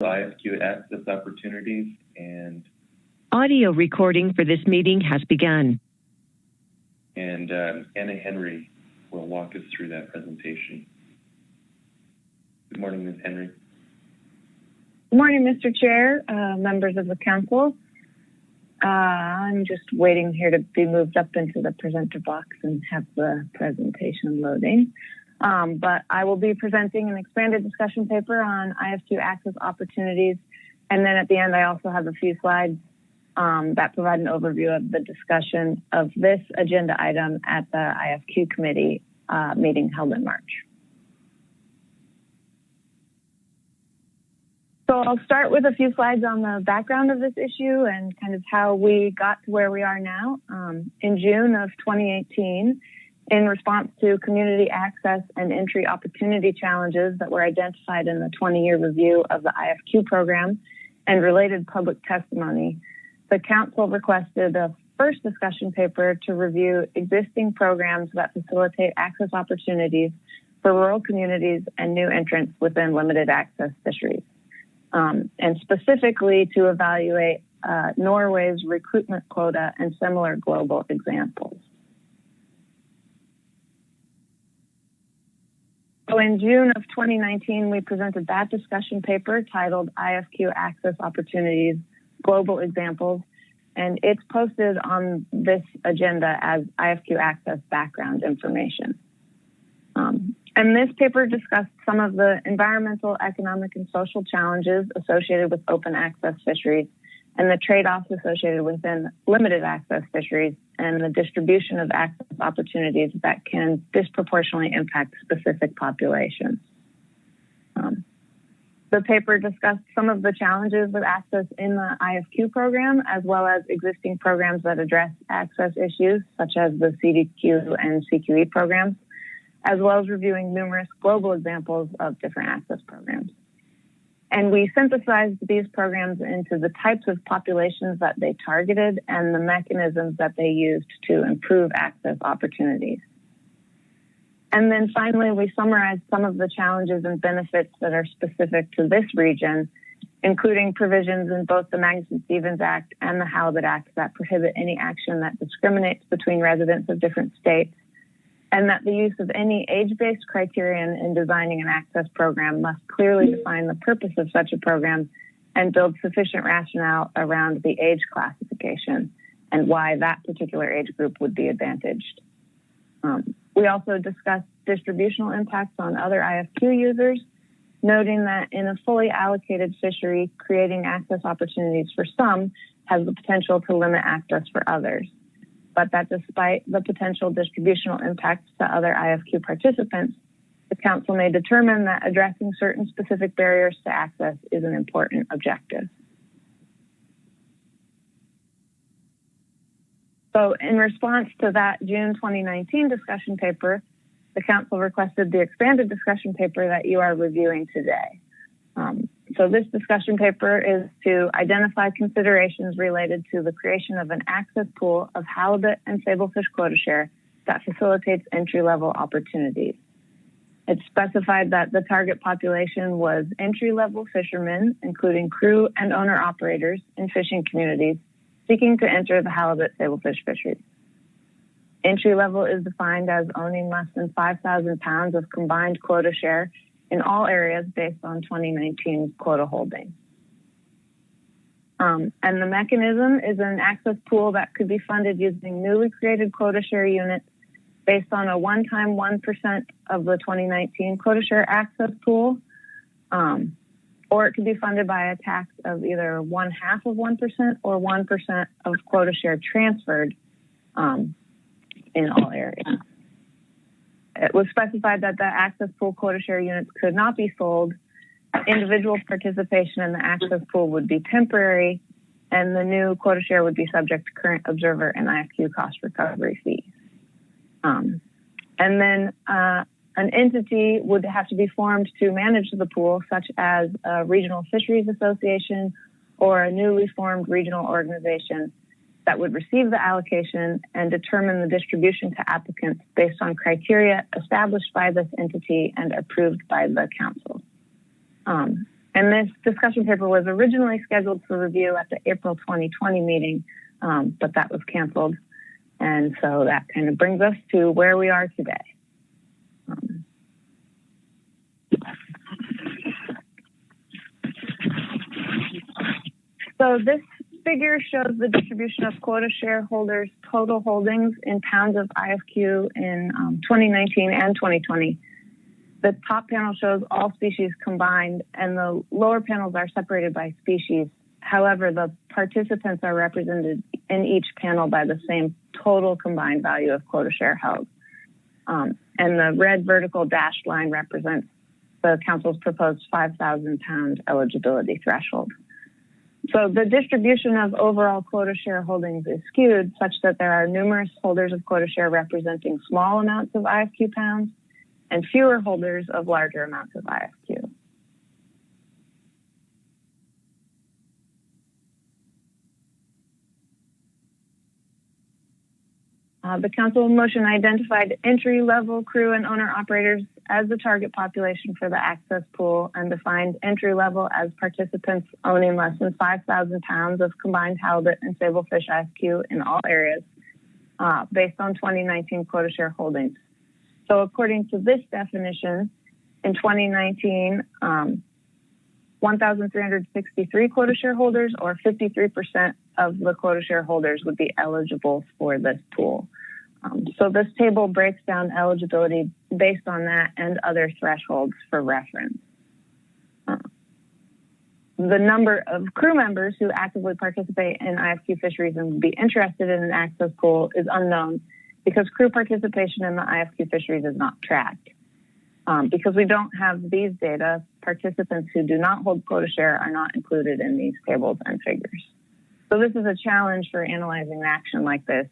IFQ access opportunities, and audio recording for this meeting has begun. And Anna Henry will walk us through that presentation. Good morning, Ms. Henry. Good morning, Mr. Chair, members of the council. I'm just waiting here to be moved up into the presenter box and have the presentation loading. But I will be presenting an expanded discussion paper on IFQ access opportunities. And then at the end, I also have a few slides that provide an overview of the discussion of this agenda item at the IFQ committee meeting held in March. So I'll start with a few slides on the background of this issue and kind of how we got to where we are now. In June of 2018, in response to community access and entry opportunity challenges that were identified in the 20-year review of the IFQ program and related public testimony, the council requested a first discussion paper to review existing programs that facilitate access opportunities for rural communities and new entrants within limited access fisheries. And specifically to evaluate Norway's recruitment quota and similar global examples. So in June of 2019, we presented that discussion paper titled IFQ Access Opportunities, Global Examples, and it's posted on this agenda as IFQ Access Background Information. And this paper discussed some of the environmental, economic, and social challenges associated with open access fisheries and the trade-offs associated within limited access fisheries and the distribution of access opportunities that can disproportionately impact specific populations. The paper discussed some of the challenges with access in the IFQ program, as well as existing programs that address access issues, such as the CDQ and CQE programs, as well as reviewing numerous global examples of different access programs. And we synthesized these programs into the types of populations that they targeted and the mechanisms that they used to improve access opportunities. And then finally, we summarized some of the challenges and benefits that are specific to this region, including provisions in both the Magnuson-Stevens Act and the Halibut Act that prohibit any action that discriminates between residents of different states, and that the use of any age-based criterion in designing an access program must clearly define the purpose of such a program and build sufficient rationale around the age classification and why that particular age group would be advantaged. We also discussed distributional impacts on other IFQ users, noting that in a fully allocated fishery, creating access opportunities for some has the potential to limit access for others. But that despite the potential distributional impacts to other IFQ participants, the council may determine that addressing certain specific barriers to access is an important objective. So in response to that June 2019 discussion paper, the council requested the expanded discussion paper that you are reviewing today. So this discussion paper is to identify considerations related to the creation of an access pool of halibut and sablefish quota share that facilitates entry-level opportunities. It specified that the target population was entry-level fishermen, including crew and owner-operators in fishing communities seeking to enter the halibut sablefish fisheries. Entry-level is defined as owning less than 5,000 pounds of combined quota share in all areas based on 2019 quota holdings. And the mechanism is an access pool that could be funded using newly created quota share units based on a one-time 1% of the 2019 quota share access pool, or it could be funded by a tax of either 0.5% or 1% of quota share transferred in all areas. It was specified that the access pool quota share units could not be sold. Individual participation in the access pool would be temporary, and the new quota share would be subject to current observer and IFQ cost recovery fees. And then an entity would have to be formed to manage the pool, such as a regional fisheries association or a newly formed regional organization that would receive the allocation and determine the distribution to applicants based on criteria established by this entity and approved by the council. And this discussion paper was originally scheduled for review at the April 2020 meeting, but that was canceled. And so that kind of brings us to where we are today. So this figure shows the distribution of quota shareholders' total holdings in pounds of IFQ in 2019 and 2020. The top panel shows all species combined, and the lower panels are separated by species. However, the participants are represented in each panel by the same total combined value of quota share held. And the red vertical dashed line represents the Council's proposed 5,000 pound eligibility threshold. So the distribution of overall quota share holdings is skewed such that there are numerous holders of quota share representing small amounts of IFQ pounds and fewer holders of larger amounts of IFQ. The Council motion identified entry-level crew and owner-operators as the target population for the access pool and defined entry-level as participants owning less than 5,000 pounds of combined halibut and sablefish IFQ in all areas based on 2019 quota share holdings. So according to this definition, in 2019, 1,363 quota shareholders, or 53% of the quota shareholders, would be eligible for this pool. So this table breaks down eligibility based on that and other thresholds for reference. The number of crew members who actively participate in IFQ fisheries and would be interested in an access pool is unknown because crew participation in the IFQ fisheries is not tracked. Because we don't have these data, participants who do not hold quota share are not included in these tables and figures. So this is a challenge for analyzing an action like this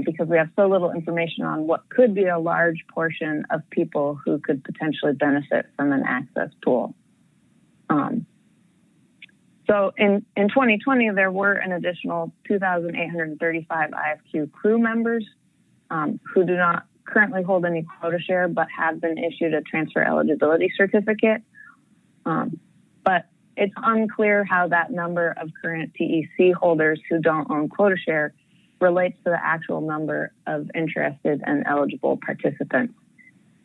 because we have so little information on what could be a large portion of people who could potentially benefit from an access pool. So in 2020, there were an additional 2,835 IFQ crew members who do not currently hold any quota share, but have been issued a transfer eligibility certificate. But it's unclear how that number of current TEC holders who don't own quota share relates to the actual number of interested and eligible participants.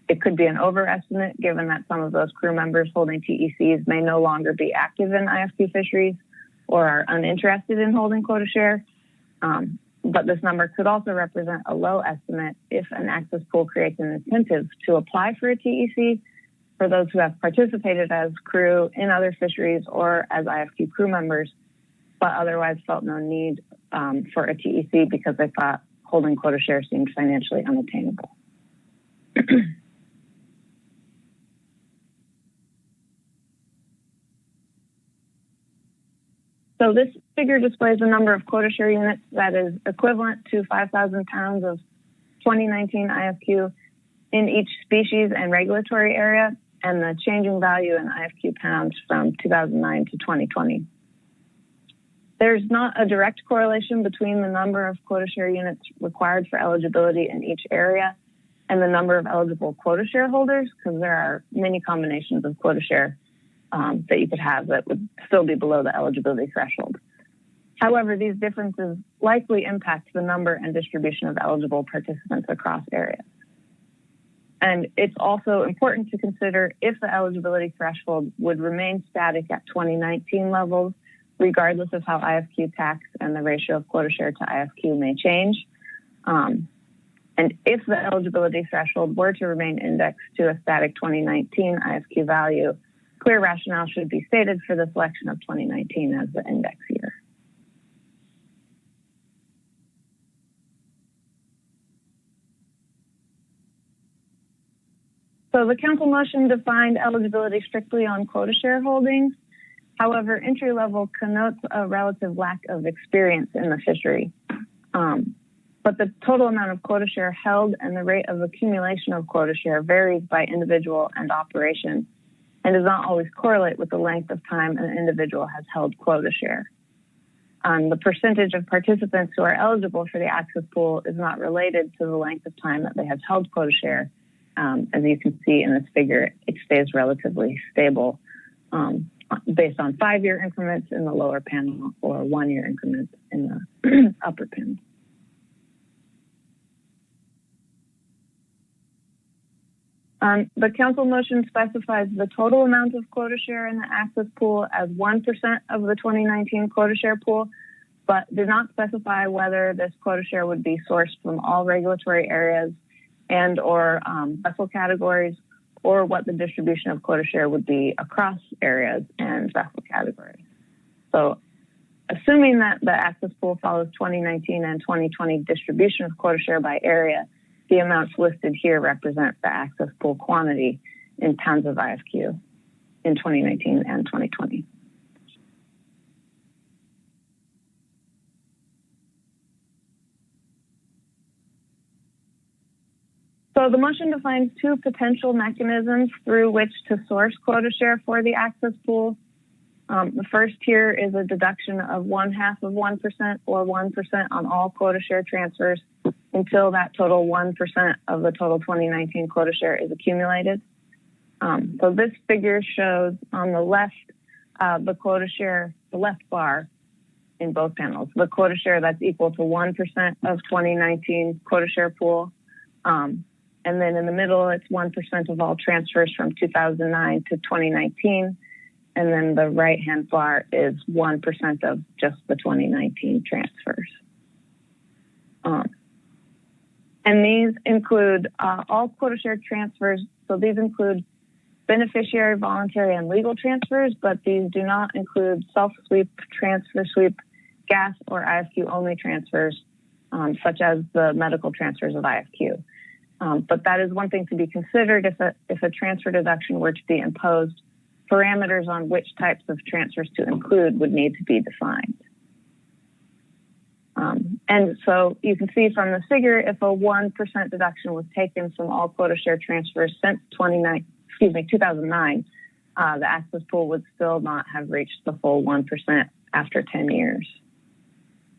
It could be an overestimate given that some of those crew members holding TECs may no longer be active in IFQ fisheries or are uninterested in holding quota share. But this number could also represent a low estimate if an access pool creates an incentive to apply for a TEC for those who have participated as crew in other fisheries or as IFQ crew members, but otherwise felt no need for a TEC because they thought holding quota share seemed financially unattainable. So this figure displays the number of quota share units that is equivalent to 5,000 pounds of 2019 IFQ in each species and regulatory area, and the changing value in IFQ pounds from 2009 to 2020. There's not a direct correlation between the number of quota share units required for eligibility in each area and the number of eligible quota share holders, because there are many combinations of quota share that you could have that would still be below the eligibility threshold. However, these differences likely impact the number and distribution of eligible participants across areas. And it's also important to consider if the eligibility threshold would remain static at 2019 levels, regardless of how IFQ tax and the ratio of quota share to IFQ may change. And if the eligibility threshold were to remain indexed to a static 2019 IFQ value, clear rationale should be stated for the selection of 2019 as the index year. So the council motion defined eligibility strictly on quota share holdings. However, entry level connotes a relative lack of experience in the fishery. But the total amount of quota share held and the rate of accumulation of quota share varies by individual and operation, and does not always correlate with the length of time an individual has held quota share. The percentage of participants who are eligible for the access pool is not related to the length of time that they have held quota share. As you can see in this figure, it stays relatively stable. based on 5-year increments in the lower panel or 1-year increments in the upper panel. The council motion specifies the total amount of quota share in the access pool as 1% of the 2019 quota share pool, but did not specify whether this quota share would be sourced from all regulatory areas and or vessel categories, or what the distribution of quota share would be across areas and vessel categories. So assuming that the access pool follows 2019 and 2020 distribution of quota share by area, the amounts listed here represent the access pool quantity in pounds of IFQ in 2019 and 2020. So the motion defines 2 potential mechanisms through which to source quota share for the access pool. The first here is a deduction of 1/2 of 1% or 1% on all quota share transfers until that total 1% of the total 2019 quota share is accumulated. So this figure shows on the left the quota share, the left bar in both panels, the quota share that's equal to 1% of 2019 quota share pool. And then in the middle, it's 1% of all transfers from 2009 to 2019. And then the right-hand bar is 1% of just the 2019 transfers. And these include all quota share transfers. So these include beneficiary, voluntary, and legal transfers, but these do not include self-sweep, transfer sweep, gas, or IFQ only transfers, such as the medical transfers of IFQ. But that is one thing to be considered if a transfer deduction were to be imposed. Parameters on which types of transfers to include would need to be defined. And so you can see from the figure, if a 1% deduction was taken from all quota share transfers since 2009, the access pool would still not have reached the full 1% after 10 years.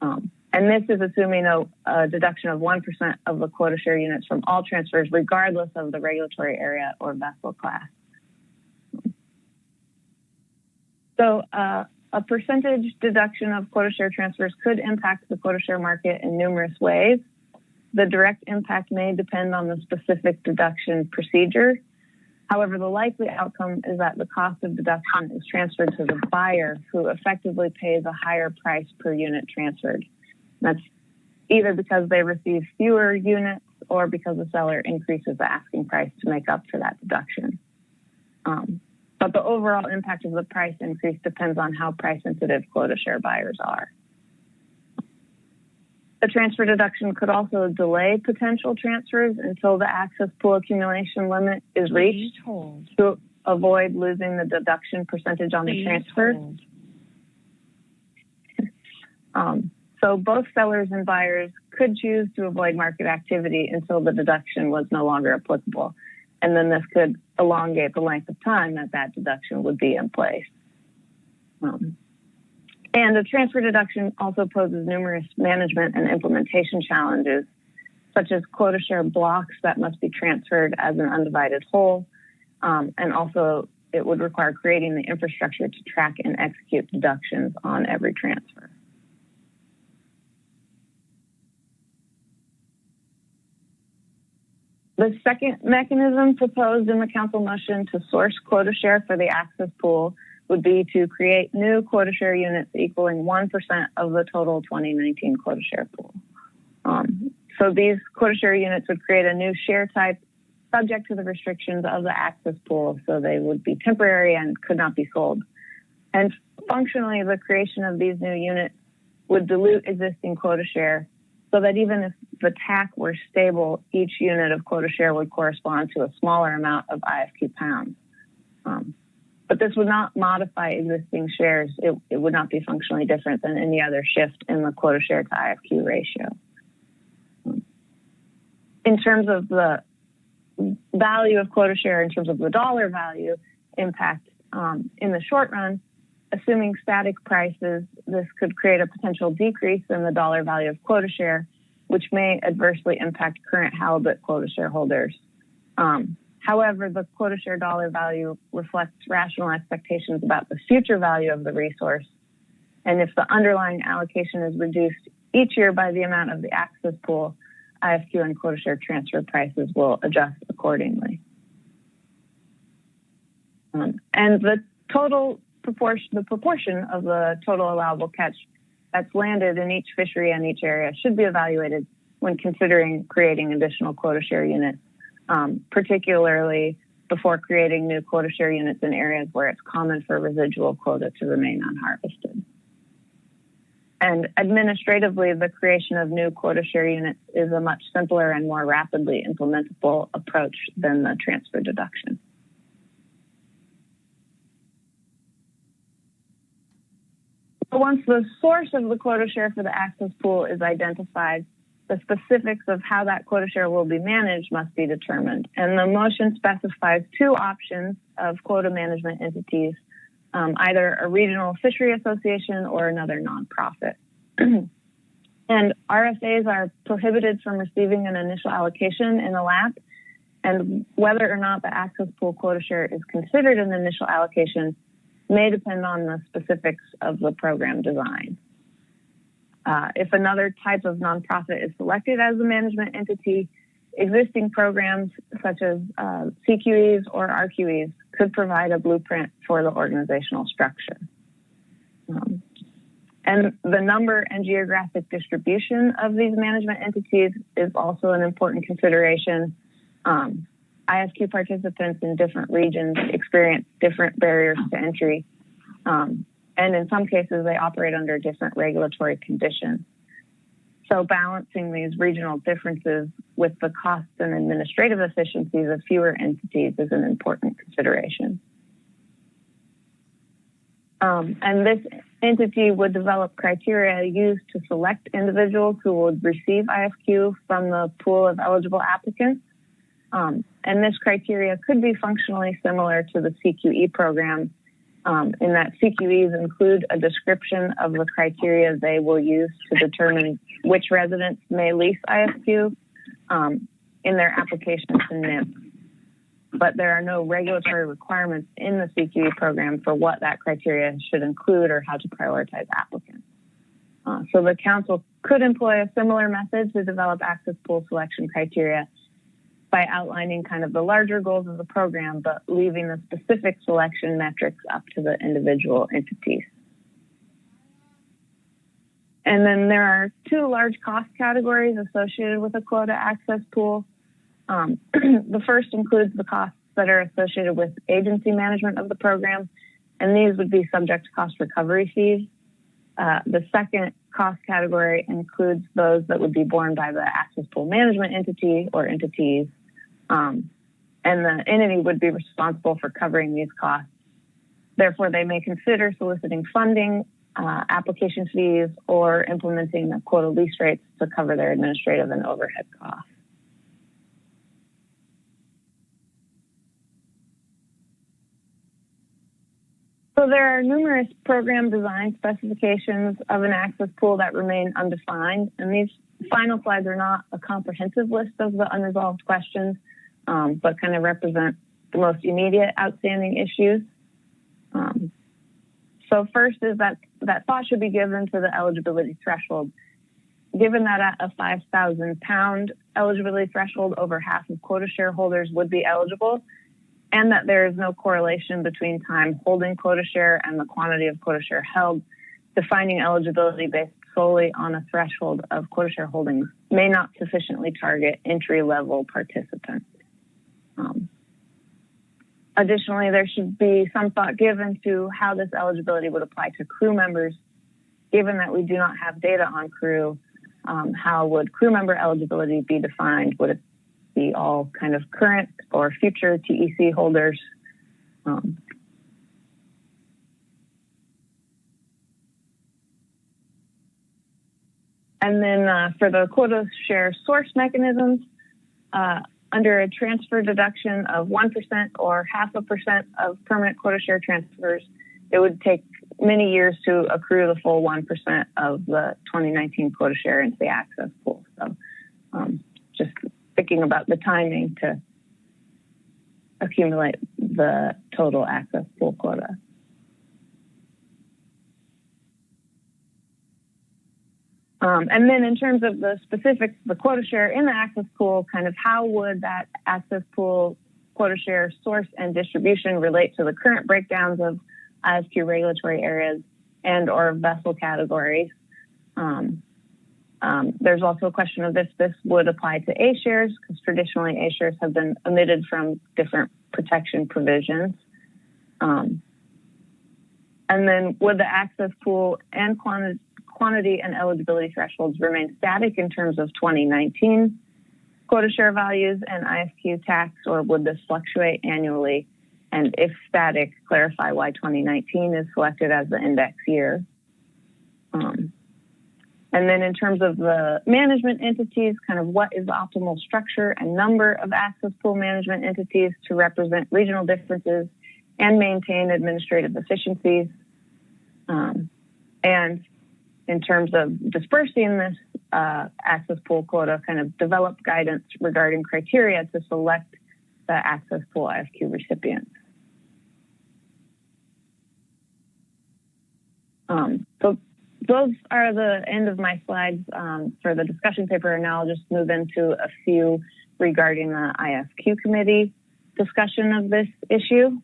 And this is assuming a deduction of 1% of the quota share units from all transfers, regardless of the regulatory area or vessel class. So a percentage deduction of quota share transfers could impact the quota share market in numerous ways. The direct impact may depend on the specific deduction procedure. However, the likely outcome is that the cost of deduction is transferred to the buyer, who effectively pays a higher price per unit transferred. That's either because they receive fewer units or because the seller increases the asking price to make up for that deduction. But the overall impact of the price increase depends on how price-sensitive quota share buyers are. The transfer deduction could also delay potential transfers until the access pool accumulation limit is reached to avoid losing the deduction percentage on the transfer. So both sellers and buyers could choose to avoid market activity until the deduction was no longer applicable. And then this could elongate the length of time that deduction would be in place. And a transfer deduction also poses numerous management and implementation challenges, such as quota share blocks that must be transferred as an undivided whole. And also it would require creating the infrastructure to track and execute deductions on every transfer. The second mechanism proposed in the council motion to source quota share for the access pool would be to create new quota share units equaling 1% of the total 2019 quota share pool. So these quota share units would create a new share type subject to the restrictions of the access pool, so they would be temporary and could not be sold. And functionally, the creation of these new units would dilute existing quota share, so that even if the TAC were stable, each unit of quota share would correspond to a smaller amount of IFQ pounds. But this would not modify existing shares. It would not be functionally different than any other shift in the quota share to IFQ ratio. In terms of the value of quota share, in terms of the dollar value impact in the short run, assuming static prices, this could create a potential decrease in the dollar value of quota share, which may adversely impact current halibut quota shareholders. However, the quota share dollar value reflects rational expectations about the future value of the resource. And if the underlying allocation is reduced each year by the amount of the access pool, IFQ and quota share transfer prices will adjust accordingly. And the proportion of the total allowable catch that's landed in each fishery and each area should be evaluated when considering creating additional quota share units, particularly before creating new quota share units in areas where it's common for residual quota to remain unharvested. And administratively, the creation of new quota share units is a much simpler and more rapidly implementable approach than the transfer deduction. Once the source of the quota share for the access pool is identified, the specifics of how that quota share will be managed must be determined. And the motion specifies two options of quota management entities, either a regional fishery association or another nonprofit. And RSAs are prohibited from receiving an initial allocation in a LAP, and whether or not the access pool quota share is considered an initial allocation may depend on the specifics of the program design. If another type of nonprofit is selected as the management entity, existing programs such as CQEs or RQEs could provide a blueprint for the organizational structure. And the number and geographic distribution of these management entities is also an important consideration. IFQ participants in different regions experience different barriers to entry. And in some cases, they operate under different regulatory conditions. So balancing these regional differences with the costs and administrative efficiencies of fewer entities is an important consideration. And this entity would develop criteria used to select individuals who would receive IFQ from the pool of eligible applicants. And this criteria could be functionally similar to the CQE program, in that CQEs include a description of the criteria they will use to determine which residents may lease IFQ in their application to NIMP. But there are no regulatory requirements in the CQE program for what that criteria should include or how to prioritize applicants. So the council could employ a similar method to develop access pool selection criteria by outlining kind of the larger goals of the program, but leaving the specific selection metrics up to the individual entities. And then there are two large cost categories associated with a quota access pool. The first includes the costs that are associated with agency management of the program, and these would be subject to cost recovery fees. The second cost category includes those that would be borne by the access pool management entity or entities, and the entity would be responsible for covering these costs. Therefore, they may consider soliciting funding, application fees, or implementing the quota lease rates to cover their administrative and overhead costs. So there are numerous program design specifications of an access pool that remain undefined, and these final slides are not a comprehensive list of the unresolved questions, but kind of represent the most immediate outstanding issues. So first is that thought should be given to the eligibility threshold. Given that at a 5,000 pound eligibility threshold, over half of quota shareholders would be eligible, and that there is no correlation between time holding quota share and the quantity of quota share held, defining eligibility based solely on a threshold of quota share holdings may not sufficiently target entry-level participants. Additionally, there should be some thought given to how this eligibility would apply to crew members. Given that we do not have data on crew, how would crew member eligibility be defined? Would it be all kind of current or future TEC holders? And then for the quota share source mechanisms, under a transfer deduction of 1% or 0.5% of permanent quota share transfers, it would take many years to accrue the full 1% of the 2019 quota share into the access pool. So just thinking about the timing to accumulate the total access pool quota. And then in terms of the specifics, the quota share in the access pool, kind of how would that access pool quota share source and distribution relate to the current breakdowns of ISQ regulatory areas and or vessel categories? There's also a question of if this would apply to A shares, because traditionally A shares have been omitted from different protection provisions. And then would the access pool and quantity and eligibility thresholds remain static in terms of 2019 quota share values and ISQ tax, or would this fluctuate annually? And if static, clarify why 2019 is selected as the index year. And then in terms of the management entities, kind of what is the optimal structure and number of access pool management entities to represent regional differences and maintain administrative efficiencies? And in terms of dispersing this access pool quota, kind of develop guidance regarding criteria to select the access pool ISQ recipients. So those are the end of my slides for the discussion paper, and now I'll just move into a few regarding the ISQ committee discussion of this issue.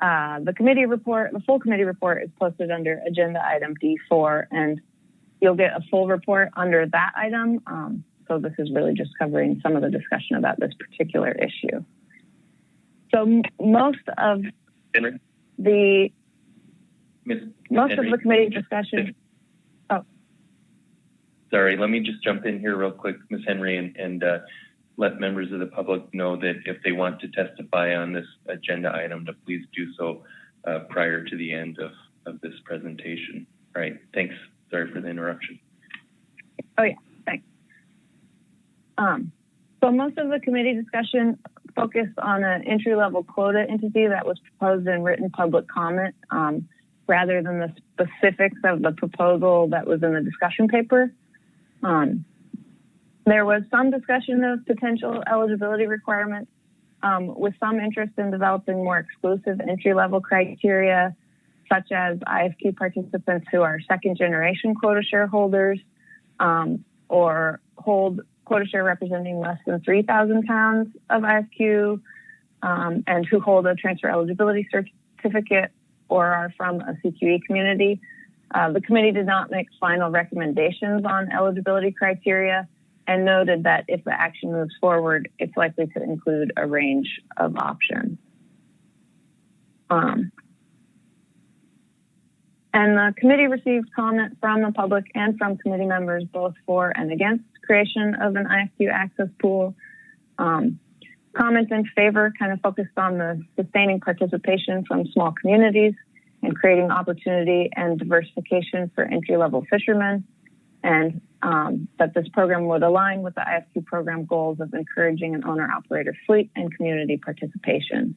The committee report, the full committee report is posted under agenda item D4, and you'll get a full report under that item. So this is really just covering some of the discussion about this particular issue. So most of the committee discussion. Oh, sorry. Let me just jump in here real quick, Ms. Henry, and let members of the public know that if they want to testify on this agenda item, to please do so prior to the end of this presentation. All right. Thanks. Sorry for the interruption. Oh yeah. Thanks. So most of the committee discussion focused on an entry-level quota entity that was proposed in written public comment, rather than the specifics of the proposal that was in the discussion paper. There was some discussion of potential eligibility requirements, with some interest in developing more exclusive entry-level criteria, such as ISQ participants who are second-generation quota shareholders, or hold quota share representing less than 3,000 pounds of ISQ, and who hold a transfer eligibility certificate or are from a CQE community. The committee did not make final recommendations on eligibility criteria and noted that if the action moves forward, it's likely to include a range of options. And the committee received comment from the public and from committee members, both for and against creation of an ISQ access pool. Comments in favor kind of focused on the sustaining participation from small communities and creating opportunity and diversification for entry-level fishermen, and that this program would align with the ISQ program goals of encouraging an owner-operator fleet and community participation.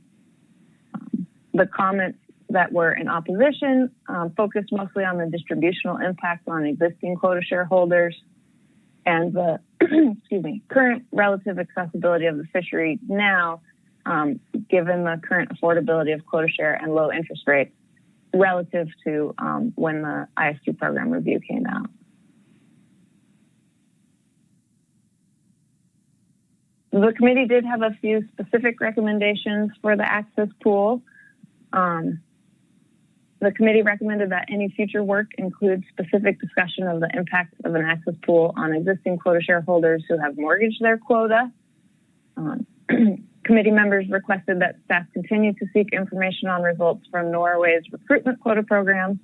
The comments that were in opposition focused mostly on the distributional impact on existing quota shareholders and the current relative accessibility of the fishery now, given the current affordability of quota share and low interest rates relative to when the ISQ program review came out. The committee did have a few specific recommendations for the access pool. The committee recommended that any future work include specific discussion of the impact of an access pool on existing quota shareholders who have mortgaged their quota. Committee members requested that staff continue to seek information on results from Norway's recruitment quota program.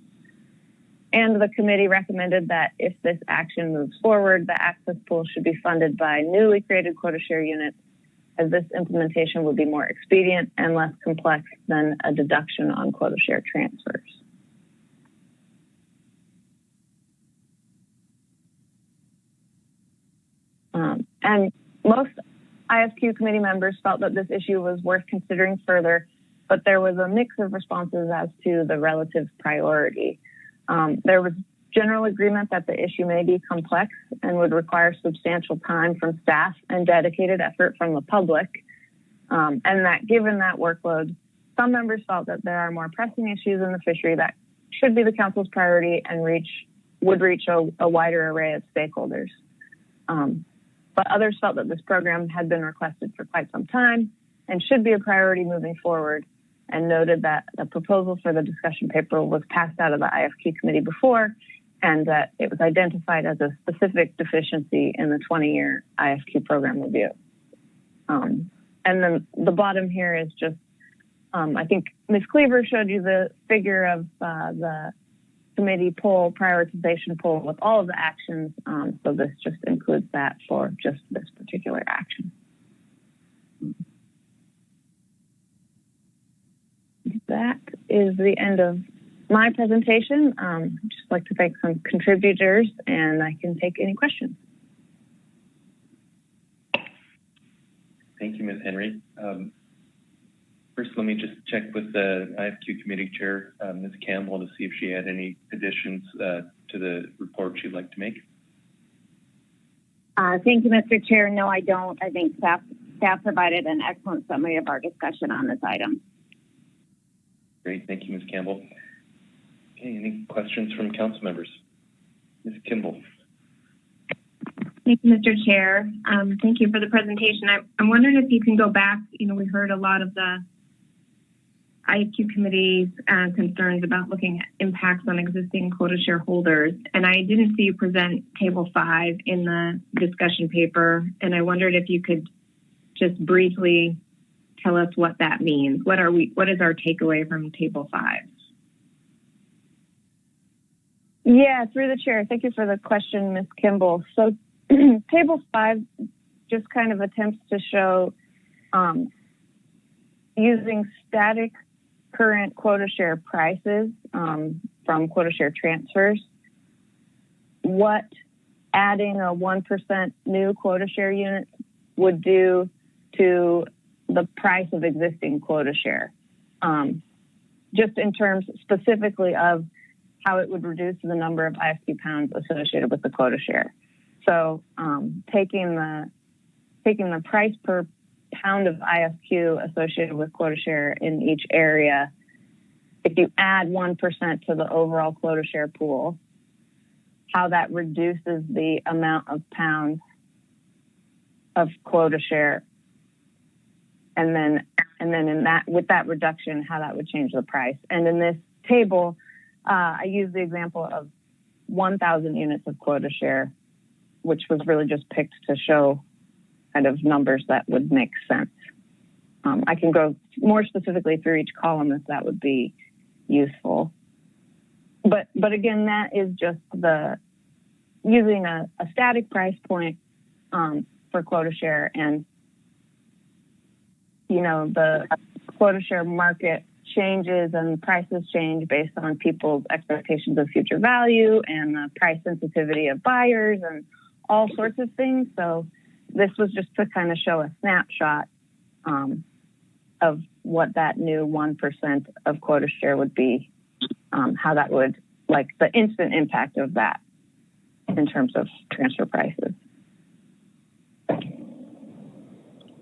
And the committee recommended that if this action moves forward, the access pool should be funded by newly created quota share units, as this implementation would be more expedient and less complex than a deduction on quota share transfers. And most ISQ committee members felt that this issue was worth considering further, but there was a mix of responses as to the relative priority. There was general agreement that the issue may be complex and would require substantial time from staff and dedicated effort from the public, and that given that workload, some members felt that there are more pressing issues in the fishery that should be the council's priority and would reach a wider array of stakeholders. But others felt that this program had been requested for quite some time and should be a priority moving forward, and noted that the proposal for the discussion paper was passed out of the IFQ committee before, and that it was identified as a specific deficiency in the 20-year IFQ program review. And then the bottom here is just, I think Ms. Cleaver showed you the figure of the committee poll, prioritization poll with all of the actions. So this just includes that for just this particular action. That is the end of my presentation. I'd just like to thank some contributors, and I can take any questions. Thank you, Ms. Henry. First, let me just check with the IFQ committee chair, Ms. Campbell, to see if she had any additions to the report she'd like to make. Thank you, Mr. Chair. No, I don't. I think staff provided an excellent summary of our discussion on this item. Great, thank you, Ms. Campbell. Okay, any questions from council members? Ms. Kimball. Thank you, Mr. Chair. Thank you for the presentation. I'm wondering if you can go back. We heard a lot of the IFQ committee's concerns about looking at impacts on existing quota shareholders, and I didn't see you present Table 5 in the discussion paper, and I wondered if you could just briefly tell us what that means. What is our takeaway from Table 5? Yeah, through the chair. Thank you for the question, Ms. Kimball. So Table 5 just kind of attempts to show using static current quota share prices from quota share transfers, what adding a 1% new quota share unit would do to the price of existing quota share, just in terms specifically of how it would reduce the number of IFQ pounds associated with the quota share. So taking the price per pound of IFQ associated with quota share in each area, if you add 1% to the overall quota share pool, how that reduces the amount of pounds of quota share, and then in that, with that reduction, how that would change the price. And in this table, I use the example of 1,000 units of quota share, which was really just picked to show kind of numbers that would make sense. I can go more specifically through each column if that would be useful. But again, that is just using a static price point for quota share, and the quota share market changes and prices change based on people's expectations of future value and the price sensitivity of buyers and all sorts of things. So this was just to kind of show a snapshot of what that new 1% of quota share would be, how that would, like the instant impact of that in terms of transfer prices.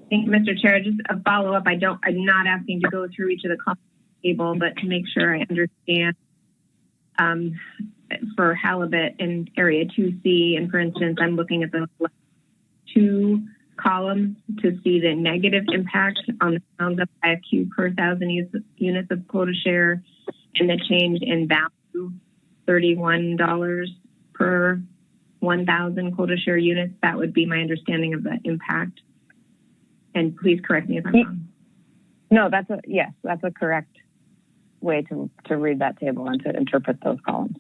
Thank you, Mr. Chair. Just a follow-up. I'm not asking to go through each of the columns table, but to make sure I understand for halibut in area 2C, and for instance, I'm looking at the two columns to see the negative impact on the pounds of IFQ per 1,000 units of quota share, and the change in value, $31 per 1,000 quota share units. That would be my understanding of the impact. And please correct me if I'm wrong. No, that's a correct way to read that table and to interpret those columns.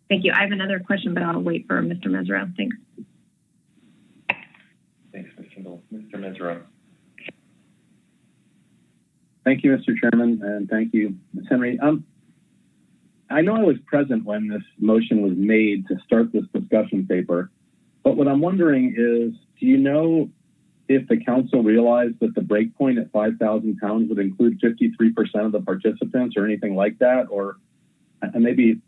Thank you. I have another question, but I'll wait for Mr. Mesereau. Thanks. Thanks, Ms. Kimball. Mr. Mesereau. Thank you, Mr. Chairman, and thank you, Ms. Henry. I know I was present when this motion was made to start this discussion paper, but what I'm wondering is, do you know if the council realized that the breakpoint at 5,000 pounds would include 53% of the participants or anything like that? Or and maybe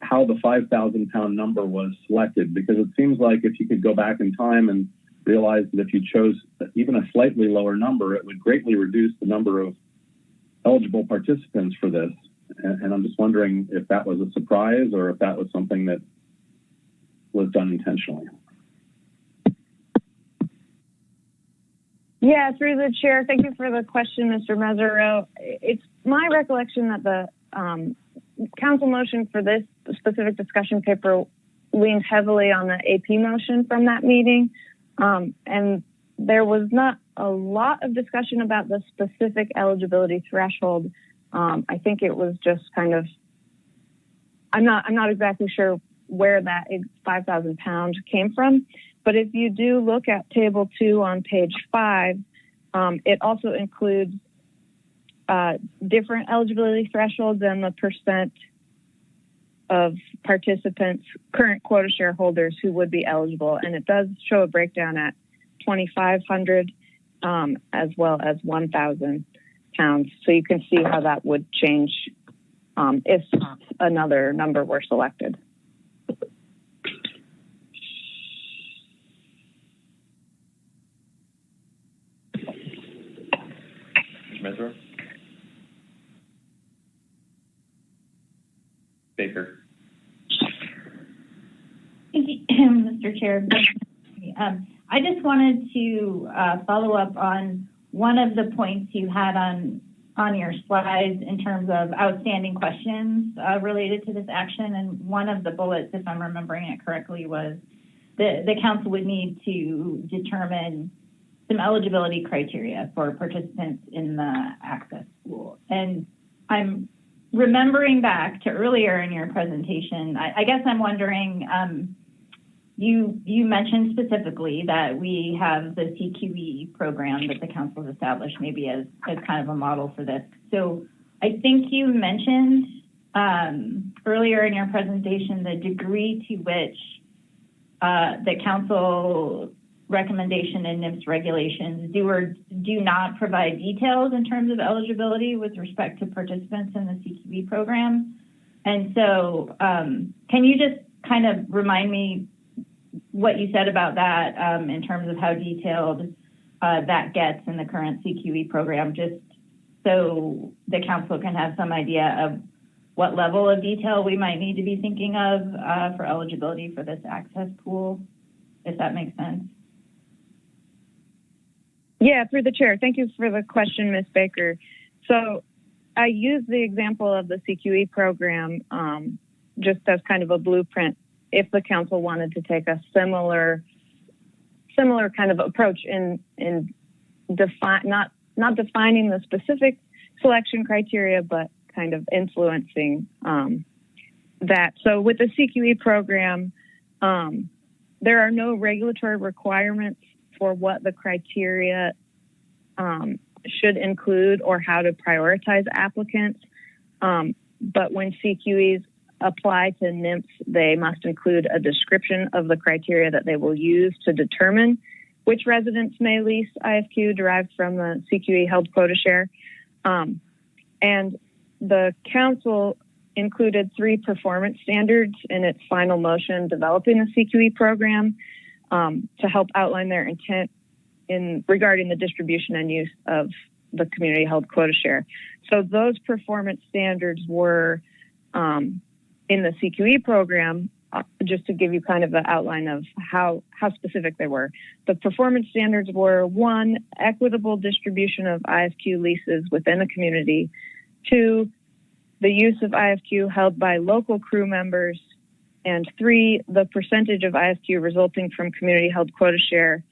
how the 5,000 pound number was selected, because it seems like if you could go back in time and realize that if you chose even a slightly lower number, it would greatly reduce the number of eligible participants for this. And I'm just wondering if that was a surprise or if that was something that was done intentionally. Yeah, through the chair. Thank you for the question, Mr. Mesereau. It's my recollection that the council motion for this specific discussion paper leaned heavily on the AP motion from that meeting. And there was not a lot of discussion about the specific eligibility threshold. I think it was just kind of, I'm not exactly sure where that 5,000 pound came from. But if you do look at table 2 on page 5, it also includes different eligibility thresholds and the percent of participants, current quota shareholders who would be eligible. And it does show a breakdown at 2,500 as well as 1,000 pounds. So you can see how that would change if another number were selected. Mesereau? Baker. Thank you, Mr. Chair. I just wanted to follow up on one of the points you had on your slides in terms of outstanding questions related to this action. And one of the bullets, if I'm remembering it correctly, was the council would need to determine some eligibility criteria for participants in the access pool. And I'm remembering back to earlier in your presentation, I guess I'm wondering, you mentioned specifically that we have the CQE program that the council has established maybe as kind of a model for this. So I think you mentioned earlier in your presentation the degree to which the council recommendation and NIPS regulations do or do not provide details in terms of eligibility with respect to participants in the CQB program. And so can you just kind of remind me what you said about that in terms of how detailed that gets in the current CQE program, just so the council can have some idea of what level of detail we might need to be thinking of for eligibility for this access pool, if that makes sense? Yeah, through the chair. Thank you for the question, Ms. Baker. So I use the example of the CQE program just as kind of a blueprint if the council wanted to take a similar kind of approach in not defining the specific selection criteria, but kind of influencing that. So with the CQE program, there are no regulatory requirements for what the criteria should include or how to prioritize applicants. But when CQEs apply to NIMPs, they must include a description of the criteria that they will use to determine which residents may lease IFQ derived from the CQE held quota share. And the council included 3 performance standards in its final motion developing the CQE program to help outline their intent regarding the distribution and use of the community held quota share. So those performance standards were in the CQE program, just to give you kind of an outline of how specific they were. The performance standards were 1, equitable distribution of IFQ leases within a community, 2, the use of IFQ held by local crew members, and 3, the percentage of IFQ resulting from community held quota share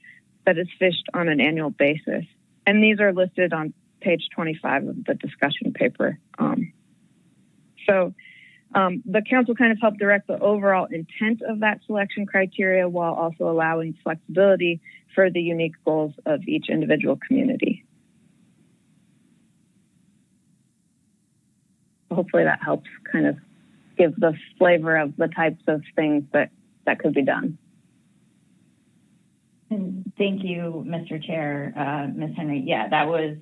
that is fished on an annual basis. And these are listed on page 25 of the discussion paper. The council kind of helped direct the overall intent of that selection criteria while also allowing flexibility for the unique goals of each individual community. Hopefully that helps kind of give the flavor of the types of things that could be done. And thank you, Mr. Chair, Ms. Henry. Yeah, that was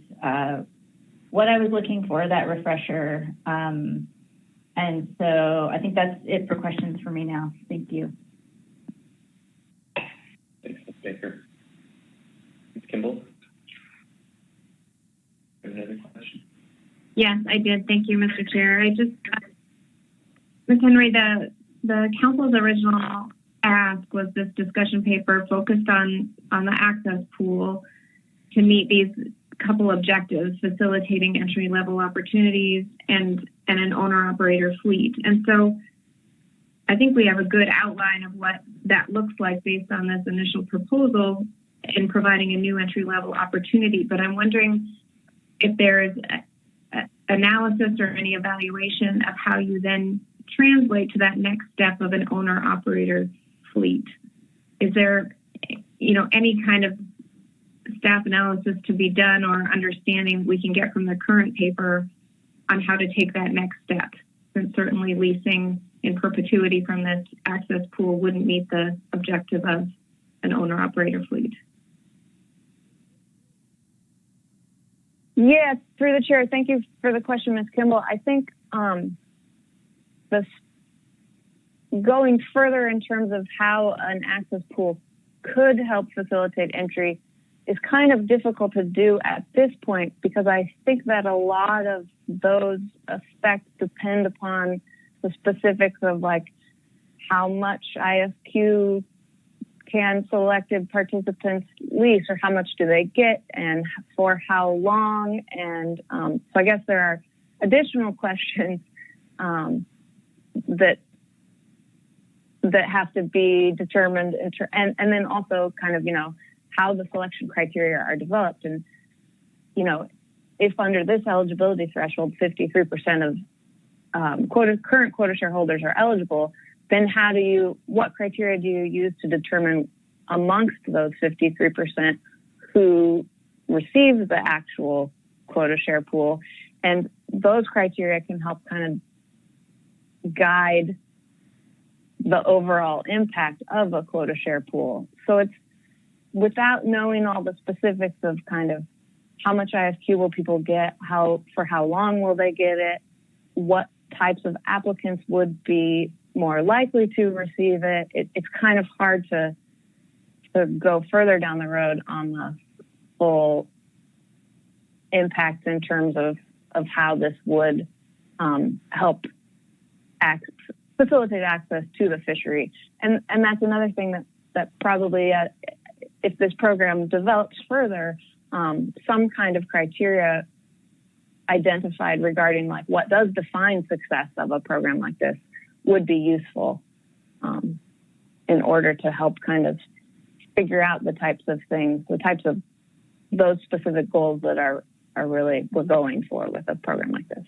what I was looking for, that refresher. And so I think that's it for questions for me now. Thank you. Thanks, Ms. Baker. Ms. Kimball? Another question? Yes, I did. Thank you, Mr. Chair. Ms. Henry, the council's original ask was this discussion paper focused on the access pool to meet these couple objectives, facilitating entry-level opportunities and an owner-operator fleet. And so I think we have a good outline of what that looks like based on this initial proposal in providing a new entry-level opportunity. But I'm wondering if there is analysis or any evaluation of how you then translate to that next step of an owner-operator fleet. Is there, any kind of staff analysis to be done or understanding we can get from the current paper on how to take that next step? And certainly leasing in perpetuity from this access pool wouldn't meet the objective of an owner-operator fleet. Yes, through the chair. Thank you for the question, Ms. Kimball. I think this going further in terms of how an access pool could help facilitate entry is kind of difficult to do at this point, because I think that a lot of those effects depend upon the specifics of like how much ISQ can selected participants lease, or how much do they get and for how long. And so I guess there are additional questions that have to be determined, and then also kind of, how the selection criteria are developed. And, if under this eligibility threshold, 53% of current quota shareholders are eligible, then what criteria do you use to determine amongst those 53% who receives the actual quota share pool? And those criteria can help kind of guide the overall impact of a quota share pool. So it's without knowing all the specifics of kind of how much ISQ will people get, for how long will they get it, what types of applicants would be more likely to receive it. It's kind of hard to go further down the road on the full impact in terms of how this would help facilitate access to the fishery. And that's another thing that probably, if this program develops further, some kind of criteria identified regarding like what does define success of a program like this would be useful in order to help kind of figure out the types of things, the types of those specific goals that are really we're going for with a program like this.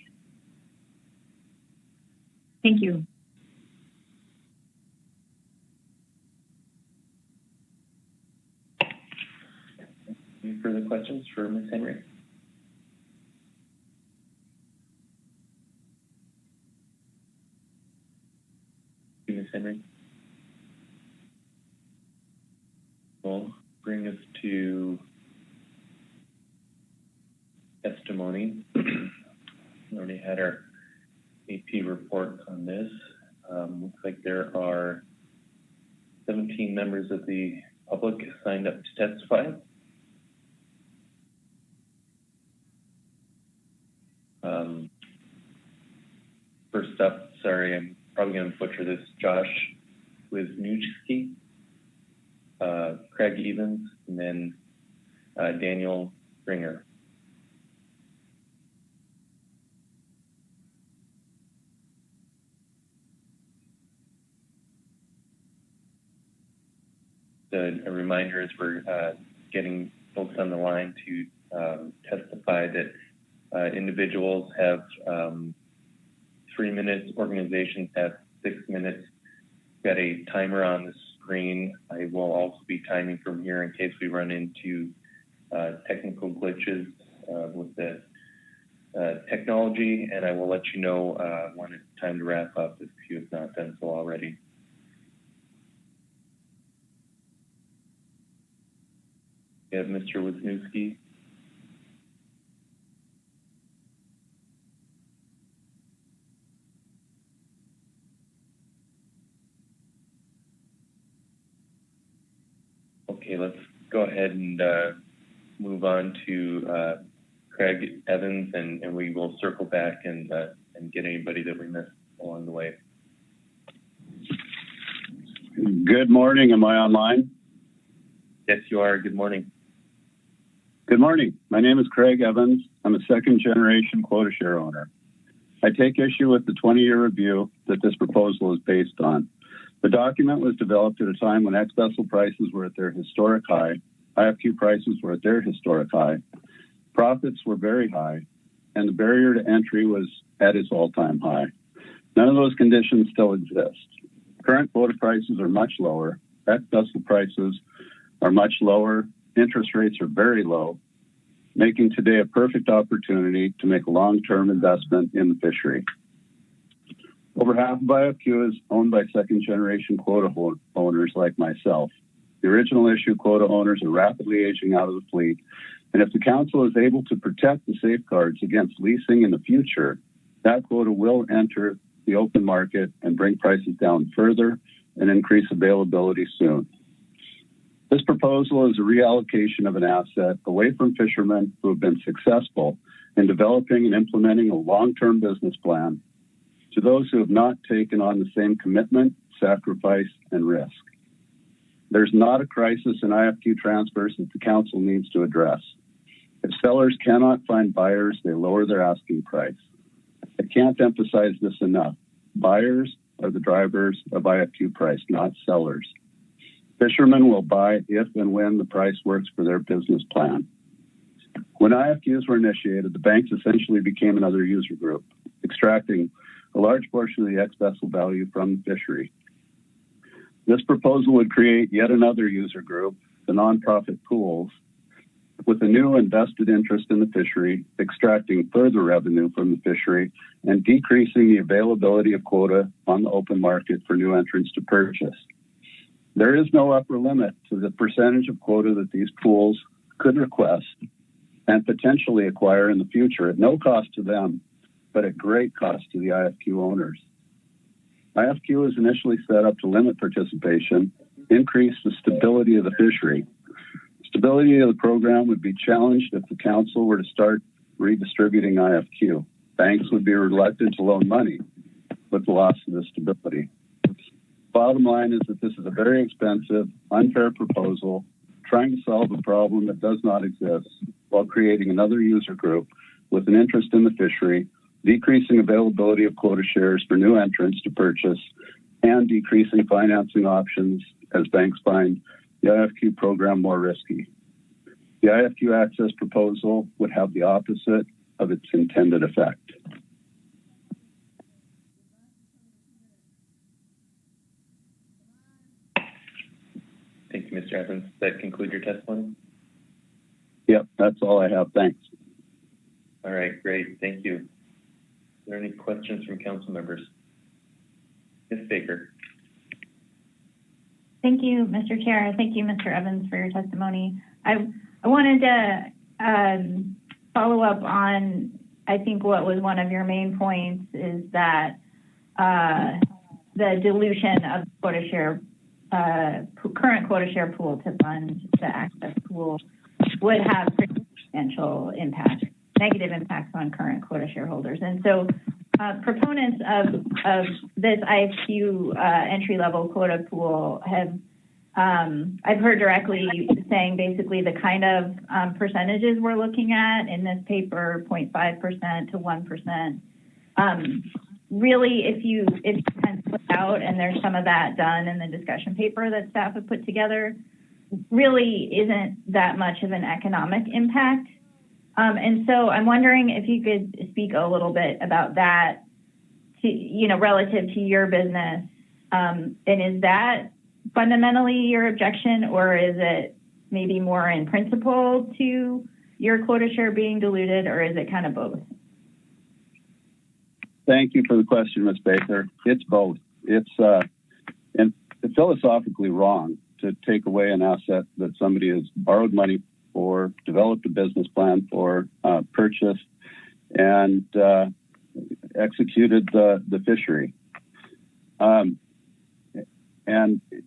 Thank you. Any further questions for Ms. Henry? Ms. Henry? Will bring us to testimony. We already had our AP report on this. Looks like there are 17 members of the public signed up to testify. First up, sorry, I'm probably going to butcher this, Josh Wisniewski, Craig Evans, and then Daniel Ringer. A reminder as we're getting folks on the line to testify that individuals have 3 minutes, organizations have 6 minutes. Got a timer on the screen. I will also be timing from here in case we run into technical glitches with the technology, and I will let you know when it's time to wrap up if you have not done so already. We have Mr. Wisniewski. Okay, let's go ahead and move on to Craig Evans, and we will circle back and get anybody that we missed along the way. Good morning. Am I online? Yes, you are. Good morning. Good morning. My name is Craig Evans. I'm a second-generation quota share owner. I take issue with the 20-year review that this proposal is based on. The document was developed at a time when ex-vessel prices were at their historic high, IFQ prices were at their historic high, profits were very high, and the barrier to entry was at its all-time high. None of those conditions still exist. Current quota prices are much lower, ex-vessel prices are much lower, interest rates are very low, making today a perfect opportunity to make a long-term investment in the fishery. Over half of IFQ is owned by second-generation quota owners like myself. The original issue quota owners are rapidly aging out of the fleet, and if the council is able to protect the safeguards against leasing in the future, that quota will enter the open market and bring prices down further and increase availability soon. This proposal is a reallocation of an asset away from fishermen who have been successful in developing and implementing a long-term business plan to those who have not taken on the same commitment, sacrifice, and risk. There's not a crisis in IFQ transfers that the council needs to address. If sellers cannot find buyers, they lower their asking price. I can't emphasize this enough. Buyers are the drivers of IFQ price, not sellers. Fishermen will buy if and when the price works for their business plan. When IFQs were initiated, the banks essentially became another user group, extracting a large portion of the ex-vessel value from the fishery. This proposal would create yet another user group, the nonprofit pools, with a new invested interest in the fishery, extracting further revenue from the fishery and decreasing the availability of quota on the open market for new entrants to purchase. There is no upper limit to the percentage of quota that these pools could request and potentially acquire in the future at no cost to them, but at great cost to the IFQ owners. IFQ was initially set up to limit participation, increase the stability of the fishery. Stability of the program would be challenged if the council were to start redistributing IFQ. Banks would be reluctant to loan money with the loss of the stability. Bottom line is that this is a very expensive, unfair proposal trying to solve a problem that does not exist while creating another user group with an interest in the fishery, decreasing availability of quota shares for new entrants to purchase, and decreasing financing options as banks find the IFQ program more risky. The IFQ access proposal would have the opposite of its intended effect. Thank you, Mr. Evans. Does that conclude your testimony? Yep, that's all I have. Thanks. All right, great. Thank you. Are there any questions from council members? Ms. Baker. Thank you, Mr. Chair. Thank you, Mr. Evans, for your testimony. I wanted to follow up on, I think what was one of your main points is that the dilution of quota share, current quota share pool to fund the access pool would have substantial impact, negative impacts on current quota shareholders. And so proponents of this IFQ entry-level quota pool have, I've heard directly saying basically the kind of percentages we're looking at in this paper, 0.5% to 1%. Really, if you kind of put out, and there's some of that done in the discussion paper that staff have put together, really isn't that much of an economic impact. And so I'm wondering if you could speak a little bit about that, relative to your business. And is that fundamentally your objection, or is it maybe more in principle to your quota share being diluted, or is it kind of both? Thank you for the question, Ms. Baker. It's both. It's philosophically wrong to take away an asset that somebody has borrowed money for, developed a business plan for, purchased, and executed the fishery. And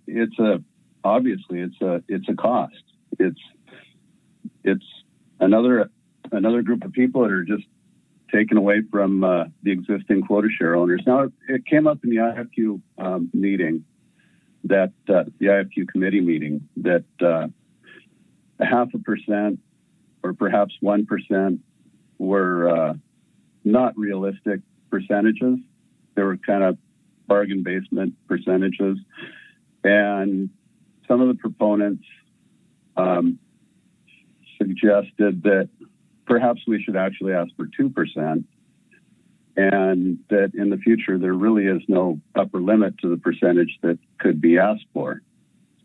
it's a obviously it's a cost. It's another group of people that are just taken away from the existing quota share owners. Now, it came up in the IFQ meeting, that the IFQ committee meeting, that 0.5% or perhaps 1% were not realistic percentages. They were kind of bargain basement percentages. And some of the proponents suggested that perhaps we should actually ask for 2%, and that in the future there really is no upper limit to the percentage that could be asked for.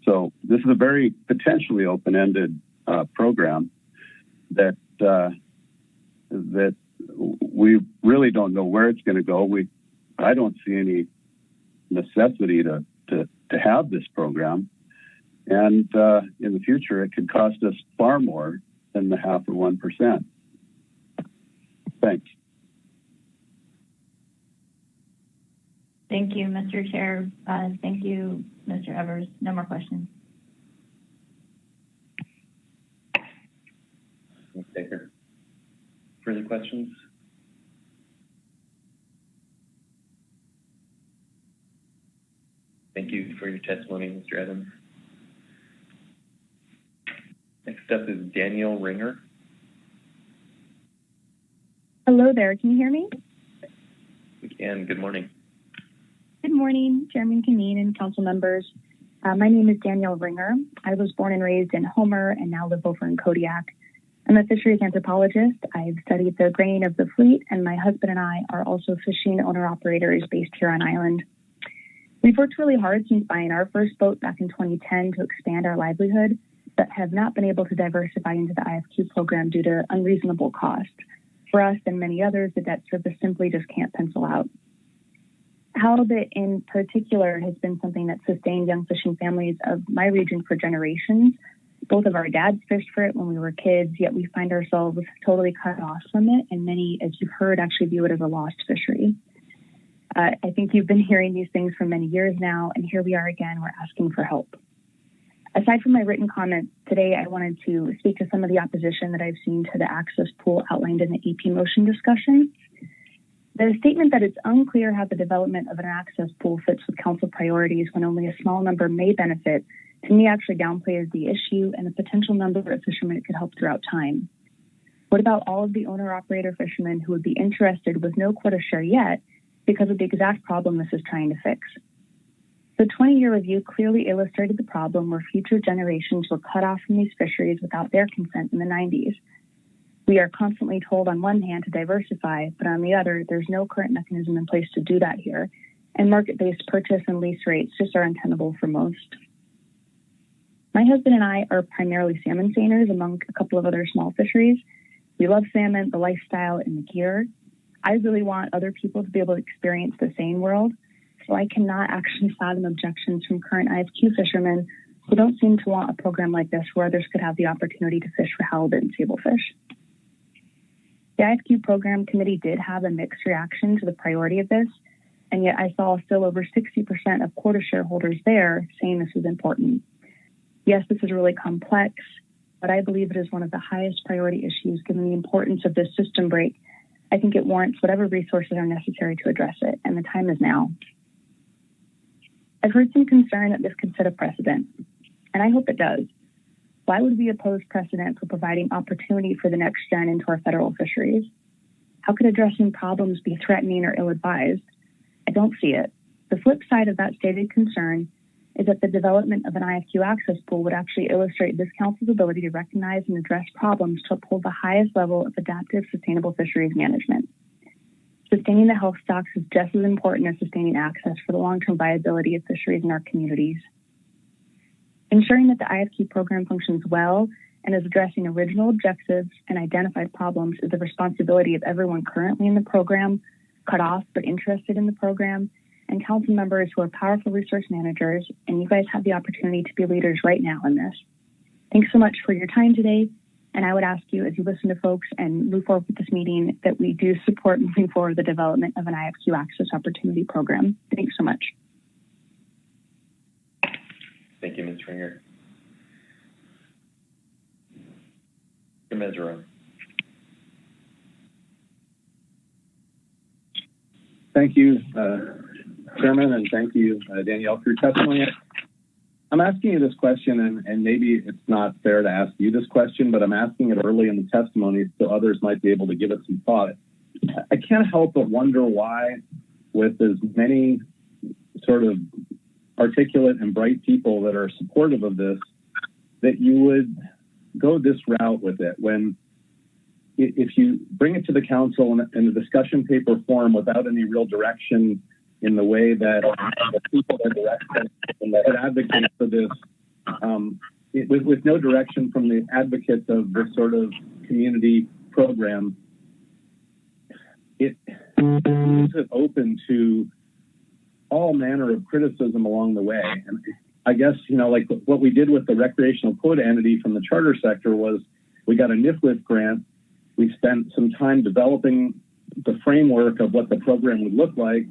So this is a very potentially open-ended program that we really don't know where it's going to go. I don't see any necessity to have this program, and in the future it could cost us far more than the 0.5 or 1%. Thanks. Thank you, Mr. Chair. Thank you, Mr. Evers. No more questions. Ms. Baker. Further questions? Thank you for your testimony, Mr. Evans. Next up is Danielle Ringer. Hello there. Can you hear me? We can. Good morning. Good morning, Chairman Canine and council members. My name is Danielle Ringer. I was born and raised in Homer and now live over in Kodiak. I'm a fisheries anthropologist. I've studied the grain of the fleet, and my husband and I are also fishing owner-operators based here on island. We've worked really hard since buying our first boat back in 2010 to expand our livelihood, but have not been able to diversify into the IFQ program due to unreasonable cost. For us and many others, the debt service simply just can't pencil out. Halibut in particular has been something that sustained young fishing families of my region for generations. Both of our dads fished for it when we were kids, yet we find ourselves totally cut off from it, and many, as you've heard, actually view it as a lost fishery. I think you've been hearing these things for many years now, and here we are again, we're asking for help. Aside from my written comments, today I wanted to speak to some of the opposition that I've seen to the access pool outlined in the EP motion discussion. The statement that it's unclear how the development of an access pool fits with council priorities when only a small number may benefit, to me actually downplays the issue and the potential number of fishermen it could help throughout time. What about all of the owner-operator fishermen who would be interested with no quota share yet because of the exact problem this is trying to fix? The 20-year review clearly illustrated the problem where future generations were cut off from these fisheries without their consent in the 90s. We are constantly told on one hand to diversify, but on the other, there's no current mechanism in place to do that here, and market-based purchase and lease rates just are untenable for most. My husband and I are primarily salmon seiners among a couple of other small fisheries. We love salmon, the lifestyle, and the gear. I really want other people to be able to experience the seine world, so I cannot actually fathom objections from current IFQ fishermen who don't seem to want a program like this where others could have the opportunity to fish for halibut and sablefish. The IFQ program committee did have a mixed reaction to the priority of this, and yet I saw still over 60% of quota shareholders there saying this is important. Yes, this is really complex, but I believe it is one of the highest priority issues given the importance of this system break. I think it warrants whatever resources are necessary to address it, and the time is now. I've heard some concern that this could set a precedent, and I hope it does. Why would we oppose precedent for providing opportunity for the next gen into our federal fisheries? How could addressing problems be threatening or ill-advised? I don't see it. The flip side of that stated concern is that the development of an IFQ access pool would actually illustrate this council's ability to recognize and address problems to uphold the highest level of adaptive, sustainable fisheries management. Sustaining the health stocks is just as important as sustaining access for the long-term viability of fisheries in our communities. Ensuring that the IFQ program functions well and is addressing original objectives and identified problems is the responsibility of everyone currently in the program, cut off but interested in the program, and council members who are powerful resource managers, and you guys have the opportunity to be leaders right now in this. Thanks so much for your time today, and I would ask you, as you listen to folks and move forward with this meeting, that we do support moving forward the development of an IFQ Access Opportunity Program. Thanks so much. Thank you, Ms. Ringer. Mr. Mesereau. Thank you, Chairman, and thank you, Danielle, for your testimony. I'm asking you this question, and maybe it's not fair to ask you this question, but I'm asking it early in the testimony so others might be able to give it some thought. I can't help but wonder why, with as many sort of articulate and bright people that are supportive of this, that you would go this route with it when if you bring it to the council in a discussion paper form without any real direction in the way that the people that advocate for this, with no direction from the advocates of this sort of community program, it leaves it open to all manner of criticism along the way. And I guess, like what we did with the recreational quota entity from the charter sector was we got a NIFLIF grant. We spent some time developing the framework of what the program would look like,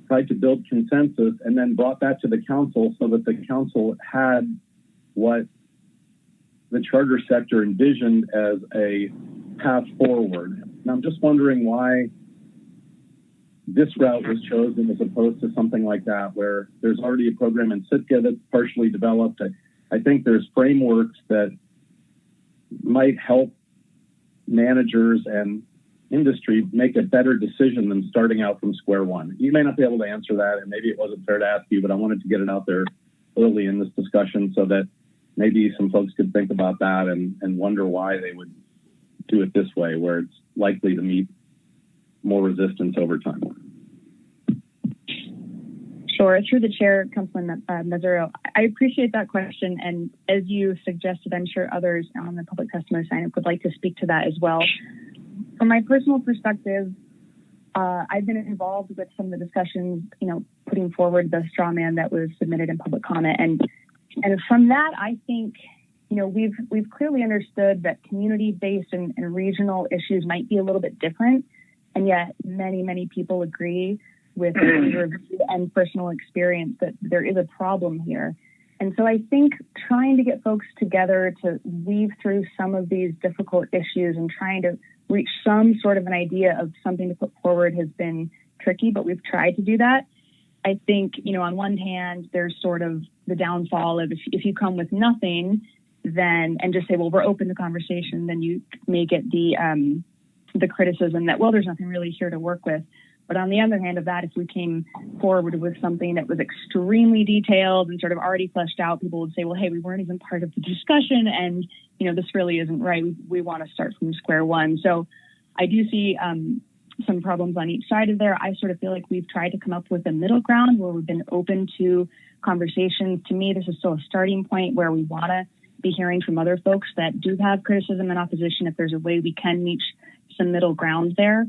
tried to build consensus, and then brought that to the council so that the council had what the charter sector envisioned as a path forward. And I'm just wondering why this route was chosen as opposed to something like that, where there's already a program in Sitka that's partially developed. I think there's frameworks that might help managers and industry make a better decision than starting out from square one. You may not be able to answer that, and maybe it wasn't fair to ask you, but I wanted to get it out there early in this discussion so that maybe some folks could think about that and wonder why they would do it this way, where it's likely to meet more resistance over time. Sure. Through the chair, Councilman Mesereau, I appreciate that question. And as you suggested, I'm sure others on the public testimony sign-up would like to speak to that as well. From my personal perspective, I've been involved with some of the discussions, putting forward the straw man that was submitted in public comment. And from that, I think, we've clearly understood that community-based and regional issues might be a little bit different. And yet many, many people agree with review and personal experience that there is a problem here. And so I think trying to get folks together to weave through some of these difficult issues and trying to reach some sort of an idea of something to put forward has been tricky, but we've tried to do that. I think, on one hand, there's sort of the downfall of if you come with nothing, then, and just say, well, we're open to conversation, then you may get the criticism that, well, there's nothing really here to work with. But on the other hand of that, if we came forward with something that was extremely detailed and sort of already fleshed out, people would say, well, hey, we weren't even part of the discussion. And, this really isn't right. We want to start from square one. So I do see some problems on each side of there. I sort of feel like we've tried to come up with a middle ground where we've been open to conversations. To me, this is still a starting point where we want to be hearing from other folks that do have criticism and opposition. If there's a way we can reach some middle ground there.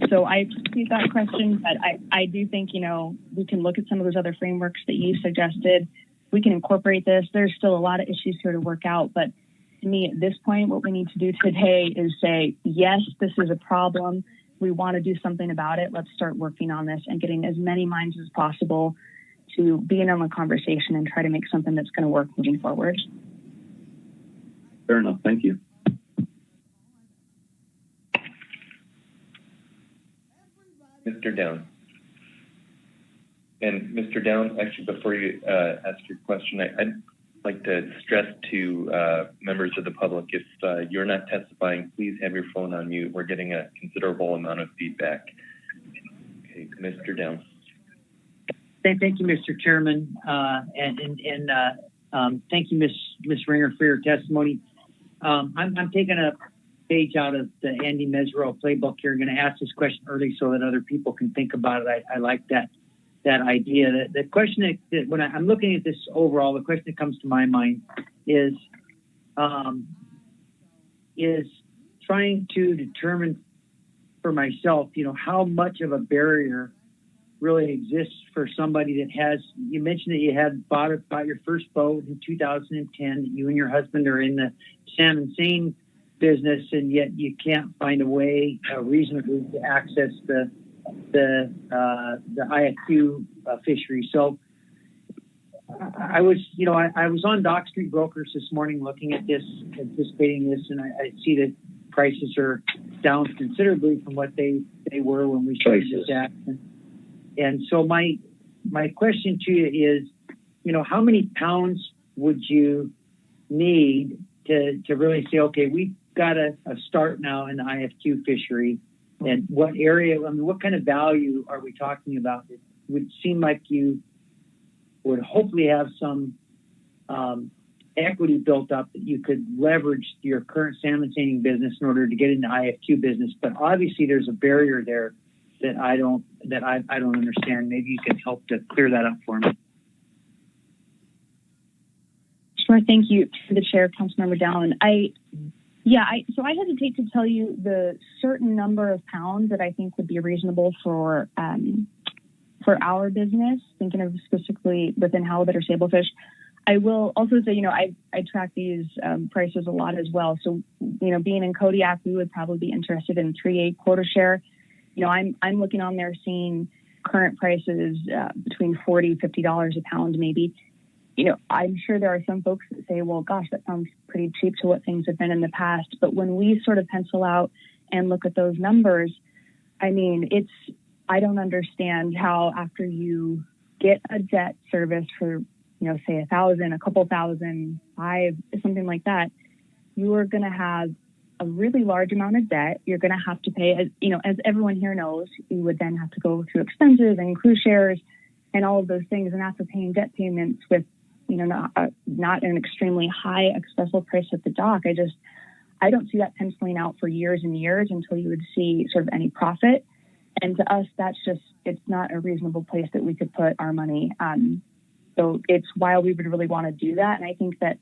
So I appreciate that question, but I do think, we can look at some of those other frameworks that you suggested. We can incorporate this. There's still a lot of issues here to work out, but to me at this point, what we need to do today is say, yes, this is a problem. We want to do something about it. Let's start working on this and getting as many minds as possible to be in on the conversation and try to make something that's going to work moving forward. Fair enough. Thank you. Mr. Down. And Mr. Down, actually, before you ask your question, I'd like to stress to members of the public, if you're not testifying, please have your phone on mute. We're getting a considerable amount of feedback. Okay, Mr. Down. Thank you, Mr. Chairman, and thank you, Ms. Ringer, for your testimony. I'm taking a page out of the Andy Mesereau playbook here. I'm going to ask this question early so that other people can think about it. I like that idea. The question that when I'm looking at this overall, the question that comes to my mind is trying to determine for myself, how much of a barrier really exists for somebody that has. You mentioned that you had bought your first boat in 2010. You and your husband are in the salmon seine business, and yet you can't find a way reasonably to access the IFQ fishery. So I was, I was on Dock Street Brokers this morning looking at this, anticipating this, and I see that prices are down considerably from what they were when we started this act. And so my question to you is, how many pounds would you need to really say, okay, we've got a start now in the IFQ fishery? And what area, what kind of value are we talking about? It would seem like you would hopefully have some equity built up that you could leverage your current salmon seining business in order to get into IFQ business. But obviously there's a barrier there that I don't understand. Maybe you can help to clear that up for me. Sure. Thank you to the chair, Councilmember Dallin. So I hesitate to tell you the certain number of pounds that I think would be reasonable for our business, thinking of specifically within halibut or sablefish. I will also say, I track these prices a lot as well. So, being in Kodiak, we would probably be interested in 3/8 quota share. I'm looking on there seeing current prices between $40, $50 a pound, maybe. I'm sure there are some folks that say, well, gosh, that sounds pretty cheap to what things have been in the past. But when we sort of pencil out and look at those numbers, I don't understand how after you get a debt service for, say 1,000, a couple thousand, 5, something like that, you are going to have a really large amount of debt. You're going to have to pay, as everyone here knows, you would then have to go through expenses and crew shares and all of those things. And after paying debt payments with, not an extremely high vessel price at the dock, I don't see that penciling out for years and years until you would see sort of any profit. And to us, it's not a reasonable place that we could put our money. So it's why we would really want to do that. And I think that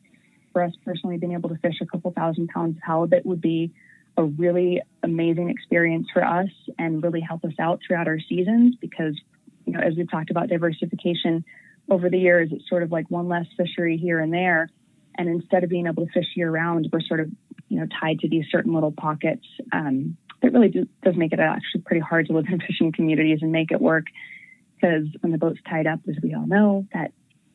for us personally, being able to fish a couple 1,000 pounds of halibut would be a really amazing experience for us and really help us out throughout our seasons because, as we've talked about diversification over the years, it's sort of like one less fishery here and there. And instead of being able to fish year round, we're sort of, tied to these certain little pockets. That really does make it actually pretty hard to live in fishing communities and make it work because when the boat's tied up, as we all know, that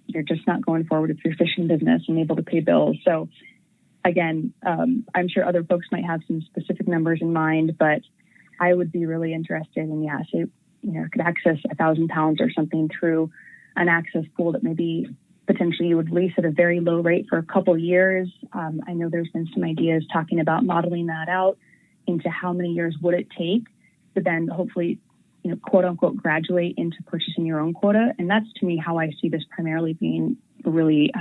you're just not going forward with your fishing business and able to pay bills. So again, I'm sure other folks might have some specific numbers in mind, but I would be really interested in, say, could access 1,000 pounds or something through an access pool that maybe potentially you would lease at a very low rate for a couple years. I know there's been some ideas talking about modeling that out into how many years would it take to then hopefully, quote unquote, graduate into purchasing your own quota. And that's to me how I see this primarily being a really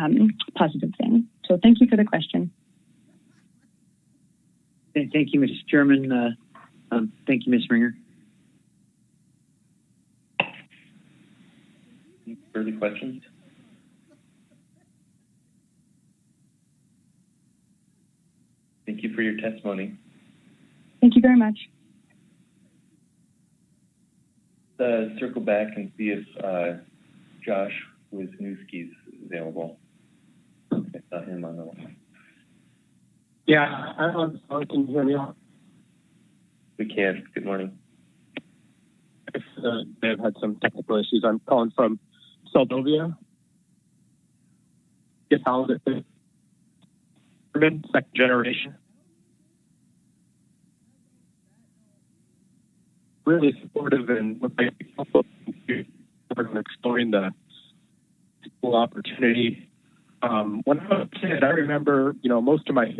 positive thing. So thank you for the question. Thank you, Mr. Chairman. Thank you, Ms. Ringer. Any further questions? Thank you for your testimony. Thank you very much. Circle back and see if Josh Wisniewski's available. I saw him on the line. Yeah, I'm on the phone. Can you hear me? We can. Good morning. They've had some technical issues. I'm calling from Seldovia. Get halibut fish. Second generation. Really supportive and what they exploring the school opportunity. When I was a kid, I remember, most of my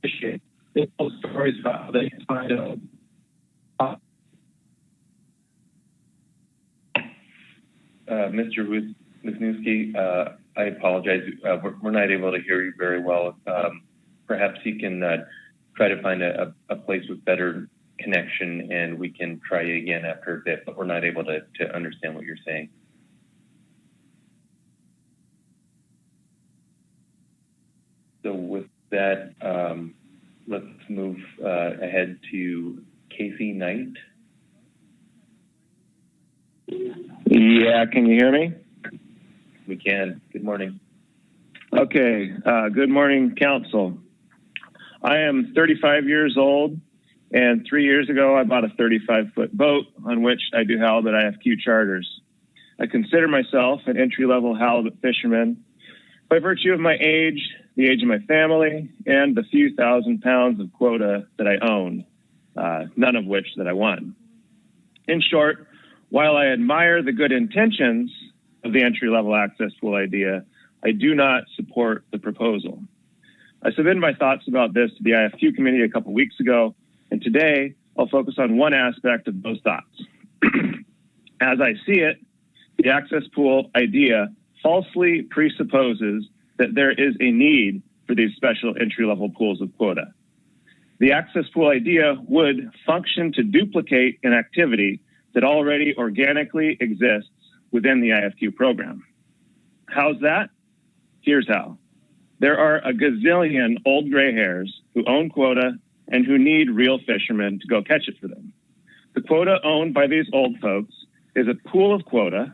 fishing. They told stories about how they could find Mr. Wisniewski, I apologize. We're not able to hear you very well. Perhaps you can try to find a place with better connection and we can try again after a bit, but we're not able to understand what you're saying. So with that, let's move ahead to Casey Knight. Yeah, can you hear me? We can. Good morning. Okay, good morning, Council. I am 35 years old, and 3 years ago, I bought a 35-foot boat on which I do halibut IFQ charters. I consider myself an entry-level halibut fisherman by virtue of my age, the age of my family, and the few thousand pounds of quota that I own, none of which that I won. In short, while I admire the good intentions of the entry-level access pool idea, I do not support the proposal. I submitted my thoughts about this to the IFQ committee a couple weeks ago, and today I'll focus on one aspect of those thoughts. As I see it, the access pool idea falsely presupposes that there is a need for these special entry-level pools of quota. The access pool idea would function to duplicate an activity that already organically exists within the IFQ program. How's that? Here's how. There are a gazillion old gray hairs who own quota and who need real fishermen to go catch it for them. The quota owned by these old folks is a pool of quota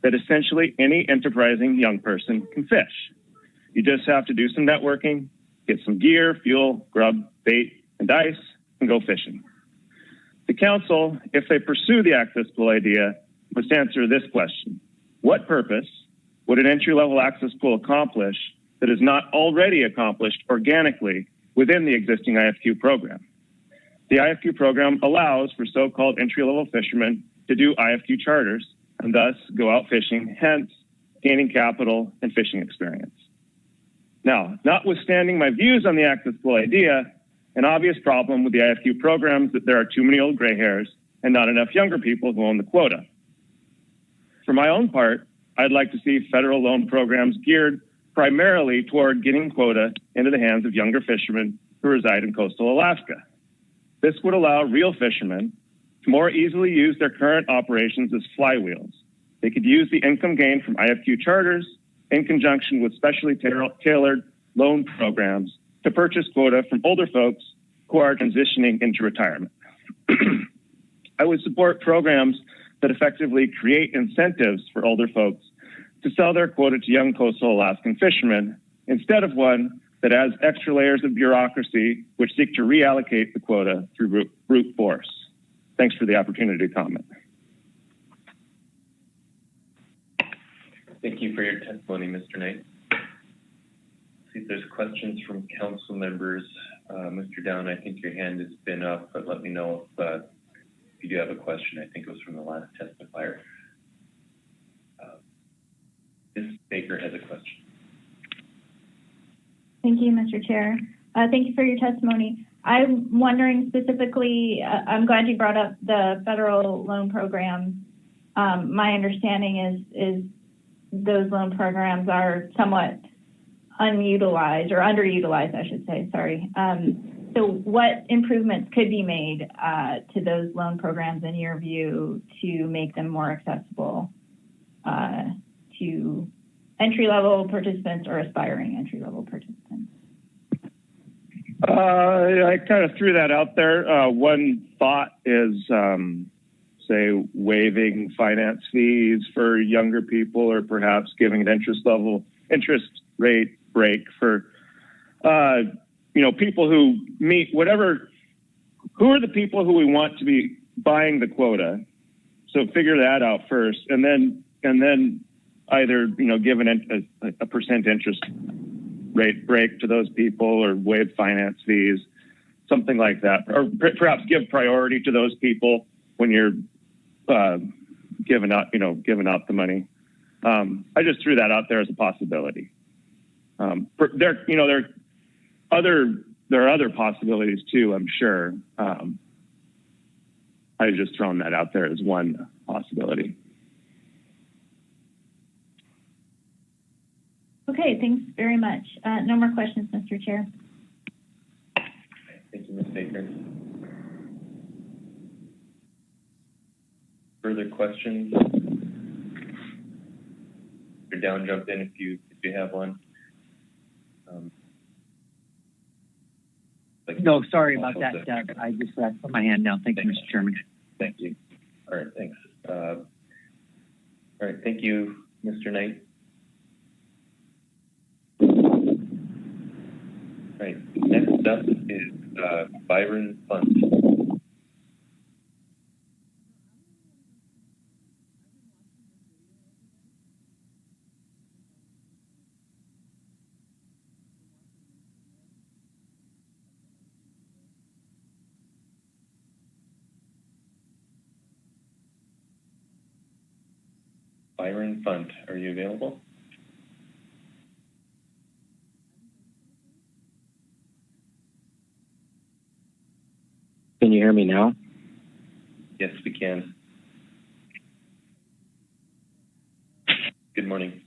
that essentially any enterprising young person can fish. You just have to do some networking, get some gear, fuel, grub, bait, and ice, and go fishing. The council, if they pursue the access pool idea, must answer this question. What purpose would an entry-level access pool accomplish that is not already accomplished organically within the existing IFQ program? The IFQ program allows for so-called entry-level fishermen to do IFQ charters and thus go out fishing, hence gaining capital and fishing experience. Now, notwithstanding my views on the access pool idea, an obvious problem with the IFQ program is that there are too many old gray hairs and not enough younger people who own the quota. For my own part, I'd like to see federal loan programs geared primarily toward getting quota into the hands of younger fishermen who reside in coastal Alaska. This would allow real fishermen to more easily use their current operations as flywheels. They could use the income gained from IFQ charters in conjunction with specially tailored loan programs to purchase quota from older folks who are transitioning into retirement. I would support programs that effectively create incentives for older folks to sell their quota to young coastal Alaskan fishermen instead of one that adds extra layers of bureaucracy which seek to reallocate the quota through brute force. Thanks for the opportunity to comment. Thank you for your testimony, Mr. Knight. See if there's questions from council members. Mr. Down, I think your hand has been up, but let me know if you do have a question. I think it was from the last testifier. Ms. Baker has a question. Thank you, Mr. Chair. Thank you for your testimony. I'm wondering specifically, I'm glad you brought up the federal loan program. My understanding is those loan programs are somewhat unutilized or underutilized, I should say, sorry. So what improvements could be made to those loan programs in your view to make them more accessible to entry-level participants or aspiring entry-level participants? I kind of threw that out there. One thought is, say, waiving finance fees for younger people, or perhaps giving an interest rate break for, people who meet whatever. Who are the people who we want to be buying the quota? So figure that out first, and then either give a percent interest rate break to those people, or waive finance fees, something like that, or perhaps give priority to those people when you're giving out the money. I just threw that out there as a possibility. There are other possibilities too, I'm sure. I was just throwing that out there as one possibility. Okay, thanks very much. No more questions, Mr. Chair. Thank you, Ms. Baker. Further questions? You're down, jump in if you have one. No, sorry about that. I just put my hand down. Thank you, Mr. Chairman. Thank you. All right, thanks. All right, thank you, Mr. Knight. All right, next up is Byron Funt. Byron Funt, are you available? Can you hear me now? Yes, we can. Good morning.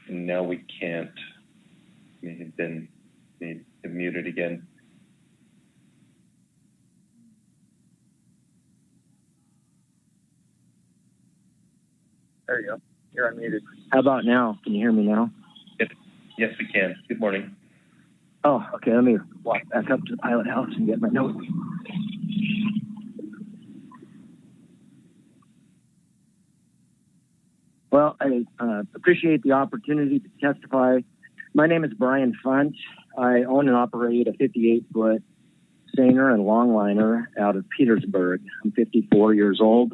And now we can't. May have been muted again. There you go. You're unmuted. How about now? Can you hear me now? Yes, we can. Good morning. Oh, okay. Let me walk back up to the pilot house and get my notes. Well, I appreciate the opportunity to testify. My name is Brian Funt. I own and operate a 58-foot seiner and longliner out of Petersburg. I'm 54 years old.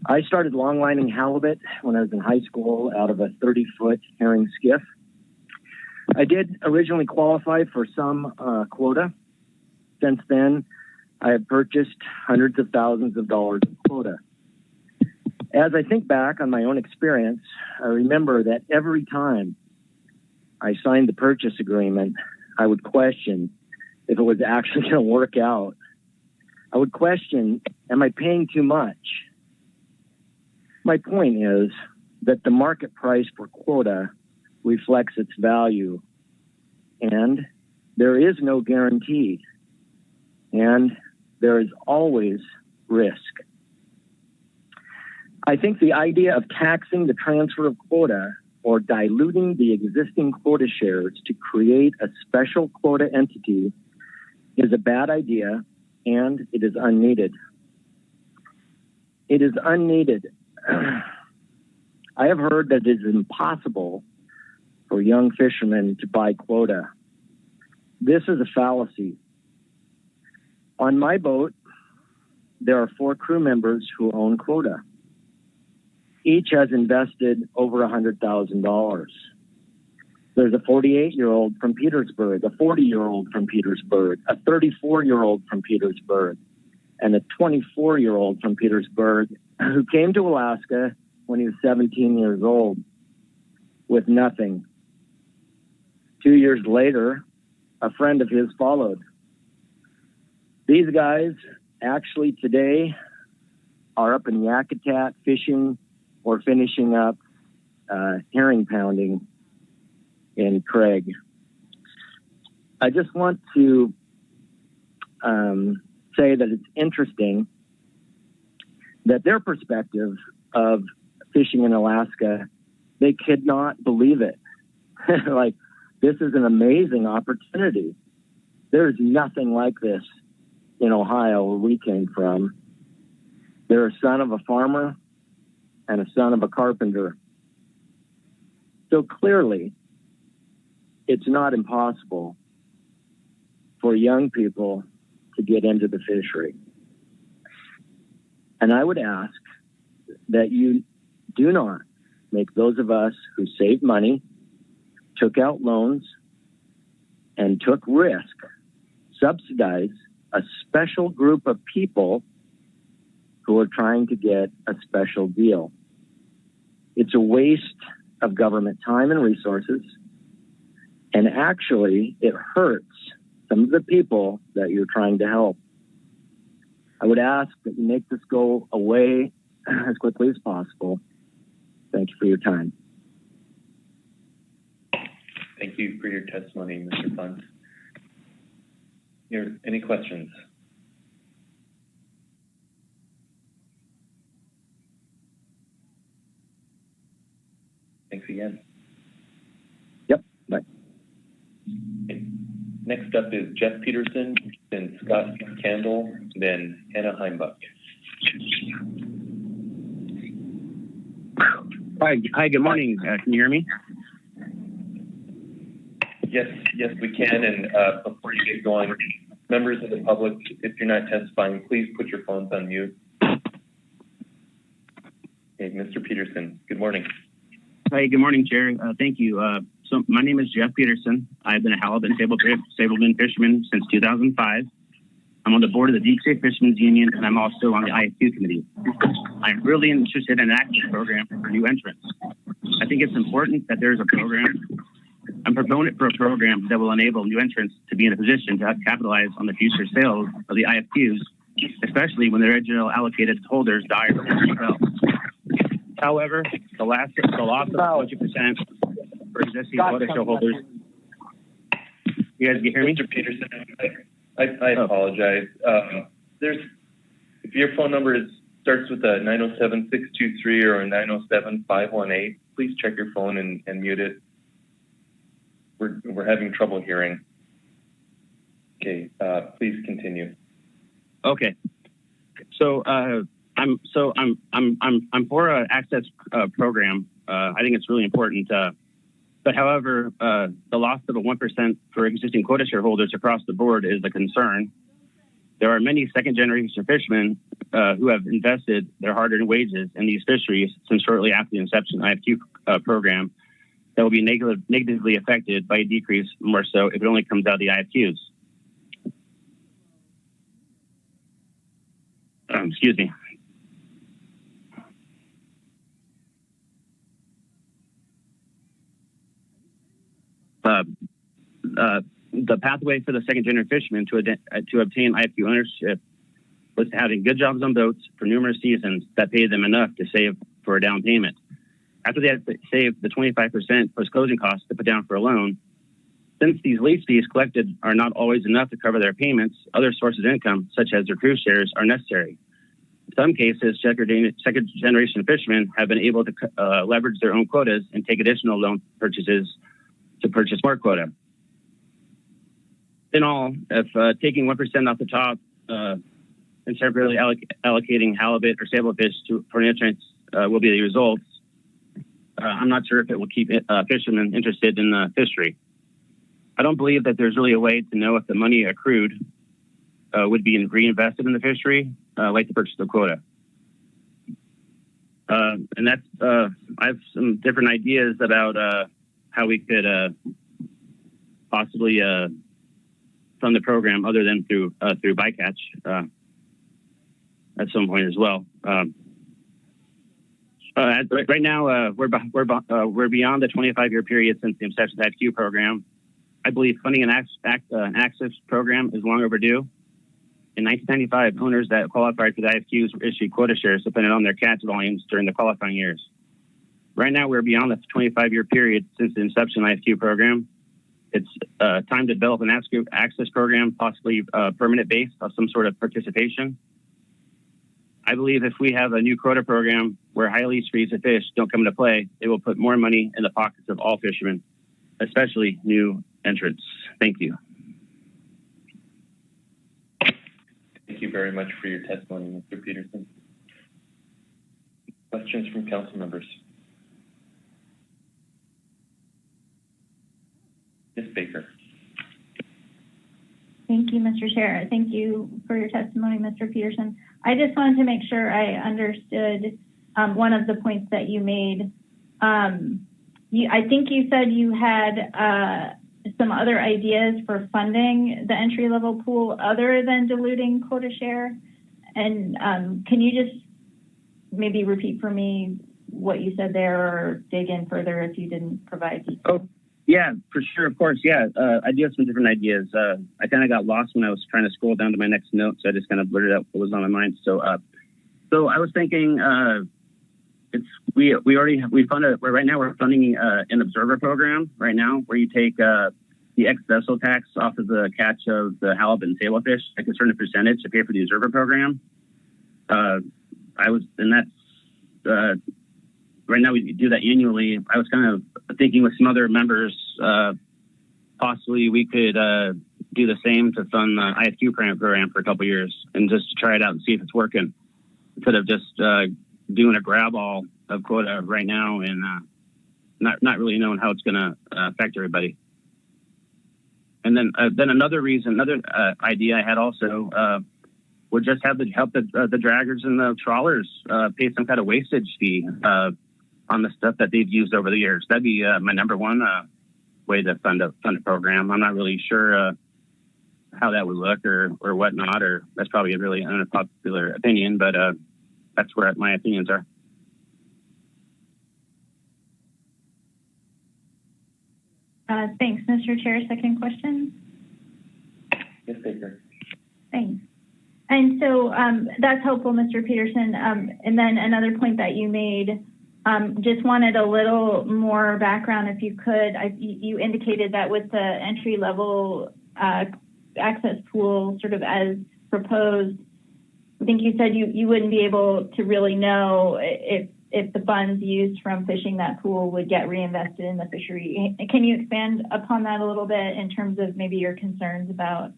I started longlining halibut when I was in high school out of a 30-foot herring skiff. I did originally qualify for some quota. Since then, I have purchased hundreds of thousands of dollars of quota. As I think back on my own experience, I remember that every time I signed the purchase agreement, I would question if it was actually going to work out. I would question, am I paying too much? My point is that the market price for quota reflects its value, and there is no guarantee, and there is always risk. I think the idea of taxing the transfer of quota or diluting the existing quota shares to create a special quota entity is a bad idea, and it is unneeded. It is unneeded. I have heard that it is impossible for young fishermen to buy quota. This is a fallacy. On my boat, there are 4 crew members who own quota. Each has invested over $100,000. There's a 48-year-old from Petersburg, a 40-year-old from Petersburg, a 34-year-old from Petersburg, and a 24-year-old from Petersburg who came to Alaska when he was 17 years old with nothing. 2 years later, a friend of his followed. These guys actually today are up in Yakutat fishing or finishing up herring pounding in Craig. I just want to say that it's interesting that their perspective of fishing in Alaska, they could not believe it. Like, this is an amazing opportunity. There's nothing like this in Ohio, where we came from. They're a son of a farmer and a son of a carpenter. So clearly, it's not impossible for young people to get into the fishery. And I would ask that you do not make those of us who saved money, took out loans, and took risk subsidize a special group of people who are trying to get a special deal. It's a waste of government time and resources, and actually it hurts some of the people that you're trying to help. I would ask that you make this go away as quickly as possible. Thank you for your time. Thank you for your testimony, Mr. Funt. Any questions? Thanks again. Yep, bye. Okay. Next up is Jeff Peterson, then Scott Candle, then Hannah Heimbuck. Hi, good morning. Can you hear me? Yes, we can. And before you get going, members of the public, if you're not testifying, please put your phones on mute. Okay, Mr. Peterson, good morning. Hi, good morning, Chair. Thank you. So my name is Jeff Peterson. I've been a halibut and sableman fisherman since 2005. I'm on the board of the Deep Sea Fishermen's Union, and I'm also on the IFQ committee. I'm really interested in an access program for new entrants. I think it's important that there's a program. I'm a proponent for a program that will enable new entrants to be in a position to capitalize on the future sales of the IFQs, especially when the original allocated holders die or sell. However, the loss of 20% for existing quota show holders. You guys can hear me? Mr. Peterson, I apologize. If your phone number starts with a 907-623 or a 907-518, please check your phone and mute it. We're having trouble hearing. Okay, please continue. Okay. So I'm for an access program. I think it's really important. But however, the loss of a 1% for existing quota shareholders across the board is a concern. There are many second-generation fishermen who have invested their hard-earned wages in these fisheries since shortly after the inception of the IFQ program that will be negatively affected by a decrease, more so if it only comes out of the IFQs. Excuse me. The pathway for the second-generation fishermen to obtain IFQ ownership was having good jobs on boats for numerous seasons that paid them enough to save for a down payment. After they had saved the 25% post-closing costs to put down for a loan, since these lease fees collected are not always enough to cover their payments, other sources of income, such as their cruise shares, are necessary. In some cases, second-generation fishermen have been able to leverage their own quotas and take additional loan purchases to purchase more quota. In all, if taking 1% off the top and temporarily allocating halibut or sablefish for entrants will be the results, I'm not sure if it will keep fishermen interested in the fishery. I don't believe that there's really a way to know if the money accrued would be reinvested in the fishery, like the purchase of quota. And that's, I have some different ideas about how we could possibly fund the program other than through bycatch at some point as well. Right now, we're beyond the 25-year period since the inception of the IFQ program. I believe funding an access program is long overdue. In 1995, owners that qualified for the IFQs were issued quota shares depending on their catch volumes during the qualifying years. Right now, we're beyond the 25-year period since the inception of the IFQ program. It's time to develop an access program, possibly permanent based on some sort of participation. I believe if we have a new quota program where high lease fees of fish don't come into play, it will put more money in the pockets of all fishermen, especially new entrants. Thank you. Thank you very much for your testimony, Mr. Peterson. Questions from council members? Ms. Baker. Thank you, Mr. Chair. Thank you for your testimony, Mr. Peterson. I just wanted to make sure I understood one of the points that you made. I think you said you had some other ideas for funding the entry-level pool other than diluting quota share. And can you just maybe repeat for me what you said there or dig in further if you didn't provide details? Oh, yeah, for sure. Of course. Yeah. I do have some different ideas. I kind of got lost when I was trying to scroll down to my next note. So I just kind of blurted out what was on my mind. So I was thinking right now we're funding an observer program right now where you take the ex-vessel tax off of the catch of the halibut and sablefish, like a certain percentage to pay for the observer program. Right now we do that annually. I was kind of thinking with some other members, possibly we could do the same to fund the IFQ program for a couple of years and just try it out and see if it's working instead of just doing a grab all of quota right now and not really knowing how it's going to affect everybody. And then another idea I had also would just have to help the draggers and the trawlers pay some kind of wastage fee on the stuff that they've used over the years. That'd be my number one way to fund a program. I'm not really sure how that would look or whatnot, or that's probably a really unpopular opinion, but that's where my opinions are. Thanks, Mr. Chair. Second question. Yes, Baker. Thanks. And so that's helpful, Mr. Peterson. And then another point that you made, just wanted a little more background if you could. You indicated that with the entry level access pool sort of as proposed, I think you said you wouldn't be able to really know if the funds used from fishing that pool would get reinvested in the fishery. Can you expand upon that a little bit in terms of maybe your concerns about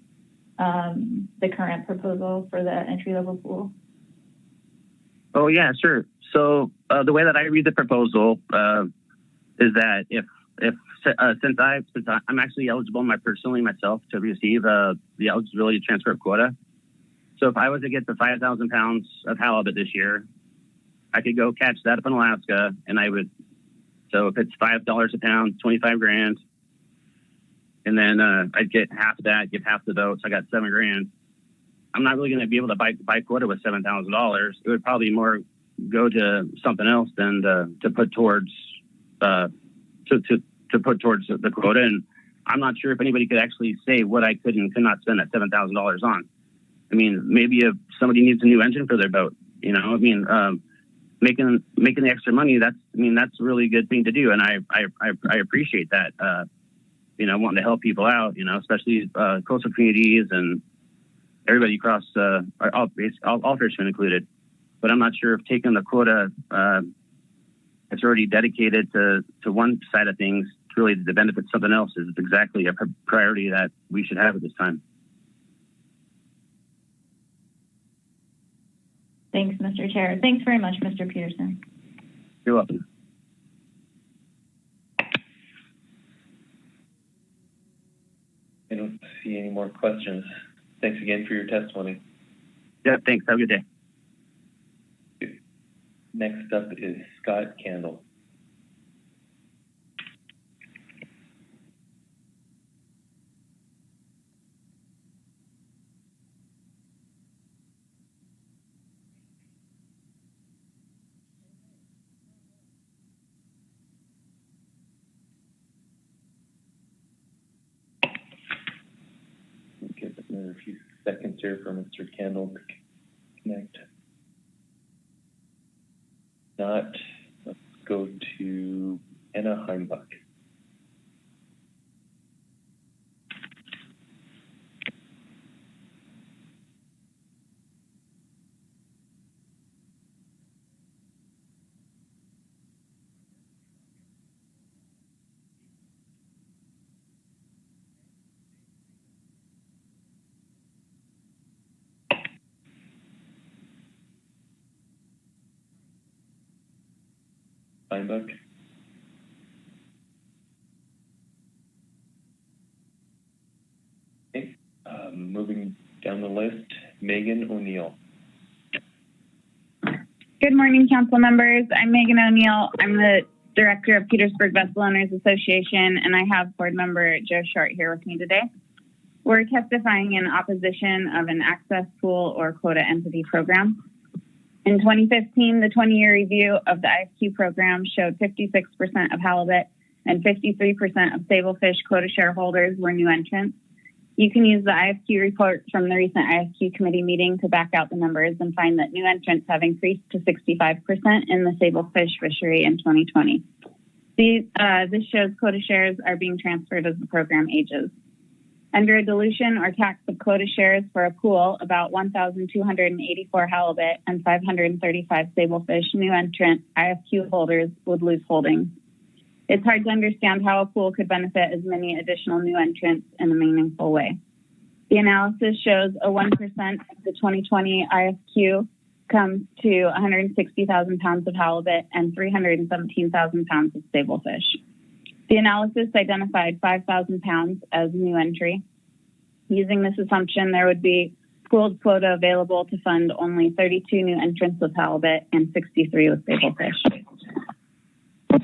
the current proposal for the entry-level pool? Oh, yeah, sure. So the way that I read the proposal is that since I'm actually eligible personally myself to receive the eligibility transfer quota. So if I was to get the 5,000 pounds of halibut this year, I could go catch that up in Alaska, and I would. So if it's $5 a pound, 25 grand, and then I'd get half of that, get half the boat, so I got $7 grand. I'm not really going to be able to buy quota with $7,000. It would probably more go to something else than to put towards to put towards the quota. And I'm not sure if anybody could actually say what I could and could not spend that $7,000 on. I mean, maybe if somebody needs a new engine for their boat, you know, I mean, making the extra money, that's a really good thing to do. And I appreciate that, you know, wanting to help people out, you know, especially coastal communities and everybody across, all fishermen included. But I'm not sure if taking the quota, it's already dedicated to one side of things, really to benefit something else is exactly a priority that we should have at this time. Thanks, Mr. Chair. Thanks very much, Mr. Peterson. You're welcome. I don't see any more questions. Thanks again for your testimony. Yeah, thanks. Have a good day. Next up is Scott Candle. Give it another few seconds here for Mr. Candle to connect. Not, let's go to Anna Heimbach. Heimbach. Okay, moving down the list, Megan O'Neill. Good morning, council members. I'm Megan O'Neill. I'm the director of Petersburg Vessel Owners Association, and I have board member Joe Short here with me today. We're testifying in opposition of an access pool or quota entity program. In 2015, the 20-year review of the IFQ program showed 56% of halibut and 53% of sablefish quota shareholders were new entrants. You can use the IFQ report from the recent IFQ committee meeting to back out the numbers and find that new entrants have increased to 65% in the sablefish fishery in 2020. This shows quota shares are being transferred as the program ages. Under a dilution or tax of quota shares for a pool, about 1,284 halibut and 535 sablefish new entrant IFQ holders would lose holdings. It's hard to understand how a pool could benefit as many additional new entrants in a meaningful way. The analysis shows a 1% of the 2020 IFQ comes to 160,000 pounds of halibut and 317,000 pounds of sablefish. The analysis identified 5,000 pounds as new entry. Using this assumption, there would be pooled quota available to fund only 32 new entrants with halibut and 63 with sablefish.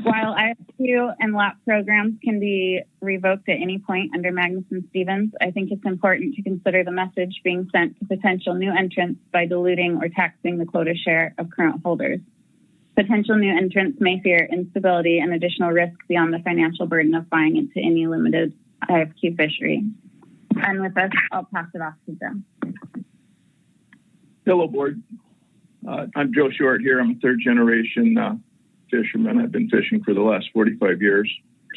While While IFQ and LAP programs can be revoked at any point under Magnuson-Stevens, I think it's important to consider the message being sent to potential new entrants by diluting or taxing the quota share of current holders. Potential new entrants may fear instability and additional risk beyond the financial burden of buying into any limited IFQ fishery. And with this, I'll pass it off to Joe. Hello, board. I'm Joe Short here. I'm a third generation fisherman. I've been fishing for the last 45 years,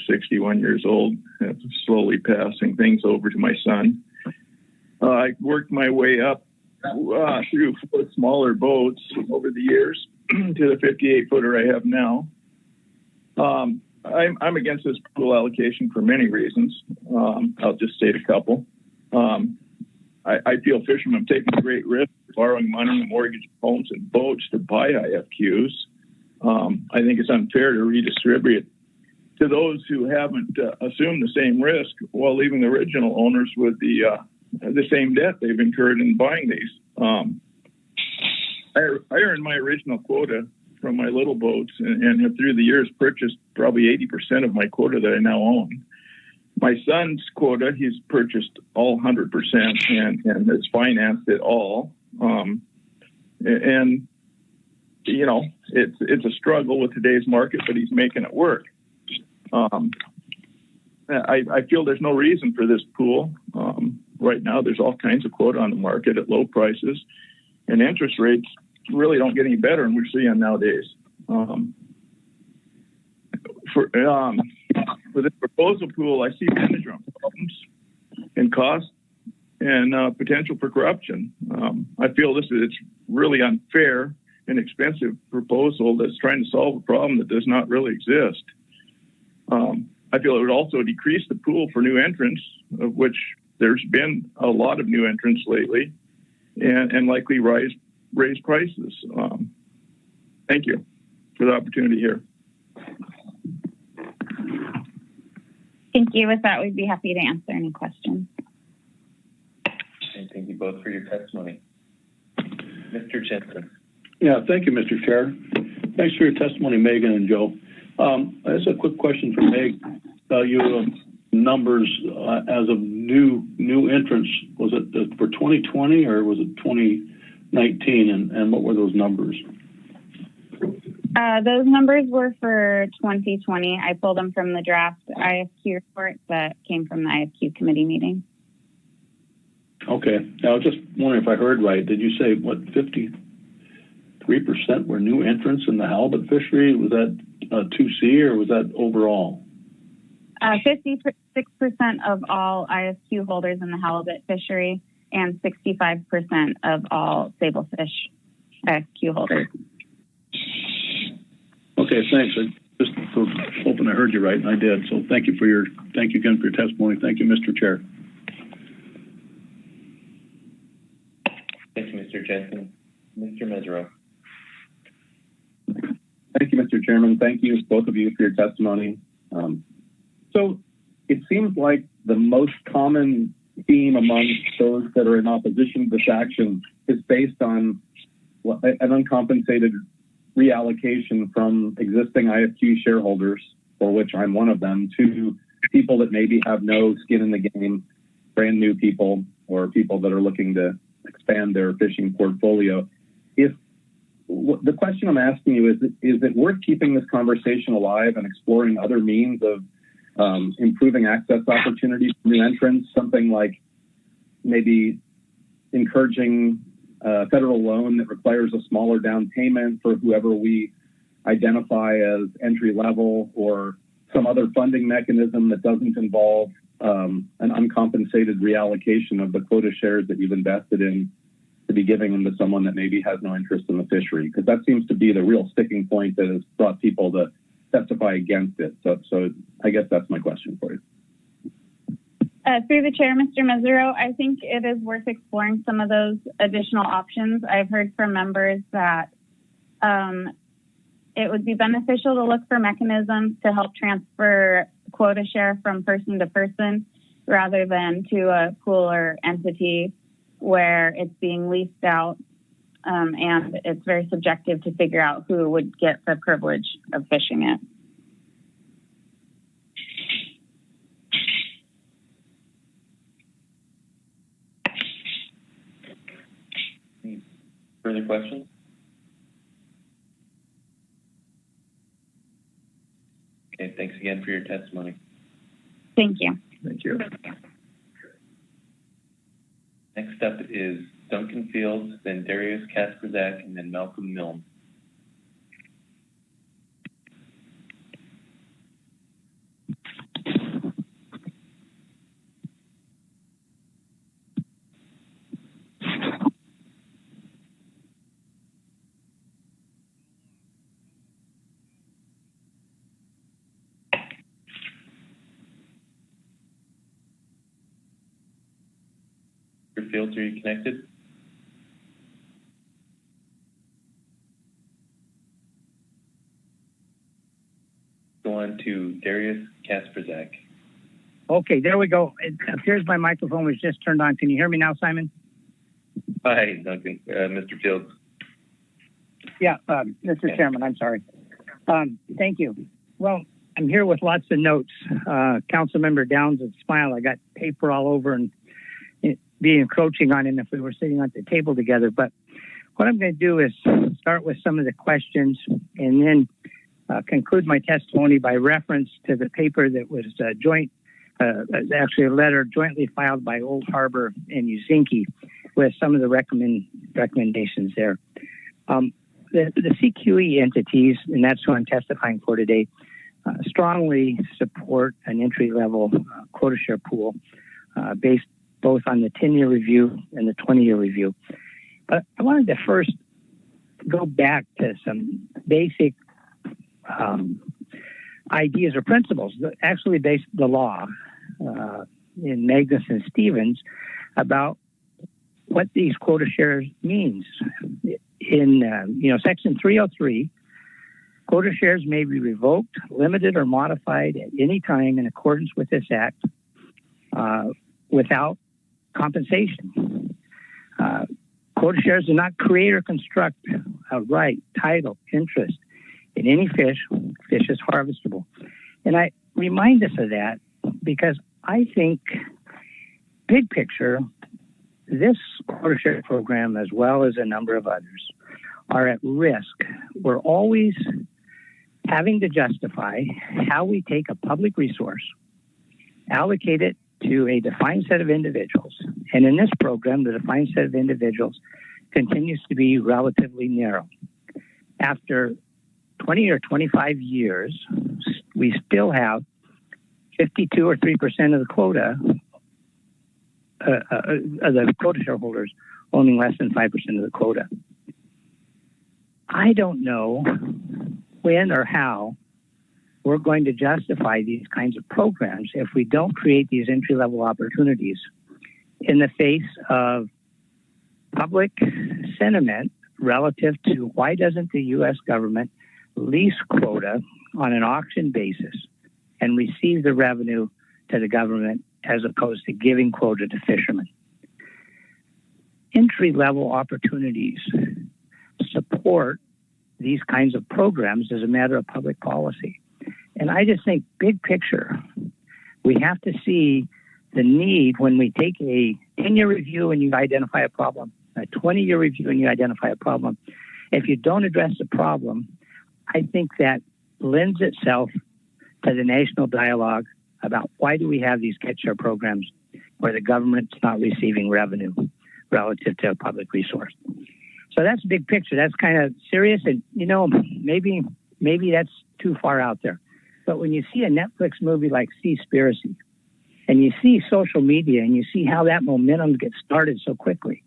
61 years old, slowly passing things over to my son. I worked my way up through 4 smaller boats over the years to the 58-footer I have now. I'm against this pool allocation for many reasons. I'll just state a couple. I feel fishermen are taking great risks, borrowing money, mortgage homes, and boats to buy IFQs. I think it's unfair to redistribute to those who haven't assumed the same risk while leaving the original owners with the same debt they've incurred in buying these. I earned my original quota from my little boats and have through the years purchased probably 80% of my quota that I now own. My son's quota, he's purchased all 100% and has financed it all. And you know, it's a struggle with today's market, but he's making it work. I feel there's no reason for this pool. Right now, there's all kinds of quota on the market at low prices, and interest rates really don't get any better, and we're seeing nowadays. For this proposal pool, I see management problems and cost and potential for corruption. I feel it's really unfair and expensive proposal that's trying to solve a problem that does not really exist. I feel it would also decrease the pool for new entrants, of which there's been a lot of new entrants lately, and likely raise prices. Thank you for the opportunity here. Thank you. With that, we'd be happy to answer any questions. And thank you both for your testimony. Mr. Jensen. Yeah, thank you, Mr. Chair. Thanks for your testimony, Megan and Joe. That's a quick question for Meg. Your numbers as of new entrants, was it for 2020 or was it 2019? And what were those numbers? Those numbers were for 2020. I pulled them from the draft IFQ report that came from the IFQ committee meeting. Okay. I was just wondering if I heard right. Did you say, 53% were new entrants in the halibut fishery? Was that 2C or was that overall? 56% of all IFQ holders in the halibut fishery and 65% of all sablefish IFQ holders. Okay, thanks. I just was hoping I heard you right, and I did. So thank you again for your testimony. Thank you, Mr. Chair. Thank you, Mr. Jensen. Mr. Mesereau. Thank you, Mr. Chairman. Thank you, both of you, for your testimony. So it seems like the most common theme among those that are in opposition to this action is based on an uncompensated reallocation from existing IFQ shareholders, for which I'm one of them, to people that maybe have no skin in the game, brand new people, or people that are looking to expand their fishing portfolio. The question I'm asking you is it worth keeping this conversation alive and exploring other means of improving access opportunities for new entrants, something like maybe encouraging a federal loan that requires a smaller down payment for whoever we identify as entry level, or some other funding mechanism that doesn't involve an uncompensated reallocation of the quota shares that you've invested in to be giving them to someone that maybe has no interest in the fishery, because that seems to be the real sticking point that has brought people to testify against it. So I guess that's my question for you. Through the chair, Mr. Mesereau, I think it is worth exploring some of those additional options. I've heard from members that it would be beneficial to look for mechanisms to help transfer quota share from person to person rather than to a pool or entity where it's being leased out, and it's very subjective to figure out who would get the privilege of fishing it. further questions? Okay, thanks again for your testimony. Thank you. Thank you. Next up is Duncan Fields, then Darius Kasperzak, and then Malcolm Milne. Mr. Fields, are you connected? Go on to Darius Kasperzak. Okay, there we go. It appears my microphone was just turned on. Can you hear me now, Simon? Hi, Duncan. Mr. Fields. Yeah, Mr. Chairman, I'm sorry. Thank you. Well, I'm here with lots of notes. Councilmember Downs would smile. I got paper all over and be encroaching on him if we were sitting at the table together. But what I'm going to do is start with some of the questions and then conclude my testimony by reference to the paper that was actually a letter jointly filed by Old Harbor and Uzinki with some of the recommendations there. The CQE entities, and that's who I'm testifying for today, strongly support an entry-level quota share pool based both on the 10-year review and the 20-year review. But I wanted to first go back to some basic ideas or principles that actually based the law in Magnus and Stevens about what these quota shares means. In Section 303, quota shares may be revoked, limited, or modified at any time in accordance with this act without compensation. Quota shares do not create or construct a right, title, interest in any fish. Fish is harvestable. And I remind us of that because I think, big picture, this quota share program, as well as a number of others, are at risk. We're always having to justify how we take a public resource, allocate it to a defined set of individuals. And in this program, the defined set of individuals continues to be relatively narrow. After 20 or 25 years, we still have 52 or 3% of the quota, the quota shareholders owning less than 5% of the quota. I don't know when or how we're going to justify these kinds of programs if we don't create these entry-level opportunities in the face of public sentiment relative to why doesn't the U.S. government lease quota on an auction basis and receive the revenue to the government as opposed to giving quota to fishermen. Entry-level opportunities support these kinds of programs as a matter of public policy. And I just think, big picture, we have to see the need when we take a 10-year review and you identify a problem, a 20-year review and you identify a problem. If you don't address the problem, I think that lends itself to the national dialogue about why do we have these catch share programs where the government's not receiving revenue relative to a public resource. So that's big picture. That's kind of serious. And, maybe that's too far out there. But when you see a Netflix movie like Seaspiracy, and you see social media, and you see how that momentum gets started so quickly,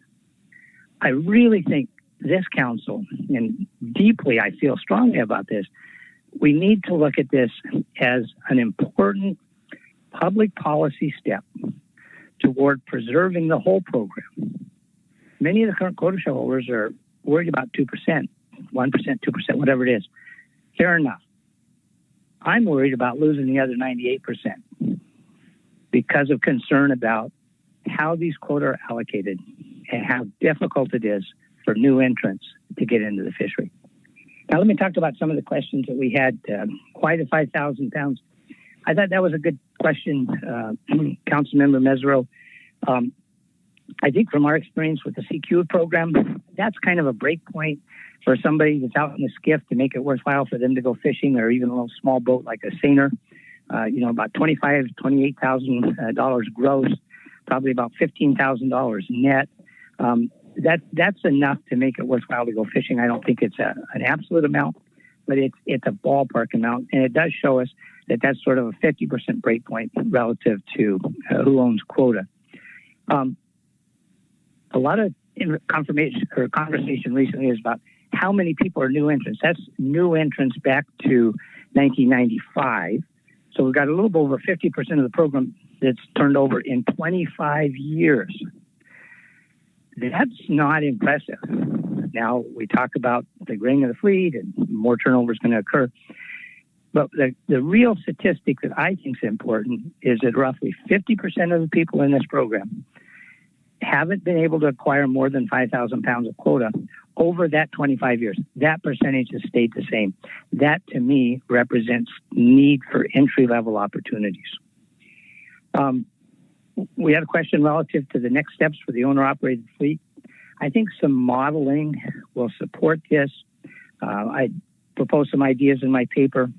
I really think this council, and deeply I feel strongly about this, we need to look at this as an important public policy step toward preserving the whole program. Many of the current quota shareholders are worried about 2%, 1%, 2%, whatever it is. Fair enough. I'm worried about losing the other 98% because of concern about how these quota are allocated and how difficult it is for new entrants to get into the fishery. Now, let me talk about some of the questions that we had. Why the 5,000 pounds? I thought that was a good question, Councilmember Mesereau. I think from our experience with the CQ program, that's kind of a break point for somebody that's out in the skiff to make it worthwhile for them to go fishing, or even a little small boat like a seiner. About $25,000, $28,000 gross, probably about $15,000 net. That's enough to make it worthwhile to go fishing. I don't think it's an absolute amount, but it's a ballpark amount, and it does show us that that's sort of a 50% break point relative to who owns quota. A lot of conversation recently is about how many people are new entrants. That's new entrants back to 1995. So we've got a little bit over 50% of the program that's turned over in 25 years. That's not impressive. Now, we talk about the graying of the fleet and more turnover is going to occur. But the real statistic that I think is important is that roughly 50% of the people in this program haven't been able to acquire more than 5,000 pounds of quota over that 25 years. That percentage has stayed the same. That, to me, represents need for entry-level opportunities. We had a question relative to the next steps for the owner-operated fleet. I think some modeling will support this. I proposed some ideas in my paper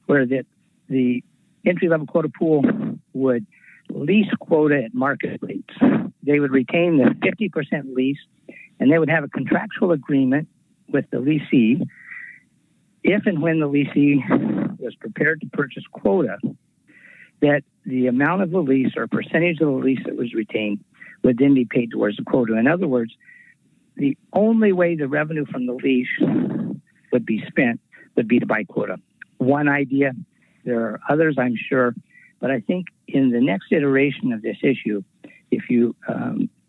where the entry-level quota pool would lease quota at market rates. They would retain the 50% lease, and they would have a contractual agreement with the lessee. If and when the lessee was prepared to purchase quota, that the amount of the lease or percentage of the lease that was retained would then be paid towards the quota. In other words, the only way the revenue from the lease would be spent would be to buy quota. One idea. There are others, I'm sure, but I think in the next iteration of this issue, if you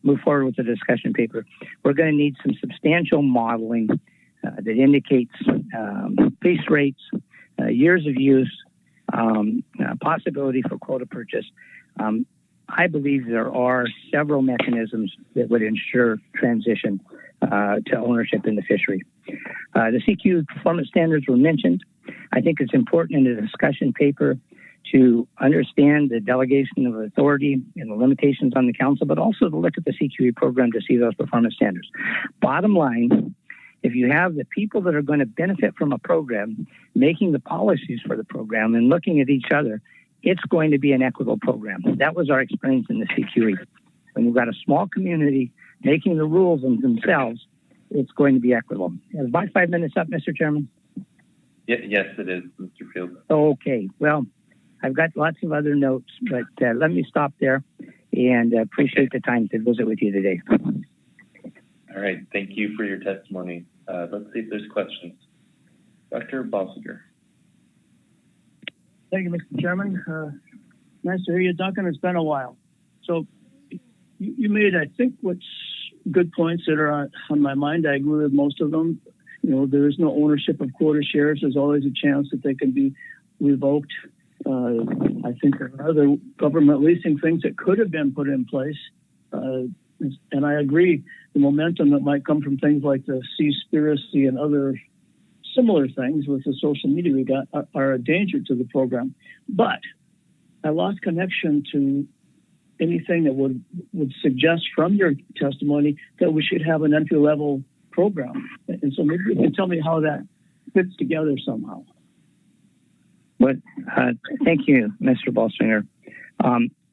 move forward with the discussion paper, we're going to need some substantial modeling that indicates lease rates, years of use, possibility for quota purchase. I believe there are several mechanisms that would ensure transition to ownership in the fishery. The CQ performance standards were mentioned. I think it's important in the discussion paper to understand the delegation of authority and the limitations on the council, but also to look at the CQE program to see those performance standards. Bottom line, if you have the people that are going to benefit from a program making the policies for the program and looking at each other, it's going to be an equitable program. That was our experience in the CQE. When you've got a small community making the rules themselves, it's going to be equitable. Is my 5 minutes up, Mr. Chairman? Yes, it is, Mr. Field. Okay. Well, I've got lots of other notes, but let me stop there and appreciate the time to visit with you today. All right. Thank you for your testimony. Let's see if there's questions. Dr. Balsiger. Thank you, Mr. Chairman. Nice to hear you, Duncan. It's been a while. So you made, I think, what's good points that are on my mind. I agree with most of them. There is no ownership of quota shares. There's always a chance that they can be revoked. I think there are other government leasing things that could have been put in place. And I agree, the momentum that might come from things like the Seaspiracy and other similar things with the social media we got are a danger to the program. But I lost connection to anything that would suggest from your testimony that we should have an entry-level program. And so maybe you can tell me how that fits together somehow. But thank you, Mr. Balsinger.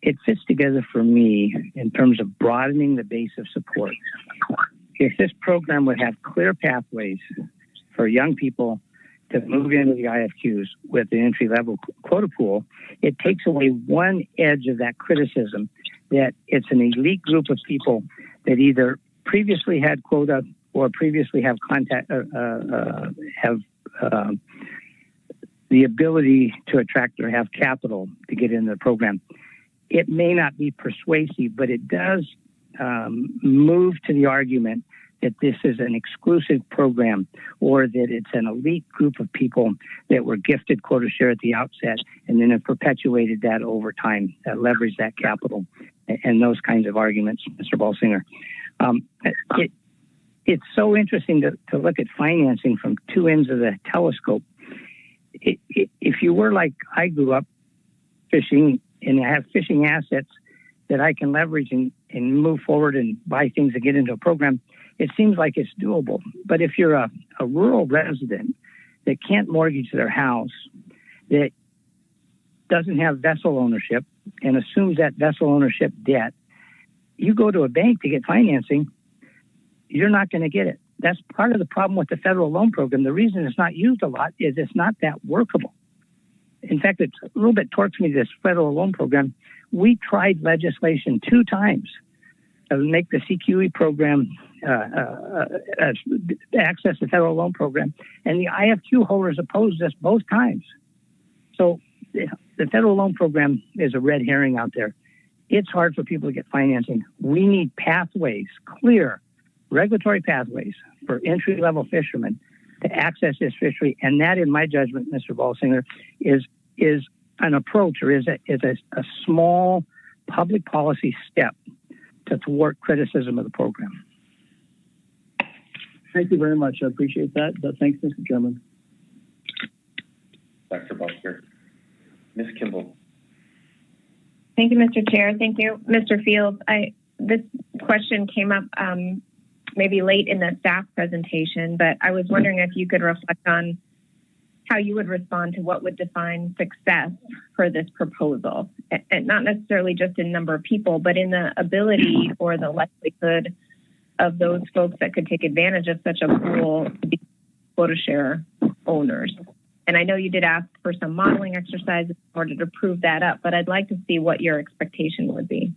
It fits together for me in terms of broadening the base of support. If this program would have clear pathways for young people to move into the IFQs with the entry-level quota pool, it takes away one edge of that criticism that it's an elite group of people that either previously had quota or previously have the ability to attract or have capital to get into the program. It may not be persuasive, but it does move to the argument that this is an exclusive program or that it's an elite group of people that were gifted quota share at the outset and then have perpetuated that over time, that leverage that capital and those kinds of arguments, Mr. Balsinger. It's so interesting to look at financing from two ends of the telescope. If you were like I grew up fishing and I have fishing assets that I can leverage and and move forward and buy things and get into a program, it seems like it's doable. But if you're a rural resident that can't mortgage their house, that doesn't have vessel ownership and assumes that vessel ownership debt, you go to a bank to get financing, you're not going to get it. That's part of the problem with the federal loan program. The reason it's not used a lot is it's not that workable. In fact, it's a little bit torques me, this federal loan program. We tried legislation 2 times to make the CQE program access the federal loan program, and the IFQ holders opposed us both times. So the federal loan program is a red herring out there. It's hard for people to get financing. We need pathways, clear regulatory pathways for entry-level fishermen to access this fishery, and that, in my judgment, Mr. Balsinger, is an approach, or is a small public policy step to thwart criticism of the program. Thank you very much. I appreciate that. Thanks, Mr. Chairman. Dr. Balsinger. Ms. Kimball. Thank you, Mr. Chair. Thank you, Mr. Fields. This question came up maybe late in the staff presentation, but I was wondering if you could reflect on how you would respond to what would define success for this proposal, and not necessarily just in number of people, but in the ability or the likelihood of those folks that could take advantage of such a pool to be quota share owners. And I know you did ask for some modeling exercises in order to prove that up, but I'd like to see what your expectation would be.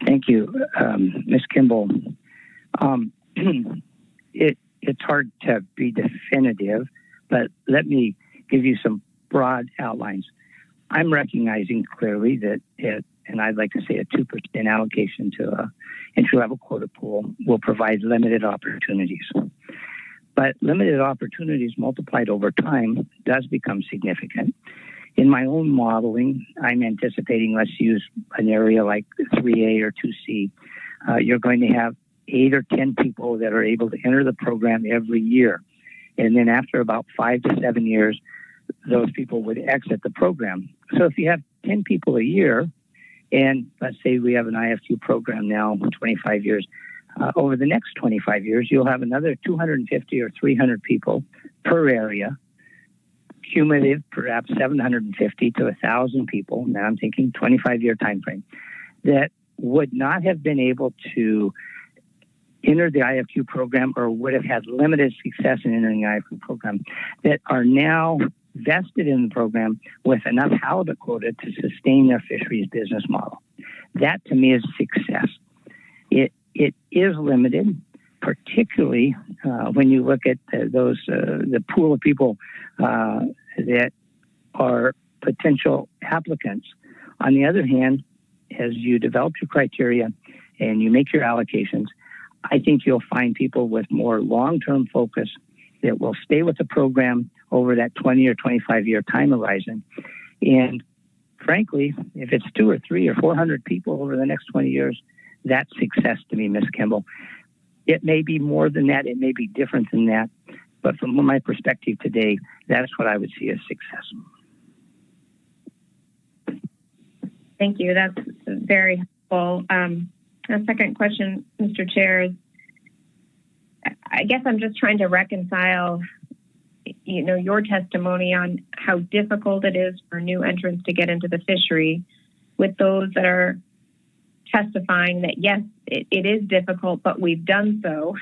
Thank you, Ms. Kimball. It's hard to be definitive, but let me give you some broad outlines. I'm recognizing clearly that and I'd like to say a 2% allocation to an entry-level quota pool will provide limited opportunities. But limited opportunities multiplied over time does become significant. In my own modeling, I'm anticipating, let's use an area like 3A or 2C. You're going to have 8 or 10 people that are able to enter the program every year. And then after about 5 to 7 years, those people would exit the program. So if you have 10 people a year, and let's say we have an IFQ program now, 25 years, over the next 25 years, you'll have another 250 or 300 people per area, cumulative, perhaps 750 to 1,000 people. Now I'm thinking 25-year time frame, that would not have been able to enter the IFQ program or would have had limited success in entering the IFQ program, that are now vested in the program with enough halibut quota to sustain their fisheries business model. That to me is success. It is limited, particularly when you look at the pool of people that are potential applicants. On the other hand, as you develop your criteria and you make your allocations, I think you'll find people with more long-term focus that will stay with the program over that 20 or 25-year time horizon. And frankly, if it's 2 or 3 or 400 people over the next 20 years, that's success to me, Ms. Kimball. It may be more than that. It may be different than that. But from my perspective today, that's what I would see as success. Thank you. That's very helpful. A second question, Mr. Chair, is I guess I'm just trying to reconcile, your testimony on how difficult it is for new entrants to get into the fishery with those that are testifying that, yes, it is difficult, but we've done so.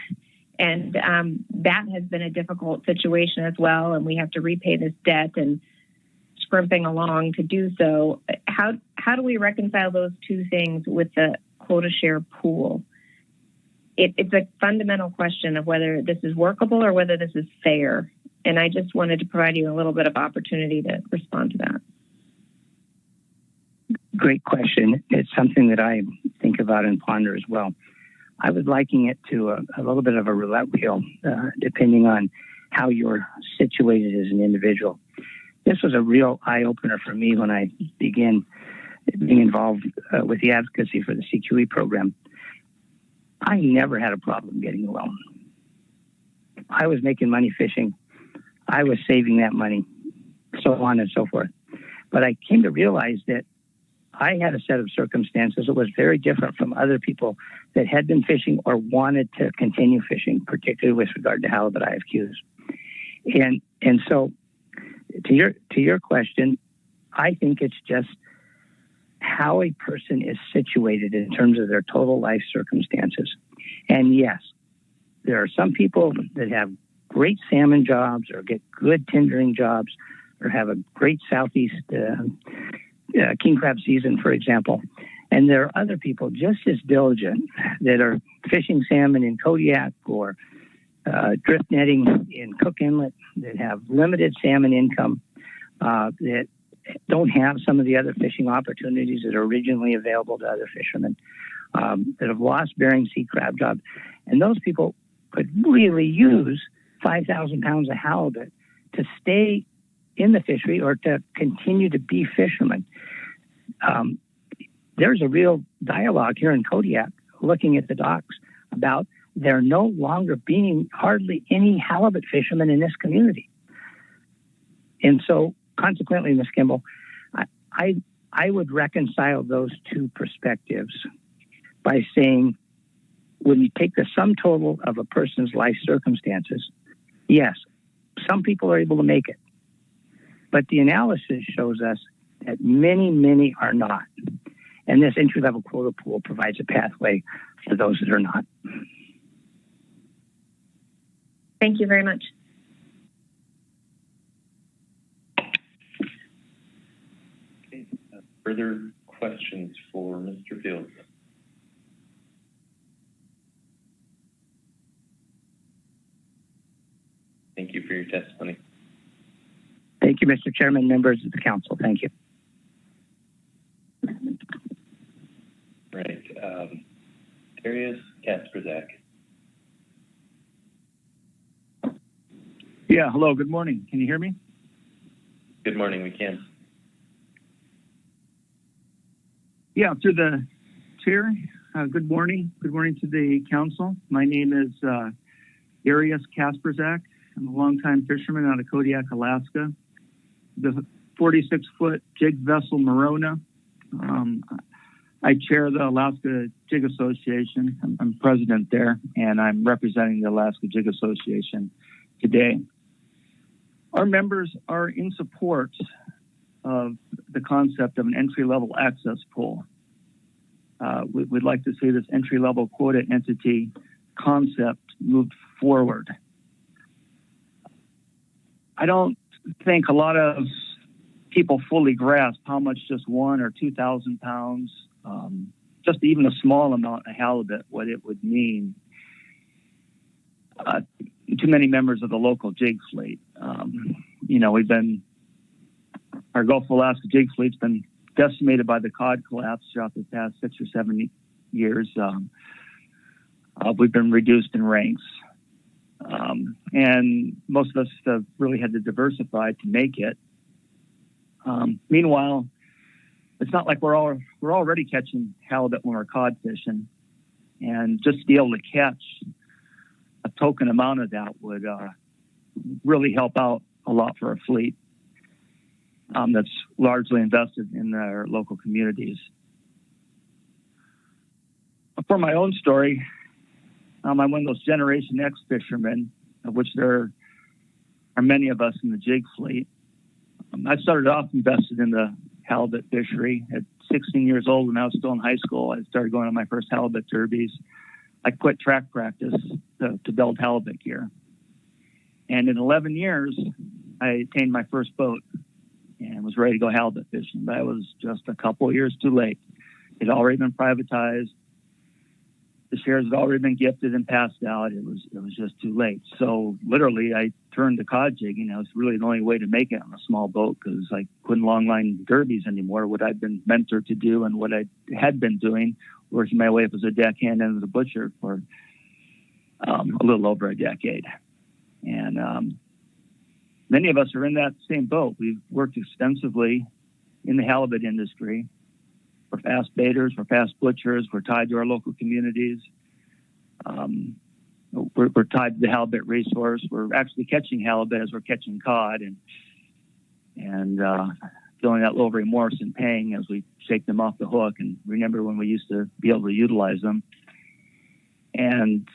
And that has been a difficult situation as well. And we have to repay this debt and scrimping along to do so. How do we reconcile those two things with the quota share pool? It's a fundamental question of whether this is workable or whether this is fair. And I just wanted to provide you a little bit of opportunity to respond to that. Great question. It's something that I think about and ponder as well. I was likening it to a little bit of a roulette wheel, depending on how you're situated as an individual. This was a real eye-opener for me when I began being involved with the advocacy for the CQE program. I never had a problem getting a loan. I was making money fishing. I was saving that money, so on and so forth. But I came to realize that I had a set of circumstances that was very different from other people that had been fishing or wanted to continue fishing, particularly with regard to halibut IFQs. And so to your question, I think it's just how a person is situated in terms of their total life circumstances. And yes, there are some people that have great salmon jobs or get good tendering jobs or have a great southeast king crab season, for example. And there are other people just as diligent that are fishing salmon in Kodiak or drift netting in Cook Inlet that have limited salmon income, that don't have some of the other fishing opportunities that are originally available to other fishermen, that have lost Bering Sea crab jobs. And those people could really use 5,000 pounds of halibut to stay in the fishery or to continue to be fishermen. There's a real dialogue here in Kodiak looking at the docks about there no longer being hardly any halibut fishermen in this community. And so consequently, Ms. Kimball, I would reconcile those two perspectives by saying, when you take the sum total of a person's life circumstances, yes, some people are able to make it. But the analysis shows us that many, many are not. And this entry-level quota pool provides a pathway for those that are not. Thank you very much. Okay. Further questions for Mr. Fields? Thank you for your testimony. Thank you, Mr. Chairman, members of the council. Thank you. Right. Darius Kasperzak. Yeah, hello, good morning. Can you hear me? Good morning, we can. Yeah, through the chair, good morning. Good morning to the council. My name is Darius Kasperzak. I'm a longtime fisherman out of Kodiak, Alaska. The 46-foot jig vessel Morona. I chair the Alaska Jig Association. I'm president there, and I'm representing the Alaska Jig Association today. Our members are in support of the concept of an entry-level access pool. We'd like to see this entry-level quota entity concept moved forward. I don't think a lot of people fully grasp how much just 1,000 or 2,000 pounds, just even a small amount of halibut, what it would mean to many members of the local jig fleet. Our Gulf of Alaska jig fleet's been decimated by the cod collapse throughout the past 6 or 7 years. We've been reduced in ranks. And most of us have really had to diversify to make it. Meanwhile, it's not like we're already catching halibut when we're cod fishing, and just to be able to catch a token amount of that would really help out a lot for our fleet that's largely invested in their local communities. For my own story, I'm one of those Generation X fishermen, of which there are many of us in the jig fleet. I started off invested in the halibut fishery at 16 years old. When I was still in high school, I started going on my first halibut derbies. I quit track practice to build halibut gear. And in 11 years, I attained my first boat and was ready to go halibut fishing. But I was just a couple of years too late. It had already been privatized. The shares had already been gifted and passed out. It was just too late. So literally, I turned to cod jigging. That was really the only way to make it on a small boat, because I couldn't longline derbies anymore. What I'd been mentored to do and what I had been doing, working my way up as a deckhand and as a butcher for a little over a decade. And many of us are in that same boat. We've worked extensively in the halibut industry. We're fast baiters, we're fast butchers, we're tied to our local communities. We're tied to the halibut resource. We're actually catching halibut as we're catching cod. And feeling that little remorse in paying as we shake them off the hook and remember when we used to be able to utilize them. And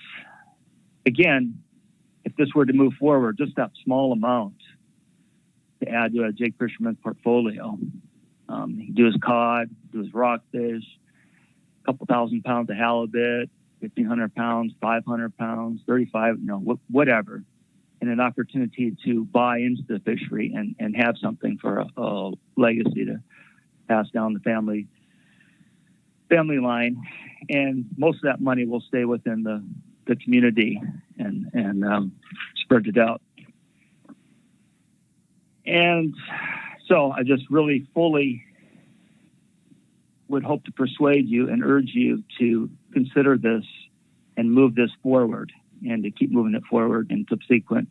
again, if this were to move forward, just that small amount to add to a jig fisherman's portfolio. He can do his cod, do his rockfish, a couple thousand pounds of halibut, 1,500 pounds, 500 pounds, 35, whatever. And an opportunity to buy into the fishery and have something for a legacy to pass down the family line. And most of that money will stay within the community and spread it out. And so I just really fully would hope to persuade you and urge you to consider this and move this forward, and to keep moving it forward in subsequent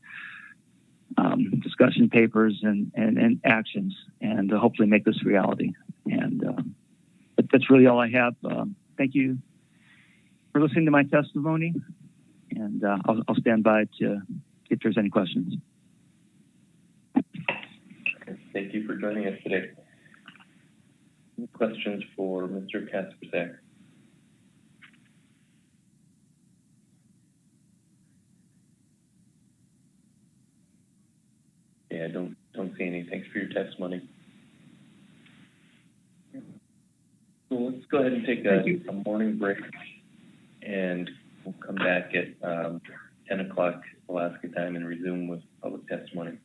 discussion papers and actions, and to hopefully make this reality. And but that's really all I have. Thank you for listening to my testimony, and I'll stand by to if there's any questions. Thank you for joining us today. Any questions for Mr. Kasperzak? Yeah, don't see any. Thanks for your testimony. So let's go ahead and take a morning break, and we'll come back at 10 o'clock Alaska time and resume with public testimony.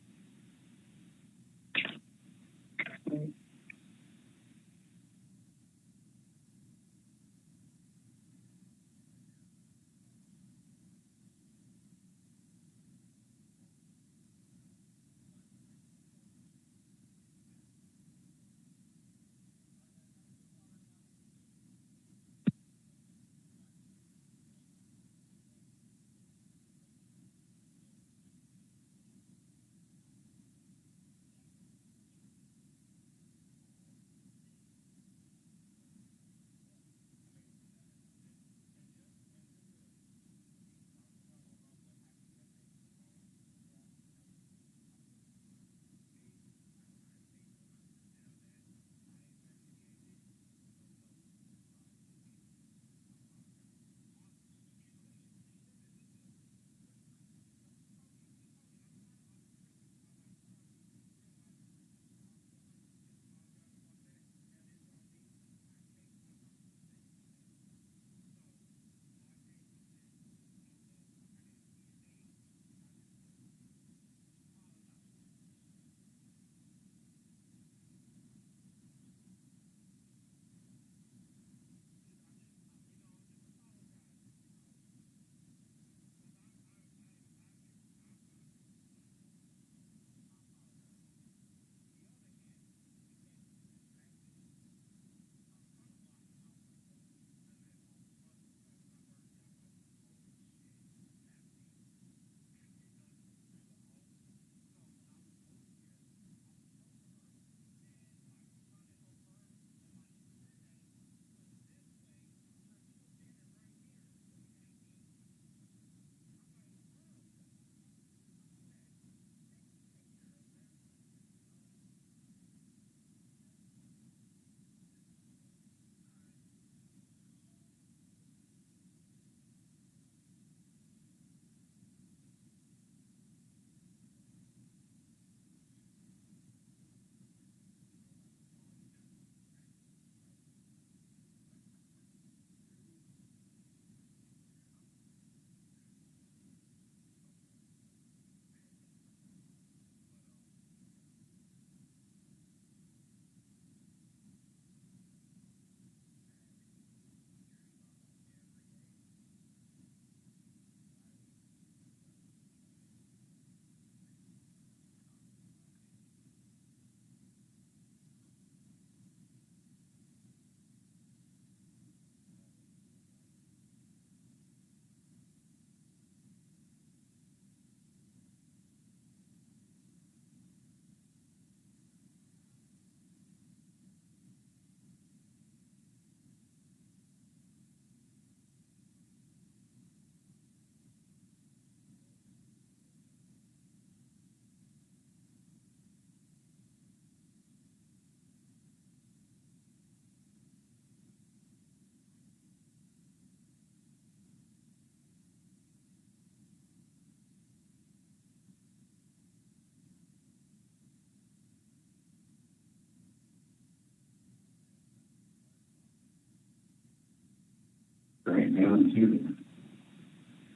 right now to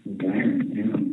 environment.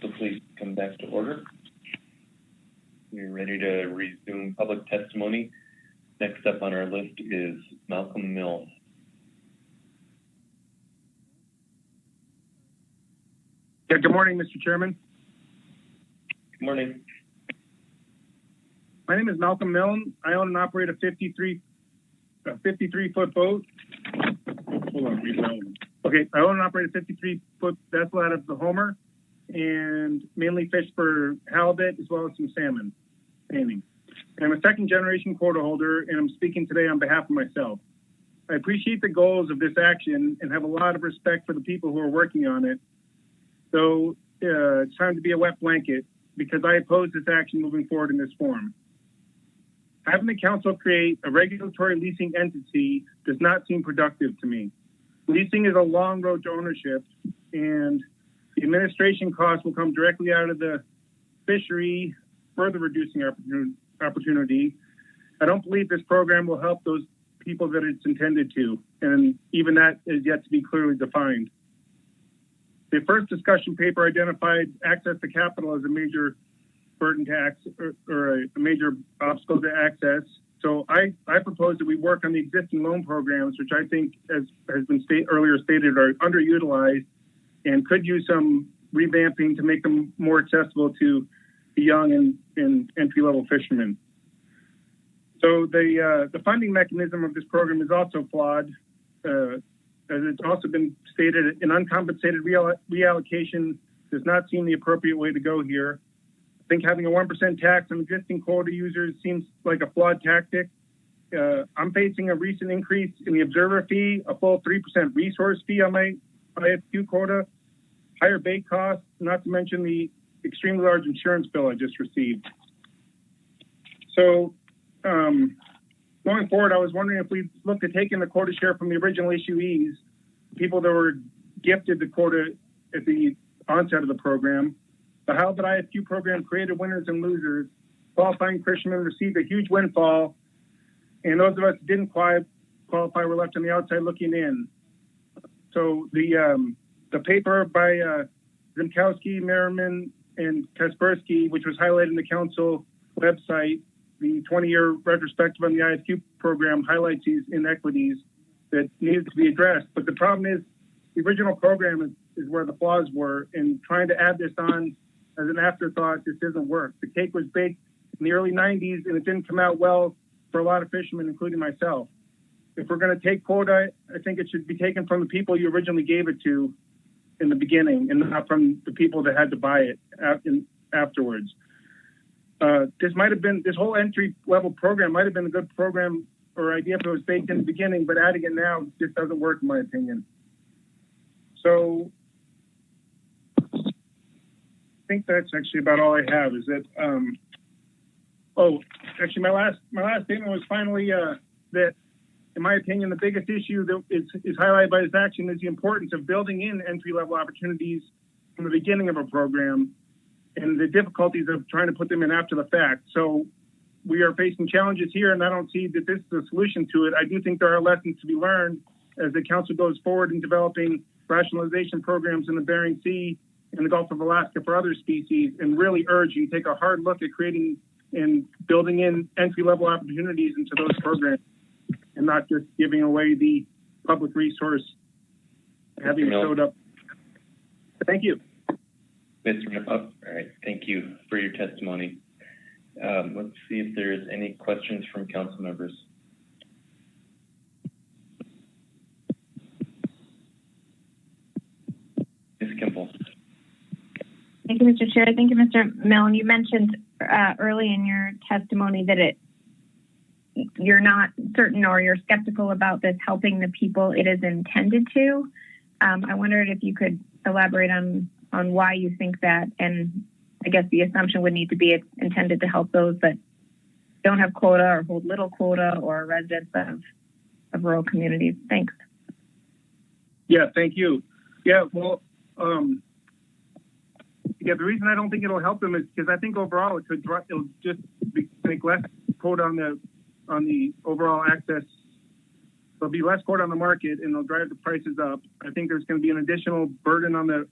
so please come back to order. We're ready to resume public testimony. Next up on our list is Malcolm Mills. Yeah, good morning, Mr. Chairman. Good morning. My name is Malcolm Milne. I own and operate a 53-foot boat. Hold on, read that one. Okay, I own and operate a 53-foot vessel out of the Homer and mainly fish for halibut as well as some salmon. I'm a second-generation quota holder, and I'm speaking today on behalf of myself. I appreciate the goals of this action and have a lot of respect for the people who are working on it. So it's time to be a wet blanket because I oppose this action moving forward in this form. Having the council create a regulatory leasing entity does not seem productive to me. Leasing is a long road to ownership, and the administration costs will come directly out of the fishery, further reducing opportunity. I don't believe this program will help those people that it's intended to, and even that is yet to be clearly defined. The first discussion paper identified access to capital as a major burden to or a major obstacle to access. So I propose that we work on the existing loan programs, which I think, as has been earlier stated, are underutilized and could use some revamping to make them more accessible to the young and entry-level fishermen. So the funding mechanism of this program is also flawed. As it's also been stated, an uncompensated reallocation does not seem the appropriate way to go here. I think having a 1% tax on existing quota users seems like a flawed tactic. I'm facing a recent increase in the observer fee, a full 3% resource fee on my IFQ quota, higher bait costs, not to mention the extremely large insurance bill I just received. So going forward, I was wondering if we looked at taking the quota share from the original issuees, people that were gifted the quota at the onset of the program. The Halibut IFQ program created winners and losers. Qualifying fishermen received a huge windfall, and those of us who didn't qualify were left on the outside looking in. So the paper by Zimkowski, Merriman, and Kaspersky, which was highlighted in the council website, the 20-year retrospective on the IFQ program highlights these inequities that needed to be addressed. But the problem is the original program is where the flaws were, and trying to add this on as an afterthought just doesn't work. The cake was baked in the early 90s, and it didn't come out well for a lot of fishermen, including myself. If we're going to take quota, I think it should be taken from the people you originally gave it to in the beginning, and not from the people that had to buy it afterwards. This whole entry-level program might have been a good program or idea if it was baked in the beginning, but adding it now just doesn't work, in my opinion. So I think that's actually about all I have. Is that? Actually, my last statement was finally that, in my opinion, the biggest issue that is highlighted by this action is the importance of building in entry-level opportunities from the beginning of a program, and the difficulties of trying to put them in after the fact. So we are facing challenges here, and I don't see that this is a solution to it. I do think there are lessons to be learned as the council goes forward in developing rationalization programs in the Bering Sea and the Gulf of Alaska for other species, and really urge you to take a hard look at creating and building in entry-level opportunities into those programs and not just giving away the public resource, having it showed up. Thank you. Mr. All right, thank you for your testimony. Let's see if there's any questions from council members. Ms. Kimball. Thank you, Mr. Chair. Thank you, Mr. Milne. You mentioned early in your testimony that you're not certain or you're skeptical about this helping the people it is intended to. I wondered if you could elaborate on why you think that, and I guess the assumption would need to be it's intended to help those that don't have quota or hold little quota or residents of rural communities. Thanks. Yeah, thank you. Yeah, well, the reason I don't think it'll help them is because I think overall it'll just make less quota on the overall access. There'll be less quota on the market, and it'll drive the prices up. I think there's going to be an additional burden on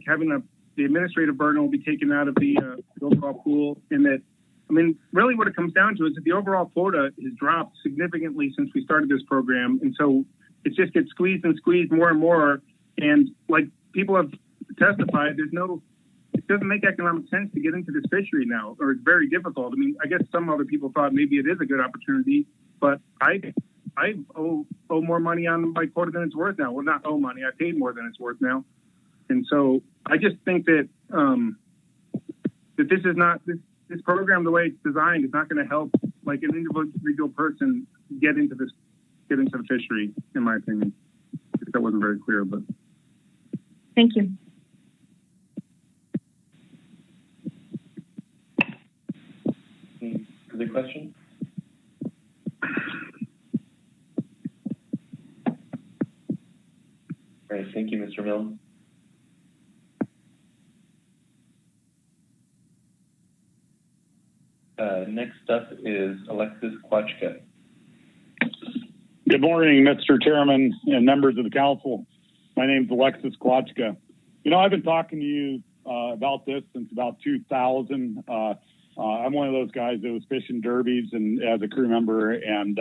having the administrative burden will be taken out of the overall pool, and that, I mean, really what it comes down to is that the overall quota has dropped significantly since we started this program. And so it just gets squeezed and squeezed more and more. And like people have testified, it doesn't make economic sense to get into this fishery now, or it's very difficult. I mean, I guess some other people thought maybe it is a good opportunity, but I owe more money on my quota than it's worth now. Well, not owe money, I paid more than it's worth now. And so I just think that that this is not this program, the way it's designed, is not going to help like an individual person get into the fishery, in my opinion. If that wasn't very clear, but Thank you. Any further questions? All right, thank you, Mr. Mills. Next up is Alexis Kwachka. Good morning, Mr. Chairman and members of the council. My name is Alexis Kwachka. You know, I've been talking to you about this since about 2000. I'm one of those guys that was fishing derbies and as a crew member and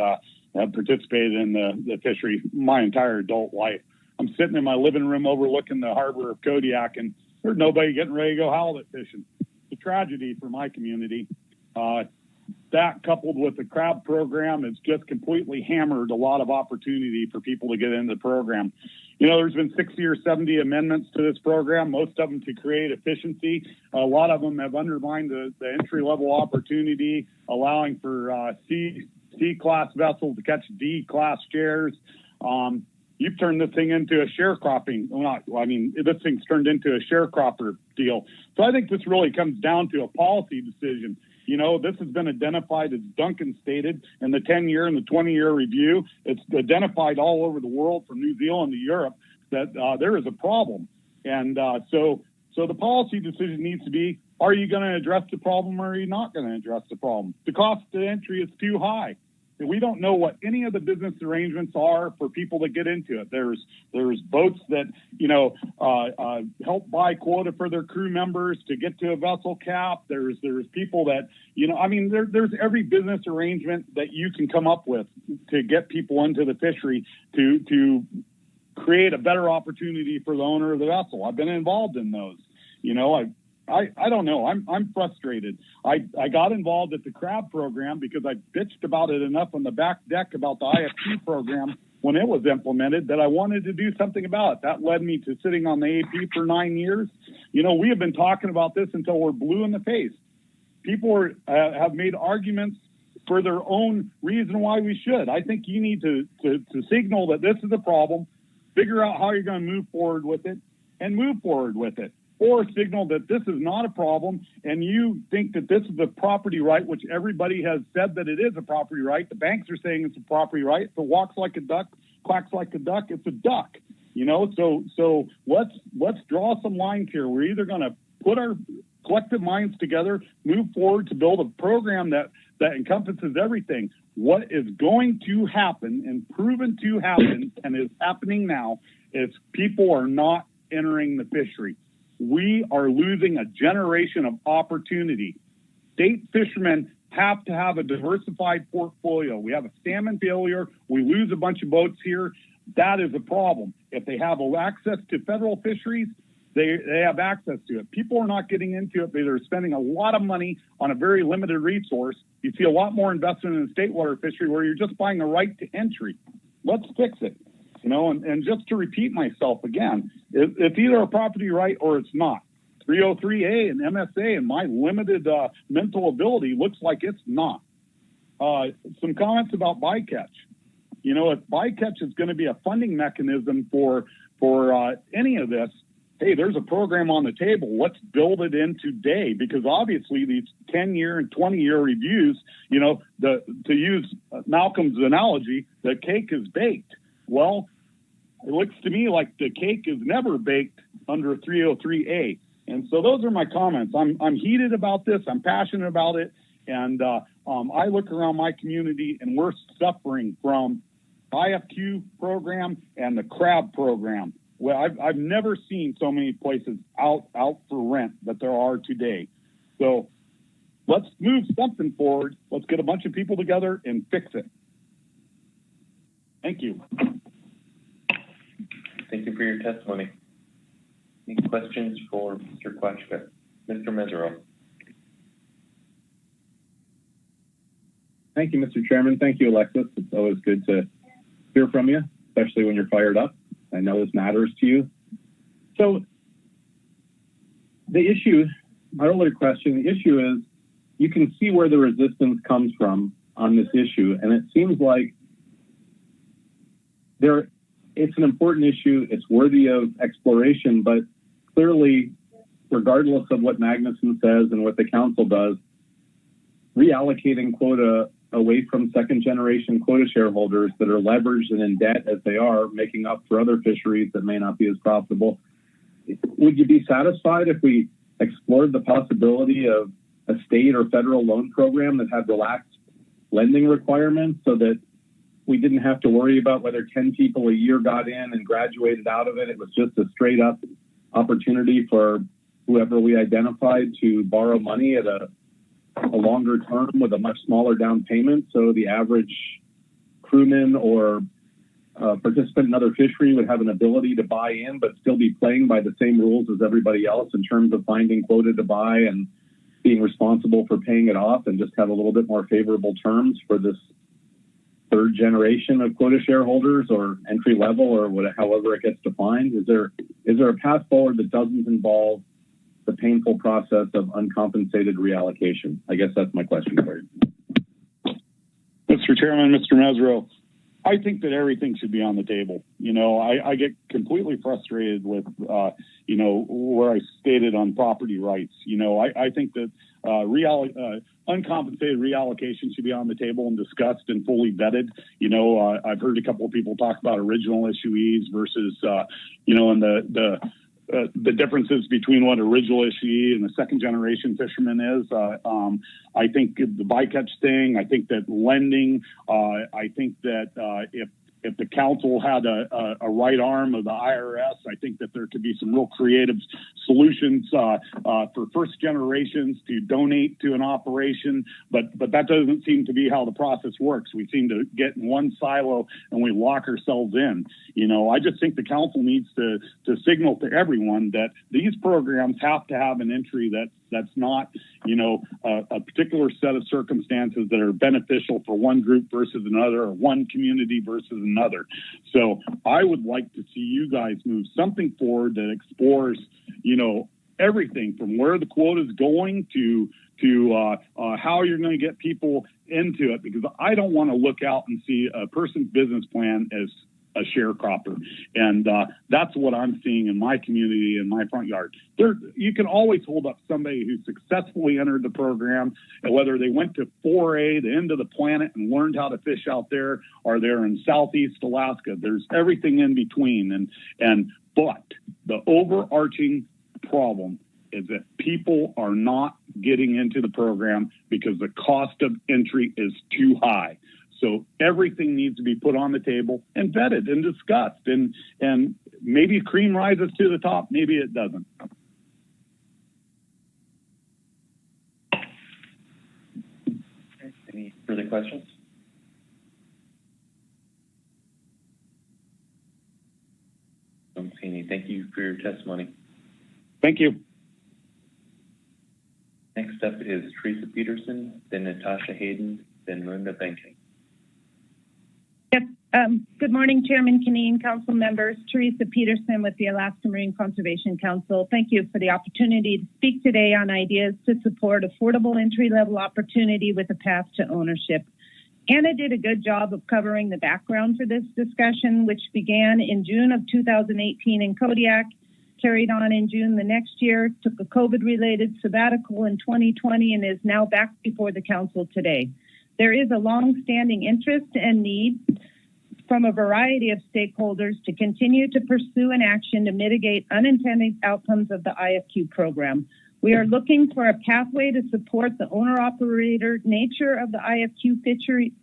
have participated in the fishery my entire adult life. I'm sitting in my living room overlooking the harbor of Kodiak, and there's nobody getting ready to go halibut fishing. It's a tragedy for my community. That coupled with the crab program has just completely hammered a lot of opportunity for people to get into the program. You know, there's been 60 or 70 amendments to this program, most of them to create efficiency. A lot of them have undermined the entry-level opportunity, allowing for C-class vessels to catch D-class shares. You've turned this thing into a sharecropping. This thing's turned into a sharecropper deal. So I think this really comes down to a policy decision. You know, this has been identified, as Duncan stated, in the 10-year and the 20-year review. It's identified all over the world, from New Zealand to Europe, that there is a problem. And so the policy decision needs to be, are you going to address the problem or are you not going to address the problem? The cost of entry is too high. We don't know what any of the business arrangements are for people to get into it. There's boats that, you know, help buy quota for their crew members to get to a vessel cap. There's people that, you know, I mean, there's every business arrangement that you can come up with to get people into the fishery to create a better opportunity for the owner of the vessel. I've been involved in those. You know, I don't know. I'm frustrated. I got involved at the crab program because I bitched about it enough on the back deck about the IFT program when it was implemented that I wanted to do something about it. That led me to sitting on the AP for 9 years. You know, we have been talking about this until we're blue in the face. People have made arguments for their own reason why we should. I think you need to signal that this is a problem, figure out how you're going to move forward with it, and move forward with it. Or signal that this is not a problem and you think that this is a property right, which everybody has said that it is a property right. The banks are saying it's a property right. If it walks like a duck, quacks like a duck, it's a duck. You know, so let's draw some lines here. We're either going to put our collective minds together, move forward to build a program that encompasses everything. What is going to happen and proven to happen and is happening now is people are not entering the fishery. We are losing a generation of opportunity. State fishermen have to have a diversified portfolio. We have a salmon failure. We lose a bunch of boats here. That is a problem. If they have access to federal fisheries, they have access to it. People are not getting into it. They're spending a lot of money on a very limited resource. You see a lot more investment in the state water fishery where you're just buying a right to entry. Let's fix it. You know, and just to repeat myself again, it's either a property right or it's not. 303A and MSA and my limited mental ability looks like it's not. Some comments about bycatch. You know, if bycatch is going to be a funding mechanism for any of this, hey, there's a program on the table. Let's build it in today, because obviously these 10-year and 20-year reviews, you know, to use Malcolm's analogy, the cake is baked. Well, it looks to me like the cake is never baked under 303A. And so those are my comments. I'm heated about this. I'm passionate about it. And I look around my community and we're suffering from IFQ program and the crab program. Well, I've never seen so many places out for rent that there are today. So let's move something forward. Let's get a bunch of people together and fix it. Thank you. Thank you for your testimony. Any questions for Mr. Kwachka? Mr. Mesereau. Thank you, Mr. Chairman. Thank you, Alexis. It's always good to hear from you, especially when you're fired up. I know this matters to you. So the issue, my earlier question, the issue is you can see where the resistance comes from on this issue. And it seems like it's an important issue. It's worthy of exploration, but clearly, regardless of what Magnuson says and what the council does, reallocating quota away from second generation quota shareholders that are leveraged and in debt as they are, making up for other fisheries that may not be as profitable. Would you be satisfied if we explored the possibility of a state or federal loan program that had relaxed lending requirements so that we didn't have to worry about whether 10 people a year got in and graduated out of it? It was just a straight up opportunity for whoever we identified to borrow money at a longer term with a much smaller down payment. So the average crewman or participant in another fishery would have an ability to buy in, but still be playing by the same rules as everybody else in terms of finding quota to buy and being responsible for paying it off, and just have a little bit more favorable terms for this third generation of quota shareholders or entry level or whatever, however it gets defined. Is there a path forward that doesn't involve the painful process of uncompensated reallocation? I guess that's my question for you. Mr. Chairman, Mr. Mesereau, I think that everything should be on the table. I get completely frustrated with, where I stated on property rights. I think that uncompensated reallocation should be on the table and discussed and fully vetted. I've heard a couple of people talk about original issuees versus, and the differences between what original issuee and the second generation fisherman is. I think the bycatch thing, I think that lending, I think that if the council had a right arm of the IRS, I think that there could be some real creative solutions for first generations to donate to an operation, but that doesn't seem to be how the process works. We seem to get in one silo and we lock ourselves in. I just think the council needs to signal to everyone that these programs have to have an entry that's not, a particular set of circumstances that are beneficial for one group versus another, or one community versus another. So I would like to see you guys move something forward that explores, everything from where the quota is going to how you're going to get people into it, because I don't want to look out and see a person's business plan as a sharecropper. And that's what I'm seeing in my community, in my front yard. You can always hold up somebody who successfully entered the program, and whether they went to 4A, the end of the planet, and learned how to fish out there, or they're in Southeast Alaska. There's everything in between. But the overarching problem is that people are not getting into the program because the cost of entry is too high. So everything needs to be put on the table and vetted and discussed. And maybe cream rises to the top, maybe it doesn't. Any further questions? Don't see any. Thank you for your testimony. Thank you. Next up is Teresa Peterson, then Natasha Hayden, then Linda Benking. Good morning, Chairman Kineen, council members. Teresa Peterson with the Alaska Marine Conservation Council. Thank you for the opportunity to speak today on ideas to support affordable entry-level opportunity with a path to ownership. Anna did a good job of covering the background for this discussion, which began in June of 2018 in Kodiak, carried on in June the next year, took a COVID-related sabbatical in 2020, and is now back before the council today. There is a long-standing interest and need from a variety of stakeholders to continue to pursue an action to mitigate unintended outcomes of the IFQ program. We are looking for a pathway to support the owner-operator nature of the IFQ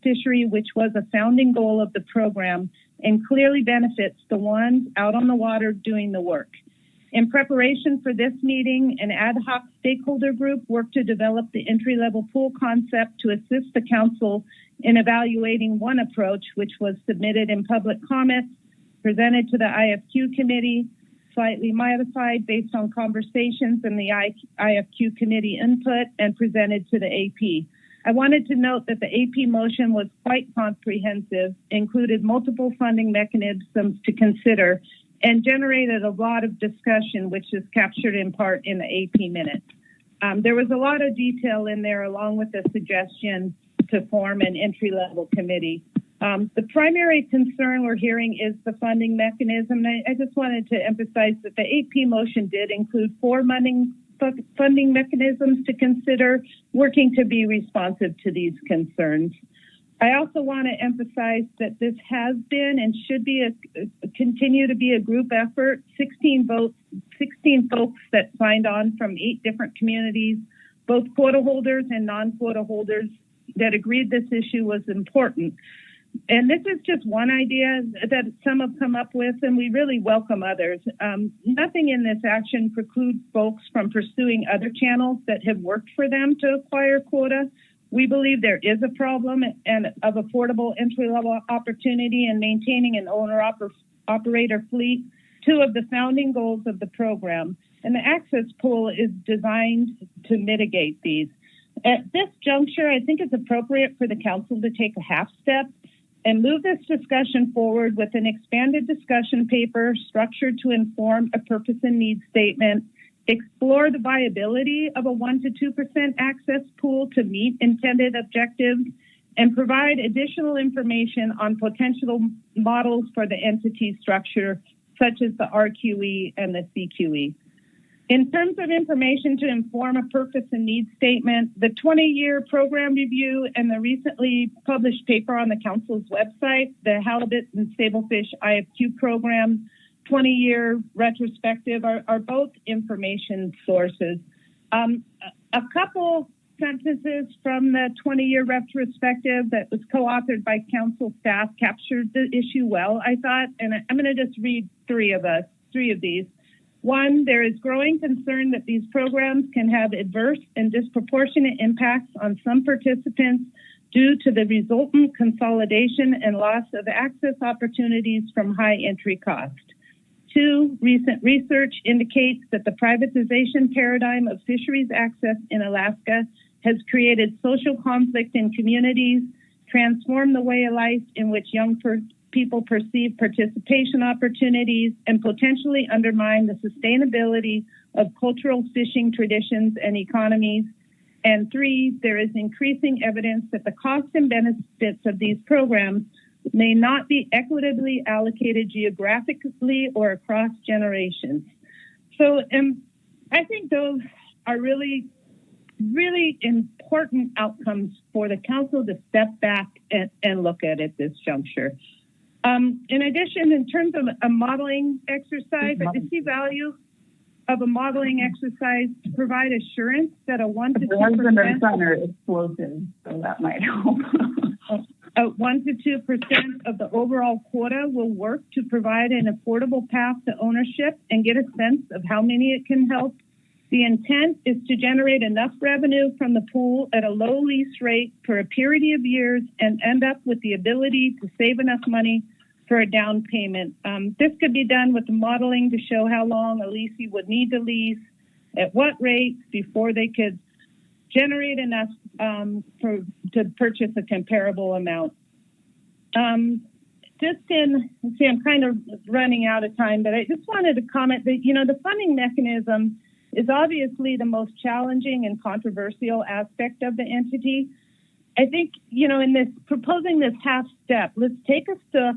fishery, which was a founding goal of the program and clearly benefits the ones out on the water doing the work. In preparation for this meeting, an ad hoc stakeholder group worked to develop the entry-level pool concept to assist the council in evaluating one approach, which was submitted in public comments, presented to the IFQ committee, slightly modified based on conversations and the IFQ committee input, and presented to the AP. I wanted to note that the AP motion was quite comprehensive, included multiple funding mechanisms to consider, and generated a lot of discussion, which is captured in part in the AP minutes. There was a lot of detail in there, along with the suggestion to form an entry-level committee. The primary concern we're hearing is the funding mechanism. I just wanted to emphasize that the AP motion did include 4 funding mechanisms to consider, working to be responsive to these concerns. I also want to emphasize that this has been and should be continue to be a group effort. 16 folks that signed on from 8 different communities, both quota holders and non-quota holders, that agreed this issue was important. And this is just one idea that some have come up with, and we really welcome others. Nothing in this action precludes folks from pursuing other channels that have worked for them to acquire quota. We believe there is a problem of affordable entry-level opportunity in maintaining an owner-operator fleet, 2 of the founding goals of the program. And the access pool is designed to mitigate these. At this juncture, I think it's appropriate for the council to take a half step and move this discussion forward with an expanded discussion paper structured to inform a purpose and needs statement, explore the viability of a 1 to 2% access pool to meet intended objectives, and provide additional information on potential models for the entity structure, such as the RQE and the CQE. In terms of information to inform a purpose and needs statement, the 20-year program review and the recently published paper on the council's website, the Halibut and Stablefish IFQ program 20-year retrospective, are both information sources. A couple sentences from the 20-year retrospective that was co-authored by council staff captured the issue well, I thought, and I'm going to just read 3 of these. 1, there is growing concern that these programs can have adverse and disproportionate impacts on some participants due to the resultant consolidation and loss of access opportunities from high entry cost. 2, recent research indicates that the privatization paradigm of fisheries access in Alaska has created social conflict in communities, transformed the way of life in which young people perceive participation opportunities, and potentially undermine the sustainability of cultural fishing traditions and economies. And 3, there is increasing evidence that the costs and benefits of these programs may not be equitably allocated geographically or across generations. So I think those are really, really important outcomes for the council to step back and look at this juncture. In addition, in terms of a modeling exercise, I see value of a modeling exercise to provide assurance that a 1 to 2% are explosive, so that might help. 1 to 2% of the overall quota will work to provide an affordable path to ownership and get a sense of how many it can help. The intent is to generate enough revenue from the pool at a low lease rate for a period of years and end up with the ability to save enough money for a down payment. This could be done with the modeling to show how long a leasee would need to lease, at what rate, before they could generate enough to purchase a comparable amount. I'm kind of running out of time, but I just wanted to comment that, the funding mechanism is obviously the most challenging and controversial aspect of the entity. I think, in this proposing this half step, let's take a step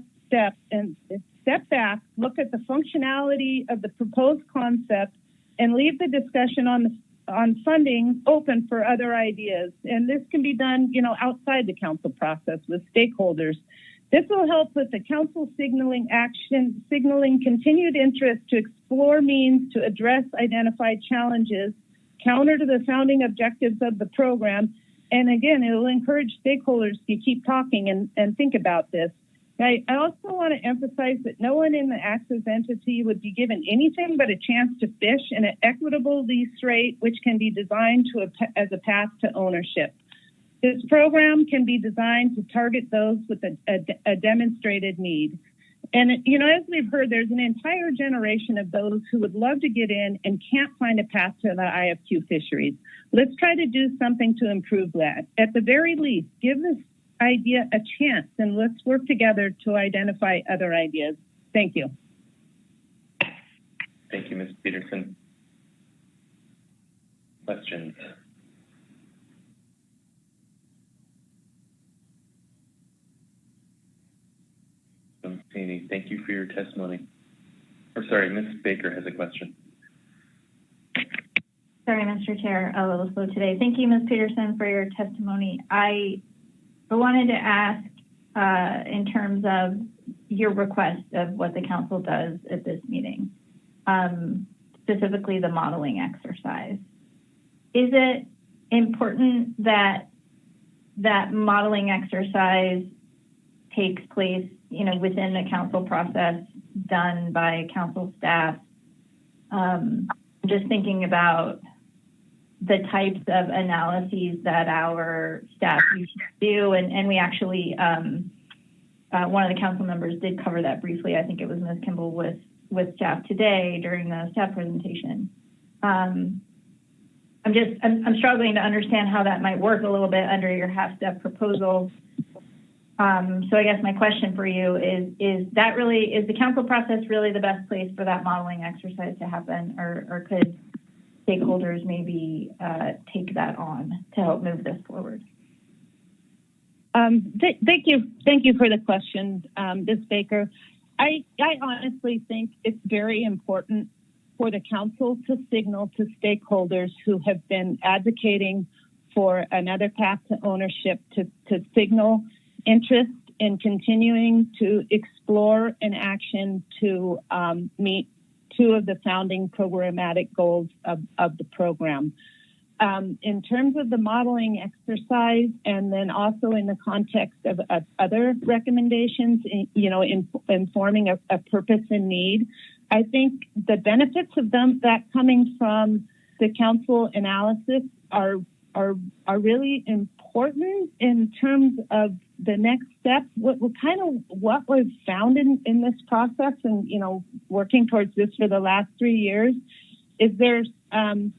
and step back, look at the functionality of the proposed concept, and leave the discussion on funding open for other ideas. And this can be done, outside the council process with stakeholders. This will help with the council signaling continued interest to explore means to address identified challenges, counter to the founding objectives of the program. And again, it will encourage stakeholders to keep talking and think about this. I also want to emphasize that no one in the access entity would be given anything but a chance to fish in an equitable lease rate, which can be designed as a path to ownership. This program can be designed to target those with a demonstrated need. And, as we've heard, there's an entire generation of those who would love to get in and can't find a path to the IFQ fisheries. Let's try to do something to improve that. At the very least, give this idea a chance, and let's work together to identify other ideas. Thank you. Thank you, Ms. Peterson. Questions? Don't see any. Thank you for your testimony. Or sorry, Ms. Baker has a question. Sorry, Mr. Chair, a little slow today. Thank you, Ms. Peterson, for your testimony. I wanted to ask in terms of your request of what the council does at this meeting, specifically the modeling exercise. Is it important that that modeling exercise takes place, within the council process done by council staff? Just thinking about the types of analyses that our staff usually do, and we actually, one of the council members did cover that briefly. I think it was Ms. Kimball with staff today during the staff presentation. I'm struggling to understand how that might work a little bit under your half-step proposal. So I guess my question for you is the council process really the best place for that modeling exercise to happen, or could stakeholders maybe take that on to help move this forward? Thank you for the question, Ms. Baker. I honestly think it's very important for the council to signal to stakeholders who have been advocating for another path to ownership to signal interest in continuing to explore an action to meet two of the founding programmatic goals of the program. In terms of the modeling exercise, and then also in the context of other recommendations, informing a purpose and need, I think the benefits of that coming from the council analysis are really important in terms of the next steps. What was found in this process, and working towards this for the last 3 years, is there's kind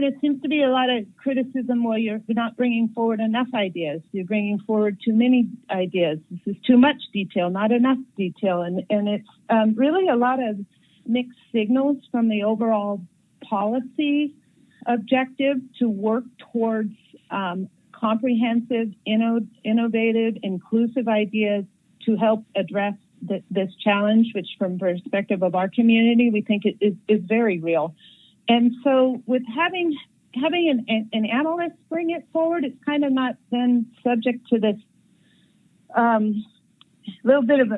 of seems to be a lot of criticism. Well, you're not bringing forward enough ideas. You're bringing forward too many ideas. This is too much detail, not enough detail, and it's really a lot of mixed signals from the overall policy objective to work towards comprehensive, innovative, inclusive ideas to help address this challenge, which from perspective of our community, we think it is very real. And so with having an analyst bring it forward, it's kind of not then subject to this little bit of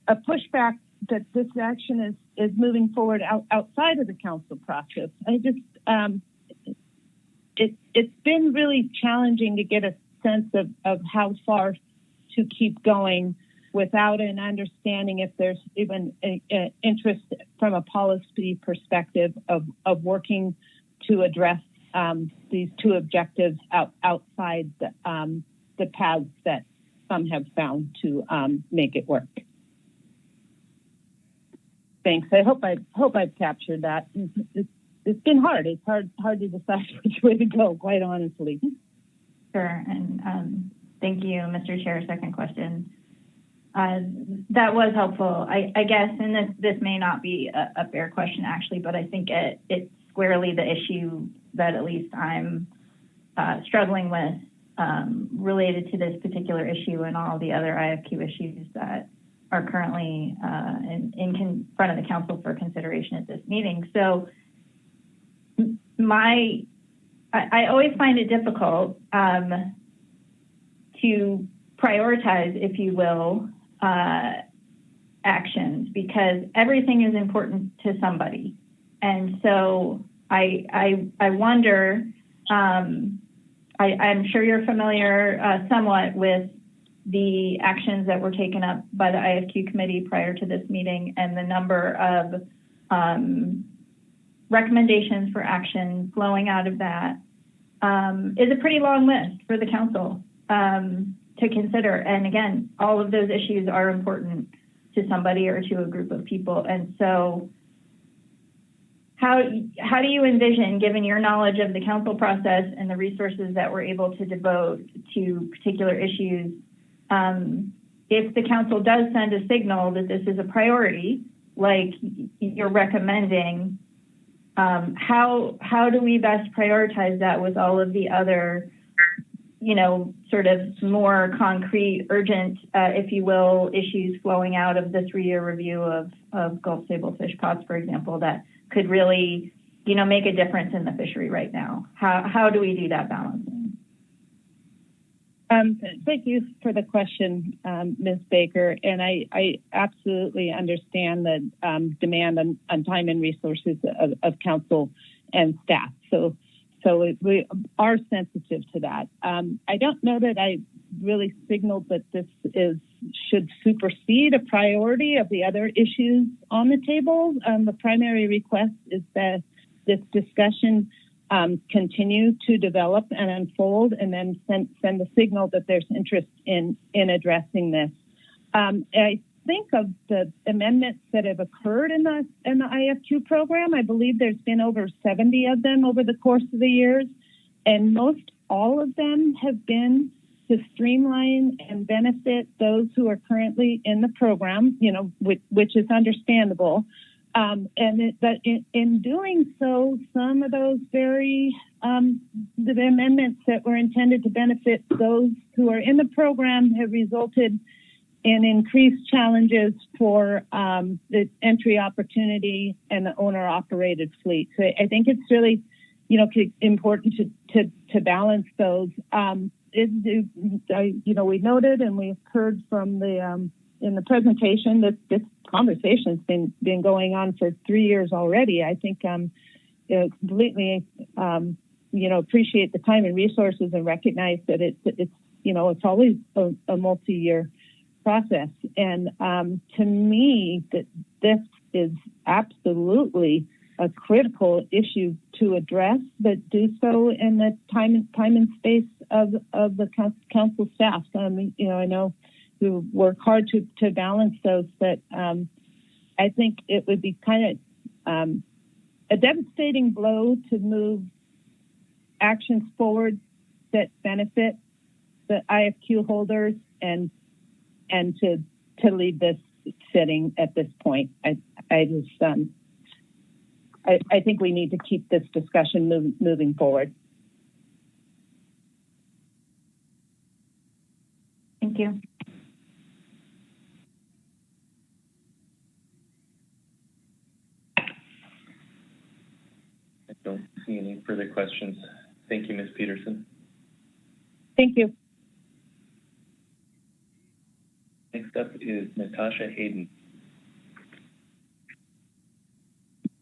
a pushback that this action is moving forward outside of the council process. It's been really challenging to get a sense of how far to keep going without an understanding if there's even an interest from a policy perspective of working to address these two objectives outside the paths that some have found to make it work. Thanks. I hope I've captured that. It's been hard. It's hard to decide which way to go, quite honestly. Sure, and thank you, Mr. Chair. Second question. That was helpful. I guess, and this may not be a fair question actually, but I think it's squarely the issue that at least I'm struggling with related to this particular issue and all the other IFQ issues that are currently in front of the council for consideration at this meeting. So I always find it difficult to prioritize, if you will, actions, because everything is important to somebody. And so I wonder, I'm sure you're familiar somewhat with the actions that were taken up by the IFQ committee prior to this meeting and the number of recommendations for action flowing out of that is a pretty long list for the council to consider. And again, all of those issues are important to somebody or to a group of people. And so how do you envision, given your knowledge of the council process and the resources that we're able to devote to particular issues, if the council does send a signal that this is a priority, like you're recommending, how do we best prioritize that with all of the other, sort of more concrete, urgent, if you will, issues flowing out of the 3-year review of Gulf sablefish pots, for example, that could really, make a difference in the fishery right now? How do we do that balancing? Thank you for the question, Ms. Baker. And I absolutely understand the demand on time and resources of council and staff. So we are sensitive to that. I don't know that I really signaled that this should supersede a priority of the other issues on the table. The primary request is that this discussion continue to develop and unfold, and then send the signal that there's interest in addressing this. I think of the amendments that have occurred in the IFQ program. I believe there's been over 70 of them over the course of the years, and most all of them have been to streamline and benefit those who are currently in the program, which is understandable. And in doing so, some of those the amendments that were intended to benefit those who are in the program have resulted in increased challenges for the entry opportunity and the owner-operated fleet. So I think it's really, important to balance those. We noted and we've heard from in the presentation that this conversation has been going on for 3 years already. I think completely appreciate the time and resources and recognize that it's always a multi-year process. And to me, that this is absolutely a critical issue to address, but do so in the time and space of the council staff. I know we work hard to balance those, but I think it would be kind of a devastating blow to move actions forward that benefit the IFQ holders and to leave this sitting at this point. I think we need to keep this discussion moving forward. Thank you. I don't see any further questions. Thank you, Ms. Peterson. Thank you. Next up is Natasha Hayden.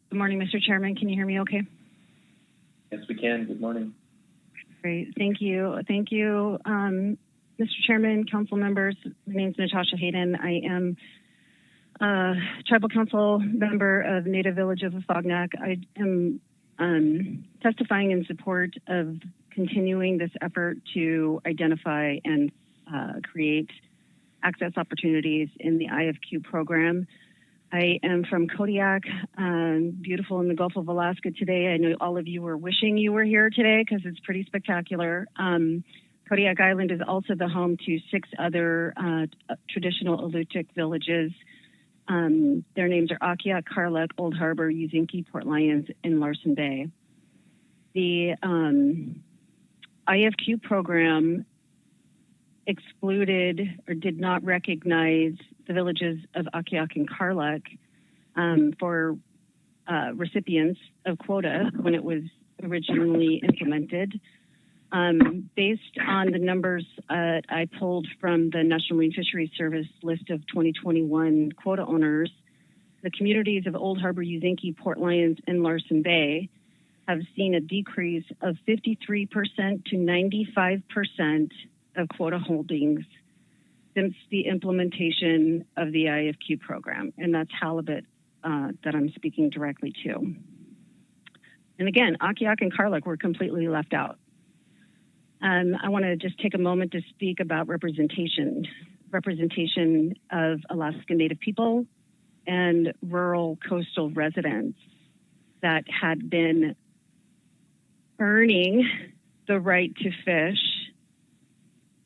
Good morning, Mr. Chairman. Can you hear me okay? Yes, we can. Good morning. Great. Thank you. Thank you, Mr. Chairman, council members. My name is Natasha Hayden. I am a tribal council member of Native Village of Afognak. I am testifying in support of continuing this effort to identify and create access opportunities in the IFQ program. I am from Kodiak, beautiful in the Gulf of Alaska today. I know all of you were wishing you were here today because it's pretty spectacular. Kodiak Island is also the home to 6 other traditional Alutiiq villages. Their names are Akiak, Karluk, Old Harbor, Yuzinki, Port Lions, and Larsen Bay. The IFQ program excluded or did not recognize the villages of Akiak and Karluk for recipients of quota when it was originally implemented. Based on the numbers I pulled from the National Marine Fisheries Service list of 2021 quota owners, the communities of Old Harbor, Yuzinki, Port Lions, and Larsen Bay have seen a decrease of 53% to 95% of quota holdings since the implementation of the IFQ program, and that's halibut that I'm speaking directly to. And again, Akiak and Karluk were completely left out. I want to just take a moment to speak about representation of Alaska Native people and rural coastal residents that had been earning the right to fish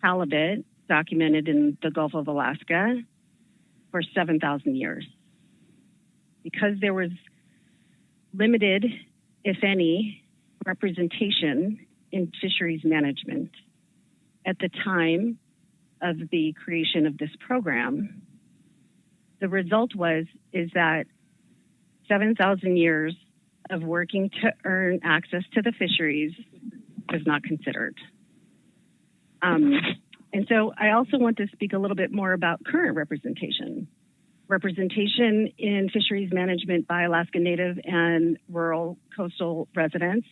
halibut documented in the Gulf of Alaska for 7,000 years. Because there was limited, if any, representation in fisheries management at the time of the creation of this program, the result is that 7,000 years of working to earn access to the fisheries was not considered. And so I also want to speak a little bit more about current representation. Representation in fisheries management by Alaska Native and rural coastal residents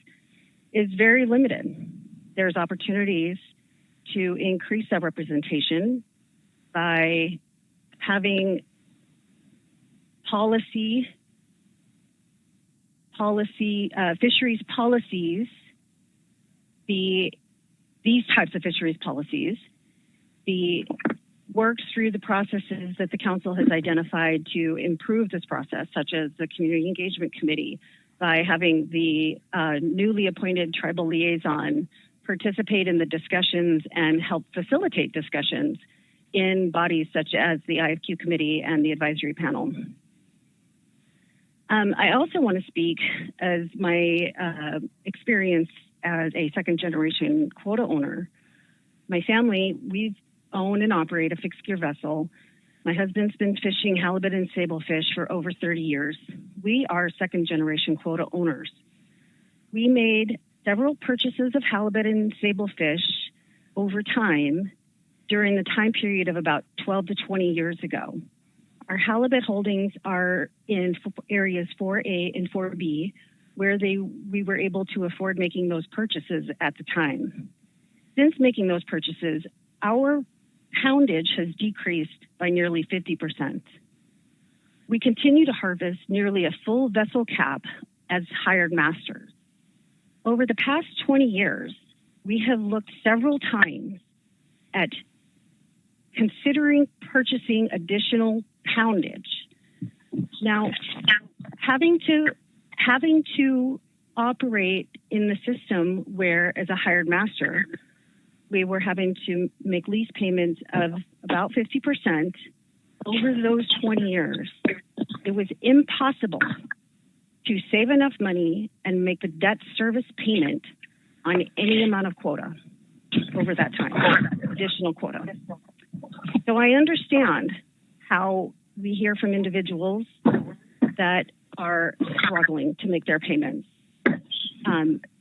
is very limited. There's opportunities to increase that representation by having fisheries policies be these types of fisheries policies be worked through the processes that the council has identified to improve this process, such as the community engagement committee, by having the newly appointed tribal liaison participate in the discussions and help facilitate discussions in bodies such as the IFQ committee and the advisory panel. I also want to speak as my experience as a second generation quota owner. My family, we own and operate a fixed gear vessel. My husband's been fishing halibut and sablefish for over 30 years. We are second generation quota owners. We made several purchases of halibut and sablefish over time during the time period of about 12 to 20 years ago. Our halibut holdings are in areas 4A and 4B, where we were able to afford making those purchases at the time. Since making those purchases, our poundage has decreased by nearly 50%. We continue to harvest nearly a full vessel cap as hired masters. Over the past 20 years, we have looked several times at considering purchasing additional poundage. Now, having to operate in the system where, as a hired master, we were having to make lease payments of about 50% over those 20 years. It was impossible to save enough money and make the debt service payment on any amount of quota over that time, additional quota. So I understand how we hear from individuals that are struggling to make their payments,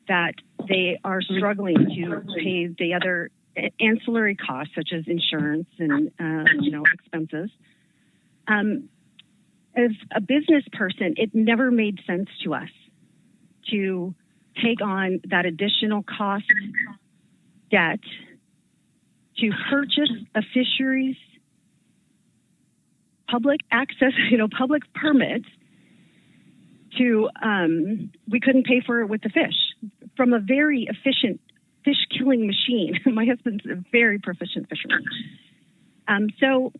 that they are struggling to pay the other ancillary costs, such as insurance and expenses. As a business person, it never made sense to us to take on that additional cost debt to purchase a fisheries public access, public permit to, we couldn't pay for it with the fish from a very efficient fish killing machine. My husband's a very proficient fisherman. So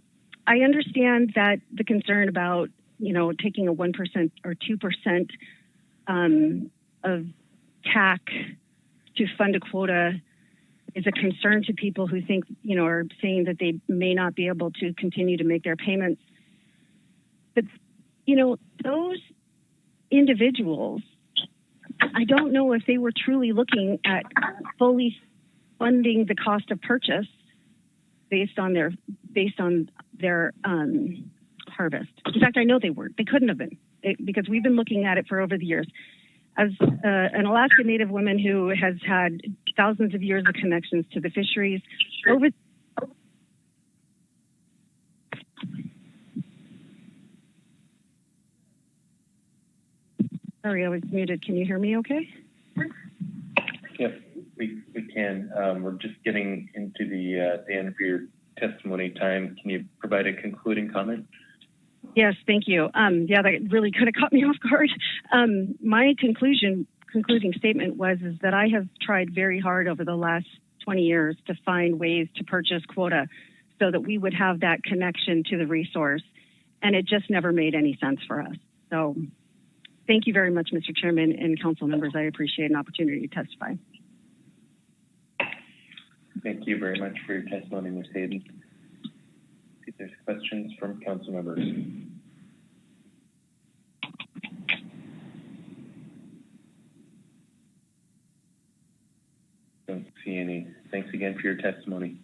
I understand that the concern about, taking a 1% or 2% of TAC to fund a quota is a concern to people who think, are saying that they may not be able to continue to make their payments. But, those individuals, I don't know if they were truly looking at fully funding the cost of purchase based on their harvest. In fact, I know they weren't. They couldn't have been, because we've been looking at it for over the years. As an Alaska Native woman who has had thousands of years of connections to the fisheries, Sorry, I was muted. Can you hear me okay? Yes, we can. We're just getting into the end of your testimony time. Can you provide a concluding comment? Yes, thank you. Yeah, that really kind of caught me off guard. My concluding statement was that I have tried very hard over the last 20 years to find ways to purchase quota so that we would have that connection to the resource, and it just never made any sense for us. So thank you very much, Mr. Chairman and council members. I appreciate an opportunity to testify. Thank you very much for your testimony, Ms. Hayden. See if there's questions from council members. Don't see any. Thanks again for your testimony.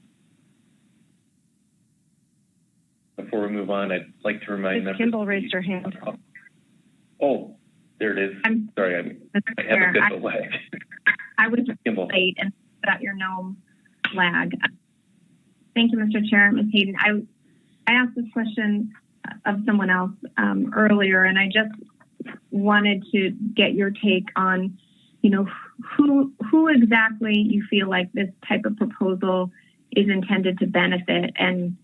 Before we move on, I'd like to remind members. Kimball raised her hand. Oh, there it is. I'm sorry, I have a bit of a lag. I was late and got your gnome lag. Thank you, Mr. Chair. Ms. Hayden, I asked this question of someone else earlier, and I just wanted to get your take on, you know, who exactly you feel like this type of proposal is intended to benefit, and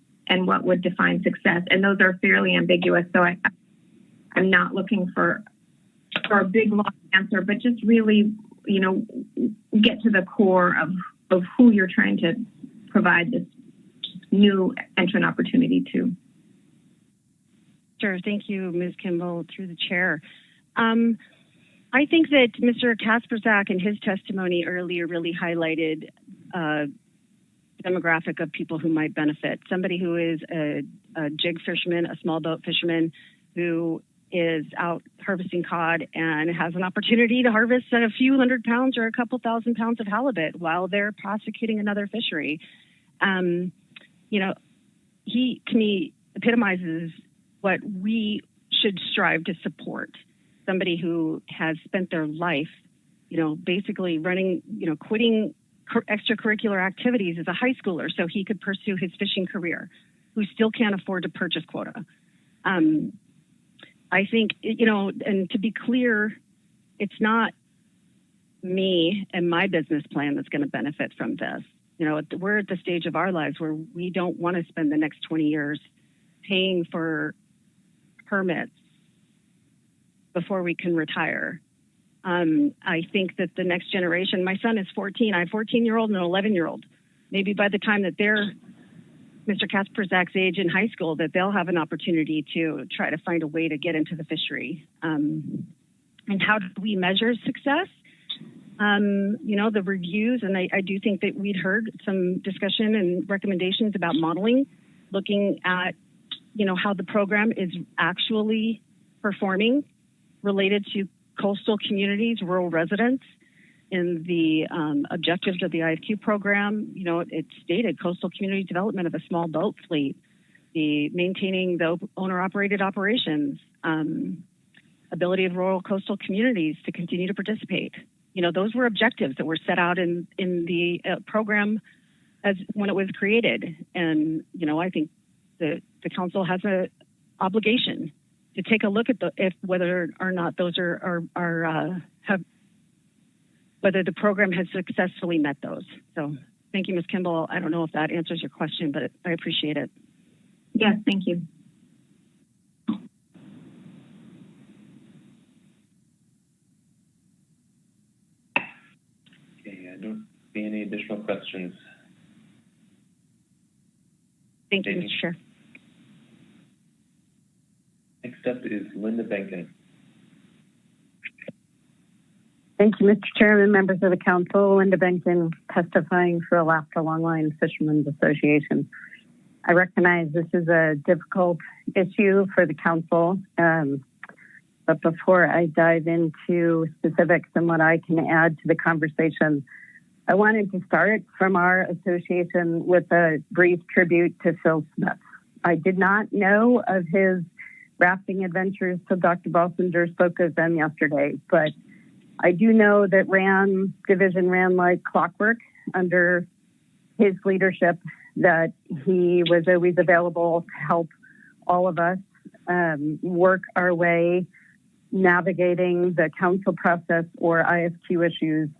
what would define success. And those are fairly ambiguous, so I'm not looking for a big long answer, but just really, you know, get to the core of who you're trying to provide this new entrant opportunity to. Sure. Thank you, Ms. Kimball, through the chair. I think that Mr. Kasperzak in his testimony earlier really highlighted demographic of people who might benefit. Somebody who is a jig fisherman, a small boat fisherman, who is out harvesting cod and has an opportunity to harvest a few hundred pounds or a couple thousand pounds of halibut while they're prosecuting another fishery. You know, he, to me, epitomizes what we should strive to support. Somebody who has spent their life, you know, basically running, you know, quitting extracurricular activities as a high schooler so he could pursue his fishing career, who still can't afford to purchase quota. I think, you know, and to be clear, it's not me and my business plan that's going to benefit from this. You know, we're at the stage of our lives where we don't want to spend the next 20 years paying for permits before we can retire. I think that the next generation, my son is 14, I have a 14-year-old and an 11-year-old. Maybe by the time that they're Mr. Kasperzak's age in high school, that they'll have an opportunity to try to find a way to get into the fishery. And how do we measure success? You know, the reviews, and I do think that we'd heard some discussion and recommendations about modeling, looking at, you know, how the program is actually performing related to coastal communities, rural residents. In the objectives of the IFQ program, you know, it stated coastal community development of a small boat fleet, the maintaining the owner-operated operations, ability of rural coastal communities to continue to participate. You know, those were objectives that were set out in the program as when it was created. And, you know, I think the council has an obligation to take a look at whether or not those whether the program has successfully met those. So thank you, Ms. Kimball. I don't know if that answers your question, but I appreciate it. Yes, thank you. Okay, I don't see any additional questions. Thank you, Mr. Chair. Next up is Linda Benkin. Thank you, Mr. Chairman, members of the council. Linda Benkin, testifying for Alaska Longline Fishermen's Association. I recognize this is a difficult issue for the council, but before I dive into specifics and what I can add to the conversation, I wanted to start from our association with a brief tribute to Phil Smith. I did not know of his rafting adventures till Dr. Balsinger spoke of them yesterday, but I do know that division ran like clockwork under his leadership, that he was always available to help all of us work our way navigating the council process or IFQ issues.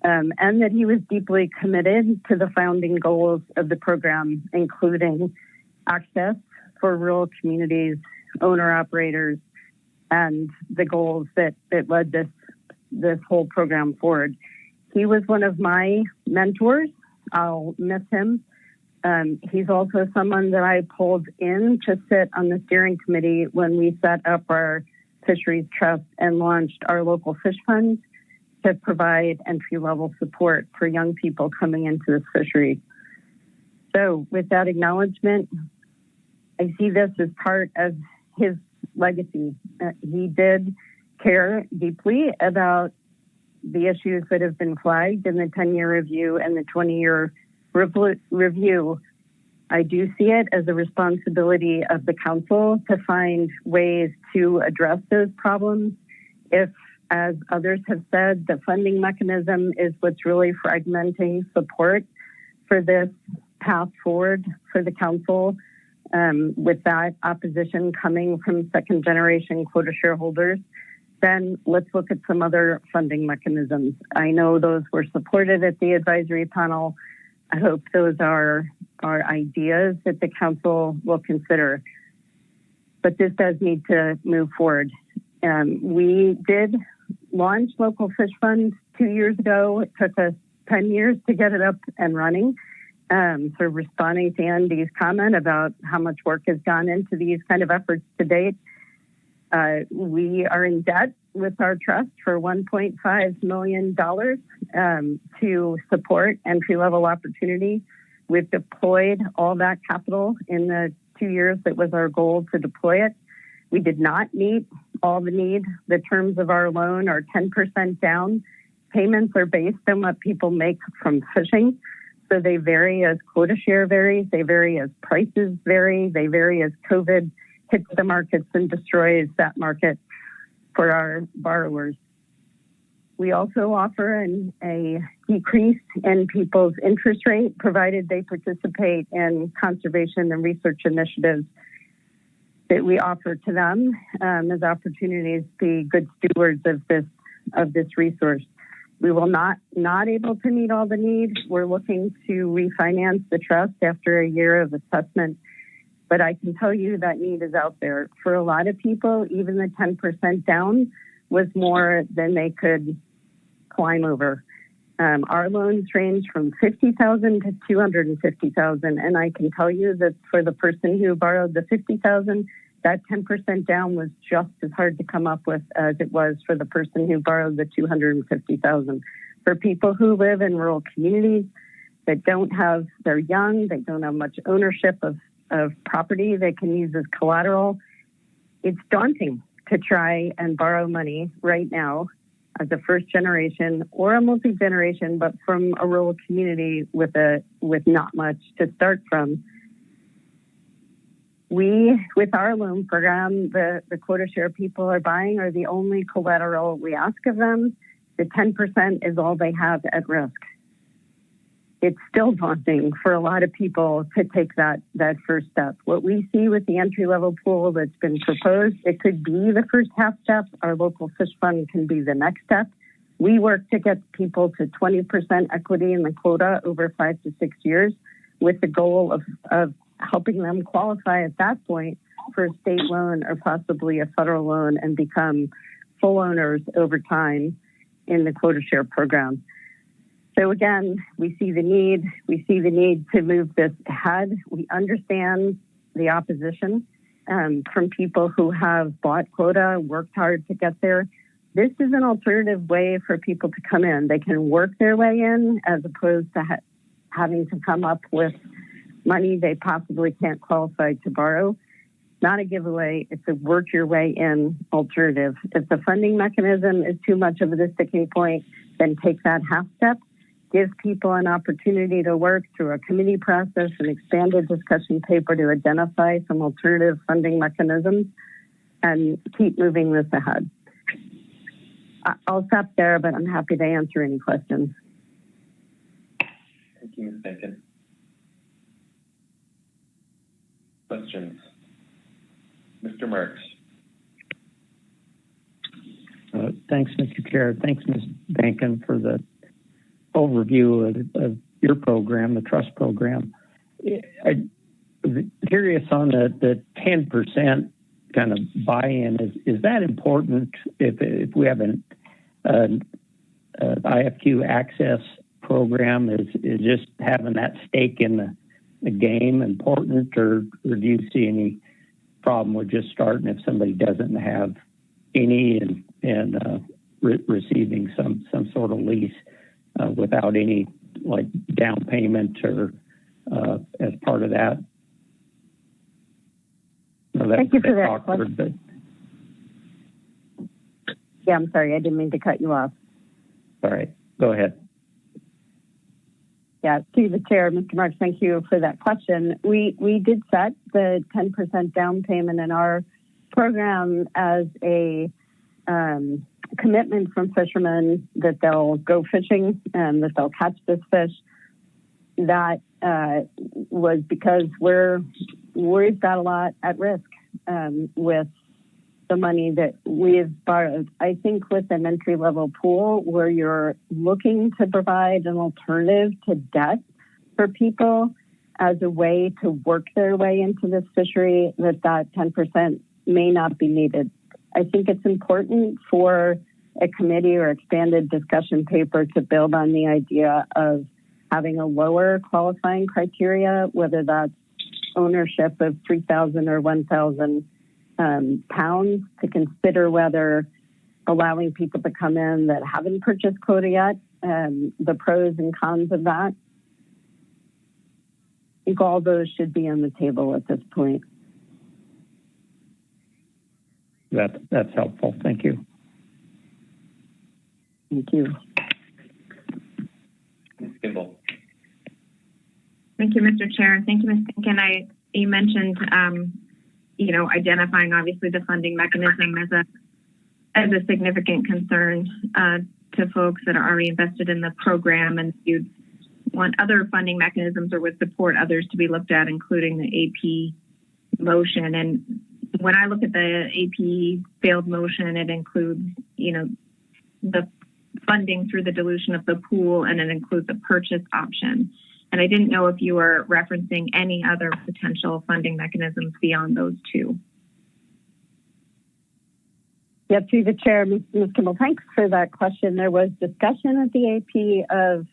and that he was deeply committed to the founding goals of the program, including access for rural communities, owner-operators, and the goals that led this whole program forward. He was one of my mentors. I'll miss him. He's also someone that I pulled in to sit on the steering committee when we set up our fisheries trust and launched our local fish fund to provide entry-level support for young people coming into this fishery. So with that acknowledgement, I see this as part of his legacy. He did care deeply about the issues that have been flagged in the 10-year review and the 20-year review. I do see it as a responsibility of the council to find ways to address those problems. If, as others have said, the funding mechanism is what's really fragmenting support for this path forward for the council, with that opposition coming from second-generation quota shareholders, then let's look at some other funding mechanisms. I know those were supported at the advisory panel. I hope those are ideas that the council will consider. But this does need to move forward. We did launch Local Fish Fund 2 years ago. It took us 10 years to get it up and running. Sort of responding to Andy's comment about how much work has gone into these kind of efforts to date. We are in debt with our trust for $1.5 million to support entry-level opportunity. We've deployed all that capital in the 2 years that was our goal to deploy it. We did not meet all the need. The terms of our loan are 10% down. Payments are based on what people make from fishing. So they vary as quota share varies. They vary as prices vary. They vary as COVID hits the markets and destroys that market for our borrowers. We also offer a decrease in people's interest rate, provided they participate in conservation and research initiatives that we offer to them as opportunities to be good stewards of this resource. We will not able to meet all the needs. We're looking to refinance the trust after a year of assessment. But I can tell you that need is out there. For a lot of people, even the 10% down was more than they could climb over. Our loans range from $50,000 to $250,000, and I can tell you that for the person who borrowed the $50,000, that 10% down was just as hard to come up with as it was for the person who borrowed the $250,000. For people who live in rural communities that they're young, they don't have much ownership of property they can use as collateral, it's daunting to try and borrow money right now as a first generation or a multi-generation, but from a rural community with not much to start from. We, with our loan program, the quota share people are buying are the only collateral we ask of them. The 10% is all they have at risk. It's still daunting for a lot of people to take that first step. What we see with the entry-level pool that's been proposed, it could be the first half step. Our local fish fund can be the next step. We work to get people to 20% equity in the quota over 5 to 6 years with the goal of helping them qualify at that point for a state loan or possibly a federal loan and become full owners over time in the quota share program. So again, we see the need. We see the need to move this ahead. We understand the opposition from people who have bought quota, worked hard to get there. This is an alternative way for people to come in. They can work their way in as opposed to having to come up with money they possibly can't qualify to borrow. Not a giveaway. It's a work your way in alternative. If the funding mechanism is too much of a sticking point, then take that half step. Give people an opportunity to work through a committee process and expanded discussion paper to identify some alternative funding mechanisms and keep moving this ahead. I'll stop there, but I'm happy to answer any questions. Thank you, Ms. Bacon. Questions? Mr. Marks. Thanks, Mr. Chair. Thanks, Ms. Bacon, for the overview of your program, the trust program. I'm curious on the 10% kind of buy-in. Is that important if we have an IFQ access program? Is just having that stake in the game important, or do you see any problem with just starting if somebody doesn't have any and receiving some sort of lease without any like down payment or as part of that? No, Thank you for that awkward, question. Yeah, I'm sorry. I didn't mean to cut you off. All right. Go ahead. Yeah, to the chair, Mr. Marks, thank you for that question. We did set the 10% down payment in our program as a commitment from fishermen that they'll go fishing and that they'll catch this fish. That was because we've got a lot at risk with the money that we've borrowed. I think with an entry-level pool where you're looking to provide an alternative to debt for people as a way to work their way into this fishery, that 10% may not be needed. I think it's important for a committee or expanded discussion paper to build on the idea of having a lower qualifying criteria, whether that's ownership of 3,000 or 1,000 pounds, to consider whether allowing people to come in that haven't purchased quota yet, the pros and cons of that. I think all those should be on the table at this point. That's helpful. Thank you. Thank you. Ms. Kimball. Thank you, Mr. Chair. Thank you, Ms. Finken. You mentioned, identifying obviously the funding mechanism as a significant concern to folks that are already invested in the program, and you'd want other funding mechanisms or would support others to be looked at, including the AP motion. And when I look at the AP failed motion, it includes, the funding through the dilution of the pool, and it includes a purchase option. And I didn't know if you were referencing any other potential funding mechanisms beyond those two. Yeah, through the chair, Ms. Kimball, thanks for that question. There was discussion at the AP of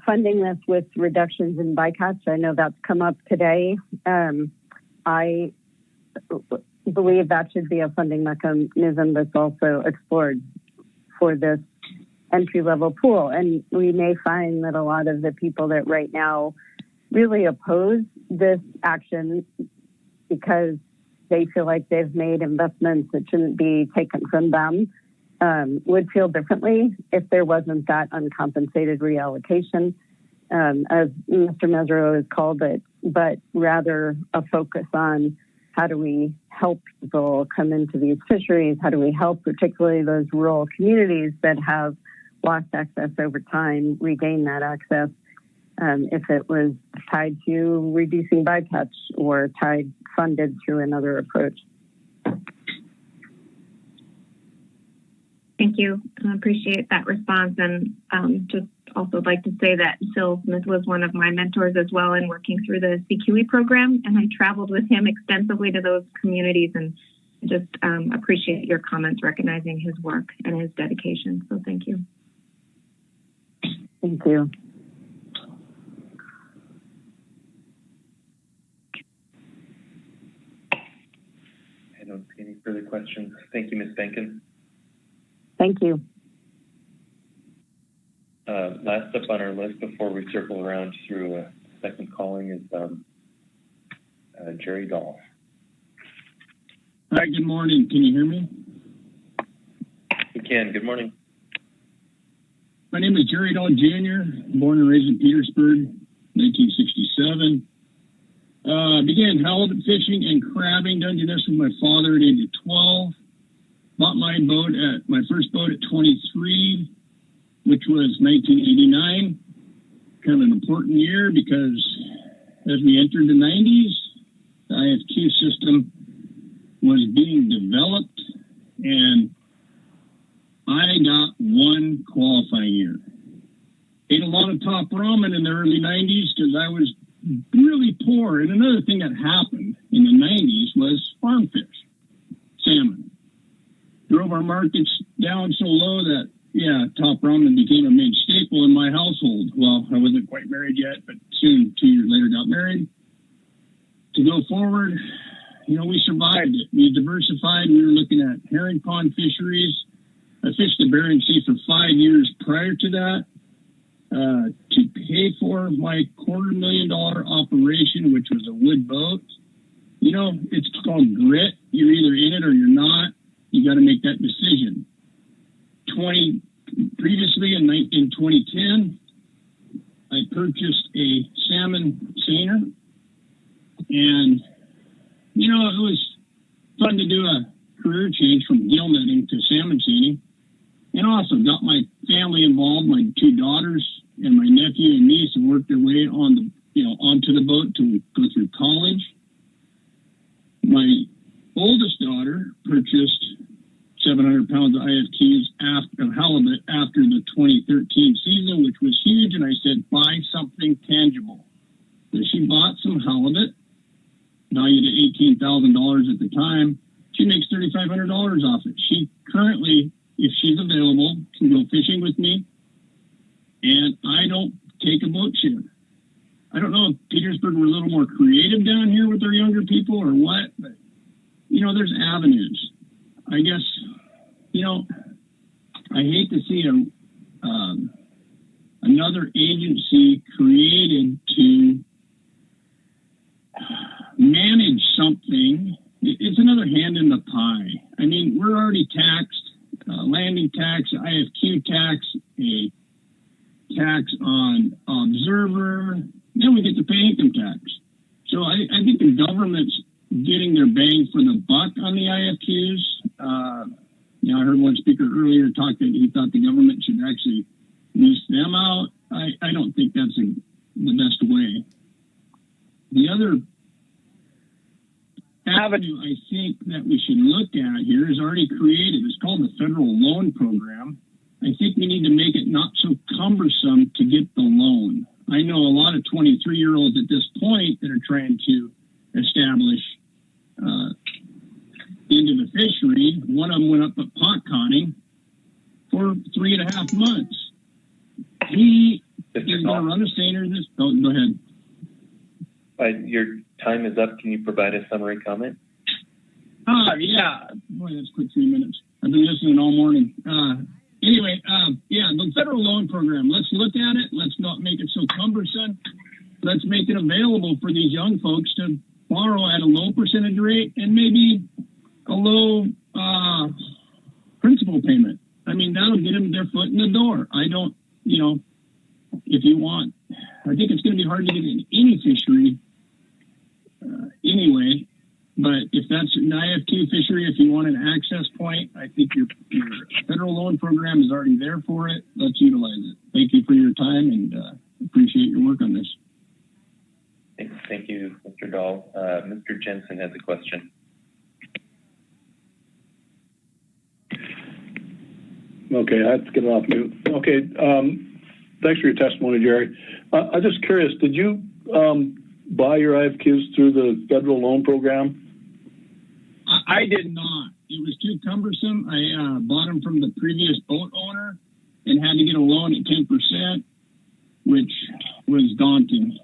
funding this with reductions in bycatch. I know that's come up today. I believe that should be a funding mechanism that's also explored for this entry-level pool. And we may find that a lot of the people that right now really oppose this action because they feel like they've made investments that shouldn't be taken from them would feel differently if there wasn't that uncompensated reallocation, as Mr. Mesereau has called it, but rather a focus on how do we help people come into these fisheries? How do we help particularly those rural communities that have lost access over time, regain that access if it was tied to reducing bycatch or funded through another approach. Thank you. I appreciate that response. And just also like to say that Phil Smith was one of my mentors as well in working through the CQE program. And I traveled with him extensively to those communities, and just appreciate your comments recognizing his work and his dedication. So thank you. Thank you. I don't see any further questions. Thank you, Ms. Benkin. Thank you. Last up on our list before we circle around through a second calling is Jerry Dahl. Hi, good morning. Can you hear me? We can. Good morning. My name is Jerry Dahl Jr., born and raised in Petersburg, 1967. Began halibut fishing and crabbing, done this with my father at age of 12. Bought my first boat at 23, which was 1989. Kind of an important year because as we entered the 90s, the IFQ system was being developed, and I got one qualifying year. ate a lot of top ramen in the early 90s because I was really poor. And another thing that happened in the 90s was farm fish, salmon. Drove our markets down so low that, yeah, top ramen became a main staple in my household. Well, I wasn't quite married yet, but soon, 2 years later, got married. To go forward, you know, we survived it. We diversified. We were looking at herring pond fisheries. I fished the Bering Sea for 5 years prior to that to pay for my $250,000 operation, which was a wood boat. You know, it's called grit. You're either in it or you're not. You got to make that decision. Previously in 2010, I purchased a salmon seiner, and you know, it was fun to do a career change from gill netting to salmon seining, and also got my family involved. My 2 daughters and my nephew and niece have worked their way on the, you know, onto the boat to go through college. My oldest daughter purchased 700 pounds of IFQs of halibut after the 2013 season, which was huge, and I said, buy something tangible. So she bought some halibut, valued at $18,000 at the time. She makes $3,500 off it. She currently, if she's available, can go fishing with me, and I don't take a boat share. I don't know if Petersburg were a little more creative down here with their younger people or what, but, you know, there's avenues. I guess, you know, I hate to see another agency created to manage something. It's another hand in the pie. I mean, we're already taxed, landing tax, IFQ tax, a tax on observer, then we get to pay income tax. So I think the government's getting their bang for the buck on the IFQs. You know, I heard one speaker earlier talk that he thought the government should actually lease them out. I don't think that's the best way. The other avenue I think that we should look at here is already created. It's called the Federal Loan Program. I think we need to make it not so cumbersome to get the loan. I know a lot of 23-year-olds at this point that are trying to establish into the fishery. One of them went up at pot conning for 3.5 months. He is going to run a seiner this. Oh, go ahead. Your time is up. Can you provide a summary comment? Yeah. Boy, that's quick 3 minutes. I've been listening all morning. Anyway, yeah, the federal loan program. Let's look at it. Let's not make it so cumbersome. Let's make it available for these young folks to borrow at a low percentage rate and maybe a low principal payment. I mean, that'll get them their foot in the door. I don't, you know, if you want, I think it's going to be hard to get in any fishery anyway. But if that's an IFQ fishery, if you want an access point, I think your federal loan program is already there for it. Let's utilize it. Thank you for your time and appreciate your work on this. Thank you, Mr. Dahl. Mr. Jensen has a question. Okay, I have to get it off mute. Okay, thanks for your testimony, Jerry. I'm just curious, did you buy your IFQs through the federal loan program? I did not. It was too cumbersome. I bought them from the previous boat owner and had to get a loan at 10%, which was daunting.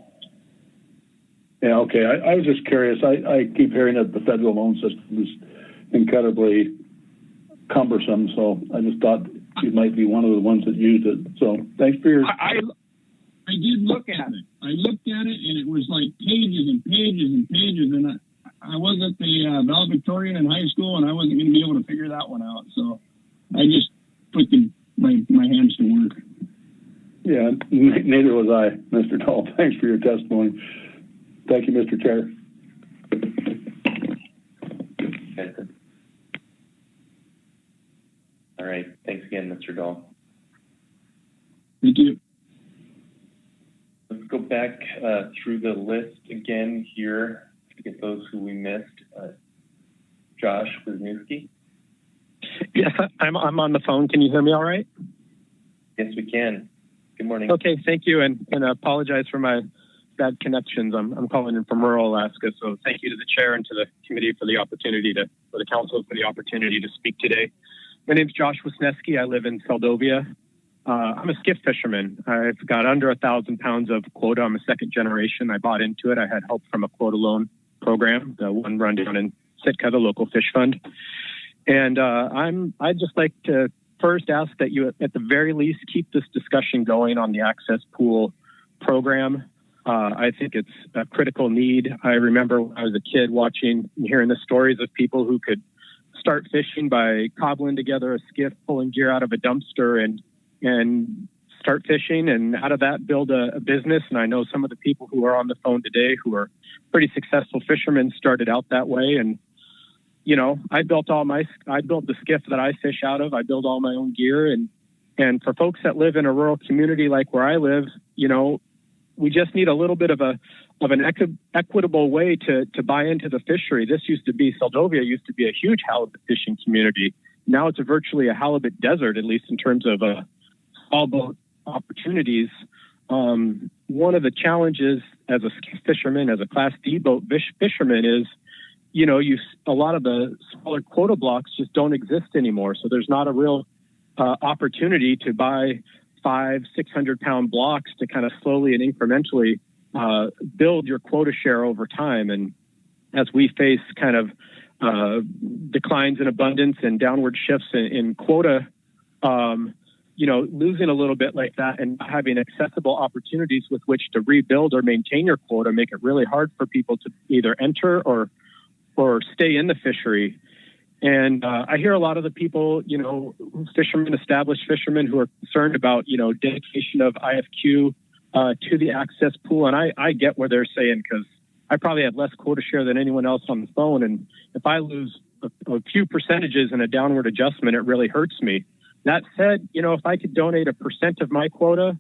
Yeah, okay. I was just curious. I keep hearing that the federal loan system is incredibly cumbersome, so I just thought you might be one of the ones that used it. So thanks for your... I did look at it. I looked at it, and it was like pages and pages and pages, and I was at the valedictorian in high school, and I wasn't going to be able to figure that one out. So I just put my hands to work. Yeah, neither was I, Mr. Dahl. Thanks for your testimony. Thank you, Mr. Chair. All right. Thanks again, Mr. Dahl. Thank you. Let's go back through the list again here to get those who we missed. Josh Wisniewski. Yes, I'm on the phone. Can you hear me all right? Yes, we can. Good morning. Okay, thank you, and I apologize for my bad connections. I'm calling in from rural Alaska, so thank you to the chair and to the committee for the council for the opportunity to speak today. My name is Josh Wisniewski. I live in Seldovia. I'm a skiff fisherman. I've got under 1,000 pounds of quota. I'm a second generation. I bought into it. I had help from a quota loan program, the one run down in Sitka, the local fish fund. And I'd just like to first ask that you, at the very least, keep this discussion going on the access pool program. I think it's a critical need. I remember when I was a kid watching and hearing the stories of people who could start fishing by cobbling together a skiff, pulling gear out of a dumpster and start fishing, and out of that build a business. And I know some of the people who are on the phone today who are pretty successful fishermen started out that way. And you know, I built the skiff that I fish out of. I build all my own gear. And for folks that live in a rural community like where I live, you know, we just need a little bit of an equitable way to buy into the fishery. Seldovia used to be a huge halibut fishing community. Now it's virtually a halibut desert, at least in terms of small boat opportunities. One of the challenges as a fisherman, as a Class D boat fisherman is, you know, a lot of the smaller quota blocks just don't exist anymore. So there's not a real opportunity to buy 500-600 pound blocks to kind of slowly and incrementally build your quota share over time. And as we face kind of declines in abundance and downward shifts in quota, you know, losing a little bit like that and having accessible opportunities with which to rebuild or maintain your quota make it really hard for people to either enter or stay in the fishery. And I hear a lot of the people, you know, established fishermen who are concerned about, you know, dedication of IFQ to the access pool. And I get where they're saying, because I probably have less quota share than anyone else on the phone. And if I lose a few percentages in a downward adjustment, it really hurts me. That said, you know, if I could donate 1% of my quota,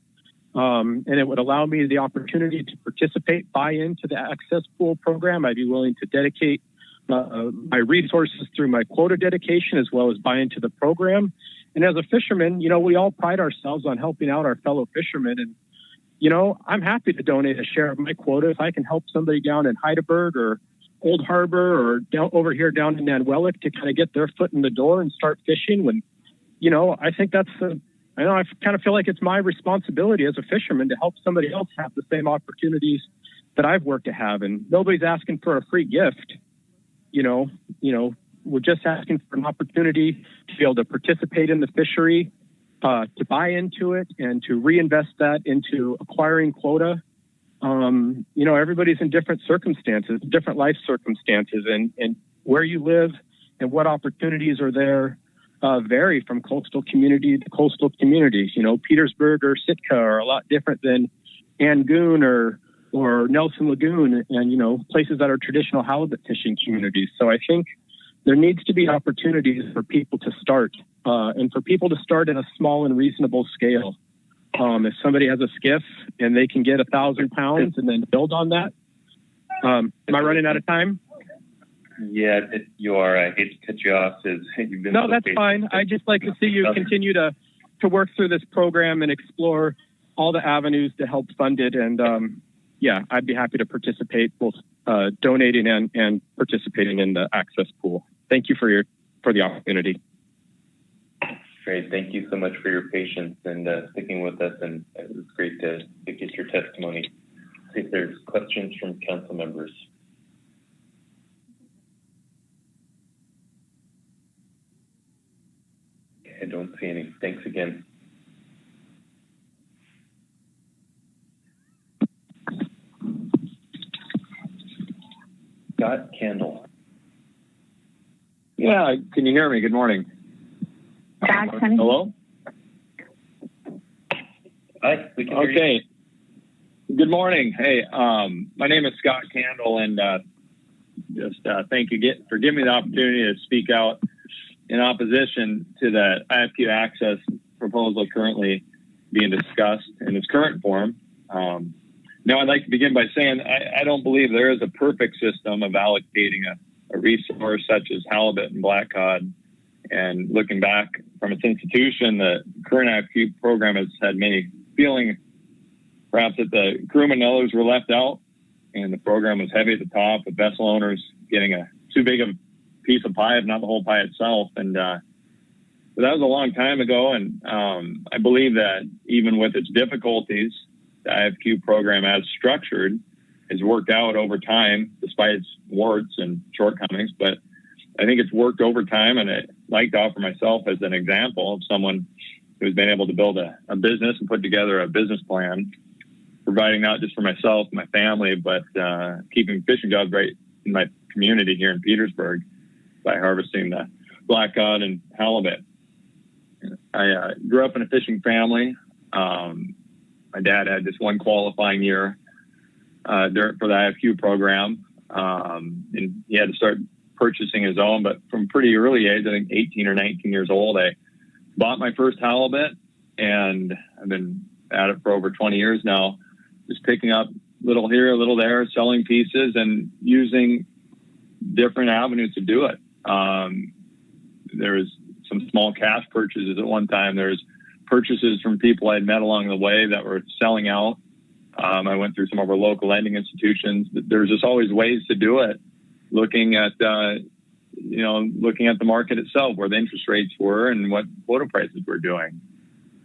and it would allow me the opportunity to buy into the access pool program, I'd be willing to dedicate my resources through my quota dedication as well as buy into the program. And as a fisherman, you know, we all pride ourselves on helping out our fellow fishermen. And, you know, I'm happy to donate a share of my quota if I can help somebody down in Heidelberg or Old Harbor or down over here down in Nanwellick to kind of get their foot in the door and start fishing. When, you know, I think I kind of feel like it's my responsibility as a fisherman to help somebody else have the same opportunities that I've worked to have. And nobody's asking for a free gift. You know, we're just asking for an opportunity to be able to participate in the fishery, to buy into it, and to reinvest that into acquiring quota. You know, everybody's in different circumstances, different life circumstances, and where you live and what opportunities are there vary from coastal community to coastal communities. You know, Petersburg or Sitka are a lot different than Angoon or Nelson Lagoon and, you know, places that are traditional halibut fishing communities. So I think there needs to be opportunities for people to start and for people to start at a small and reasonable scale. If somebody has a skiff and they can get 1,000 pounds and then build on that. Am I running out of time? Yeah, you are. I hate to cut you off. You've been that's fine. I just like to see you continue to work through this program and explore all the avenues to help fund it. And yeah, I'd be happy to participate, both donating and participating in the access pool. Thank you for the opportunity. Great. Thank you so much for your patience and sticking with us. And it was great to get your testimony. See if there's questions from council members. I don't see any. Thanks again. Scott Candle. Yeah, can you hear me? Good morning. Hello? Hi, we can hear you. Okay. Good morning. Hey, my name is Scott Candle, and thank you for giving me the opportunity to speak out in opposition to the IFQ access proposal currently being discussed in its current form. Now, I'd like to begin by saying I don't believe there is a perfect system of allocating a resource such as halibut and black cod. And looking back from its institution, the current IFQ program has had many feeling perhaps that the crewmen and others were left out, and the program was heavy at the top, with vessel owners getting a too big of a piece of pie, if not the whole pie itself. And but that was a long time ago, and I believe that even with its difficulties, the IFQ program as structured has worked out over time, despite its warts and shortcomings. But I think it's worked over time, and I'd like to offer myself as an example of someone who's been able to build a business and put together a business plan, providing not just for myself and my family, but keeping fishing jobs right in my community here in Petersburg by harvesting the blackcod and halibut. I grew up in a fishing family. My dad had just one qualifying year for the IFQ program, and he had to start purchasing his own. But from pretty early age, I think 18 or 19 years old, I bought my first halibut, and I've been at it for over 20 years now, just picking up little here, a little there, selling pieces, and using different avenues to do it. There was some small cash purchases at one time. There's purchases from people I'd met along the way that were selling out. I went through some of our local lending institutions. There's just always ways to do it, looking at the market itself, where the interest rates were and what quota prices were doing.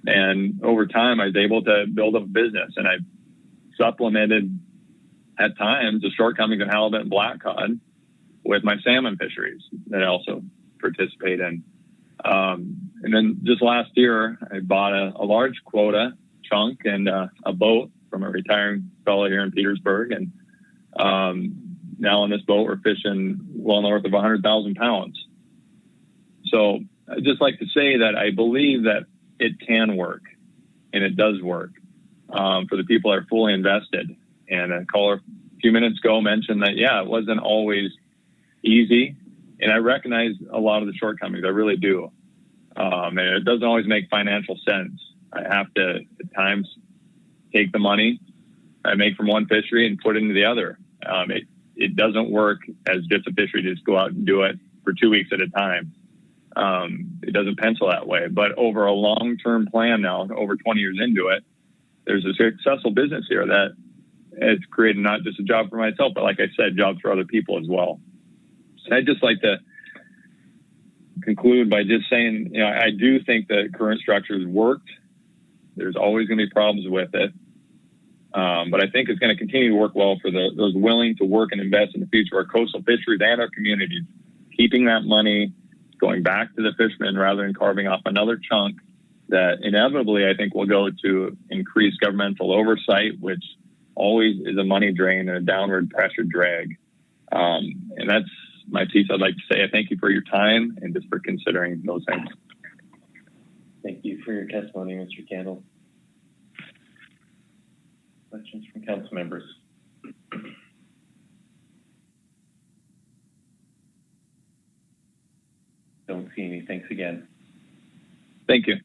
And over time, I was able to build up a business, and I supplemented at times the shortcomings of halibut and blackcod with my salmon fisheries that I also participate in. And then just last year, I bought a large quota chunk and a boat from a retiring fellow here in Petersburg. And now on this boat, we're fishing well north of 100,000 pounds. So I'd just like to say that I believe that it can work, and it does work for the people that are fully invested. And a caller a few minutes ago mentioned that, yeah, it wasn't always easy. And I recognize a lot of the shortcomings. I really do. And it doesn't always make financial sense. I have to, at times, take the money I make from one fishery and put it into the other. It doesn't work as just a fishery to just go out and do it for 2 weeks at a time. It doesn't pencil that way. But over a long-term plan now, over 20 years into it, there's a successful business here that has created not just a job for myself, but like I said, jobs for other people as well. So I'd just like to conclude by just saying, I do think the current structure has worked. There's always going to be problems with it. But I think it's going to continue to work well for those willing to work and invest in the future of our coastal fisheries and our communities, keeping that money going back to the fishermen rather than carving off another chunk that inevitably I think will go to increased governmental oversight, which always is a money drain and a downward pressure drag. And that's my piece. I'd like to say I thank you for your time and just for considering those things. Thank you for your testimony, Mr. Candle. Questions from council members? Don't see any. Thanks again. Thank you.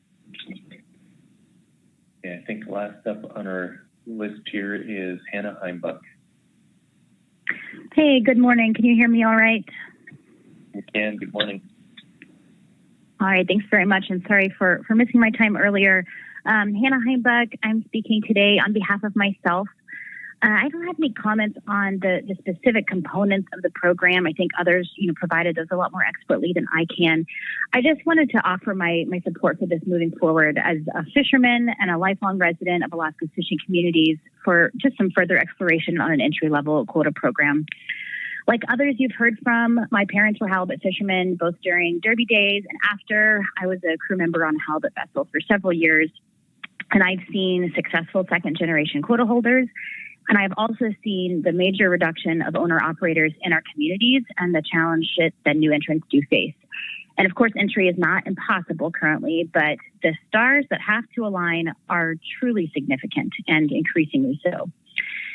Yeah, I think last up on our list here is Hannah Heimbuck. Hey, good morning. Can you hear me all right? You can. Good morning. All right. Thanks very much. And sorry for missing my time earlier. Hannah Heimbuck, I'm speaking today on behalf of myself. I don't have any comments on the specific components of the program. I think others, provided those a lot more expertly than I can. I just wanted to offer my support for this moving forward as a fisherman and a lifelong resident of Alaska's fishing communities for just some further exploration on an entry-level quota program. Like others you've heard from, my parents were halibut fishermen, both during Derby days and after. I was a crew member on a halibut vessel for several years, and I've seen successful second-generation quota holders. And I've also seen the major reduction of owner-operators in our communities and the challenge that new entrants do face. And of course, entry is not impossible currently, but the stars that have to align are truly significant and increasingly so.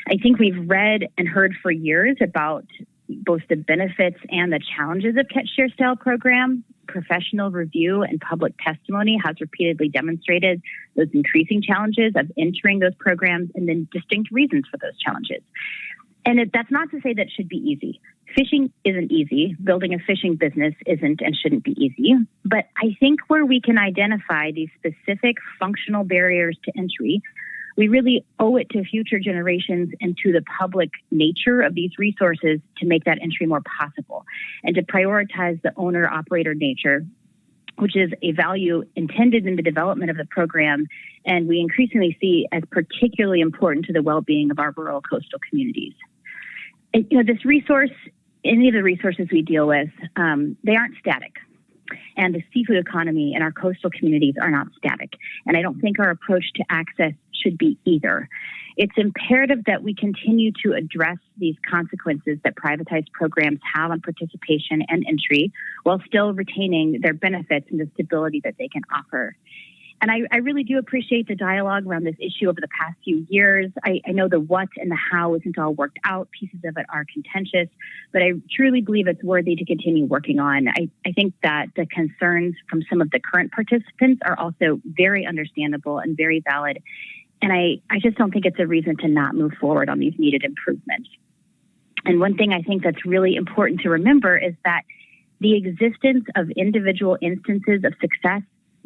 I think we've read and heard for years about both the benefits and the challenges of catch-share style program. Professional review and public testimony has repeatedly demonstrated those increasing challenges of entering those programs and then distinct reasons for those challenges. And that's not to say that should be easy. Fishing isn't easy. Building a fishing business isn't and shouldn't be easy. But I think where we can identify these specific functional barriers to entry, We really owe it to future generations and to the public nature of these resources to make that entry more possible and to prioritize the owner-operator nature, which is a value intended in the development of the program, and we increasingly see as particularly important to the well-being of our rural coastal communities. And, this resource, any of the resources we deal with, they aren't static. And the seafood economy in our coastal communities are not static. And I don't think our approach to access should be either. It's imperative that we continue to address these consequences that privatized programs have on participation and entry while still retaining their benefits and the stability that they can offer. And I really do appreciate the dialogue around this issue over the past few years. I know the what and the how isn't all worked out. Pieces of it are contentious, but I truly believe it's worthy to continue working on. I think that the concerns from some of the current participants are also very understandable and very valid. And I just don't think it's a reason to not move forward on these needed improvements. And one thing I think that's really important to remember is that the existence of individual instances of success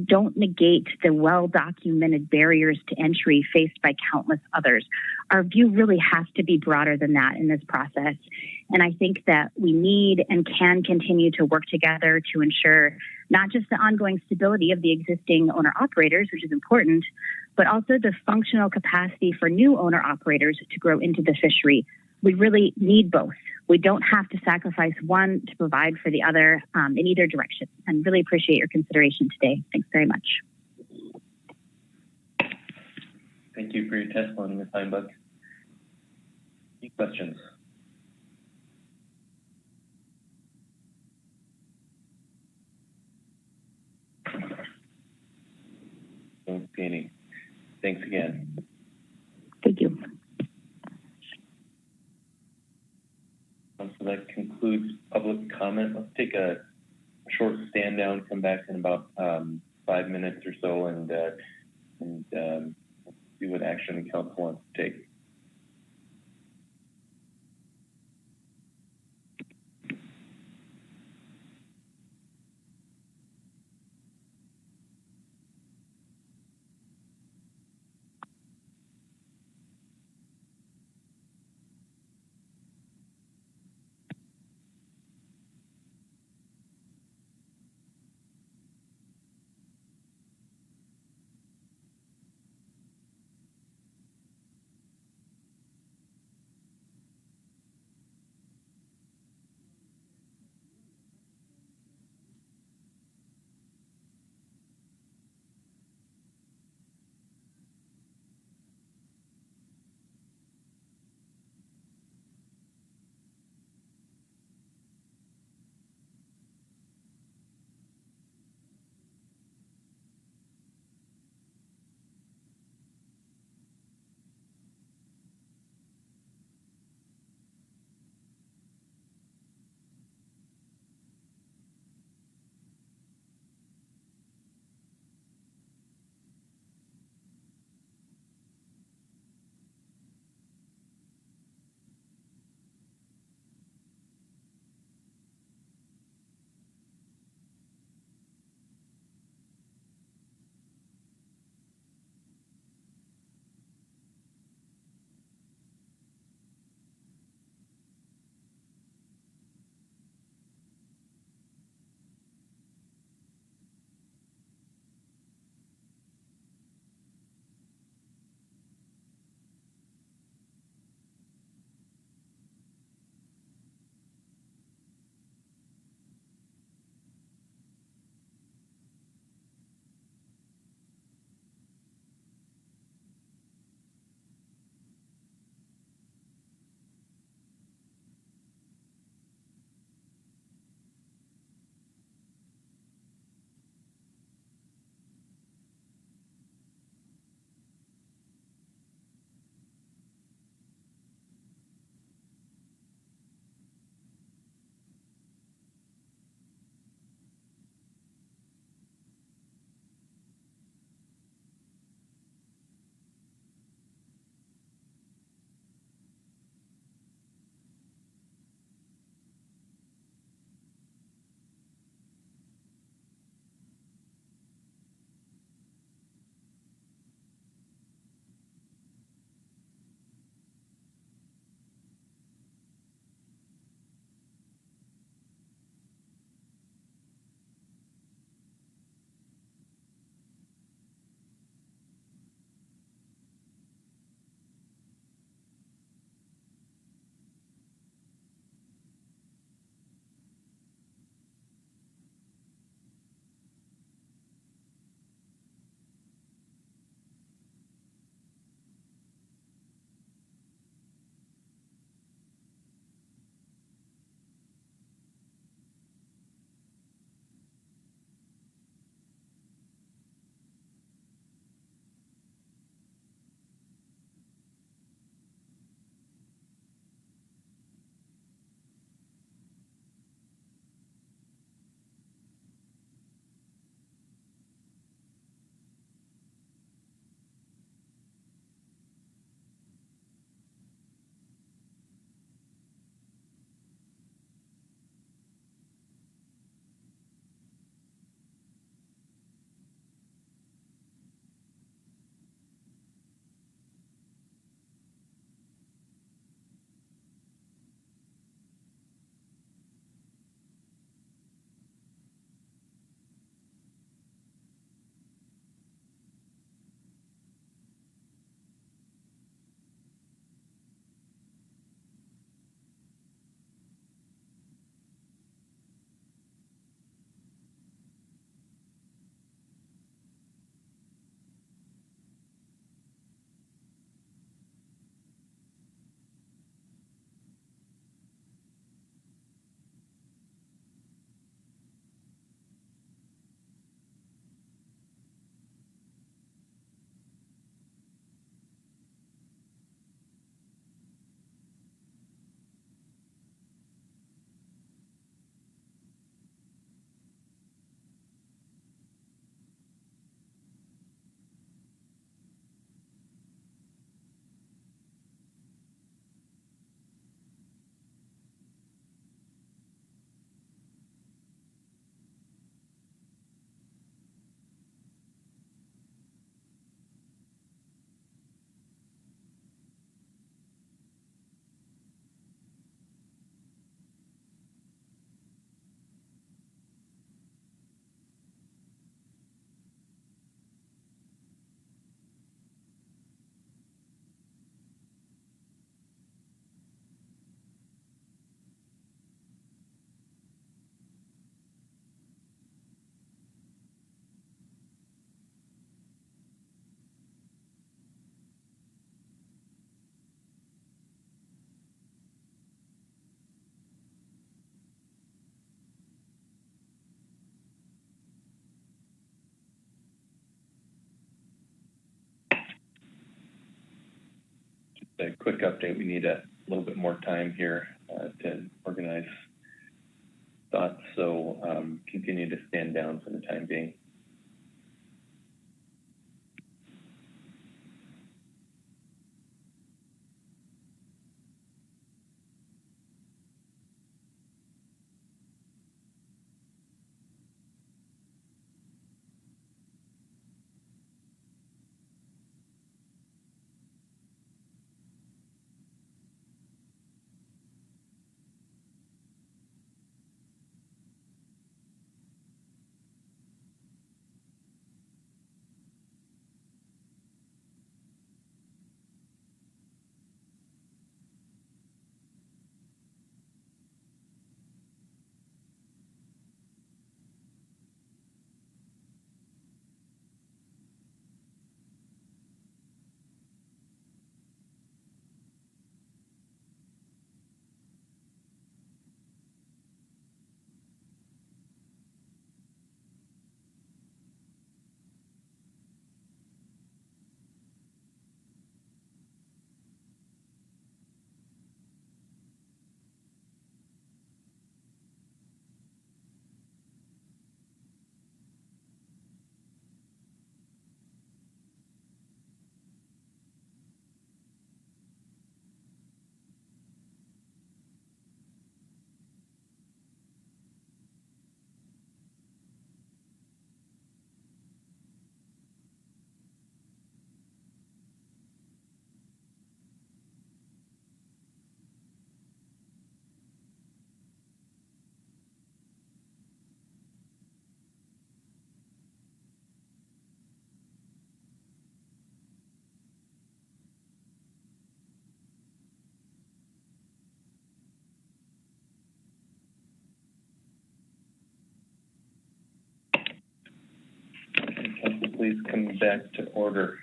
don't negate the well-documented barriers to entry faced by countless others. Our view really has to be broader than that in this process. And I think that we need and can continue to work together to ensure not just the ongoing stability of the existing owner-operators, which is important, but also the functional capacity for new owner-operators to grow into the fishery. We really need both. We don't have to sacrifice one to provide for the other in either direction. And really appreciate your consideration today. Thanks very much. Thank you for your testimony, Ms. Heimbach. Any questions? Don't see any. Thanks again. Thank you. So that concludes public comment. Let's take a short stand down, come back in about 5 minutes or so, and see what action the council wants to take. a quick update. We need a little bit more time here to organize thoughts, so continue to stand down for the time being. Please come back to order.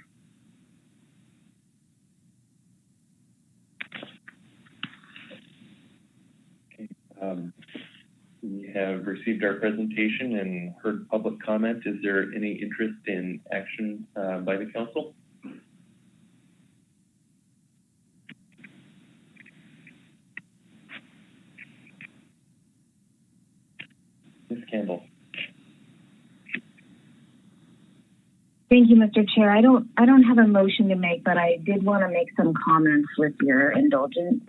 Okay. We have received our presentation and heard public comment. Is there any interest in action by the council? Ms. Campbell. Thank you, Mr. Chair. I don't have a motion to make, but I did want to make some comments with your indulgence.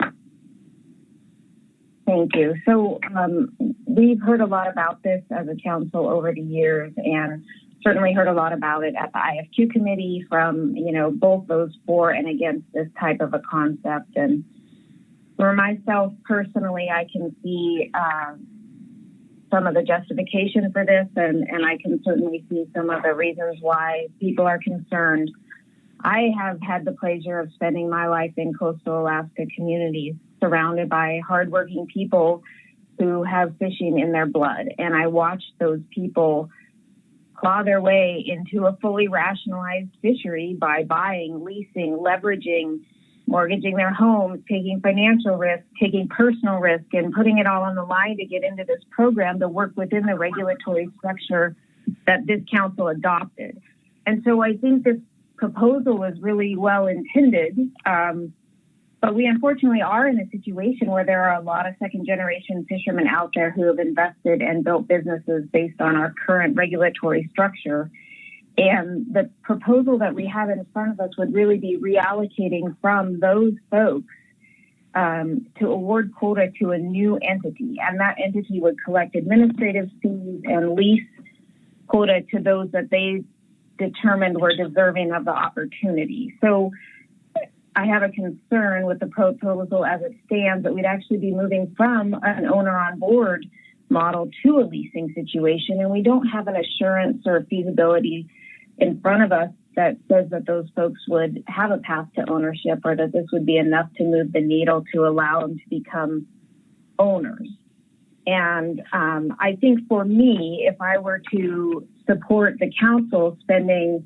Thank you. So we've heard a lot about this as a council over the years, and certainly heard a lot about it at the IFQ committee from, both those for and against this type of a concept. And for myself personally, I can see some of the justification for this, and I can certainly see some of the reasons why people are concerned. I have had the pleasure of spending my life in coastal Alaska communities surrounded by hardworking people who have fishing in their blood. And I watched those people claw their way into a fully rationalized fishery by buying, leasing, leveraging, mortgaging their homes, taking financial risk, taking personal risk, and putting it all on the line to get into this program to work within the regulatory structure that this council adopted. And so I think this proposal is really well intended, but we unfortunately are in a situation where there are a lot of second generation fishermen out there who have invested and built businesses based on our current regulatory structure. And the proposal that we have in front of us would really be reallocating from those folks to award quota to a new entity. And that entity would collect administrative fees and lease quota to those that they determined were deserving of the opportunity. So I have a concern with the proposal as it stands that we'd actually be moving from an owner on board model to a leasing situation. And we don't have an assurance or feasibility in front of us that says that those folks would have a path to ownership, or that this would be enough to move the needle to allow them to become owners. And I think for me, if I were to support the council spending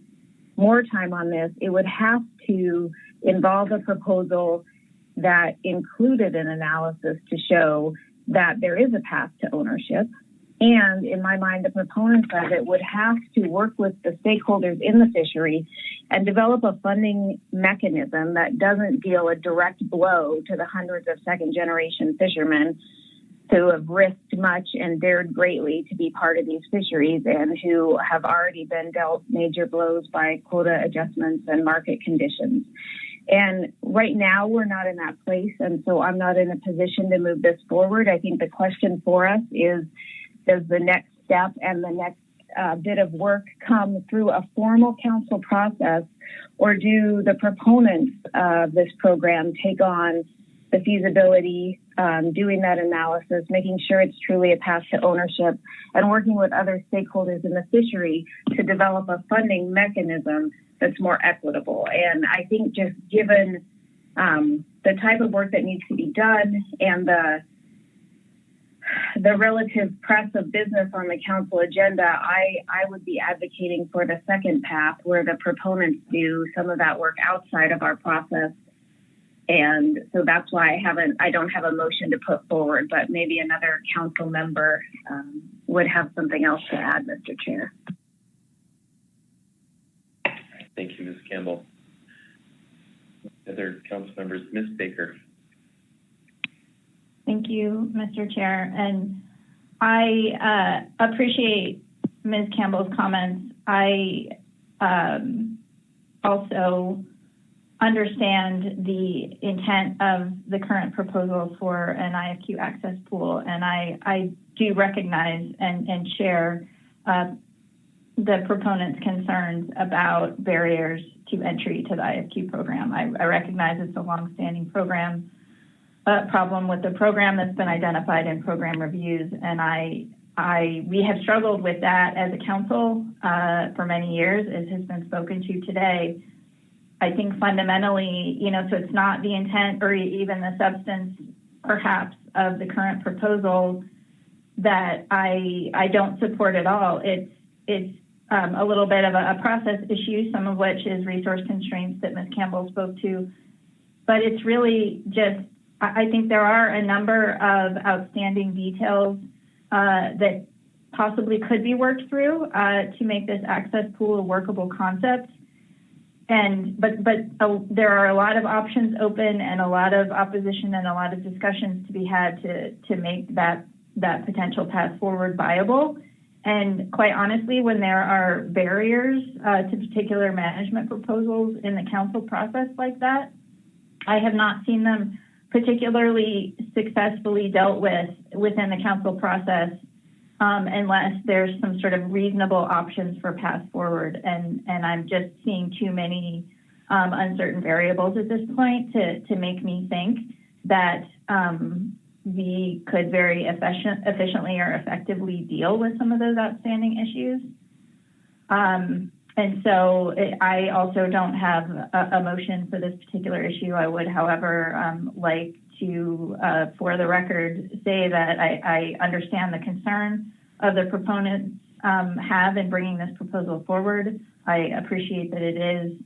more time on this, it would have to involve a proposal that included an analysis to show that there is a path to ownership, And in my mind, the proponents of it would have to work with the stakeholders in the fishery and develop a funding mechanism that doesn't deal a direct blow to the hundreds of second-generation fishermen who have risked much and dared greatly to be part of these fisheries and who have already been dealt major blows by quota adjustments and market conditions. And right now, we're not in that place, and so I'm not in a position to move this forward. I think the question for us is, does the next step and the next bit of work come through a formal council process, or do the proponents of this program take on the feasibility, doing that analysis, making sure it's truly a path to ownership, and working with other stakeholders in the fishery to develop a funding mechanism that's more equitable? And I think just given the type of work that needs to be done and the relative press of business on the council agenda, I would be advocating for the second path, where the proponents do some of that work outside of our process. And so that's why I don't have a motion to put forward, but maybe another council member would have something else to add, Mr. Chair. Thank you, Ms. Campbell. Other council members, Ms. Baker. Thank you, Mr. Chair. And I appreciate Ms. Campbell's comments. I also understand the intent of the current proposal for an IFQ access pool, and I do recognize and share the proponents' concerns about barriers to entry to the IFQ program. I recognize it's a longstanding program problem with the program that's been identified in program reviews, and we have struggled with that as a council for many years, as has been spoken to today. I think fundamentally, so it's not the intent or even the substance, perhaps, of the current proposal that I don't support at all. It's a little bit of a process issue, some of which is resource constraints that Ms. Campbell spoke to, but it's really just, I think there are a number of outstanding details that possibly could be worked through to make this access pool a workable concept. But there are a lot of options open and a lot of opposition and a lot of discussions to be had to make that potential path forward viable. And quite honestly, when there are barriers to particular management proposals in the council process like that, I have not seen them particularly successfully dealt with within the council process unless there's some sort of reasonable options for path forward. And I'm just seeing too many uncertain variables at this point to make me think that we could very efficiently or effectively deal with some of those outstanding issues. And so I also don't have a motion for this particular issue. I would, however, like to, for the record, say that I understand the concern of the proponents have in bringing this proposal forward. I appreciate that it is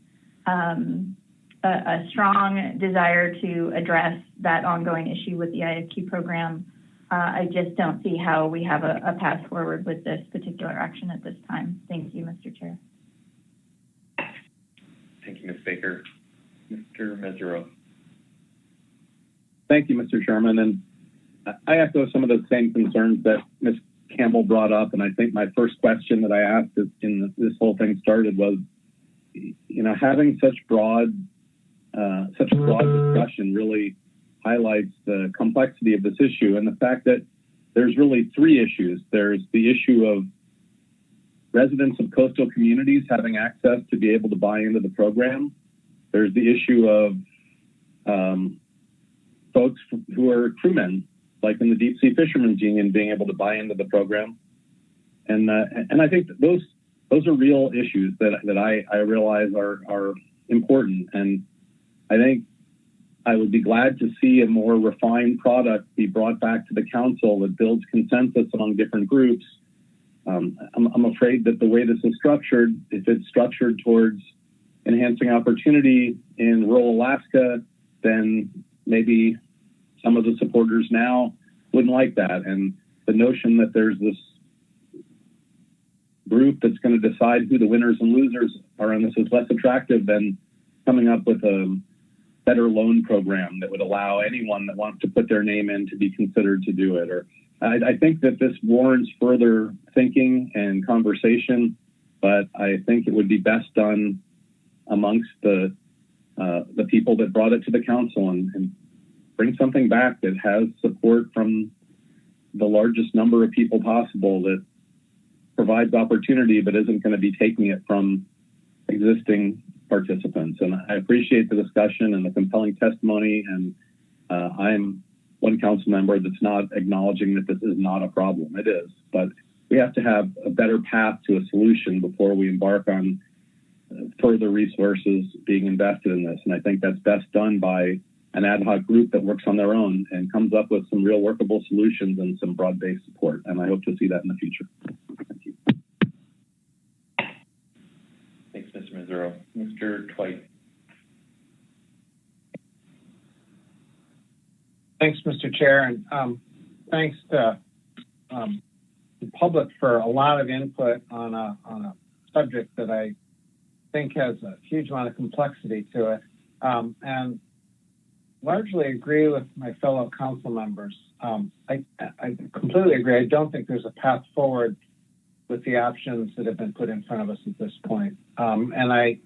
a strong desire to address that ongoing issue with the IFQ program. I just don't see how we have a path forward with this particular action at this time. Thank you, Mr. Chair. Thank you, Ms. Baker. Mr. Mesereau. Thank you, Mr. Chairman. And I echo some of the same concerns that Ms. Campbell brought up. And I think my first question that I asked in this whole thing started was, having such a broad discussion really highlights the complexity of this issue and the fact that there's really three issues. There's the issue of residents of coastal communities having access to be able to buy into the program. There's the issue of folks who are crewmen, like in the Deep Sea Fishermen's Union, being able to buy into the program. And I think that those are real issues that I realize are important. And I think I would be glad to see a more refined product be brought back to the council that builds consensus among different groups. I'm afraid that the way this is structured, if it's structured towards enhancing opportunity in rural Alaska, then maybe some of the supporters now wouldn't like that. And the notion that there's this group that's going to decide who the winners and losers are on this is less attractive than coming up with a better loan program that would allow anyone that wants to put their name in to be considered to do it. Or I think that this warrants further thinking and conversation, but I think it would be best done amongst the people that brought it to the council and bring something back that has support from the largest number of people possible, that provides opportunity but isn't going to be taking it from existing participants. And I appreciate the discussion and the compelling testimony, and I'm one council member that's not acknowledging that this is not a problem. It is, but we have to have a better path to a solution before we embark on further resources being invested in this. And I think that's best done by an ad hoc group that works on their own and comes up with some real workable solutions and some broad-based support. And I hope to see that in the future. Thank you. Thanks, Mr. Mazzaro. Mr. Twite. Thanks, Mr. Chair, and thanks to the public for a lot of input on a subject that I think has a huge amount of complexity to it, and largely agree with my fellow council members. I completely agree. I don't think there's a path forward with the options that have been put in front of us at this point, and I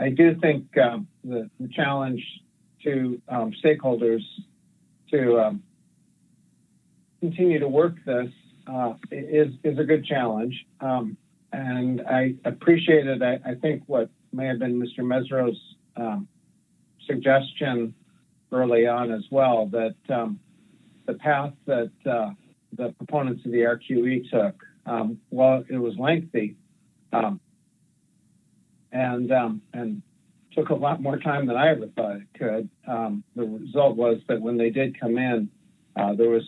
do think the challenge to stakeholders to continue to work this is a good challenge. And I appreciated, I think, what may have been Mr. Mesro's suggestion early on as well, that the path that the proponents of the RQE took, while it was lengthy and took a lot more time than I ever thought it could, the result was that when they did come in, there was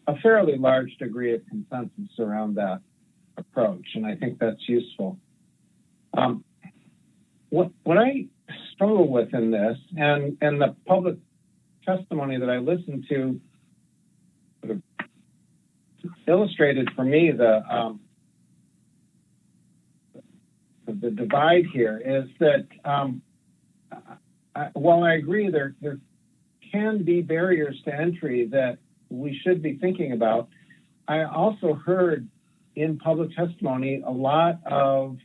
a fairly large degree of consensus around that approach, and I think that's useful. What I struggle with in this, and the public testimony that I listened to sort of illustrated for me the divide here, is that while I agree there can be barriers to entry that we should be thinking about, I also heard in public testimony a lot of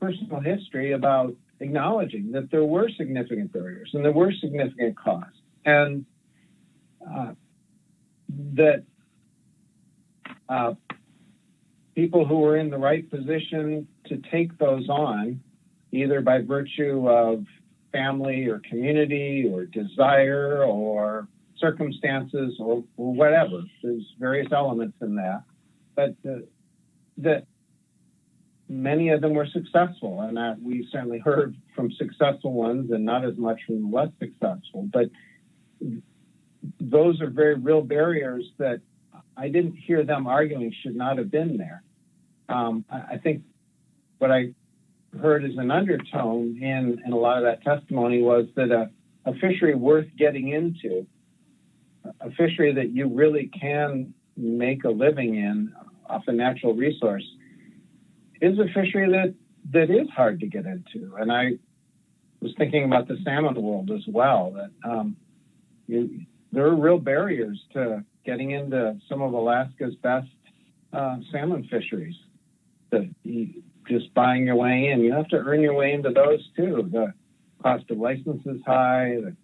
personal history about acknowledging that there were significant barriers and there were significant costs, and that people who were in the right position to take those on, either by virtue of family or community or desire or circumstances or whatever, there's various elements in that, but that many of them were successful, and that we certainly heard from successful ones and not as much from less successful. But those are very real barriers that I didn't hear them arguing should not have been there. I think what I heard as an undertone in a lot of that testimony was that a fishery worth getting into, a fishery that you really can make a living in off a natural resource, is a fishery that is hard to get into. And I was thinking about the salmon world as well, that there are real barriers to getting into some of Alaska's best salmon fisheries, that you just buying your way in. You have to earn your way into those too. The cost of license is high, the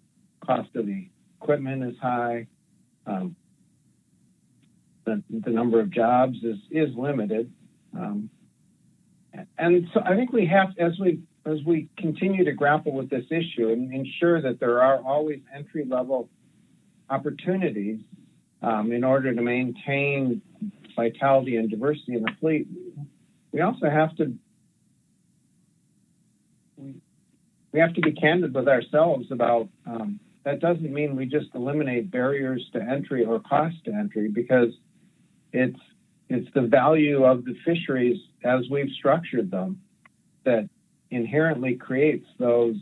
cost of the equipment is high, the number of jobs is limited. And so I think we have, as we continue to grapple with this issue and ensure that there are always entry-level opportunities in order to maintain vitality and diversity in the fleet, we also have to be candid with ourselves about that doesn't mean we just eliminate barriers to entry or cost to entry, because it's the value of the fisheries as we've structured them that inherently creates those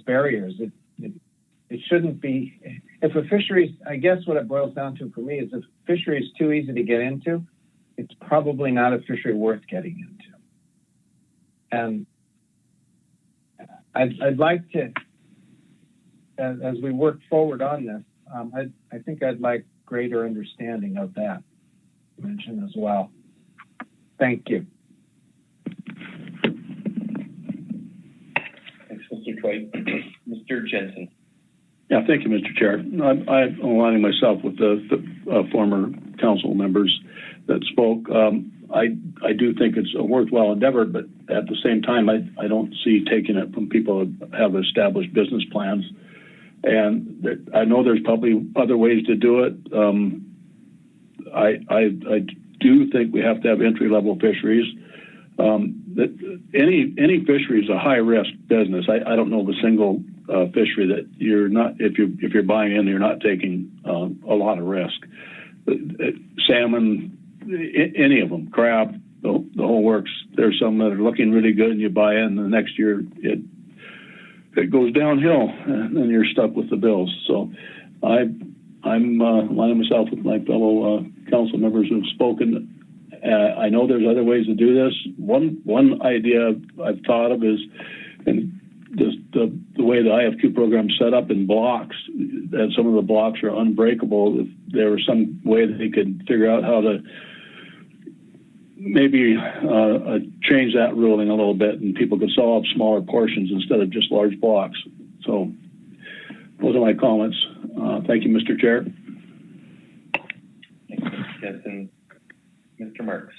barriers. It shouldn't be, if a fishery, I guess what it boils down to for me is if fishery is too easy to get into, it's probably not a fishery worth getting into. And I'd like to, as we work forward on this, I think I'd like greater understanding of that dimension as well. Thank you. Thanks, Mr. Twite. Mr. Jensen. Yeah, thank you, Mr. Chair. I'm aligning myself with the former council members that spoke. I do think it's a worthwhile endeavor, but at the same time, I don't see taking it from people who have established business plans. And I know there's probably other ways to do it. I do think we have to have entry-level fisheries. Any fishery is a high-risk business. I don't know of a single fishery that you're not, if you're buying in, you're not taking a lot of risk. Salmon, any of them, crab, the whole works. There's some that are looking really good, and you buy in, and the next year it goes downhill, and then you're stuck with the bills. So I'm aligning myself with my fellow council members who have spoken. I know there's other ways to do this. One idea I've thought of is, and just the way the IFQ program is set up in blocks, that some of the blocks are unbreakable. If there was some way that they could figure out how to maybe change that ruling a little bit, and people could sell off smaller portions instead of just large blocks. So those are my comments. Thank you, Mr. Chair. Thanks, Mr. Jensen. Mr. Marks.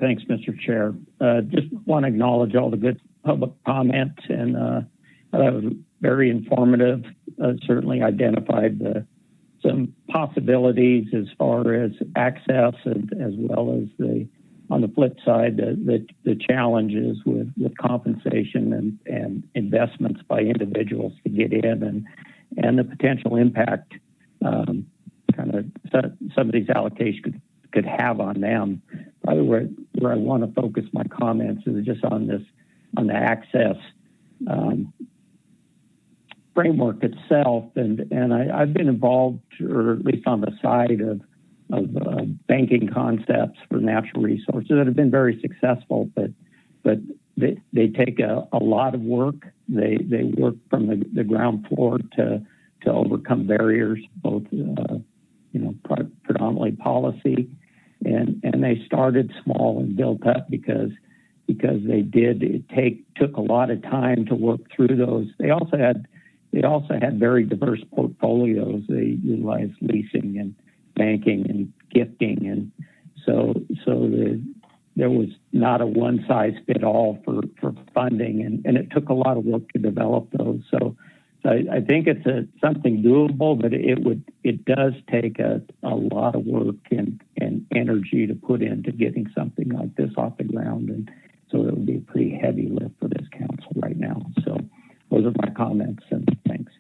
Thanks, Mr. Chair. Just want to acknowledge all the good public comments, and that was very informative. Certainly identified some possibilities as far as access, as well as on the flip side, the challenges with compensation and investments by individuals to get in, and the potential impact kind of some of these allocations could have on them. Probably where I want to focus my comments is just on the access framework itself, and I've been involved, or at least on the side of banking concepts for natural resources that have been very successful, but they take a lot of work. They work from the ground floor to overcome barriers, both predominantly policy, and they started small and built up because they did. It took a lot of time to work through those. They also had very diverse portfolios. They utilized leasing and banking and gifting, and so there was not a one size fit all for funding, and it took a lot of work to develop those. So I think it's something doable, but it does take a lot of work and energy to put into getting something like this off the ground, and so it would be a pretty heavy lift for this council right now. So those are my comments, and thanks.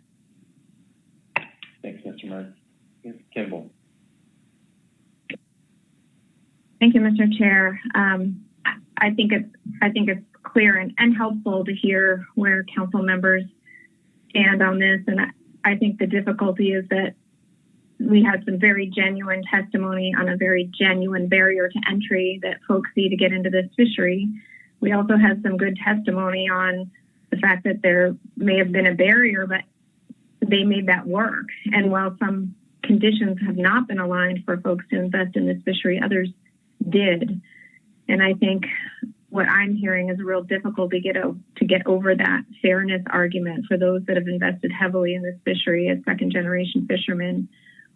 Thanks, Mr. Mark. Ms. Kimball. Thank you, Mr. Chair. I think it's clear and helpful to hear where council members stand on this, and I think the difficulty is that we had some very genuine testimony on a very genuine barrier to entry that folks see to get into this fishery. We also had some good testimony on the fact that there may have been a barrier, but they made that work. And while some conditions have not been aligned for folks to invest in this fishery, others did. And I think what I'm hearing is a real difficulty to get over that fairness argument for those that have invested heavily in this fishery as second generation fishermen,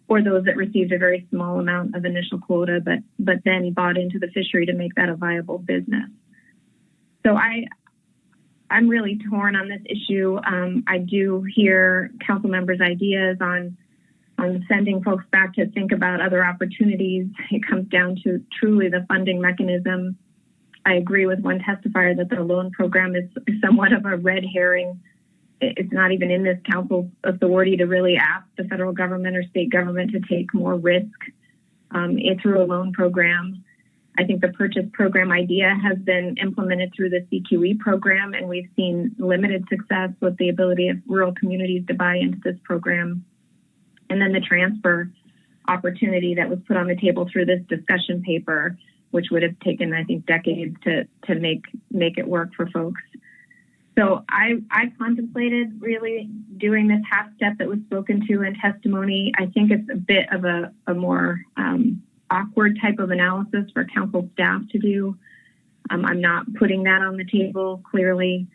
or those that received a very small amount of initial quota, but then bought into the fishery to make that a viable business. So I'm really torn on this issue. I do hear council members' ideas on sending folks back to think about other opportunities. It comes down to truly the funding mechanism. I agree with one testifier that the loan program is somewhat of a red herring. It's not even in this council's authority to really ask the federal government or state government to take more risk through a loan program. I think the purchase program idea has been implemented through the CQE program, and we've seen limited success with the ability of rural communities to buy into this program. And then the transfer opportunity that was put on the table through this discussion paper, which would have taken, I think, decades to make it work for folks. So I contemplated really doing this half step that was spoken to in testimony. I think it's a bit of a more awkward type of analysis for council staff to do. I'm not putting that on the table, clearly.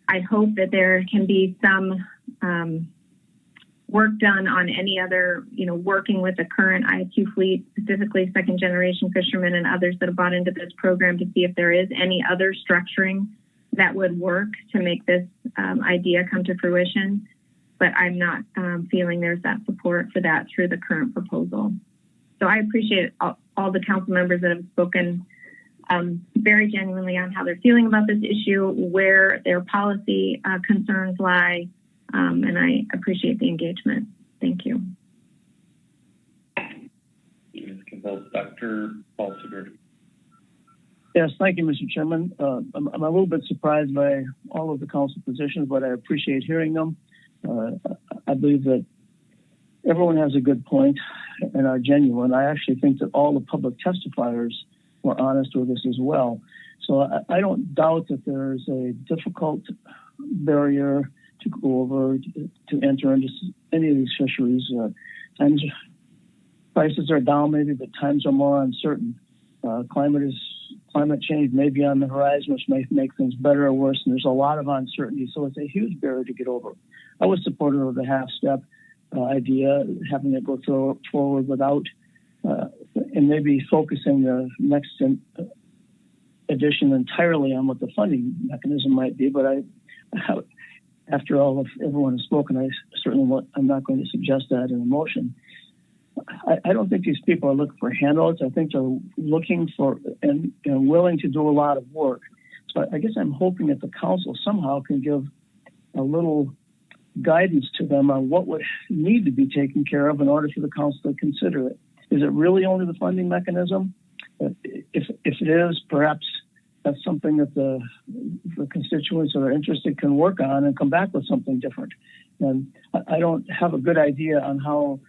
I hope that there can be some work done on any other, working with the current IFQ fleet, specifically second generation fishermen and others that have bought into this program to see if there is any other structuring that would work to make this idea come to fruition. But I'm not feeling there's that support for that through the current proposal. So I appreciate all the council members that have spoken very genuinely on how they're feeling about this issue, where their policy concerns lie, and I appreciate the engagement. Thank you. Dr. Balsiger. Yes, thank you, Mr. Chairman. I'm a little bit surprised by all of the council positions, but I appreciate hearing them. I believe that everyone has a good point and are genuine. I actually think that all the public testifiers were honest with us as well. So I don't doubt that there's a difficult barrier to go over to enter into any of these fisheries. Prices are down maybe, but times are more uncertain. Climate change may be on the horizon, which may make things better or worse, and there's a lot of uncertainty. So it's a huge barrier to get over. I was supportive of the half-step idea, having it go forward without, and maybe focusing the next edition entirely on what the funding mechanism might be. But after all, if everyone has spoken, I'm not going to suggest that in a motion. I don't think these people are looking for handouts. I think they're looking for and willing to do a lot of work. So I guess I'm hoping that the council somehow can give a little guidance to them on what would need to be taken care of in order for the council to consider it. Is it really only the funding mechanism? If it is, perhaps that's something that the constituents that are interested can work on and come back with something different. And I don't have a good idea on how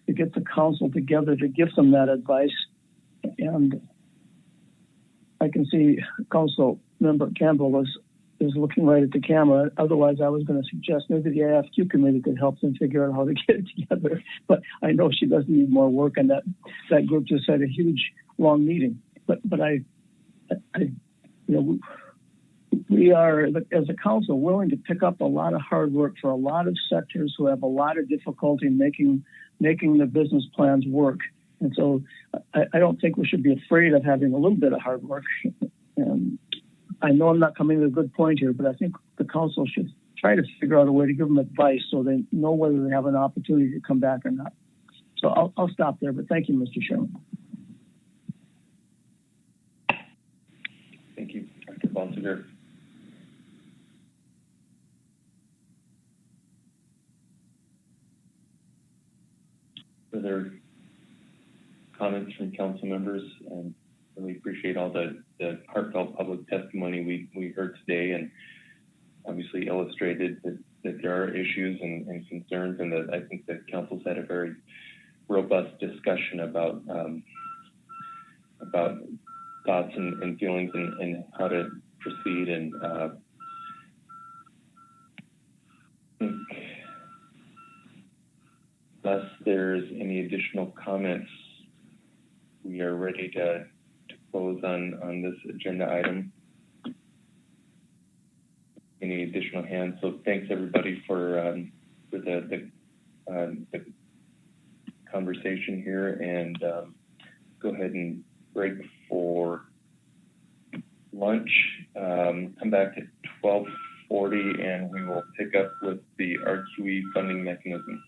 to get the council together to give them that advice. And I can see Council Member Campbell is looking right at the camera. Otherwise, I was going to suggest maybe the IFQ committee could help them figure out how to get it together. But I know she does need more work, and that group just had a huge, long meeting. But we are, as a council, willing to pick up a lot of hard work for a lot of sectors who have a lot of difficulty in making the business plans work. And so I don't think we should be afraid of having a little bit of hard work. And I know I'm not coming to a good point here, but I think the council should try to figure out a way to give them advice so they know whether they have an opportunity to come back or not. So I'll stop there, but thank you, Mr. Chairman. Thank you, Dr. Balsiger. Further comments from council members, and really appreciate all the heartfelt public testimony we heard today, and obviously illustrated that there are issues and concerns, and that I think that council's had a very robust discussion about thoughts and feelings and how to proceed. And unless there's any additional comments, we are ready to close on this agenda item. Any additional hands? So thanks everybody for the conversation here, and go ahead and break for lunch. Come back at 12:40, and we will pick up with the RQE funding mechanism.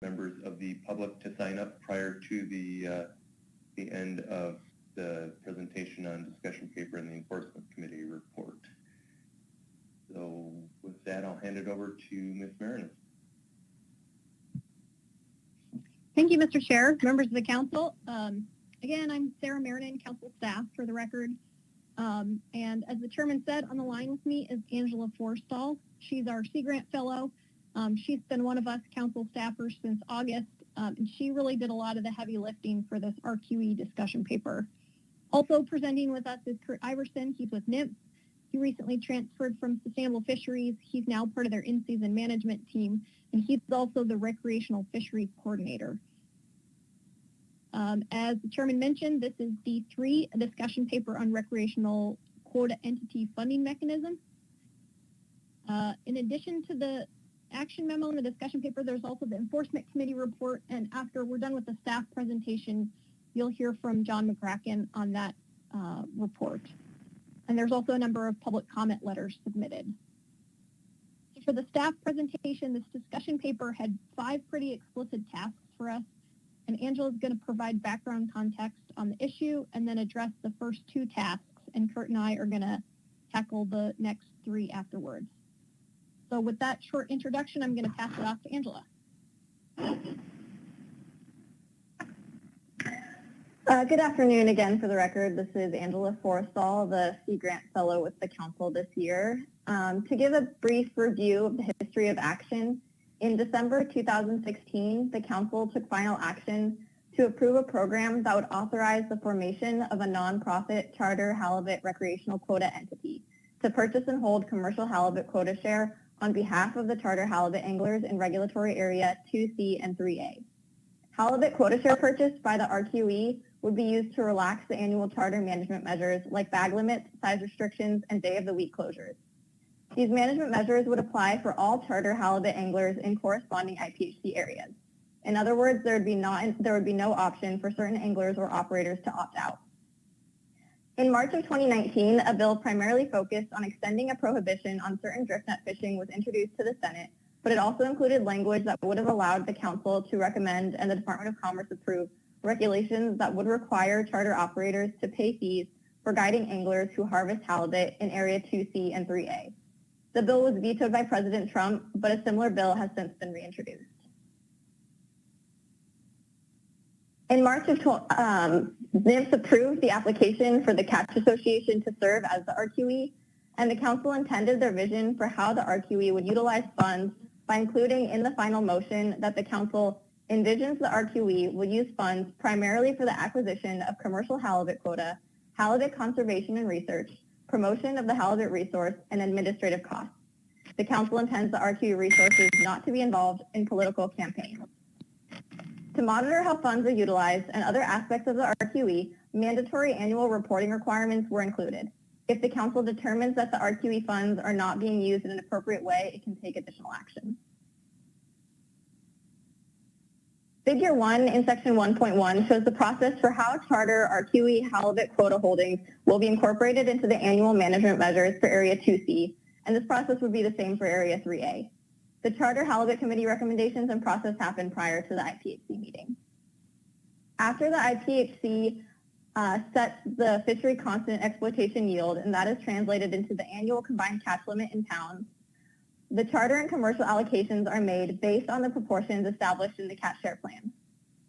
members of the public to sign up prior to the end of the presentation on discussion paper and the enforcement committee report. So with that, I'll hand it over to Ms. Marinas. Thank you, Mr. Chair, members of the council. Again, I'm Sarah Marinan, council staff for the record. And as the chairman said, on the line with me is Angela Forstall. She's our Sea Grant Fellow. She's been one of us council staffers since August, and she really did a lot of the heavy lifting for this RQE discussion paper. Also presenting with us is Kurt Iverson. He's with NPFMC. He recently transferred from Sustainable Fisheries. He's now part of their in-season management team, and he's also the recreational fisheries coordinator. As the chairman mentioned, this is D3, a discussion paper on recreational quota entity funding mechanism. In addition to the action memo and the discussion paper, there's also the enforcement committee report, and after we're done with the staff presentation, you'll hear from John McCracken on that report. And there's also a number of public comment letters submitted. So for the staff presentation, this discussion paper had 5 pretty explicit tasks for us, and Angela is going to provide background context on the issue and then address the first 2 tasks, and Kurt and I are going to tackle the next 3 afterwards. So with that short introduction, I'm going to pass it off to Angela. Good afternoon again. For the record, this is Angela Forstall, the Sea Grant Fellow with the Council this year. To give a brief review of the history of action, in December 2016, the Council took final action to approve a program that would authorize the formation of a nonprofit charter halibut recreational quota entity to purchase and hold commercial halibut quota share on behalf of the charter halibut anglers in regulatory area 2C and 3A. Halibut quota share purchased by the RQE would be used to relax the annual charter management measures like bag limits, size restrictions, and day of the week closures. These management measures would apply for all charter halibut anglers in corresponding IPHC areas. In other words, there would be no option for certain anglers or operators to opt out. In March of 2019, a bill primarily focused on extending a prohibition on certain drift net fishing was introduced to the Senate, but it also included language that would have allowed the Council to recommend and the Department of Commerce approve regulations that would require charter operators to pay fees for guiding anglers who harvest halibut in Area 2C and 3A. The bill was vetoed by President Trump, but a similar bill has since been reintroduced. In March of NPFMC approved the application for the Catch Association to serve as the RQE, and the Council intended their vision for how the RQE would utilize funds by including in the final motion that the Council envisions the RQE would use funds primarily for the acquisition of commercial halibut quota, halibut conservation and research, promotion of the halibut resource, and administrative costs. The Council intends the RQE resources not to be involved in political campaigns. To monitor how funds are utilized and other aspects of the RQE, mandatory annual reporting requirements were included. If the Council determines that the RQE funds are not being used in an appropriate way, it can take additional action. Figure 1 in Section 1.1 shows the process for how charter RQE halibut quota holdings will be incorporated into the annual management measures for Area 2C, and this process would be the same for Area 3A. The Charter Halibut Committee recommendations and process happened prior to the IPHC meeting. After the IPHC sets the fishery constant exploitation yield, and that is translated into the annual combined catch limit in pounds, the charter and commercial allocations are made based on the proportions established in the catch share plan.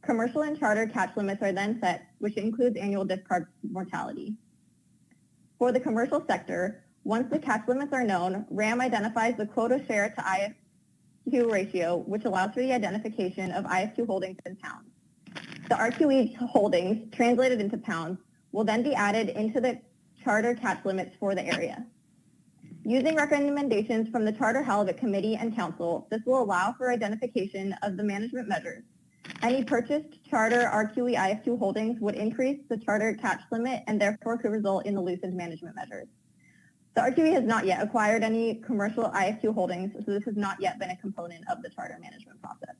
Commercial and charter catch limits are then set, which includes annual discard mortality. For the commercial sector, once the catch limits are known, RAM identifies the quota share to IFQ ratio, which allows for the identification of IFQ holdings in pounds. The RQE holdings, translated into pounds, will then be added into the charter catch limits for the area. Using recommendations from the Charter Halibut Committee and Council, this will allow for identification of the management measures. Any purchased charter RQE IFQ holdings would increase the charter catch limit and therefore could result in the loosened management measures. The RQE has not yet acquired any commercial IFQ holdings, so this has not yet been a component of the charter management process.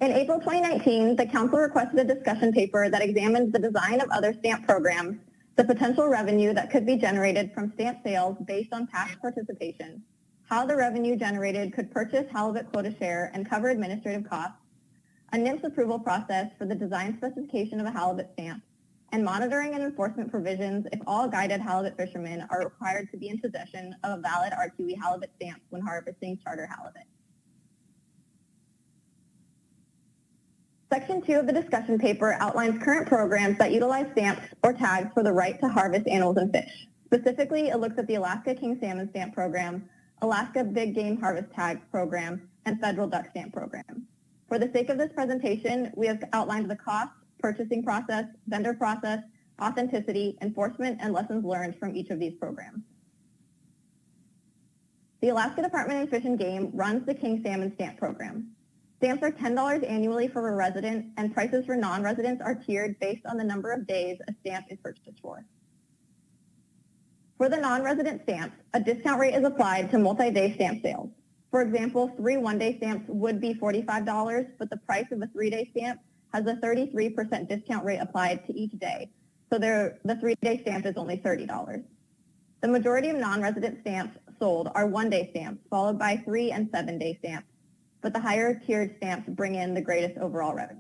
In April 2019, the Council requested a discussion paper that examines the design of other stamp programs, the potential revenue that could be generated from stamp sales based on past participation, how the revenue generated could purchase halibut quota share and cover administrative costs, a NIMS approval process for the design specification of a halibut stamp, and monitoring and enforcement provisions if all guided halibut fishermen are required to be in possession of a valid RQE halibut stamp when harvesting charter halibut. Section 2 of the discussion paper outlines current programs that utilize stamps or tags for the right to harvest animals and fish. Specifically, it looks at the Alaska King Salmon Stamp Program, Alaska Big Game Harvest Tag Program, and Federal Duck Stamp Program. For the sake of this presentation, we have outlined the costs, purchasing process, vendor process, authenticity, enforcement, and lessons learned from each of these programs. The Alaska Department of Fish and Game runs the King Salmon Stamp Program. Stamps are $10 annually for a resident, and prices for non-residents are tiered based on the number of days a stamp is purchased for. For the non-resident stamps, a discount rate is applied to multi-day stamp sales. For example, 3 one-day stamps would be $45, but the price of a 3-day stamp has a 33% discount rate applied to each day, so the 3-day stamp is only $30. The majority of non-resident stamps sold are 1-day stamps, followed by 3 and 7-day stamps, but the higher tiered stamps bring in the greatest overall revenue.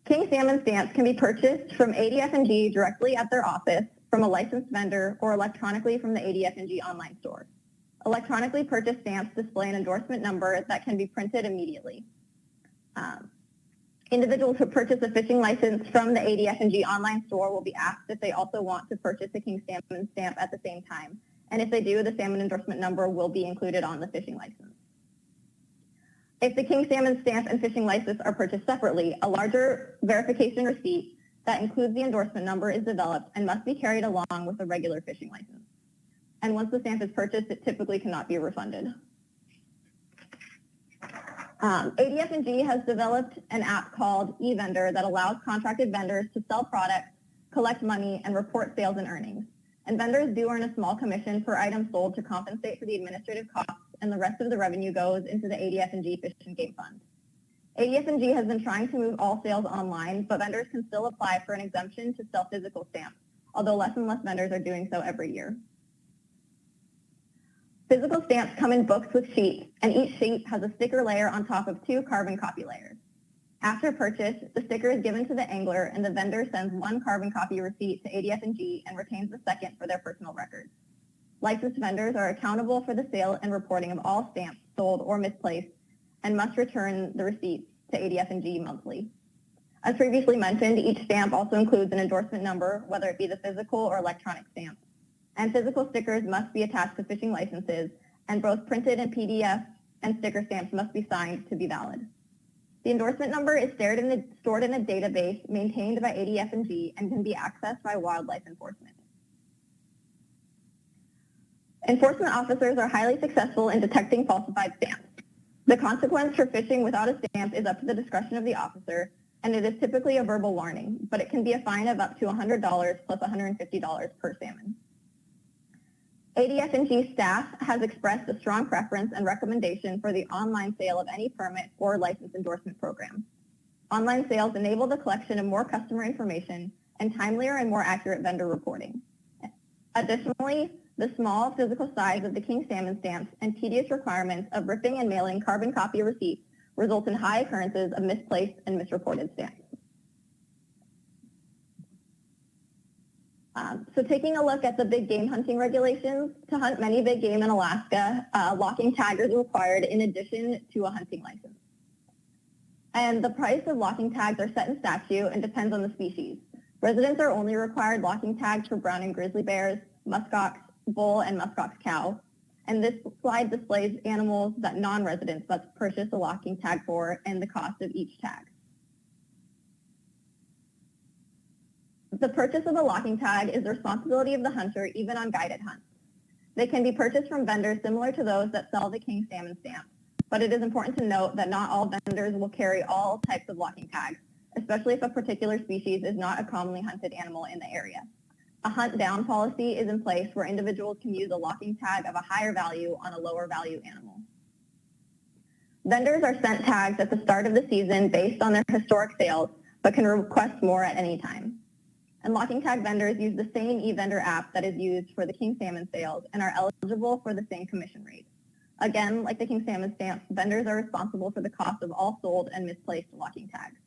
King Salmon stamps can be purchased from ADF&G directly at their office, from a licensed vendor, or electronically from the ADF&G online store. Electronically purchased stamps display an endorsement number that can be printed immediately. Individuals who purchase a fishing license from the ADF&G online store will be asked if they also want to purchase a King Salmon stamp at the same time. And if they do, the salmon endorsement number will be included on the fishing license. If the King Salmon stamp and fishing license are purchased separately, a larger verification receipt that includes the endorsement number is developed and must be carried along with a regular fishing license. And once the stamp is purchased, it typically cannot be refunded. ADF&G has developed an app called eVendor that allows contracted vendors to sell products, collect money, and report sales and earnings. And vendors do earn a small commission per item sold to compensate for the administrative costs, and the rest of the revenue goes into the ADF&G Fish and Game Fund. ADF&G has been trying to move all sales online, but vendors can still apply for an exemption to sell physical stamps, although less and less vendors are doing so every year. Physical stamps come in books with sheets, and each sheet has a sticker layer on top of 2 carbon copy layers. After purchase, the sticker is given to the angler, and the vendor sends 1 carbon copy receipt to ADF&G and retains the second for their personal records. Licensed vendors are accountable for the sale and reporting of all stamps sold or misplaced and must return the receipts to ADF&G monthly. As previously mentioned, each stamp also includes an endorsement number, whether it be the physical or electronic stamp. And physical stickers must be attached to fishing licenses, and both printed and PDF and sticker stamps must be signed to be valid. The endorsement number is stored in a database maintained by ADF&G and can be accessed by wildlife enforcement. Enforcement officers are highly successful in detecting falsified stamps. The consequence for fishing without a stamp is up to the discretion of the officer, and it is typically a verbal warning, but it can be a fine of up to $100 plus $150 per salmon. ADF&G staff has expressed a strong preference and recommendation for the online sale of any permit or license endorsement program. Online sales enable the collection of more customer information and timelier and more accurate vendor reporting. Additionally, the small physical size of the King Salmon stamps and tedious requirements of ripping and mailing carbon copy receipts result in high occurrences of misplaced and misreported stamps. So taking a look at the big game hunting regulations, to hunt many big game in Alaska, locking tag is required in addition to a hunting license. And the price of locking tags are set in statute and depends on the species. Residents are only required locking tags for brown and grizzly bears, muskox, bull, and muskox cow. And this slide displays animals that non-residents must purchase a locking tag for and the cost of each tag. The purchase of a locking tag is the responsibility of the hunter even on guided hunts. They can be purchased from vendors similar to those that sell the King Salmon stamp, but it is important to note that not all vendors will carry all types of locking tags, especially if a particular species is not a commonly hunted animal in the area. A hunt down policy is in place where individuals can use a locking tag of a higher value on a lower value animal. Vendors are sent tags at the start of the season based on their historic sales, but can request more at any time. and locking tag vendors use the same e-vendor app that is used for the king salmon sales and are eligible for the same commission rate. Again, like the king salmon stamp, vendors are responsible for the cost of all sold and misplaced locking tags.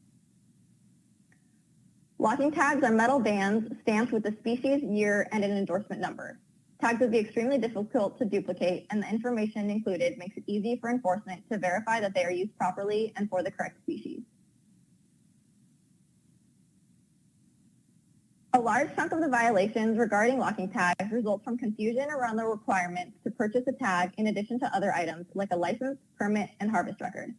Locking tags are metal bands stamped with the species, year, and an endorsement number. Tags would be extremely difficult to duplicate, and the information included makes it easy for enforcement to verify that they are used properly and for the correct species. A large chunk of the violations regarding locking tags result from confusion around the requirements to purchase a tag in addition to other items like a license, permit, and harvest record.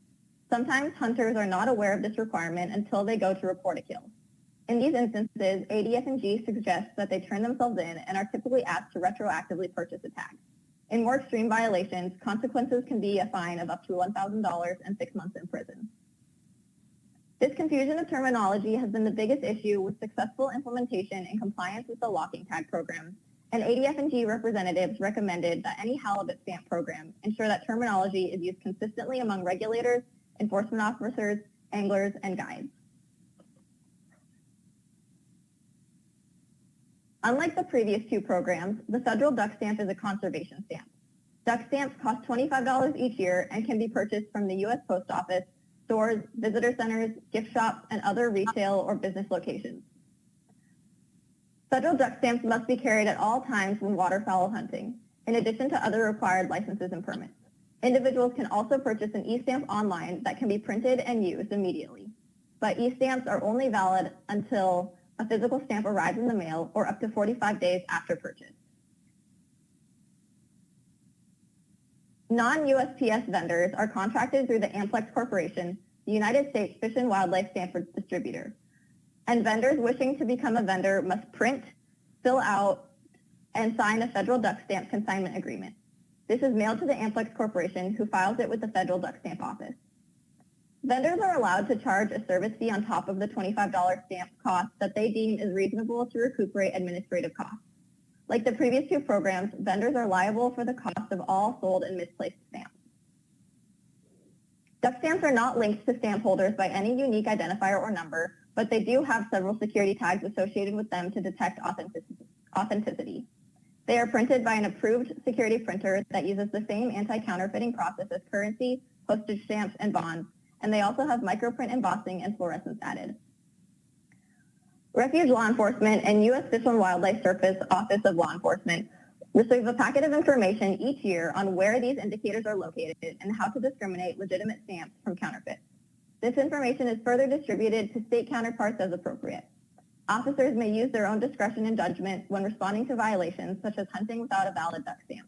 Sometimes hunters are not aware of this requirement until they go to report a kill. In these instances, ADF&G suggests that they turn themselves in and are typically asked to retroactively purchase a tag. In more extreme violations, consequences can be a fine of up to $1,000 and 6 months in prison. This confusion of terminology has been the biggest issue with successful implementation and compliance with the locking tag program, and ADF&G representatives recommended that any halibut stamp program ensure that terminology is used consistently among regulators, enforcement officers, anglers, and guides. Unlike the previous two programs, the federal duck stamp is a conservation stamp. Duck stamps cost $25 each year and can be purchased from the U.S. Post Office, stores, visitor centers, gift shops, and other retail or business locations. Federal duck stamps must be carried at all times when waterfowl hunting, in addition to other required licenses and permits. Individuals can also purchase an e-stamp online that can be printed and used immediately, but e-stamps are only valid until a physical stamp arrives in the mail or up to 45 days after purchase. Non-USPS vendors are contracted through the Amplex Corporation, the United States Fish and Wildlife Stamp distributor. And vendors wishing to become a vendor must print, fill out, and sign a federal duck stamp consignment agreement. This is mailed to the Amplex Corporation, who files it with the federal duck stamp office. Vendors are allowed to charge a service fee on top of the $25 stamp cost that they deem is reasonable to recuperate administrative costs. Like the previous two programs, vendors are liable for the cost of all sold and misplaced stamps. Duck stamps are not linked to stamp holders by any unique identifier or number, but they do have several security tags associated with them to detect authenticity. They are printed by an approved security printer that uses the same anti-counterfeiting process as currency, postage stamps, and bonds, and they also have microprint embossing and fluorescence added. Refuge Law Enforcement and U.S. Fish and Wildlife Service Office of Law Enforcement receive a packet of information each year on where these indicators are located and how to discriminate legitimate stamps from counterfeits. This information is further distributed to state counterparts as appropriate. Officers may use their own discretion and judgment when responding to violations such as hunting without a valid duck stamp.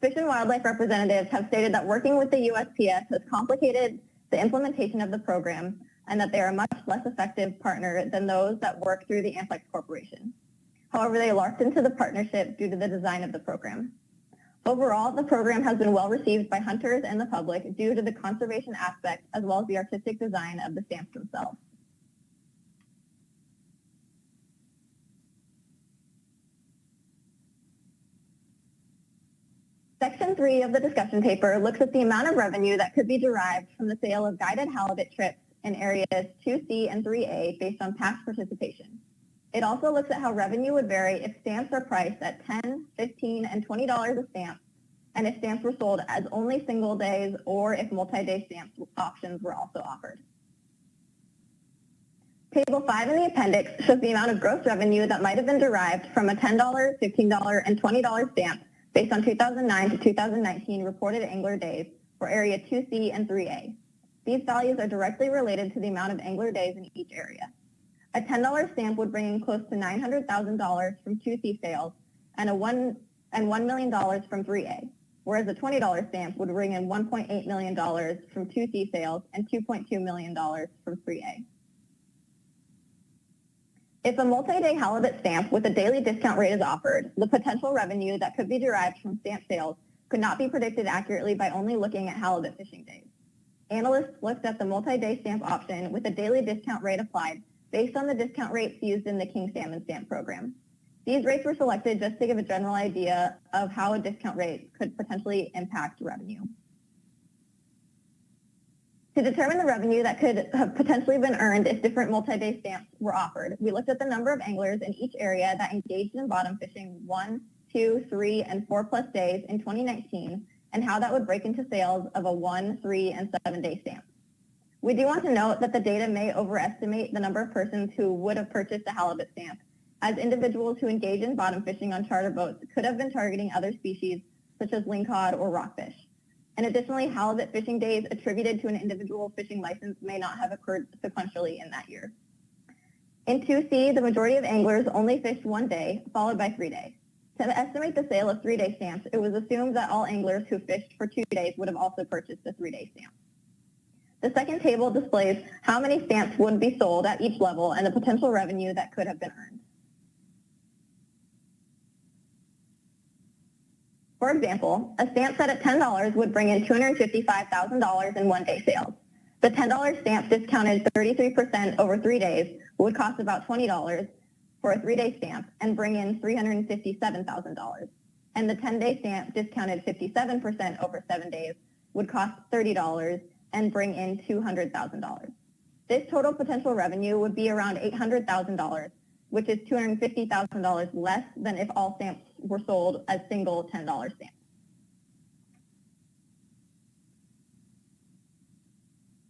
Fish and Wildlife representatives have stated that working with the USPS has complicated the implementation of the program and that they are a much less effective partner than those that work through the Amplex Corporation. However, they locked into the partnership due to the design of the program. Overall, the program has been well received by hunters and the public due to the conservation aspect as well as the artistic design of the stamps themselves. Section 3 of the discussion paper looks at the amount of revenue that could be derived from the sale of guided halibut trips in areas 2C and 3A based on past participation. It also looks at how revenue would vary if stamps are priced at $10, $15, and $20 a stamp, and if stamps were sold as only single days or if multi-day stamp options were also offered. Table 5 in the appendix shows the amount of gross revenue that might have been derived from a $10, $15, and $20 stamp based on 2009 to 2019 reported angler days for area 2C and 3A. These values are directly related to the amount of angler days in each area. A $10 stamp would bring in close to $900,000 from 2C sales and $1 million from 3A, whereas a $20 stamp would bring in $1.8 million from 2C sales and $2.2 million from 3A. If a multi-day halibut stamp with a daily discount rate is offered, the potential revenue that could be derived from stamp sales could not be predicted accurately by only looking at halibut fishing days. Analysts looked at the multi-day stamp option with a daily discount rate applied based on the discount rates used in the King Salmon Stamp program. These rates were selected just to give a general idea of how a discount rate could potentially impact revenue. To determine the revenue that could have potentially been earned if different multi-day stamps were offered, we looked at the number of anglers in each area that engaged in bottom fishing 1, 2, 3, and 4+ days in 2019, and how that would break into sales of a 1, 3, and 7-day stamp. We do want to note that the data may overestimate the number of persons who would have purchased a halibut stamp, as individuals who engage in bottom fishing on charter boats could have been targeting other species such as lingcod or rockfish. And additionally, halibut fishing days attributed to an individual fishing license may not have occurred sequentially in that year. In 2C, the majority of anglers only fished 1 day, followed by 3 days. To estimate the sale of 3-day stamps, it was assumed that all anglers who fished for 2 days would have also purchased a 3-day stamp. The second table displays how many stamps would be sold at each level and the potential revenue that could have been earned. For example, a stamp set at $10 would bring in $255,000 in 1-day sales. The $10 stamp discounted 33% over 3 days would cost about $20 for a 3-day stamp and bring in $357,000. And the 10-day stamp discounted 57% over 7 days would cost $30 and bring in $200,000. This total potential revenue would be around $800,000, which is $250,000 less than if all stamps were sold as single $10 stamps.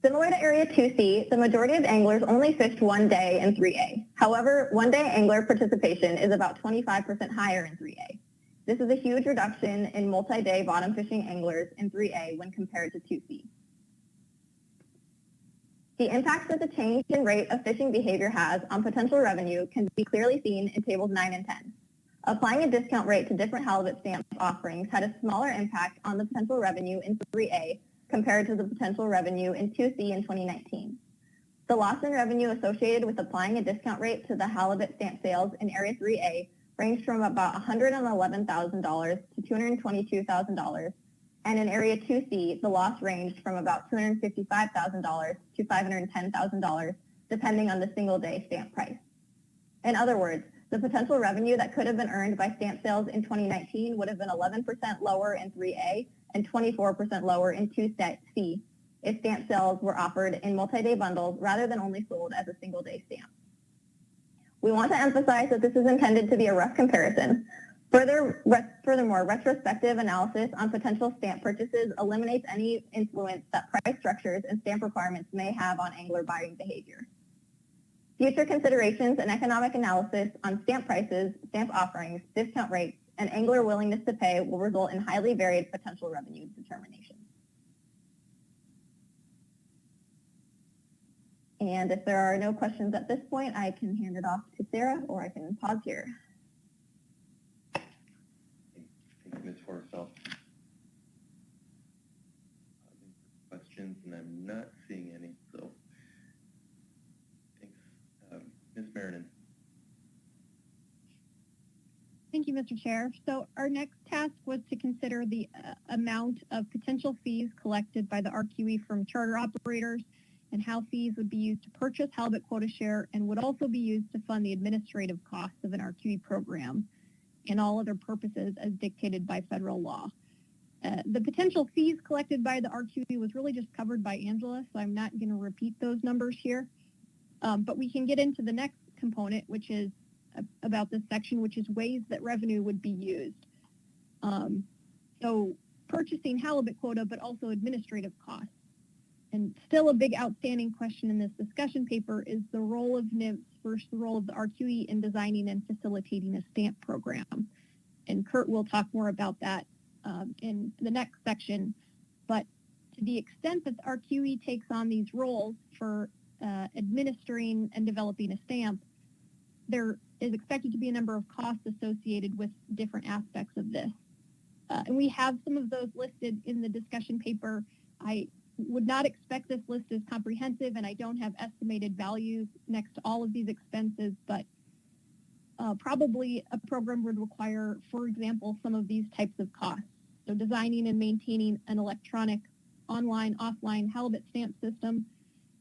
Similar to Area 2C, the majority of anglers only fished 1 day in 3A. However, 1-day angler participation is about 25% higher in 3A. This is a huge reduction in multi-day bottom fishing anglers in 3A when compared to 2C. The impact that the change in rate of fishing behavior has on potential revenue can be clearly seen in tables 9 and 10. Applying a discount rate to different halibut stamp offerings had a smaller impact on the potential revenue in 3A compared to the potential revenue in 2C in 2019. The loss in revenue associated with applying a discount rate to the halibut stamp sales in Area 3A ranged from about $111,000 to $222,000, and in Area 2C, the loss ranged from about $255,000 to $510,000, depending on the single-day stamp price. In other words, the potential revenue that could have been earned by stamp sales in 2019 would have been 11% lower in 3A and 24% lower in 2C if stamp sales were offered in multi-day bundles rather than only sold as a single-day stamp. We want to emphasize that this is intended to be a rough comparison. Furthermore, retrospective analysis on potential stamp purchases eliminates any influence that price structures and stamp requirements may have on angler buying behavior. Future considerations and economic analysis on stamp prices, stamp offerings, discount rates, and angler willingness to pay will result in highly varied potential revenue determinations. And if there are no questions at this point, I can hand it off to Sarah, or I can pause here. Thank you, Ms. Forrestal. Questions, and I'm not seeing any, so thanks. Ms. Marinan. Thank you, Mr. Chair. So our next task was to consider the amount of potential fees collected by the RQE from charter operators and how fees would be used to purchase halibut quota share and would also be used to fund the administrative costs of an RQE program and all other purposes as dictated by federal law. The potential fees collected by the RQE was really just covered by Angela, so I'm not going to repeat those numbers here. But we can get into the next component, which is about this section, which is ways that revenue would be used. So purchasing halibut quota, but also administrative costs. And still a big outstanding question in this discussion paper is the role of NIMS versus the role of the RQE in designing and facilitating a stamp program. And Kurt will talk more about that in the next section. But to the extent that the RQE takes on these roles for administering and developing a stamp, there is expected to be a number of costs associated with different aspects of this. And we have some of those listed in the discussion paper. I would not expect this list as comprehensive, and I don't have estimated values next to all of these expenses, but probably a program would require, for example, some of these types of costs. So designing and maintaining an electronic online, offline halibut stamp system,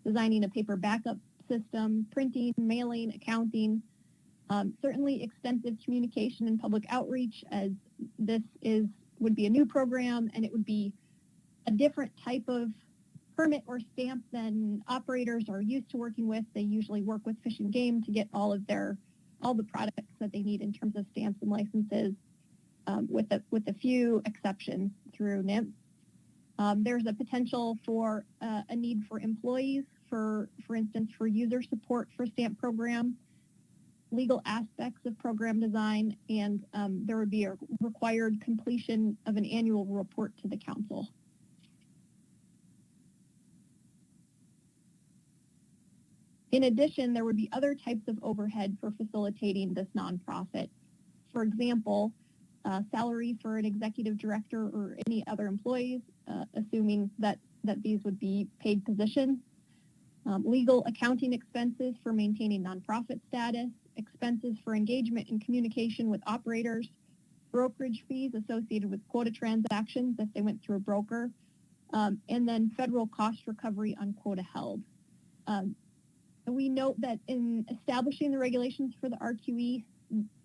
designing a paper backup system, printing, mailing, accounting, certainly extensive communication and public outreach, as this would be a new program and it would be a different type of permit or stamp than operators are used to working with. They usually work with Fish and Game to get all the products that they need in terms of stamps and licenses, with a few exceptions through NIMS. There's a potential for a need for employees, for instance, for user support for stamp program, legal aspects of program design, and there would be a required completion of an annual report to the council. In addition, there would be other types of overhead for facilitating this nonprofit. For example, salary for an executive director or any other employees, assuming that these would be paid positions, legal accounting expenses for maintaining nonprofit status, expenses for engagement and communication with operators, brokerage fees associated with quota transactions if they went through a broker, and then federal cost recovery on quota held. And we note that in establishing the regulations for the RQE,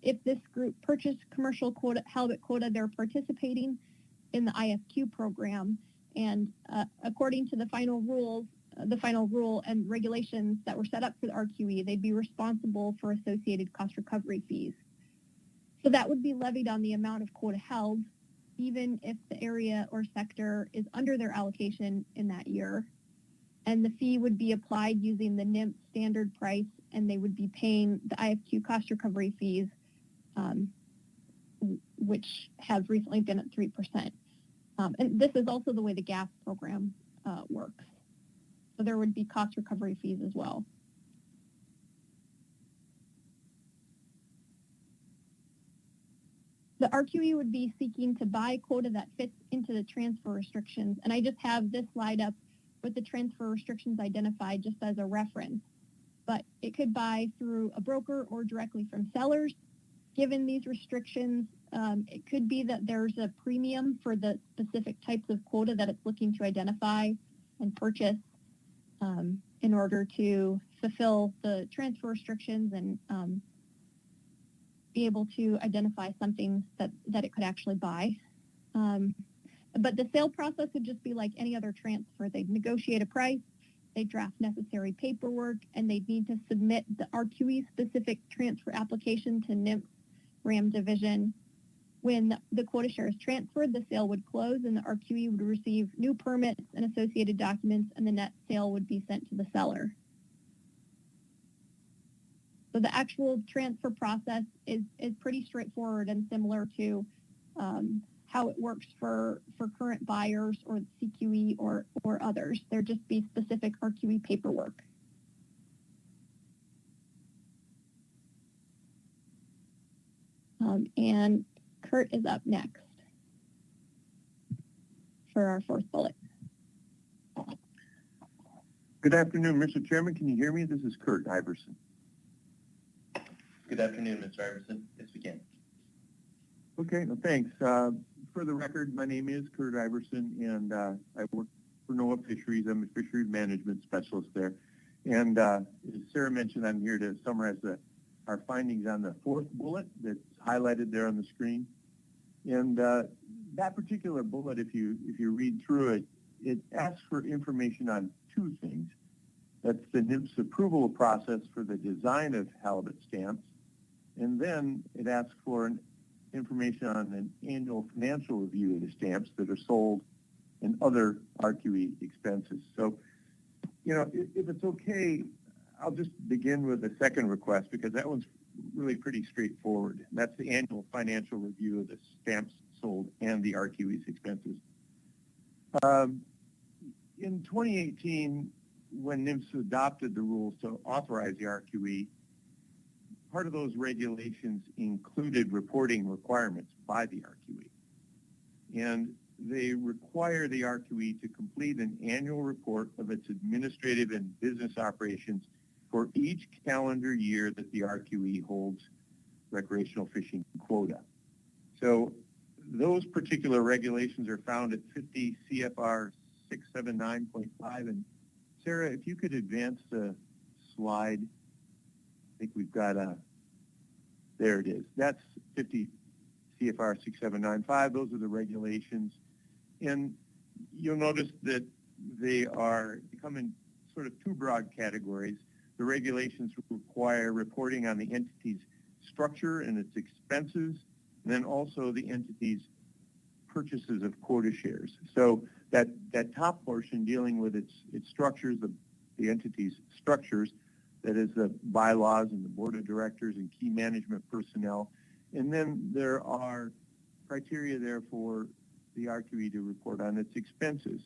if this group purchased commercial halibut quota, they're participating in the IFQ program. And according to the final rule and regulations that were set up for the RQE, they'd be responsible for associated cost recovery fees. So that would be levied on the amount of quota held, even if the area or sector is under their allocation in that year. And the fee would be applied using the NIMP standard price, and they would be paying the IFQ cost recovery fees, which have recently been at 3%. And this is also the way the gas program works. So there would be cost recovery fees as well. The RQE would be seeking to buy quota that fits into the transfer restrictions. And I just have this slide up with the transfer restrictions identified just as a reference. But it could buy through a broker or directly from sellers. Given these restrictions, it could be that there's a premium for the specific types of quota that it's looking to identify and purchase in order to fulfill the transfer restrictions and be able to identify something that it could actually buy. But the sale process would just be like any other transfer. They'd negotiate a price, they'd draft necessary paperwork, and they'd need to submit the RQE-specific transfer application to NIMP RAM Division. When the quota share is transferred, the sale would close and the RQE would receive new permits and associated documents, and the net sale would be sent to the seller. So the actual transfer process is pretty straightforward and similar to how it works for current buyers or CQE or others. There'd just be specific RQE paperwork. And Kurt is up next for our fourth bullet. Good afternoon, Mr. Chairman. Can you hear me? This is Kurt Iverson. Good afternoon, Mr. Iverson. Yes, we can. Okay, well, thanks. For the record, my name is Kurt Iverson, and I work for NOAA Fisheries. I'm a fisheries management specialist there. And as Sarah mentioned, I'm here to summarize our findings on the fourth bullet that's highlighted there on the screen. And that particular bullet, if you read through it, it asks for information on two things. That's the NIMP's approval process for the design of halibut stamps, and then it asks for information on an annual financial review of the stamps that are sold and other RQE expenses. So, you know, if it's okay, I'll just begin with the second request because that one's really pretty straightforward. That's the annual financial review of the stamps sold and the RQE's expenses. In 2018, when NIMS adopted the rules to authorize the RQE, part of those regulations included reporting requirements by the RQE. And they require the RQE to complete an annual report of its administrative and business operations for each calendar year that the RQE holds recreational fishing quota. So those particular regulations are found at 50 CFR 679.5. And Sarah, if you could advance the slide, I think we've got there it is. That's 50 CFR 6795. Those are the regulations. And you'll notice that they are become in sort of two broad categories. The regulations require reporting on the entity's structure and its expenses, and then also the entity's purchases of quota shares. So that top portion dealing with its structures, the entity's structures, that is the bylaws and the board of directors and key management personnel. And then there are criteria there for the RQE to report on its expenses.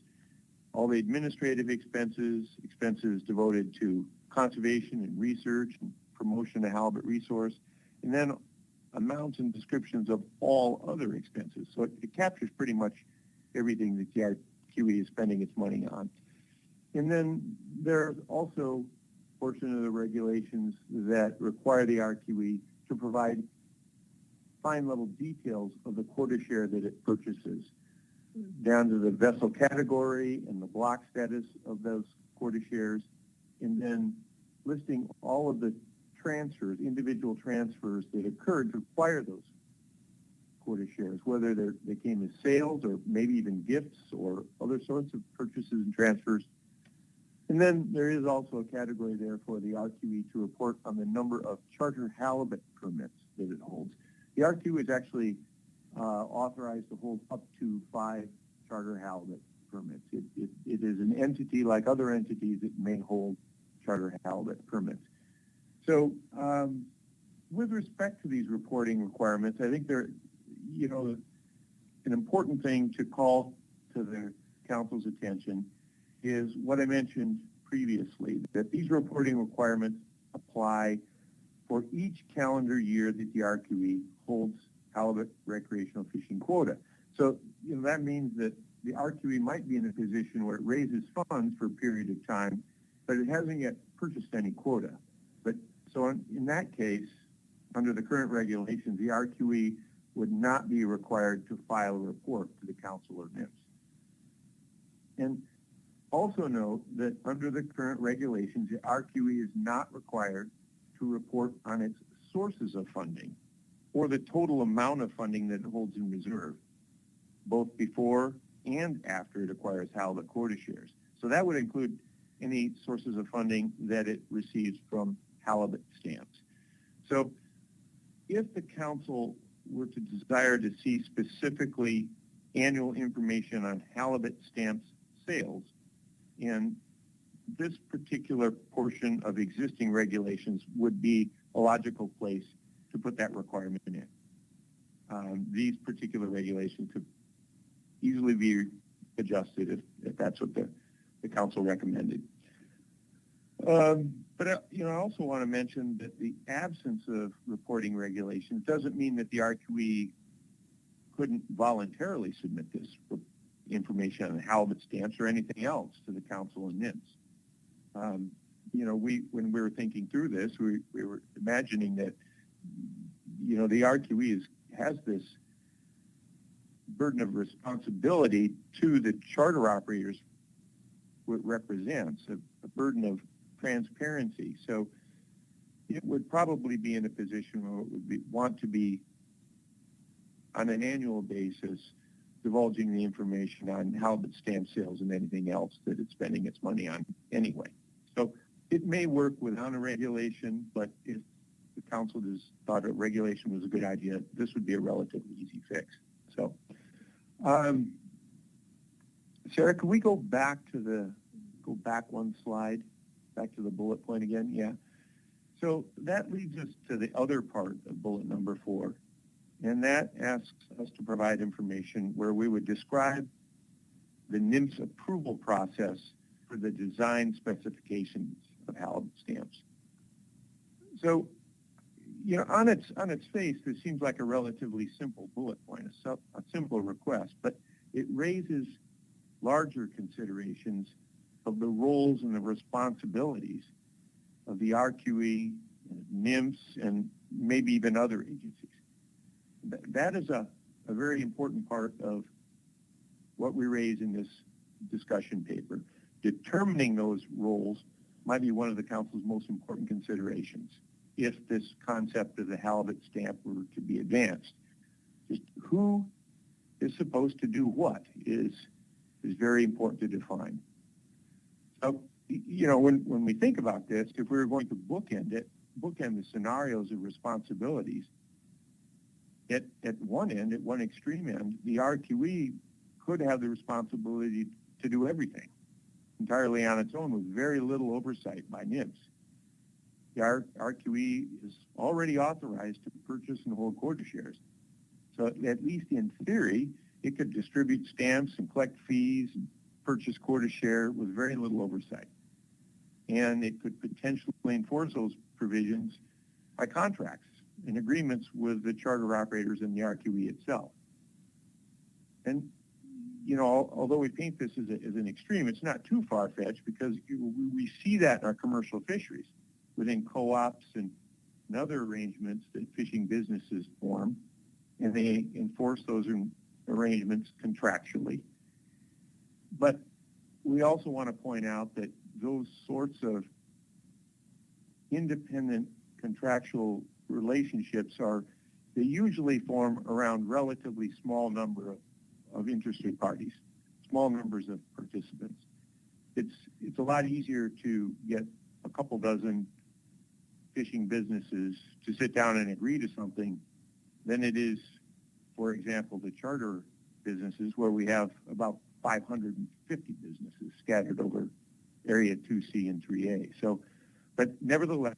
All the administrative expenses, expenses devoted to conservation and research and promotion of halibut resource, and then amounts and descriptions of all other expenses. So it captures pretty much everything that the RQE is spending its money on. And then there's also a portion of the regulations that require the RQE to provide fine level details of the quota share that it purchases, down to the vessel category and the block status of those quota shares, and then listing all of the transfers, individual transfers that occurred to acquire those quota shares, whether they came as sales or maybe even gifts or other sorts of purchases and transfers. And then there is also a category there for the RQE to report on the number of charter halibut permits that it holds. The RQE is actually authorized to hold up to 5 charter halibut permits. It is an entity like other entities that may hold charter halibut permits. So with respect to these reporting requirements, I think they're, an important thing to call to the council's attention is what I mentioned previously, that these reporting requirements apply for each calendar year that the RQE holds halibut recreational fishing quota. So, that means that the RQE might be in a position where it raises funds for a period of time, but it hasn't yet purchased any quota. But so in that case, under the current regulations, the RQE would not be required to file a report to the council or NIMS. And also note that under the current regulations, the RQE is not required to report on its sources of funding or the total amount of funding that it holds in reserve, both before and after it acquires halibut quota shares. So that would include any sources of funding that it receives from halibut stamps. So if the council were to desire to see specifically annual information on halibut stamps sales, and this particular portion of existing regulations would be a logical place to put that requirement in. These particular regulations could easily be adjusted if that's what the council recommended. But I also want to mention that the absence of reporting regulations doesn't mean that the RQE couldn't voluntarily submit this information on halibut stamps or anything else to the council and NIMS. When we were thinking through this, we were imagining that, the RQE has this burden of responsibility to the charter operators what represents, a burden of transparency. So it would probably be in a position where it would want to be on an annual basis divulging the information on halibut stamp sales and anything else that it's spending its money on anyway. So it may work without a regulation, but if the council just thought a regulation was a good idea, this would be a relatively easy fix. So, Sarah, can we go back one slide, back to the bullet point again? Yeah. So that leads us to the other part of bullet number 4, and that asks us to provide information where we would describe the NIMS approval process for the design specifications of halibut stamps. So, on its face, this seems like a relatively simple bullet point, a simple request, but it raises larger considerations of the roles and the responsibilities of the RQE, NIMS, and maybe even other agencies. That is a very important part of what we raise in this discussion paper. Determining those roles might be one of the council's most important considerations if this concept of the halibut stamp were to be advanced. Just who is supposed to do what is very important to define. You know, when we think about this, if we were going to bookend the scenarios of responsibilities, at one end, at one extreme end, the RQE could have the responsibility to do everything entirely on its own with very little oversight by NIMS. The RQE is already authorized to purchase and hold quota shares. So at least in theory, it could distribute stamps and collect fees and purchase quota share with very little oversight. And it could potentially enforce those provisions by contracts and agreements with the charter operators and the RQE itself. And, you know, although we paint this as an extreme, it's not too far-fetched because we see that in our commercial fisheries within co-ops and other arrangements that fishing businesses form, and they enforce those arrangements contractually. But we also want to point out that those sorts of independent contractual relationships they usually form around relatively small number of interested parties, small numbers of participants. It's a lot easier to get a couple dozen fishing businesses to sit down and agree to something than it is, for example, the charter businesses where we have about 550 businesses scattered over Area 2C and 3A. So, but nevertheless,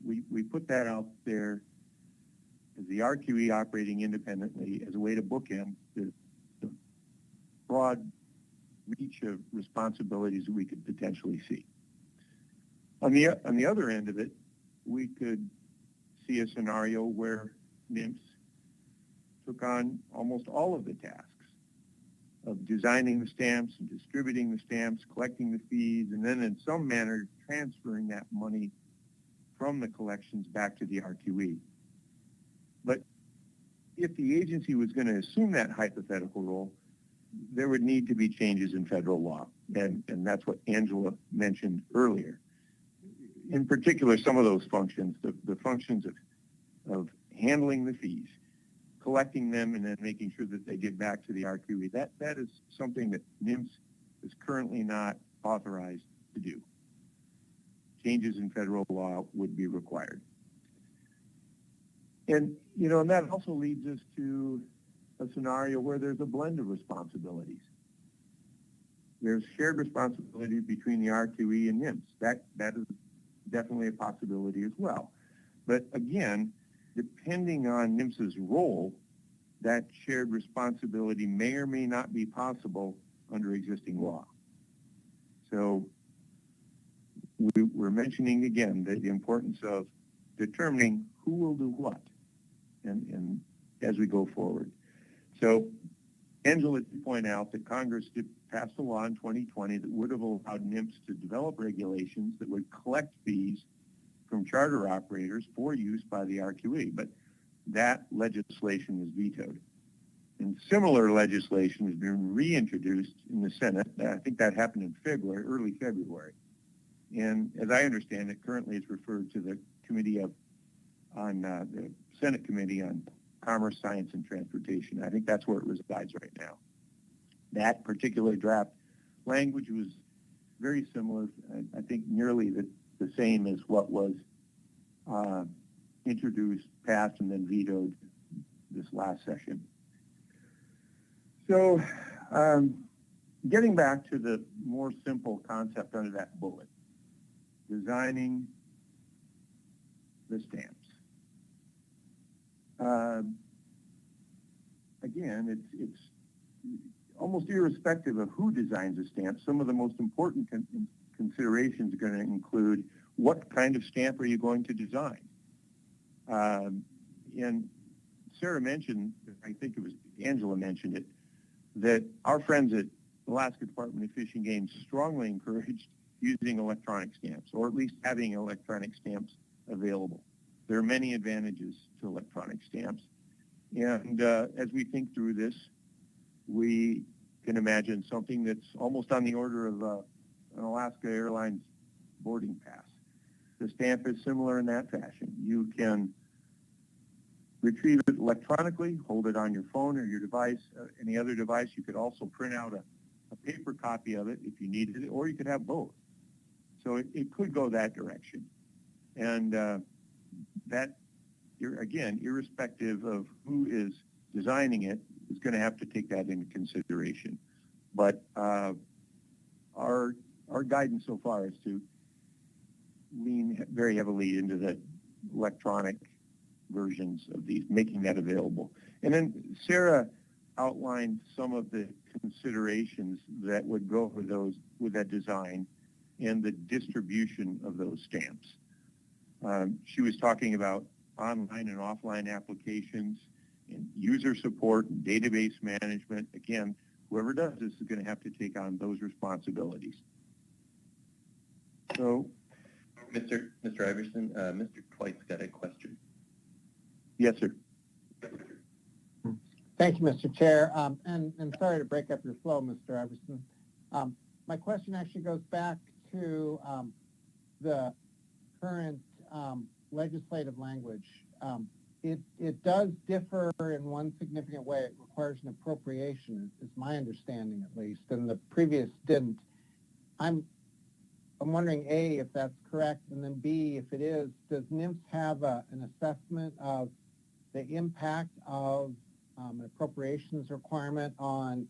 we put that out there as the RQE operating independently as a way to bookend the broad reach of responsibilities that we could potentially see. On the other end of it, we could see a scenario where NIMS took on almost all of the tasks of designing the stamps and distributing the stamps, collecting the fees, and then in some manner transferring that money from the collections back to the RQE. But if the agency was going to assume that hypothetical role, there would need to be changes in federal law, and that's what Angela mentioned earlier. In particular, some of those functions, the functions of handling the fees, collecting them, and then making sure that they get back to the RQE, that is something that NIMS is currently not authorized to do. Changes in federal law would be required. And, you know, and that also leads us to a scenario where there's a blend of responsibilities. There's shared responsibility between the RQE and NIMS. That is definitely a possibility as well. But again, depending on NIMS's role, that shared responsibility may or may not be possible under existing law. So we're mentioning again the importance of determining who will do what and as we go forward. So Angela did point out that Congress did pass a law in 2020 that would have allowed NIMS to develop regulations that would collect fees from charter operators for use by the RQE, but that legislation was vetoed. And similar legislation has been reintroduced in the Senate. I think that happened in February, early February. And as I understand it, currently it's referred to the the Senate Committee on Commerce, Science, and Transportation. I think that's where it resides right now. That particular draft language was very similar, I think nearly the same as what was introduced, passed, and then vetoed this last session. So getting back to the more simple concept under that bullet, designing the stamps. Again, it's almost irrespective of who designs a stamp. Some of the most important considerations are going to include what kind of stamp are you going to design? And Sarah mentioned, I think it was Angela mentioned it, that our friends at Alaska Department of Fish and Game strongly encouraged using electronic stamps, or at least having electronic stamps available. There are many advantages to electronic stamps. And as we think through this, we can imagine something that's almost on the order of an Alaska Airlines boarding pass. The stamp is similar in that fashion. You can retrieve it electronically, hold it on your phone or your device, any other device. You could also print out a paper copy of it if you needed it, or you could have both. So it could go that direction. And that, again, irrespective of who is designing it, is going to have to take that into consideration. But our guidance so far is to lean very heavily into the electronic versions of these, making that available. And then Sarah outlined some of the considerations that would go with that design and the distribution of those stamps. She was talking about online and offline applications and user support and database management. Again, whoever does this is going to have to take on those responsibilities. So, Mr. Iverson, Mr. Twite's got a question. Yes, sir. Thank you, Mr. Chair. And sorry to break up your flow, Mr. Iverson. My question actually goes back to the current legislative language. It does differ in one significant way. It requires an appropriation, is my understanding at least, and the previous didn't. I'm wondering, A, if that's correct, and then B, if it is, does NIMS have an assessment of the impact of an appropriations requirement on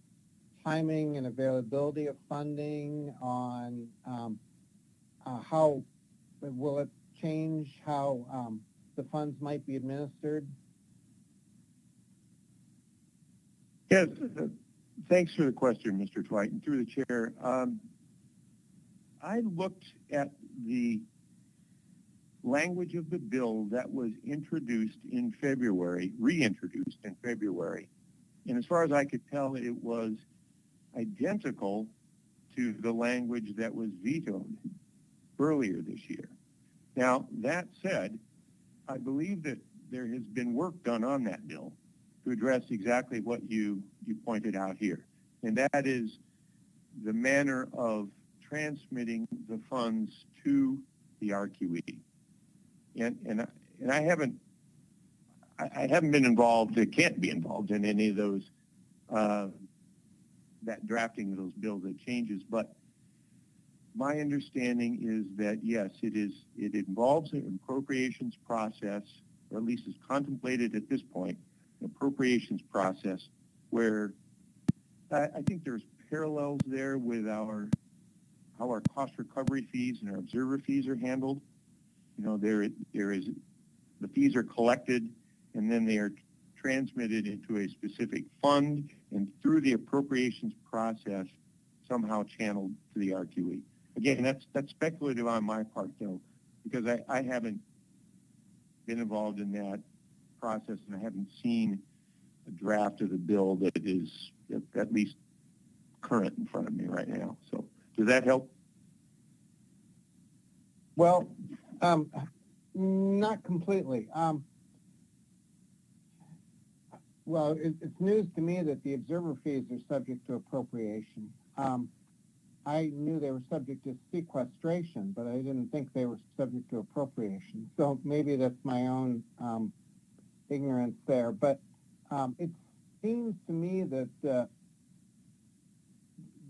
timing and availability of funding, on how will it change how the funds might be administered? Yes, thanks for the question, Mr. Twite. And through the chair, I looked at the language of the bill that was introduced in February, reintroduced in February. And as far as I could tell, it was identical to the language that was vetoed earlier this year. Now, that said, I believe that there has been work done on that bill to address exactly what you pointed out here. And that is the manner of transmitting the funds to the RQE. And I haven't been involved, can't be involved in any of those, that drafting of those bills that changes, but my understanding is that yes, it involves an appropriations process, or at least is contemplated at this point, an appropriations process where I think there's parallels there with how our cost recovery fees and our observer fees are handled. You know, there is, the fees are collected and then they are transmitted into a specific fund and through the appropriations process somehow channeled to the RQE. Again, that's speculative on my part though, because I haven't been involved in that process and I haven't seen a draft of the bill that is at least current in front of me right now. So does that help? Well, not completely. Well, it's news to me that the observer fees are subject to appropriation. I knew they were subject to sequestration, but I didn't think they were subject to appropriation. So maybe that's my own ignorance there. But it seems to me that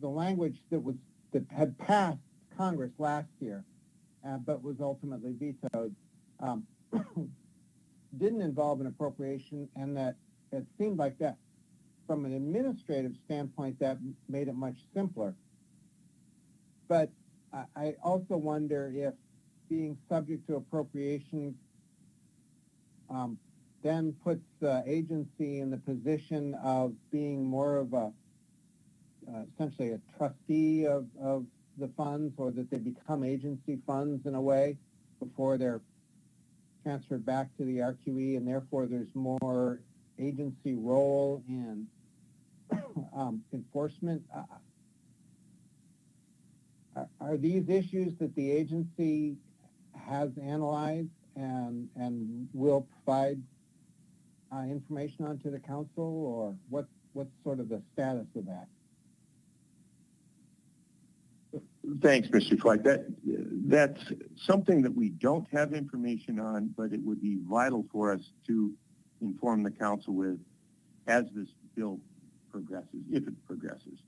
the language that had passed Congress last year, but was ultimately vetoed, didn't involve an appropriation, and that it seemed like that from an administrative standpoint that made it much simpler. But I also wonder if being subject to appropriation then puts the agency in the position of being more of a essentially a trustee of the funds, or that they become agency funds in a way before they're transferred back to the RQE, and therefore there's more agency role in enforcement. Are these issues that the agency has analyzed and will provide information on to the council, or what's sort of the status of that? Thanks, Mr. Twite. That's something that we don't have information on, but it would be vital for us to inform the council with as this bill progresses, if it progresses.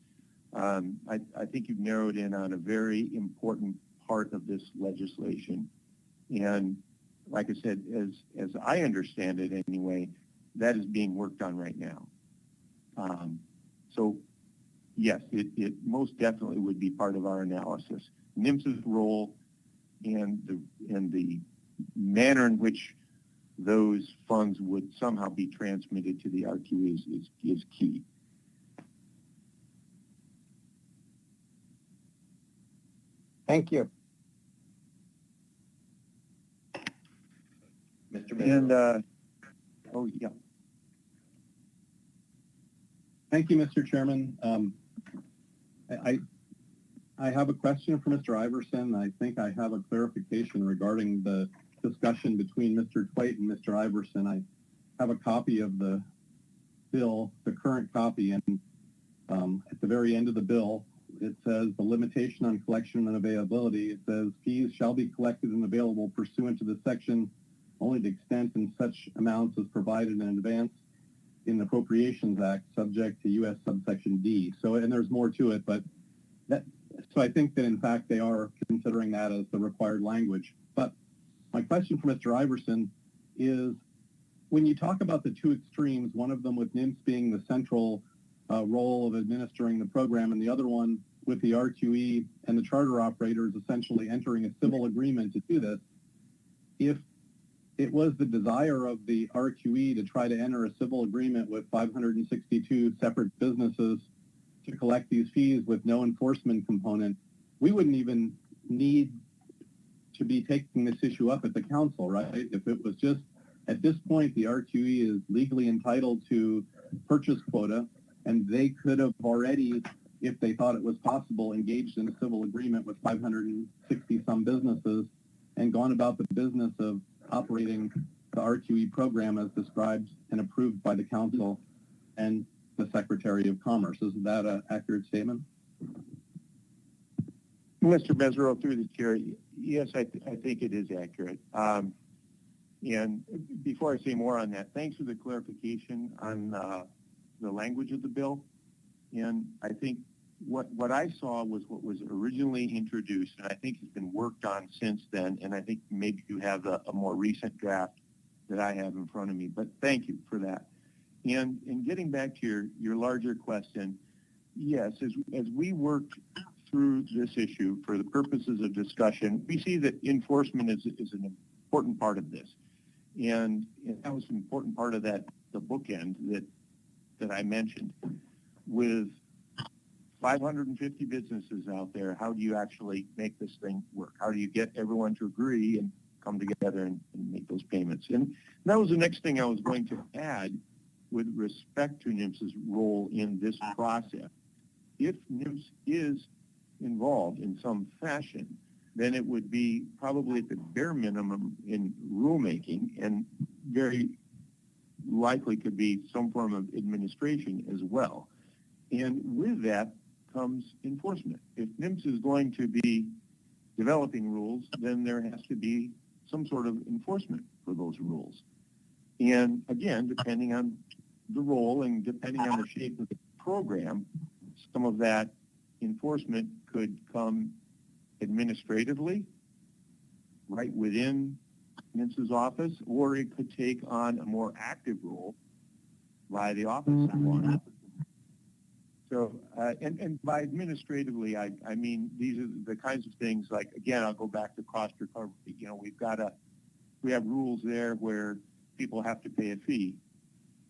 I think you've narrowed in on a very important part of this legislation. And like I said, as I understand it anyway, that is being worked on right now. So yes, it most definitely would be part of our analysis. NMS's role and the manner in which those funds would somehow be transmitted to the RQE is key. Thank you. Mr. Mayor. And, oh, yeah. Thank you, Mr. Chairman. I have a question for Mr. Iverson. I think I have a clarification regarding the discussion between Mr. Twait and Mr. Iverson. I have a copy of the bill, the current copy, and at the very end of the bill, it says the limitation on collection and availability. It says fees shall be collected and available pursuant to this section only to the extent and such amounts as provided in advance in the Appropriations Act, subject to U.S. subsection D. So, and there's more to it, but so I think that in fact they are considering that as the required language. But my question for Mr. Iverson is, when you talk about the two extremes, one of them with NMFS being the central role of administering the program, and the other one with the RQE and the charter operators essentially entering a civil agreement to do this, if it was the desire of the RQE to try to enter a civil agreement with 562 separate businesses to collect these fees with no enforcement component, we wouldn't even need to be taking this issue up at the council, right? If it was just, at this point, the RQE is legally entitled to purchase quota, and they could have already, if they thought it was possible, engaged in a civil agreement with 560 some businesses and gone about the business of operating the RQE program as described and approved by the council and the Secretary of Commerce. Is that an accurate statement? Mr. Mesereau, through the chair, yes, I think it is accurate. And before I say more on that, thanks for the clarification on the language of the bill. And I think what I saw was what was originally introduced, and I think has been worked on since then, and I think maybe you have a more recent draft that I have in front of me, but thank you for that. And in getting back to your larger question, yes, as we worked through this issue for the purposes of discussion, we see that enforcement is an important part of this. And that was an important part of the bookend that I mentioned. With 550 businesses out there, how do you actually make this thing work? How do you get everyone to agree and come together and make those payments? And that was the next thing I was going to add with respect to NMFS's role in this process. If NMFS is involved in some fashion, then it would be probably at the bare minimum in rulemaking, and very likely could be some form of administration as well. And with that comes enforcement. If NMFS is going to be developing rules, then there has to be some sort of enforcement for those rules. And again, depending on the role and depending on the shape of the program, some of that enforcement could come administratively, right within NMFS's office, or it could take on a more active role by the office of law. So, and by administratively, I mean these are the kinds of things like, again, I'll go back to cost recovery. You know, we have rules there where people have to pay a fee.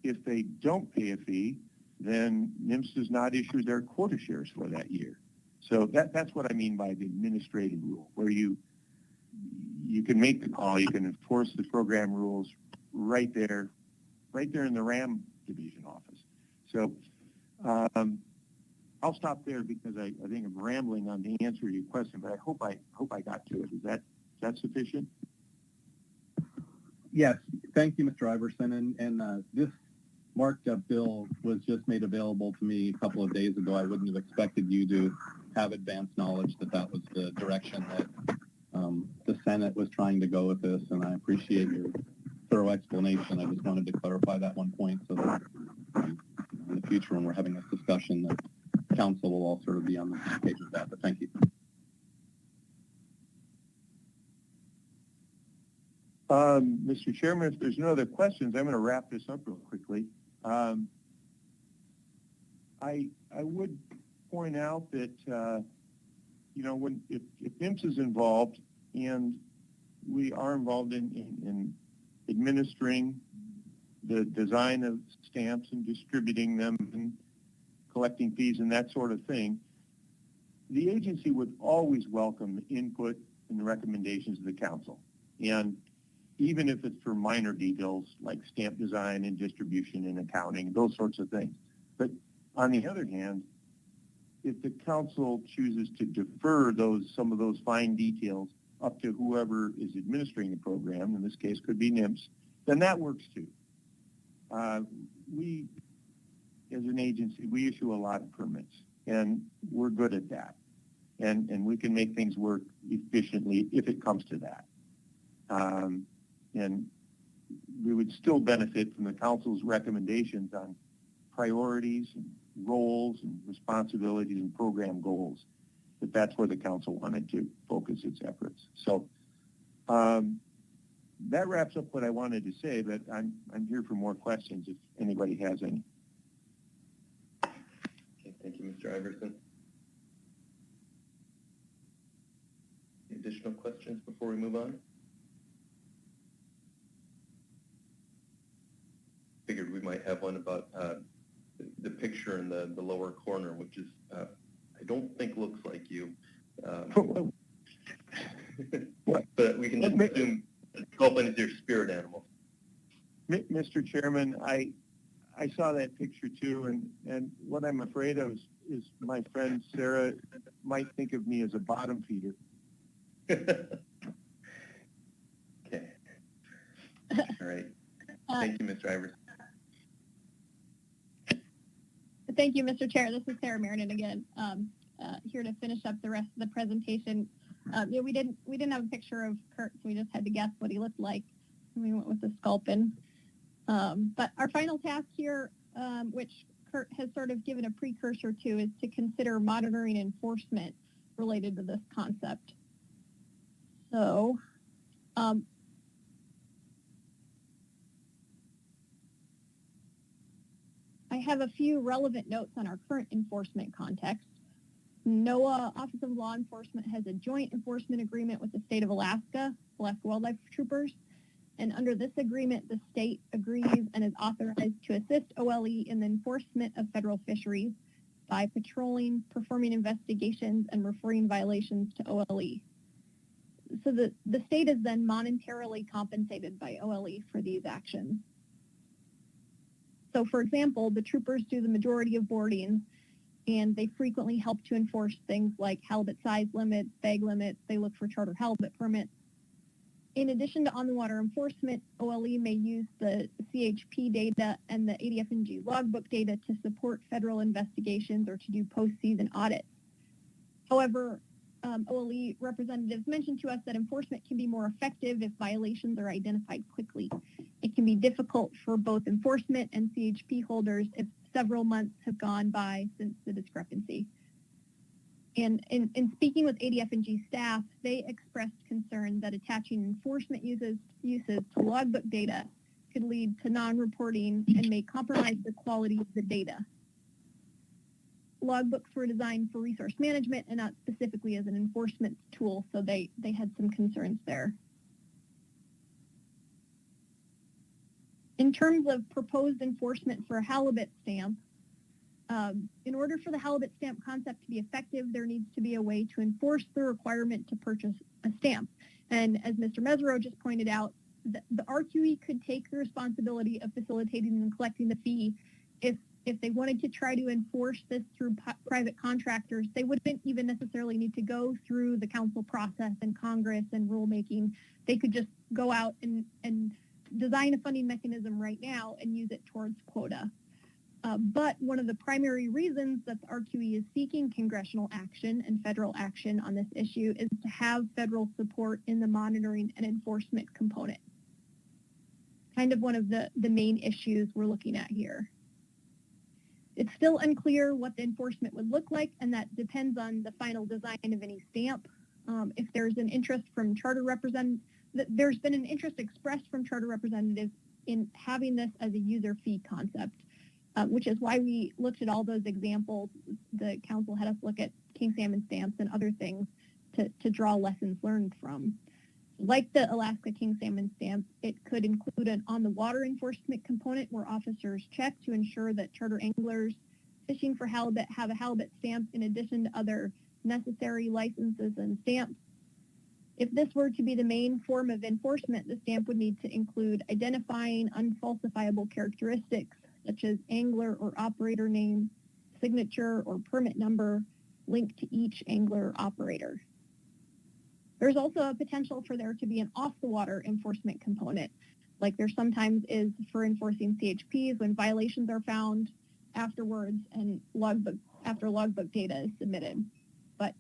If they don't pay a fee, then NMFS does not issue their quota shares for that year. So that's what I mean by the administrative rule, where you can make the call, you can enforce the program rules right there in the RAM division office. So I'll stop there because I think I'm rambling on the answer to your question, but I hope I got to it. Is that sufficient? Yes, thank you, Mr. Iverson. And this marked up bill was just made available to me a couple of days ago. I wouldn't have expected you to have advanced knowledge that was the direction that the Senate was trying to go with this, and I appreciate your thorough explanation. I just wanted to clarify that one point so that in the future when we're having this discussion, the council will all sort of be on the same page with that, but thank you. Mr. Chairman, if there's no other questions, I'm going to wrap this up real quickly. I would point out that if NIMS is involved and we are involved in administering the design of stamps and distributing them and collecting fees and that sort of thing, the agency would always welcome input and recommendations of the council. And even if it's for minor details like stamp design and distribution and accounting, those sorts of things. But on the other hand, if the council chooses to defer some of those fine details up to whoever is administering the program, in this case could be NIMS, then that works too. We, as an agency, we issue a lot of permits, and we're good at that. And we can make things work efficiently if it comes to that. And we would still benefit from the council's recommendations on priorities and roles and responsibilities and program goals, if that's where the council wanted to focus its efforts. So that wraps up what I wanted to say, but I'm here for more questions if anybody has any. Okay, thank you, Mr. Iverson. Any additional questions before we move on? Figured we might have one about the picture in the lower corner, which is, I don't think looks like you. But we can just assume Sculpin is your spirit animal. Mr. Chairman, I saw that picture too, and what I'm afraid of is my friend Sarah might think of me as a bottom feeder. Okay. All right. Thank you, Mr. Iverson. Thank you, Mr. Chair. This is Sarah Marinan again, here to finish up the rest of the presentation. We didn't have a picture of Kurt, so we just had to guess what he looked like. And we went with the Sculpin. But our final task here, which Kurt has sort of given a precursor to, is to consider monitoring enforcement related to this concept. So, I have a few relevant notes on our current enforcement context. NOAA, Office of Law Enforcement, has a joint enforcement agreement with the state of Alaska Wildlife Troopers. And under this agreement, the state agrees and is authorized to assist OLE in the enforcement of federal fisheries by patrolling, performing investigations, and referring violations to OLE. So the state is then monetarily compensated by OLE for these actions. So, for example, the troopers do the majority of boardings, and they frequently help to enforce things like halibut size limits, bag limits. They look for charter halibut permits. In addition to on-the-water enforcement, OLE may use the CHP data and the ADFNG logbook data to support federal investigations or to do post-season audits. However, OLE representatives mentioned to us that enforcement can be more effective if violations are identified quickly. It can be difficult for both enforcement and CHP holders if several months have gone by since the discrepancy. And in speaking with ADFNG staff, they expressed concern that attaching enforcement uses to logbook data could lead to non-reporting and may compromise the quality of the data. Logbooks were designed for resource management and not specifically as an enforcement tool, so they had some concerns there. In terms of proposed enforcement for a halibut stamp, in order for the halibut stamp concept to be effective, there needs to be a way to enforce the requirement to purchase a stamp. And as Mr. Mesereau just pointed out, the RQE could take the responsibility of facilitating and collecting the fee. If they wanted to try to enforce this through private contractors, they wouldn't even necessarily need to go through the council process and Congress and rulemaking. They could just go out and design a funding mechanism right now and use it towards quota. But one of the primary reasons that the RQE is seeking congressional action and federal action on this issue is to have federal support in the monitoring and enforcement component. Kind of one of the main issues we're looking at here. It's still unclear what the enforcement would look like, and that depends on the final design of any stamp. If there's an interest from charter representatives there's been an interest expressed from charter representatives in having this as a user fee concept, which is why we looked at all those examples. The council had us look at king salmon stamps and other things to draw lessons learned from. Like the Alaska king salmon stamp, it could include an on-the-water enforcement component where officers check to ensure that charter anglers fishing for halibut have a halibut stamp in addition to other necessary licenses and stamps. If this were to be the main form of enforcement, the stamp would need to include identifying unfalsifiable characteristics such as angler or operator name, signature or permit number linked to each angler operator. There's also a potential for there to be an off-the-water enforcement component, like there sometimes is for enforcing CHPs when violations are found afterwards and after logbook data is submitted. But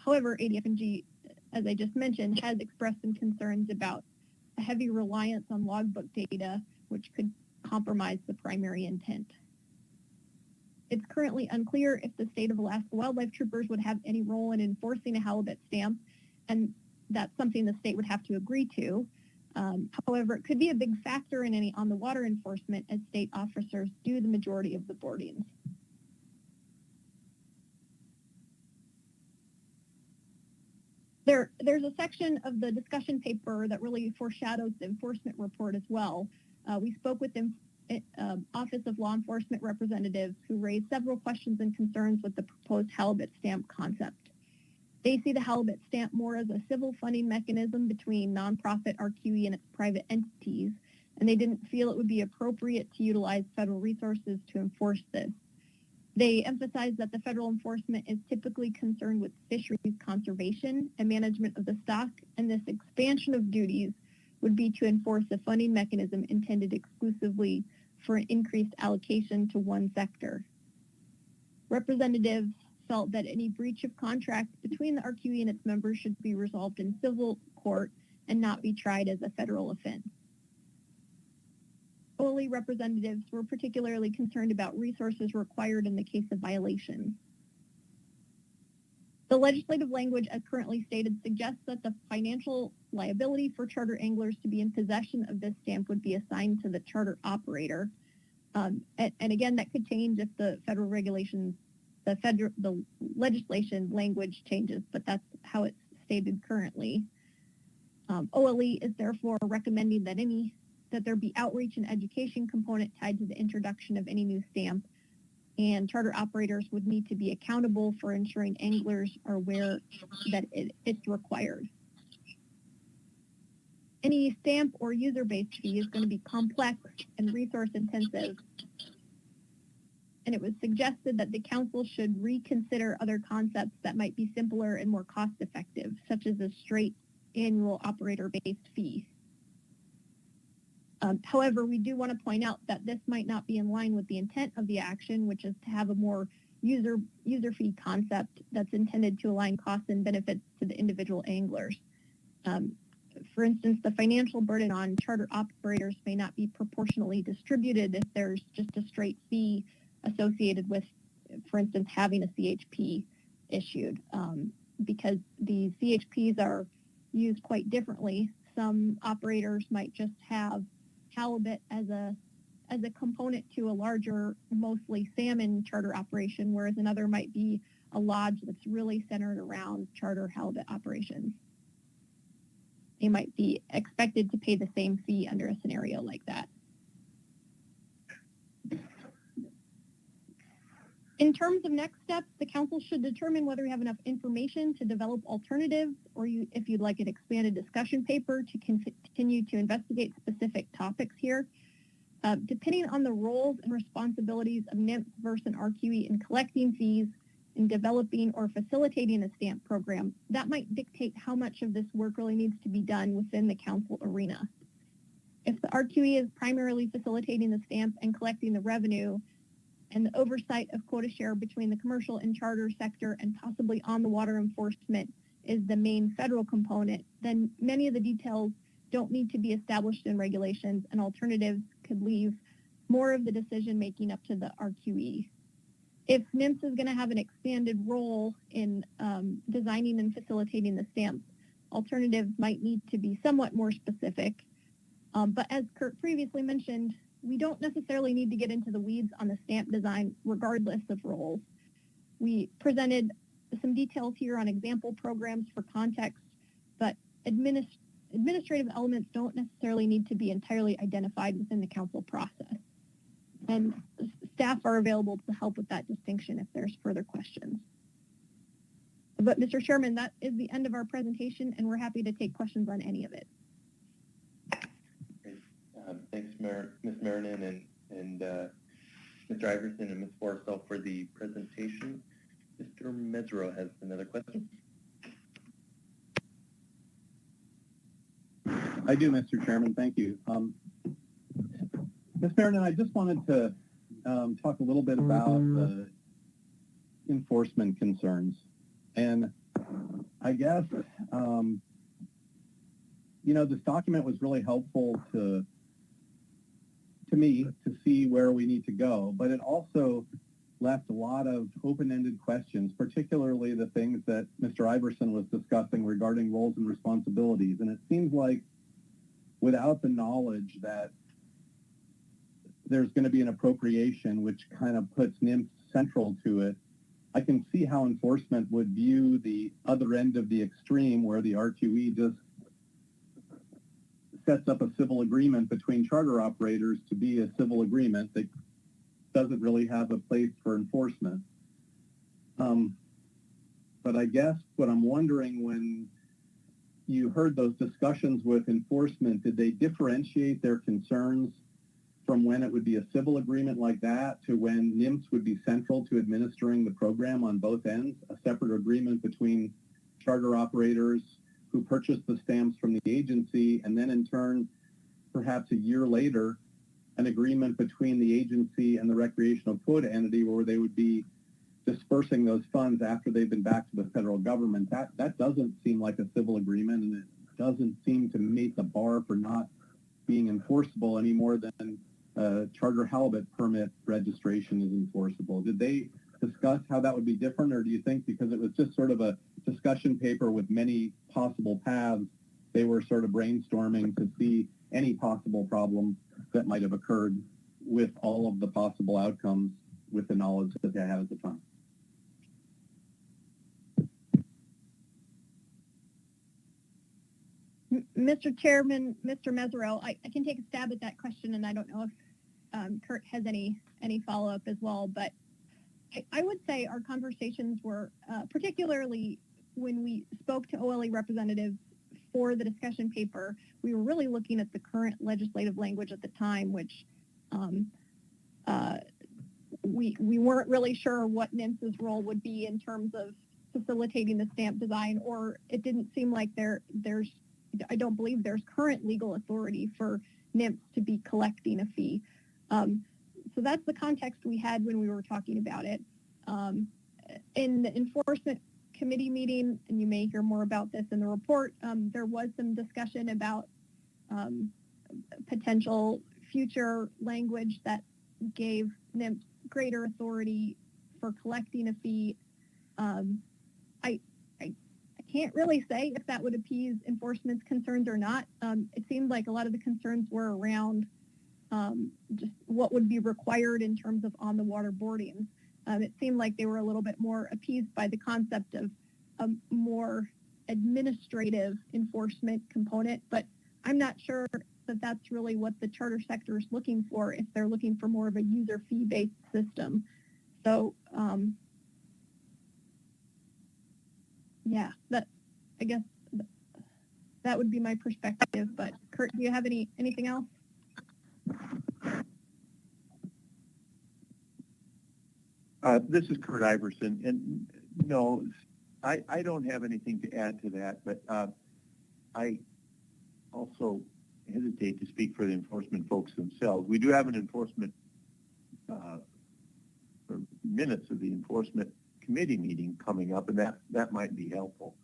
however, ADF&G, as I just mentioned, has expressed some concerns about a heavy reliance on logbook data, which could compromise the primary intent. It's currently unclear if the state of Alaska Wildlife Troopers would have any role in enforcing a halibut stamp, and that's something the state would have to agree to. However, it could be a big factor in any on-the-water enforcement as state officers do the majority of the boardings. There's a section of the discussion paper that really foreshadows the enforcement report as well. We spoke with the Office of Law Enforcement representatives who raised several questions and concerns with the proposed halibut stamp concept. They see the halibut stamp more as a civil funding mechanism between nonprofit RQE and its private entities, and they didn't feel it would be appropriate to utilize federal resources to enforce this. They emphasize that the federal enforcement is typically concerned with fisheries conservation and management of the stock, and this expansion of duties would be to enforce a funding mechanism intended exclusively for an increased allocation to one sector. Representatives felt that any breach of contract between the RQE and its members should be resolved in civil court and not be tried as a federal offense. OLE representatives were particularly concerned about resources required in the case of violation. The legislative language as currently stated suggests that the financial liability for charter anglers to be in possession of this stamp would be assigned to the charter operator. And again, that could change if the federal regulations, the legislation language changes, but that's how it's stated currently. OLE is therefore recommending that there be outreach and education component tied to the introduction of any new stamp, and charter operators would need to be accountable for ensuring anglers are aware that it's required. Any stamp or user-based fee is going to be complex and resource intensive, and it was suggested that the council should reconsider other concepts that might be simpler and more cost-effective, such as a straight annual operator-based fee. However, we do want to point out that this might not be in line with the intent of the action, which is to have a more user fee concept that's intended to align costs and benefits to the individual anglers. For instance, the financial burden on charter operators may not be proportionally distributed if there's just a straight fee associated with, for instance, having a CHP issued, because the CHPs are used quite differently. Some operators might just have halibut as a component to a larger, mostly salmon charter operation, whereas another might be a lodge that's really centered around charter halibut operations. They might be expected to pay the same fee under a scenario like that. In terms of next steps, the council should determine whether we have enough information to develop alternatives, or if you'd like an expanded discussion paper to continue to investigate specific topics here. Depending on the roles and responsibilities of NIMS versus an RQE in collecting fees, in developing or facilitating a stamp program, that might dictate how much of this work really needs to be done within the council arena. If the RQE is primarily facilitating the stamp and collecting the revenue, and the oversight of quota share between the commercial and charter sector and possibly on the water enforcement is the main federal component, then many of the details don't need to be established in regulations, and alternatives could leave more of the decision making up to the RQE. If NIMS is going to have an expanded role in designing and facilitating the stamps, alternatives might need to be somewhat more specific. But as Kurt previously mentioned, we don't necessarily need to get into the weeds on the stamp design regardless of roles. We presented some details here on example programs for context, but administrative elements don't necessarily need to be entirely identified within the council process. And staff are available to help with that distinction if there's further questions. But Mr. Chairman, that is the end of our presentation, and we're happy to take questions on any of it. Great. Thanks, Ms. Marinan and Mr. Iverson and Ms. Forrestal for the presentation. Mr. Mesro has another question. I do, Mr. Chairman. Thank you. Ms. Marinan, I just wanted to talk a little bit about the enforcement concerns. And I guess, this document was really helpful to me to see where we need to go, but it also left a lot of open-ended questions, particularly the things that Mr. Iverson was discussing regarding roles and responsibilities. And it seems like without the knowledge that there's going to be an appropriation which kind of puts NIMS central to it, I can see how enforcement would view the other end of the extreme where the R2E just sets up a civil agreement between charter operators to be a civil agreement that doesn't really have a place for enforcement. But I guess what I'm wondering, when you heard those discussions with enforcement, did they differentiate their concerns from when it would be a civil agreement like that to when NIMS would be central to administering the program on both ends, a separate agreement between charter operators who purchase the stamps from the agency, and then in turn, perhaps a year later, an agreement between the agency and the recreational quota entity where they would be dispersing those funds after they've been back to the federal government. That doesn't seem like a civil agreement, and it doesn't seem to meet the bar for not being enforceable any more than charter halibut permit registration is enforceable. Did they discuss how that would be different, or do you think because it was just sort of a discussion paper with many possible paths, they were sort of brainstorming to see any possible problem that might have occurred with all of the possible outcomes with the knowledge that they had at the time? Mr. Chairman, Mr. Mesro, I can take a stab at that question, and I don't know if Kurt has any follow-up as well, but I would say our conversations were, particularly when we spoke to OLE representatives for the discussion paper, we were really looking at the current legislative language at the time, which we weren't really sure what NIMS's role would be in terms of facilitating the stamp design, or it didn't seem like I don't believe there's current legal authority for NIMS to be collecting a fee. So that's the context we had when we were talking about it. In the enforcement committee meeting, and you may hear more about this in the report, there was some discussion about potential future language that gave NIMS greater authority for collecting a fee. I can't really say if that would appease enforcement's concerns or not. It seemed like a lot of the concerns were around just what would be required in terms of on-the-water boardings. It seemed like they were a little bit more appeased by the concept of a more administrative enforcement component, but I'm not sure that that's really what the charter sector is looking for if they're looking for more of a user fee-based system. So, yeah, I guess that would be my perspective. But Kurt, do you have anything else? This is Kurt Iverson, and no, I don't have anything to add to that, but I also hesitate to speak for the enforcement folks themselves. We do have an enforcement minutes of the enforcement committee meeting coming up, and that might be helpful.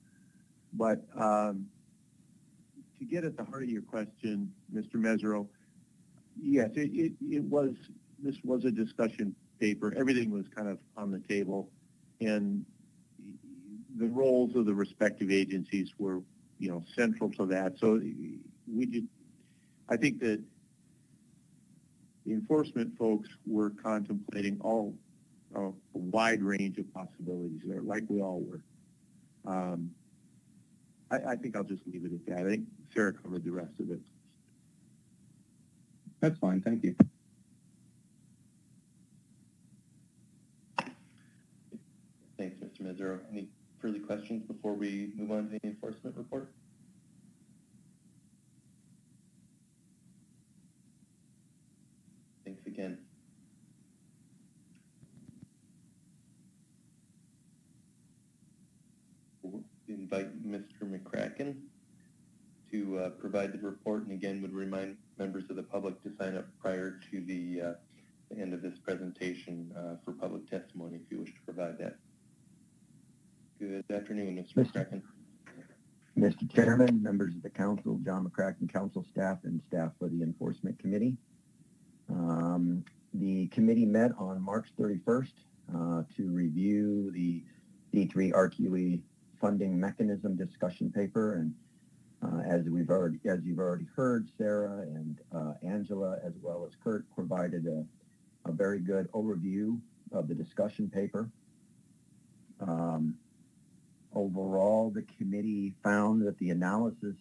But to get at the heart of your question, Mr. Mesro, yes, this was a discussion paper. Everything was kind of on the table, and the roles of the respective agencies were central to that. So I think that the enforcement folks were contemplating a wide range of possibilities there, like we all were. I think I'll just leave it at that. I think Sarah covered the rest of it. That's fine. Thank you. Thanks, Mr. Mesereau. Any further questions before we move on to the enforcement report? Thanks again. We'll invite Mr. McCracken to provide the report, and again would remind members of the public to sign up prior to the end of this presentation for public testimony if you wish to provide that. Good afternoon, Mr. McCracken. Mr. Chairman, members of the council, John McCracken, council staff, and staff for the Enforcement Committee. The committee met on March 31st to review the D3 RQE funding mechanism discussion paper, and as you've already heard, Sarah and Angela, as well as Kurt, provided a very good overview of the discussion paper. Overall, the committee found that the analysis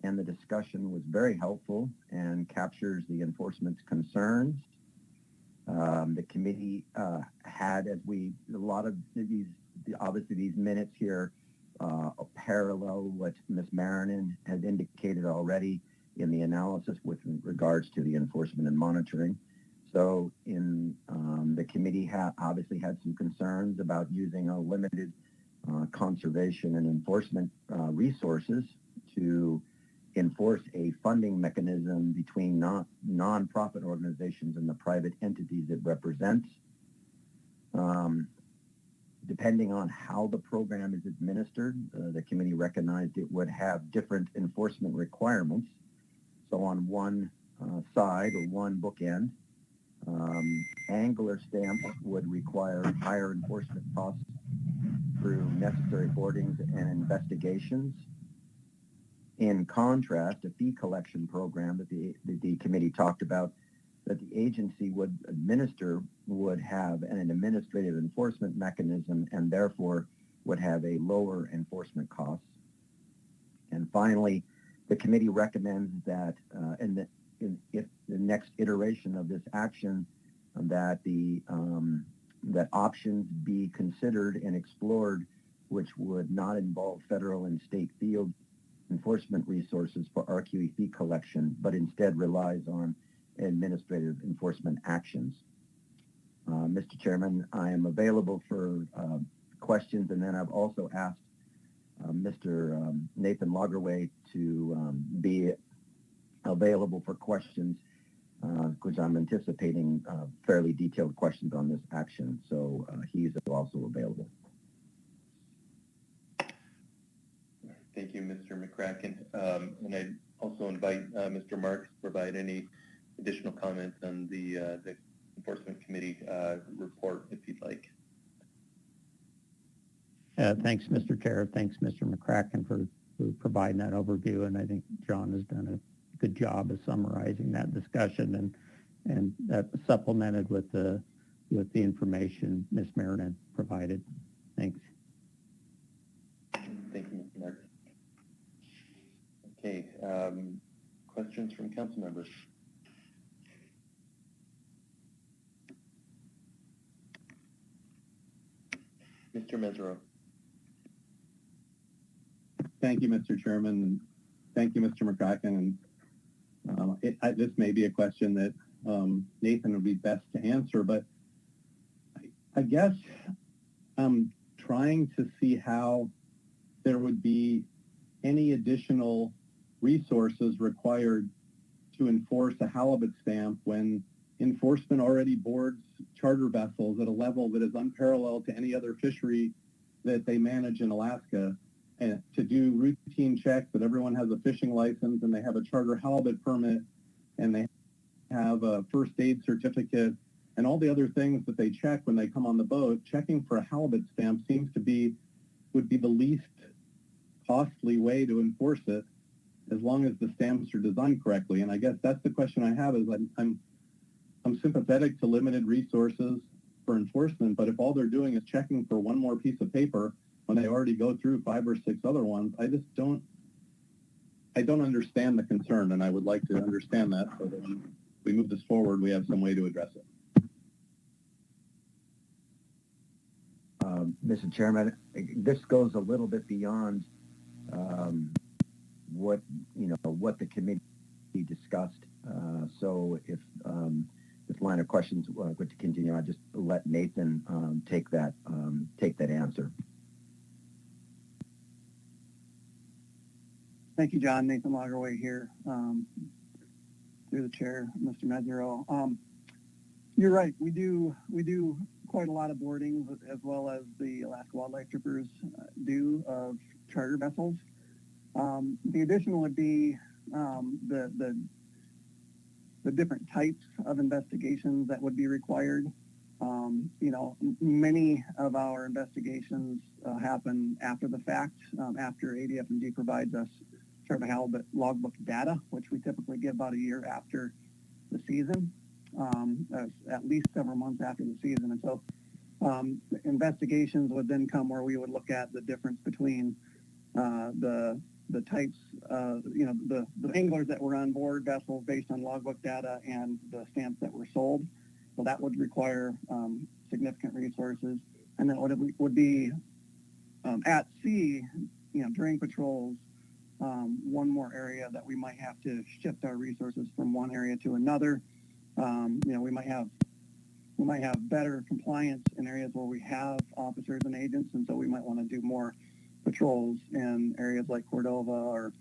and the discussion was very helpful and captures the enforcement's concerns. The committee had, a lot of these, obviously these minutes here parallel what Ms. Marinan has indicated already in the analysis with regards to the enforcement and monitoring. So the committee obviously had some concerns about using a limited conservation and enforcement resources to enforce a funding mechanism between non-profit organizations and the private entities it represents. Depending on how the program is administered, the committee recognized it would have different enforcement requirements. So on one side or one bookend, angler stamps would require higher enforcement costs through necessary boardings and investigations. In contrast, a fee collection program that the committee talked about that the agency would administer would have an administrative enforcement mechanism and therefore would have a lower enforcement cost. And finally, the committee recommends that if the next iteration of this action that that options be considered and explored which would not involve federal and state field enforcement resources for RQE fee collection, but instead relies on administrative enforcement actions. Mr. Chairman, I am available for questions, and then I've also asked Mr. Nathan Lagerway to be available for questions, because I'm anticipating fairly detailed questions on this action, so he's also available. Thank you, Mr. McCracken. And I also invite Mr. Marks to provide any additional comments on the Enforcement Committee report, if you'd like. Thanks, Mr. Chair. Thanks, Mr. McCracken, for providing that overview. And I think John has done a good job of summarizing that discussion, and that supplemented with the information Ms. Marinan provided. Thanks. Thank you, Mr. Marks. Okay, questions from council members? Mr. Mesereau. Thank you, Mr. Chairman. Thank you, Mr. McCracken. This may be a question that Nathan would be best to answer, but I guess I'm trying to see how there would be any additional resources required to enforce a halibut stamp when enforcement already boards charter vessels at a level that is unparalleled to any other fishery that they manage in Alaska, and to do routine checks that everyone has a fishing license and they have a charter halibut permit and they have a first aid certificate and all the other things that they check when they come on the boat. Checking for a halibut stamp seems to would be the least costly way to enforce it as long as the stamps are designed correctly. And I guess that's the question I have is I'm sympathetic to limited resources for enforcement, but if all they're doing is checking for one more piece of paper when they already go through 5 or 6 other ones, I don't understand the concern, and I would like to understand that so that when we move this forward, we have some way to address it. Mr. Chairman, this goes a little bit beyond what the committee discussed. So if this line of questions were to continue, I'll just let Nathan take that answer. Thank you, John. Nathan Lagerway here, through the chair, Mr. Metzger. You're right. We do quite a lot of boarding, as well as the Alaska Wildlife Troopers do of charter vessels. The addition would be the different types of investigations that would be required. Many of our investigations happen after the fact, after ADF&D provides us sort of halibut logbook data, which we typically get about a year after the season, at least several months after the season. And so investigations would then come where we would look at the difference between the types, the anglers that were on board vessels based on logbook data and the stamps that were sold. So that would require significant resources. And then would be at sea, during patrols, one more area that we might have to shift our resources from one area to another. We might have better compliance in areas where we have officers and agents, and so we might want to do more patrols in areas like Cordova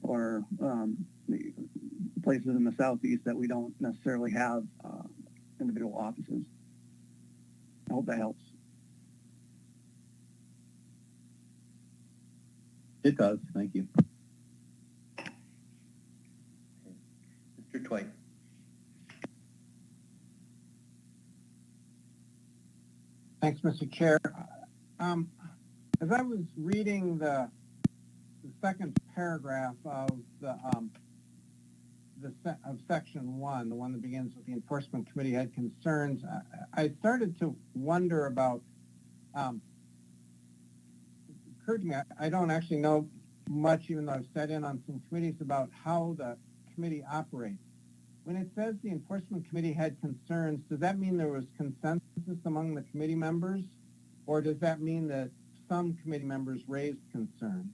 or places in the southeast that we don't necessarily have individual offices. I hope that helps. It does. Thank you. Mr. Twite. Thanks, Mr. Chair. As I was reading the second paragraph of of section 1, the one that begins with the enforcement committee had concerns, I started to wonder about. It occurred to me, I don't actually know much, even though I've sat in on some committees, about how the committee operates. When it says the enforcement committee had concerns, does that mean there was consensus among the committee members, or does that mean that some committee members raised concerns?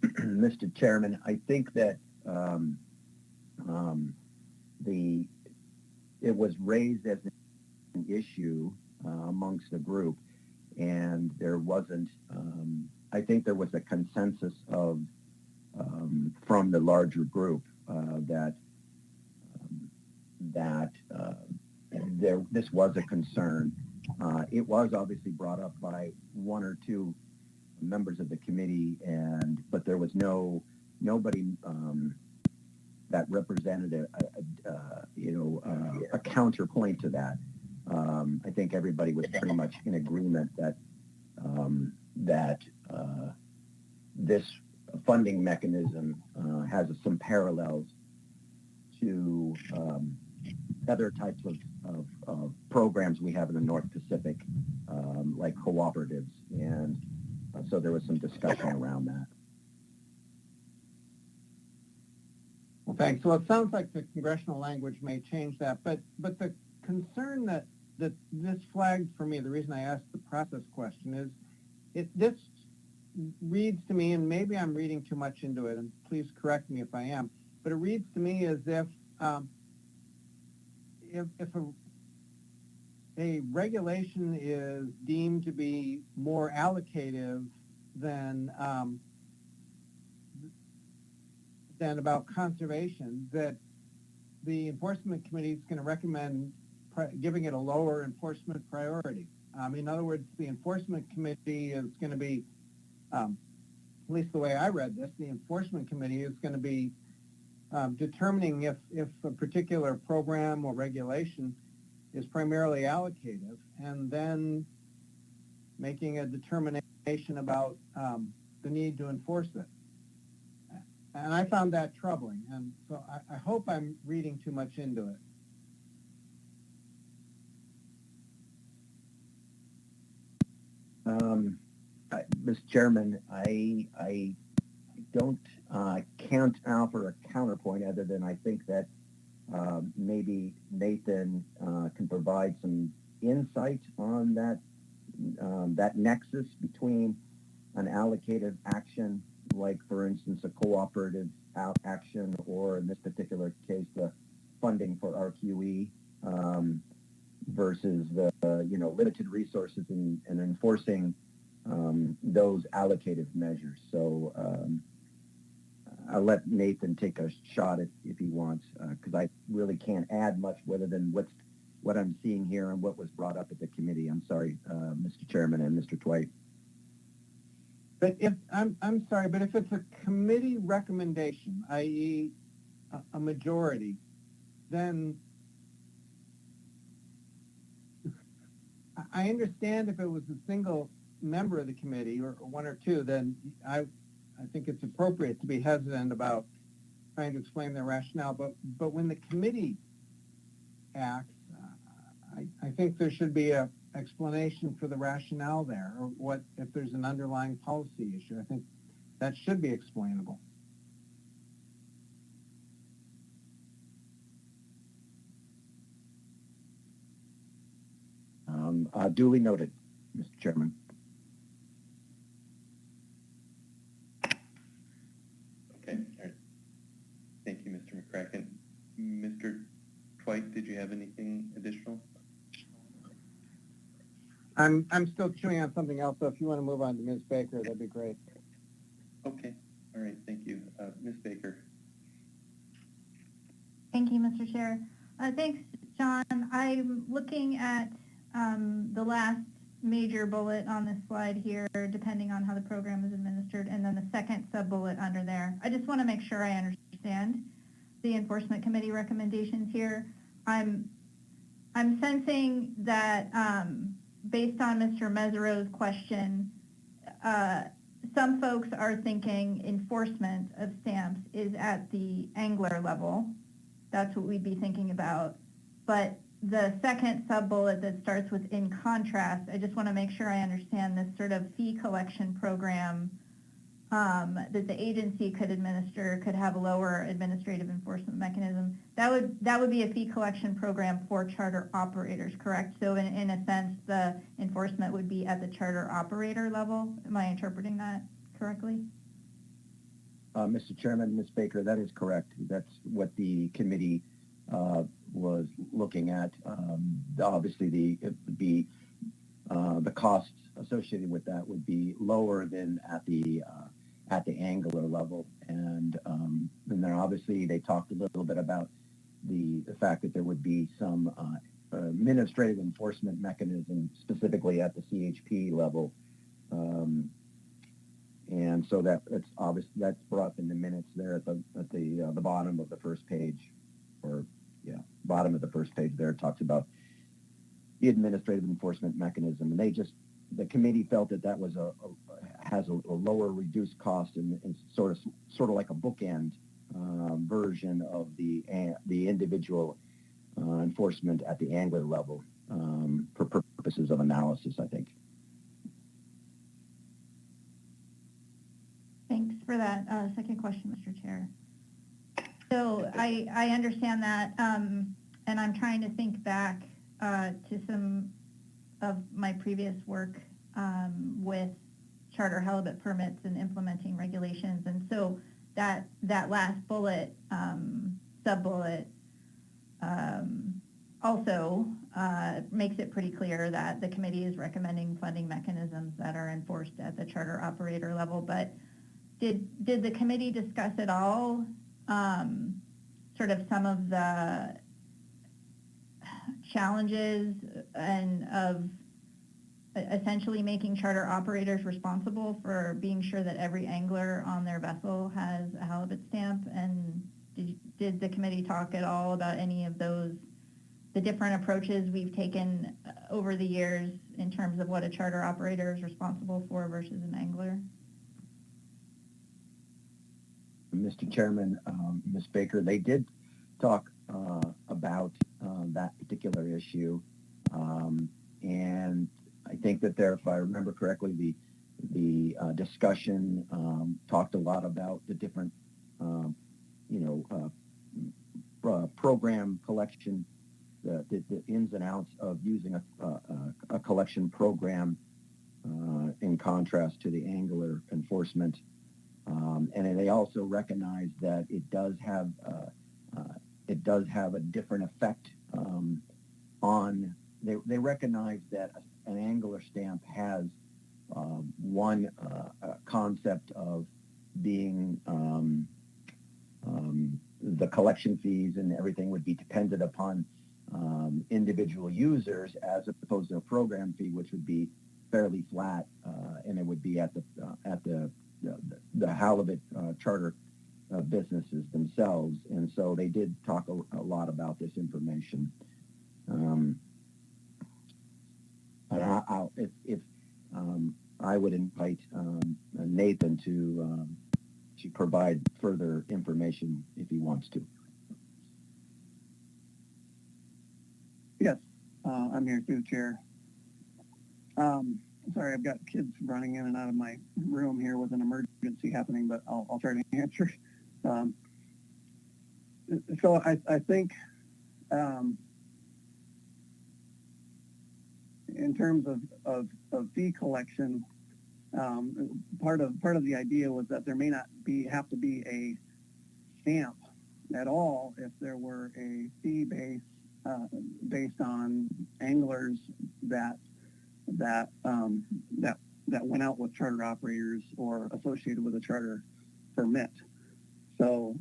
Mr. Chairman, I think that it was raised as an issue amongst the group, and there wasn't. I think there was a consensus of from the larger group this was a concern. It was obviously brought up by one or two members of the committee, but there was nobody that represented a counterpoint to that. I think everybody was pretty much in agreement that this funding mechanism has some parallels to other types of programs we have in the North Pacific, like cooperatives, and so there was some discussion around that. Well, thanks. So it sounds like the congressional language may change that, but the concern that this flagged for me, the reason I asked the process question is, this reads to me, and maybe I'm reading too much into it, and please correct me if I am, but it reads to me as if a regulation is deemed to be more allocative than about conservation, that the enforcement committee is going to recommend giving it a lower enforcement priority. In other words, the enforcement committee is going to be, at least the way I read this, the enforcement committee is going to be determining if a particular program or regulation is primarily allocative, and then making a determination about the need to enforce it. And I found that troubling, and so I hope I'm reading too much into it. Mr. Chairman, I don't can't offer a counterpoint other than I think that maybe Nathan can provide some insight on that that nexus between an allocated action, like for instance a cooperative action, or in this particular case the funding for RQE, versus the limited resources in enforcing those allocated measures. So I'll let Nathan take a shot if he wants, because I really can't add much other than what I'm seeing here and what was brought up at the committee. I'm sorry, Mr. Chairman and Mr. Twite. But if I'm sorry, but if it's a committee recommendation, i.e., a majority, then I understand if it was a single member of the committee or one or two, then I think it's appropriate to be hesitant about trying to explain their rationale. But when the committee acts, I think there should be a explanation for the rationale there, or what if there's an underlying policy issue. I think that should be explainable. Duly noted, Mr. Chairman. Okay. All right. Thank you, Mr. McCracken. Mr. Twite, did you have anything additional? I'm still chewing on something else, so if you want to move on to Ms. Baker, that'd be great. Okay. All right. Thank you. Ms. Baker. Thank you, Mr. Chair. Thanks, John. I'm looking at the last major bullet on this slide here, depending on how the program is administered, and then the second sub-bullet under there. I just want to make sure I understand the Enforcement Committee recommendations here. I'm sensing that based on Mr. Mesereau's question, some folks are thinking enforcement of stamps is at the angler level. That's what we'd be thinking about. But the second sub-bullet that starts with in contrast, I just want to make sure I understand this sort of fee collection program that the agency could administer, could have a lower administrative enforcement mechanism. That would be a fee collection program for charter operators, correct? So in a sense, the enforcement would be at the charter operator level. Am I interpreting that correctly? Mr. Chairman, Ms. Baker, that is correct. That's what the committee was looking at. Obviously, the costs associated with that would be lower than at the angler level, and then obviously they talked a little bit about the fact that there would be some administrative enforcement mechanism specifically at the CHP level. And so that's obvious. That's brought up in the minutes there at the bottom of the first page, or bottom of the first page there. It talks about the administrative enforcement mechanism, and the committee felt that was has a lower reduced cost and sort of like a bookend version of the individual enforcement at the angler level for purposes of analysis, I think. Thanks for that second question, Mr. Chair. So I understand that, and I'm trying to think back to some of my previous work with charter halibut permits and implementing regulations. And so that last bullet, sub-bullet, also makes it pretty clear that the committee is recommending funding mechanisms that are enforced at the charter operator level. But did the committee discuss at all sort of some of the challenges and of essentially making charter operators responsible for being sure that every angler on their vessel has a halibut stamp? And did the committee talk at all about any of those, the the different approaches we've taken over the years in terms of what a charter operator is responsible for versus an angler? Mr. Chairman, Ms. Baker, they did talk about that particular issue, and I think that there, if I remember correctly, the discussion talked a lot about the different, program collection, the ins and outs of using a collection program in contrast to the angler enforcement. And they also recognize that it does have a different effect on. They recognize that an angler stamp has one concept of being the collection fees and everything would be dependent upon individual users, as opposed to a program fee, which would be fairly flat, and it would be at the halibut charter businesses themselves. And so they did talk a lot about this information. I would invite Nathan to provide further information if he wants to. Yes, I'm here too, Chair. Sorry, I've got kids running in and out of my room here with an emergency happening, but I'll try to answer. So I think in terms of fee collection, part of the idea was that there may not have to be a stamp at all if there were a fee based on anglers that went out with charter operators or associated with a charter permit. So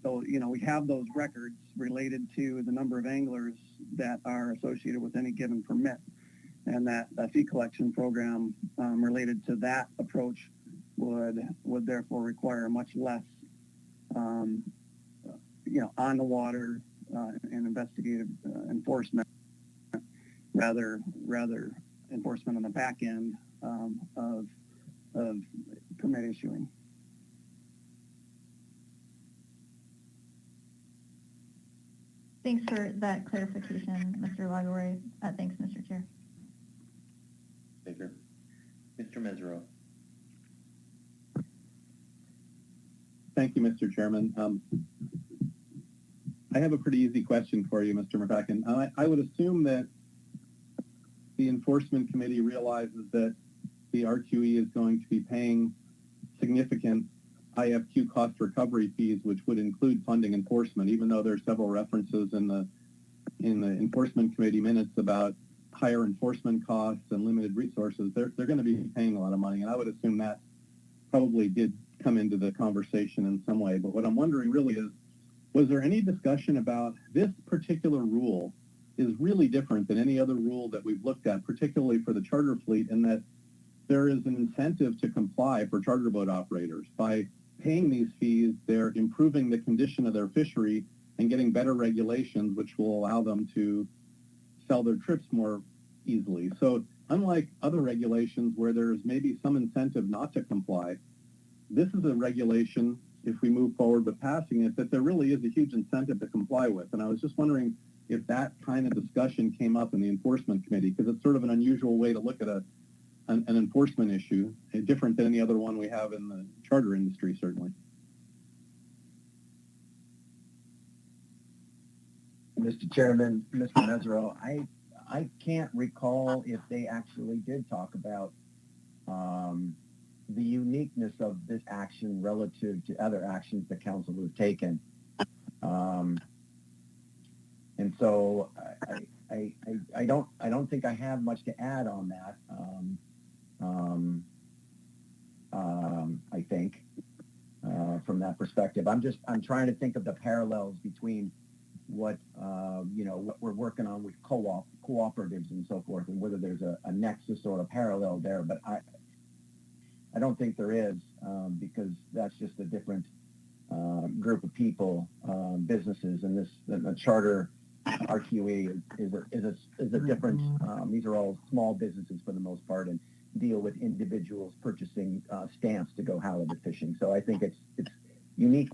we have those records related to the number of anglers that are associated with any given permit, and that a fee collection program related to that approach would therefore require much less on the water and investigative enforcement, rather enforcement on the back end of permit issuing. Thanks for that clarification, Mr. Lagoray. Thanks, Mr. Chair. Baker. Mr. Mesereau. Thank you, Mr. Chairman. I have a pretty easy question for you, Mr. McCracken. I would assume that the Enforcement Committee realizes that the RQE is going to be paying significant IFQ cost recovery fees, which would include funding enforcement, even though there are several references in the Enforcement Committee minutes about higher enforcement costs and limited resources. They're going to be paying a lot of money, and I would assume that probably did come into the conversation in some way. But what I'm wondering really is, was there any discussion about this particular rule is really different than any other rule that we've looked at, particularly for the charter fleet, in that there is an incentive to comply for charter boat operators. By paying these fees, they're improving the condition of their fishery and getting better regulations, which will allow them to sell their trips more easily. So unlike other regulations where there's maybe some incentive not to comply, this is a regulation, if we move forward with passing it, that there really is a huge incentive to comply with. And I was just wondering if that kind of discussion came up in the Enforcement Committee, because it's sort of an unusual way to look at an enforcement issue, different than any other one we have in the charter industry, certainly. Mr. Chairman, Mr. Mesereau, I can't recall if they actually did talk about the uniqueness of this action relative to other actions the council has taken. And so I don't think I have much to add on that. I think from that perspective, I'm trying to think of the parallels between what we're working on with cooperatives and so forth, and whether there's a nexus or a parallel there. But I don't think there is, because that's just a different group of people, businesses, and the charter RQE is a different. These are all small businesses for the most part, and deal with individuals purchasing stamps to go halibut fishing. So I think it's uniquely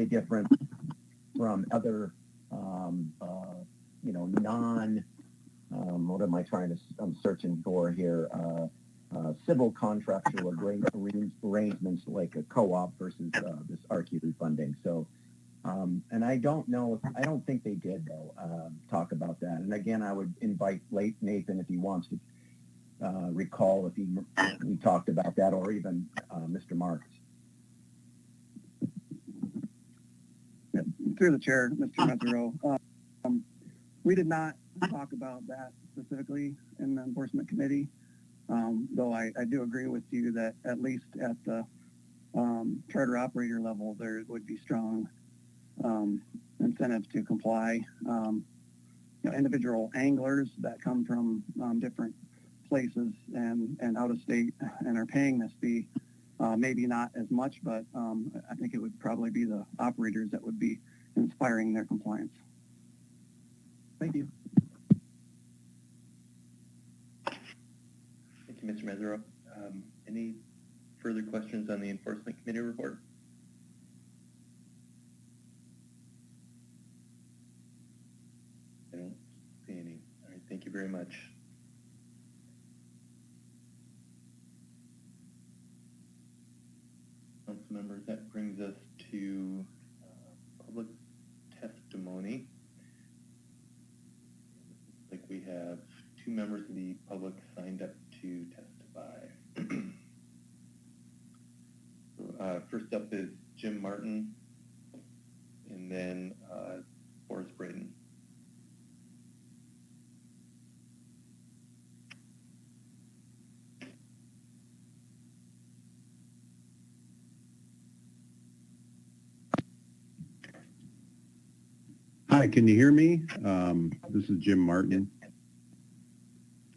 different from other, non. What am I trying to? I'm searching for here. Civil contractual arrangements like a co-op versus this RQE funding. So, and I don't think they did though talk about that. And again, I would invite Nathan if he wants to recall if we talked about that, or even Mr. Marks. Yeah, through the chair, Mr. Mesereau, we did not talk about that specifically in the enforcement committee. Though I do agree with you that at least at the charter operator level, there would be strong incentives to comply. Individual anglers that come from different places and out of state and are paying this fee, maybe not as much, but I think it would probably be the operators that would be inspiring their compliance. Thank you. Thank you, Mr. Mesereau. Any further questions on the enforcement committee report? I don't see any. All right, thank you very much. Council members, that brings us to public testimony. Looks like we have 2 members of the public signed up to testify. So, first up is Jim Martin, and then Forrest Braden. Hi, can you hear me? This is Jim Martin.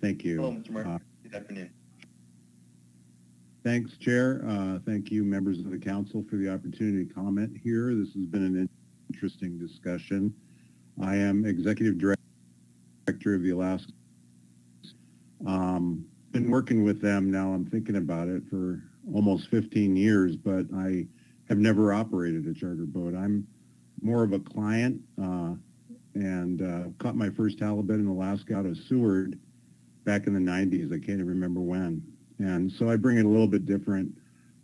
Thank you. Hello, Mr. Martin. Good afternoon. Thanks, Chair. Thank you, members of the council, for the opportunity to comment here. This has been an interesting discussion. I am Executive Director of the Alaska. Been working with them now, I'm thinking about it, for almost 15 years, but I have never operated a charter boat. I'm more of a client and caught my first halibut in Alaska out of Seward back in the 90s. I can't even remember when. And so I bring in a little bit different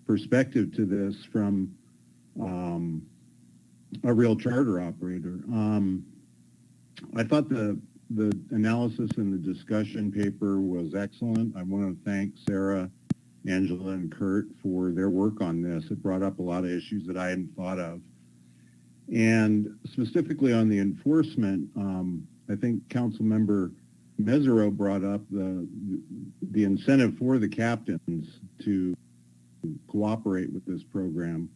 perspective to this from a real charter operator. I thought the analysis in the discussion paper was excellent. I want to thank Sarah, Angela, and Kurt for their work on this. It brought up a lot of issues that I hadn't thought of. And specifically on the enforcement, I think Councilmember Mesereau brought up the incentive for the captains to cooperate with this program.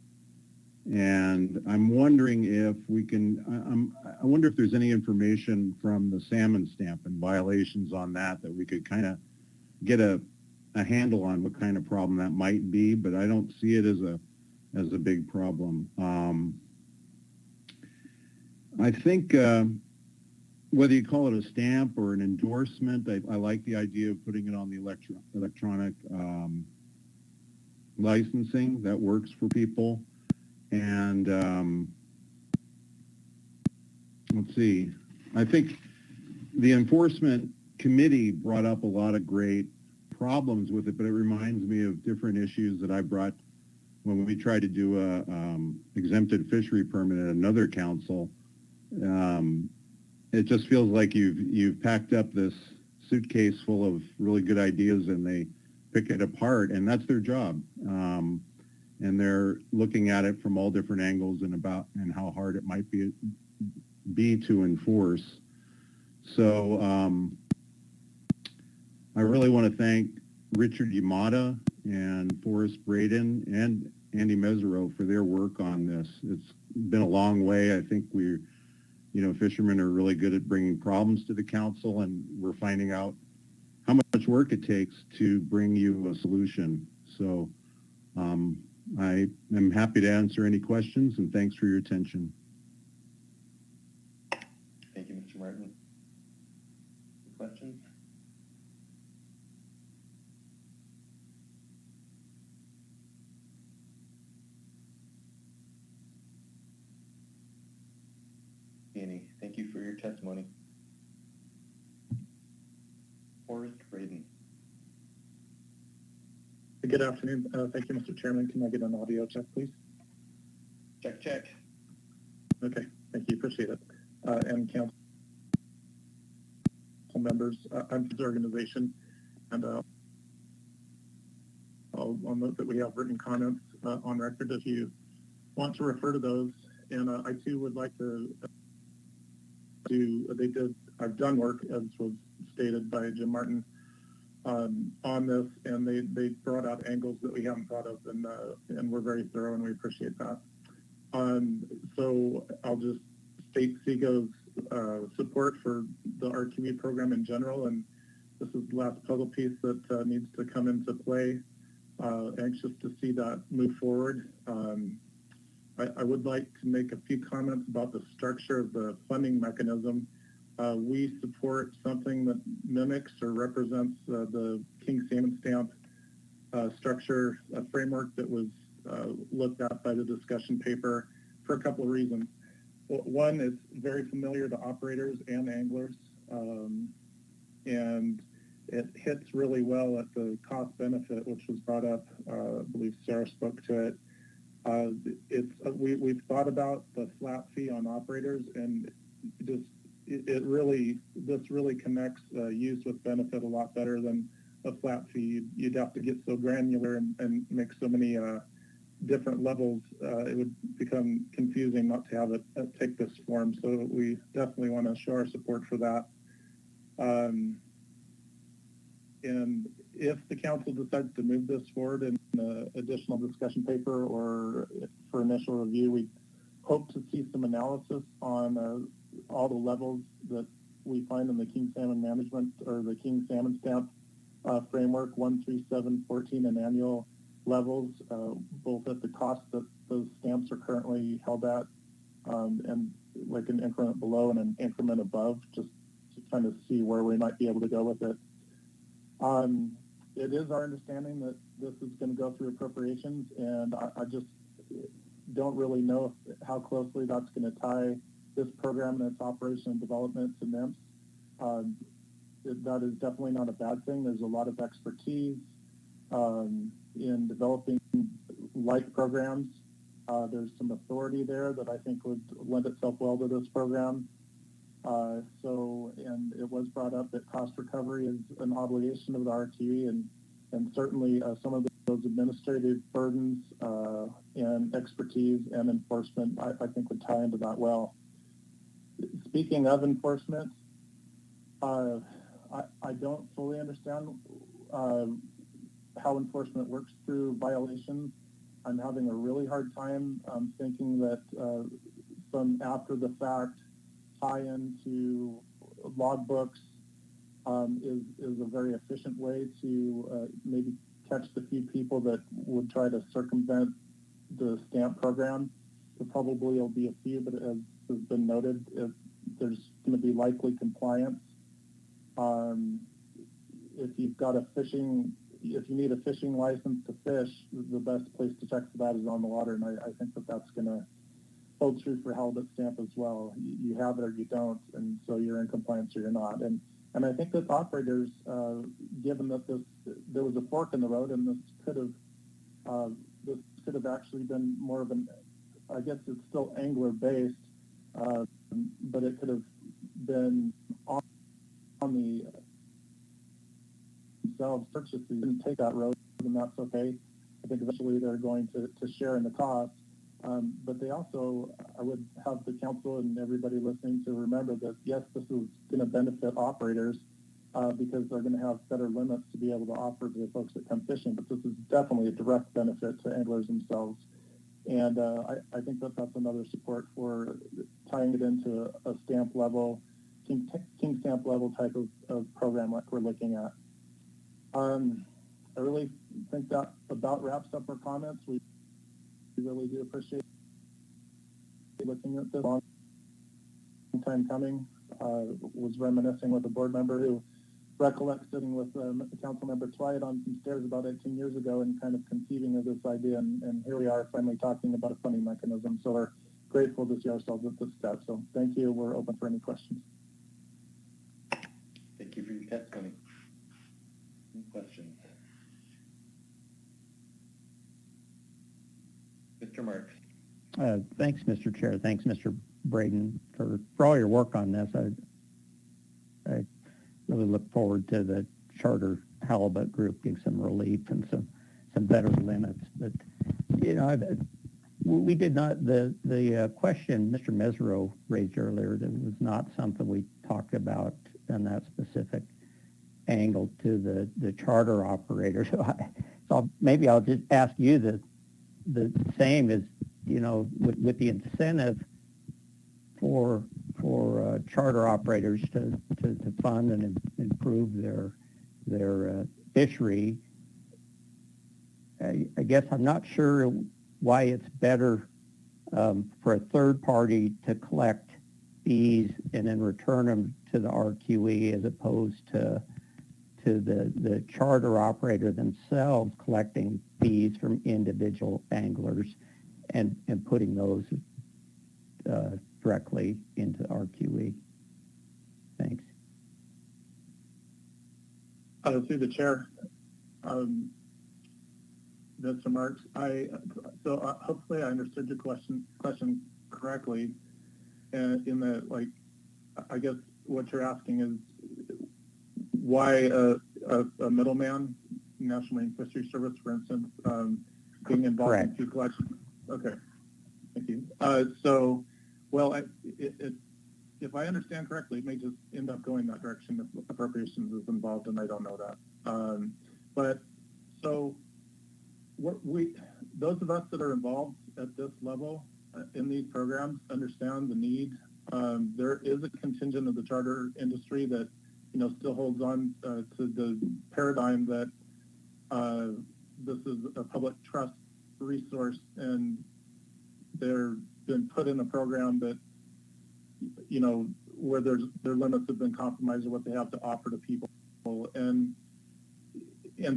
And I'm wondering if we can, I wonder if there's any information from the salmon stamp and violations on that we could kind of get a handle on what kind of problem that might be, but I don't see it as a big problem. I think whether you call it a stamp or an endorsement, I like the idea of putting it on the electronic licensing. That works for people. And let's see, I think the enforcement committee brought up a lot of great problems with it, but it reminds me of different issues that I brought when we tried to do a exempted fishery permit at another council. It just feels like you've packed up this suitcase full of really good ideas and they pick it apart, and that's their job. And they're looking at it from all different angles and how hard it might be to enforce. So I really want to thank Richard Yamada and Forrest Braden and Andy Mesereau for their work on this. It's been a long way. I think fishermen are really good at bringing problems to the council, and we're finding out how much work it takes to bring you a solution. So I am happy to answer any questions, and thanks for your attention. Thank you, Mr. Martin. Questions? Annie, thank you for your testimony. Forrest Braden. Good afternoon. Thank you, Mr. Chairman. Can I get an audio check, please? Check, check. Okay, thank you. Appreciate it. And council members, I'm from the organization, and I'll note that we have written comments on record if you want to refer to those. And I too would like to I've done work, as was stated by Jim Martin, on this, and they brought out angles that we haven't thought of, and we're very thorough, and we appreciate that. So I'll just state SEGO's support for the RQE program in general, and this is the last puzzle piece that needs to come into play. Anxious to see that move forward. I would like to make a few comments about the structure of the funding mechanism. We support something that mimics or represents the King Salmon Stamp structure framework that was looked at by the discussion paper for a couple of reasons. One, it's very familiar to operators and anglers, and it hits really well at the cost benefit, which was brought up. I believe Sarah spoke to it. We've thought about the flat fee on operators, and this really connects use with benefit a lot better than a flat fee. You'd have to get so granular and make so many different levels. It would become confusing not to have it take this form. So we definitely want to show our support for that. And if the council decides to move this forward in additional discussion paper or for initial review, we hope to see some analysis on all the levels that we find in the King Salmon Management or the King Salmon Stamp framework, 1, 3, 7, 14, and annual levels, both at the cost that those stamps are currently held at, and like an increment below and an increment above, just to kind of see where we might be able to go with it. It is our understanding that this is going to go through appropriations, and I just don't really know how closely that's going to tie this program and its operation and development to NIMS. That is definitely not a bad thing. There's a lot of expertise in developing like programs. There's some authority there that I think would lend itself well to this program. And it was brought up that cost recovery is an obligation of the RTE, and certainly some of those administrative burdens and expertise and enforcement, I think would tie into that well. Speaking of enforcement, I don't fully understand how enforcement works through violations. I'm having a really hard time thinking that some after the fact tie-in to logbooks is a very efficient way to maybe catch the few people that would try to circumvent the stamp program. There probably will be a few, but as has been noted, if there's going to be likely compliance. If you've got if you need a fishing license to fish, the best place to check for that is on the water, and I think that that's going to hold true for halibut stamp as well. You have it or you don't, and so you're in compliance or you're not. And I think that operators, given that there was a fork in the road, and this could have actually been more of an, I guess it's still angler based, but it could have been on the themselves purchases. Didn't take that road, and that's okay. I think eventually they're going to share in the cost. But they also, I would have the council and everybody listening to remember that, yes, this is going to benefit operators because they're going to have better limits to be able to offer to the folks that come fishing. But this is definitely a direct benefit to anglers themselves. And I think that that's another support for tying it into a stamp level, King Stamp level type of program like we're looking at. I really think that about wraps up our comments. We We really do appreciate looking at this. Long time coming. Was reminiscing with a board member who recollects sitting with council member Twilight on some stairs about 18 years ago and kind of conceiving of this idea, and here we are finally talking about a funding mechanism. So we're grateful to see ourselves at this step. So thank you. We're open for any questions. Thank you for your testimony. Any questions? Mr. Marks. Thanks, Mr. Chair. Thanks, Mr. Braden, for all your work on this. I really look forward to the charter halibut group getting some relief and some better limits. But, you know, we did not, the question Mr. Mesereau raised earlier, that was not something we talked about in that specific angle to the charter operator. So maybe I'll just ask you the same as, you know, with the incentive for charter operators to fund and improve their fishery. I guess I'm not sure why it's better for a third party to collect fees and then return them to the RQE as opposed to the charter operator themselves collecting fees from individual anglers and putting those directly into RQE. Thanks. Through the chair, Mr. Marks, hopefully I understood your question correctly, in that, like, I guess what you're asking is why a middleman, National Marine Fisheries Service, for instance, being involved Correct. in fee collection. Okay, thank you. Well, if I understand correctly, it may just end up going that direction if appropriations is involved, and I don't know that. But so those of us that are involved at this level in these programs understand the need. There is a contingent of the charter industry that, you know, still holds on to the paradigm that this is a public trust resource, and they're been put in a program that, you know, where their limits have been compromised or what they have to offer to people, and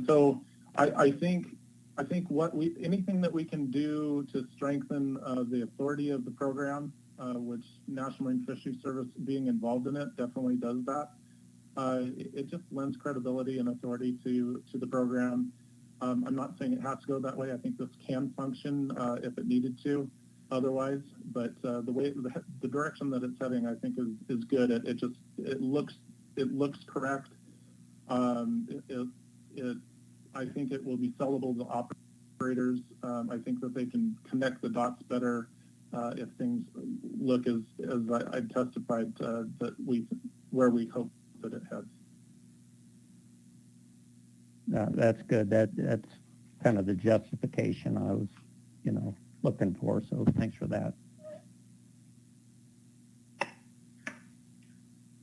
so I think anything that we can do to strengthen the authority of the program, which National Marine Fisheries Service being involved in it definitely does that. It just lends credibility and authority to the program. I'm not saying it has to go that way. I think this can function if it needed to otherwise, but the direction that it's heading, I think is good. It looks correct. I think it will be sellable to operators. I think that they can connect the dots better if things look as I testified where we hope that it heads. That's good. That's kind of the justification I was, you know, looking for. So thanks for that.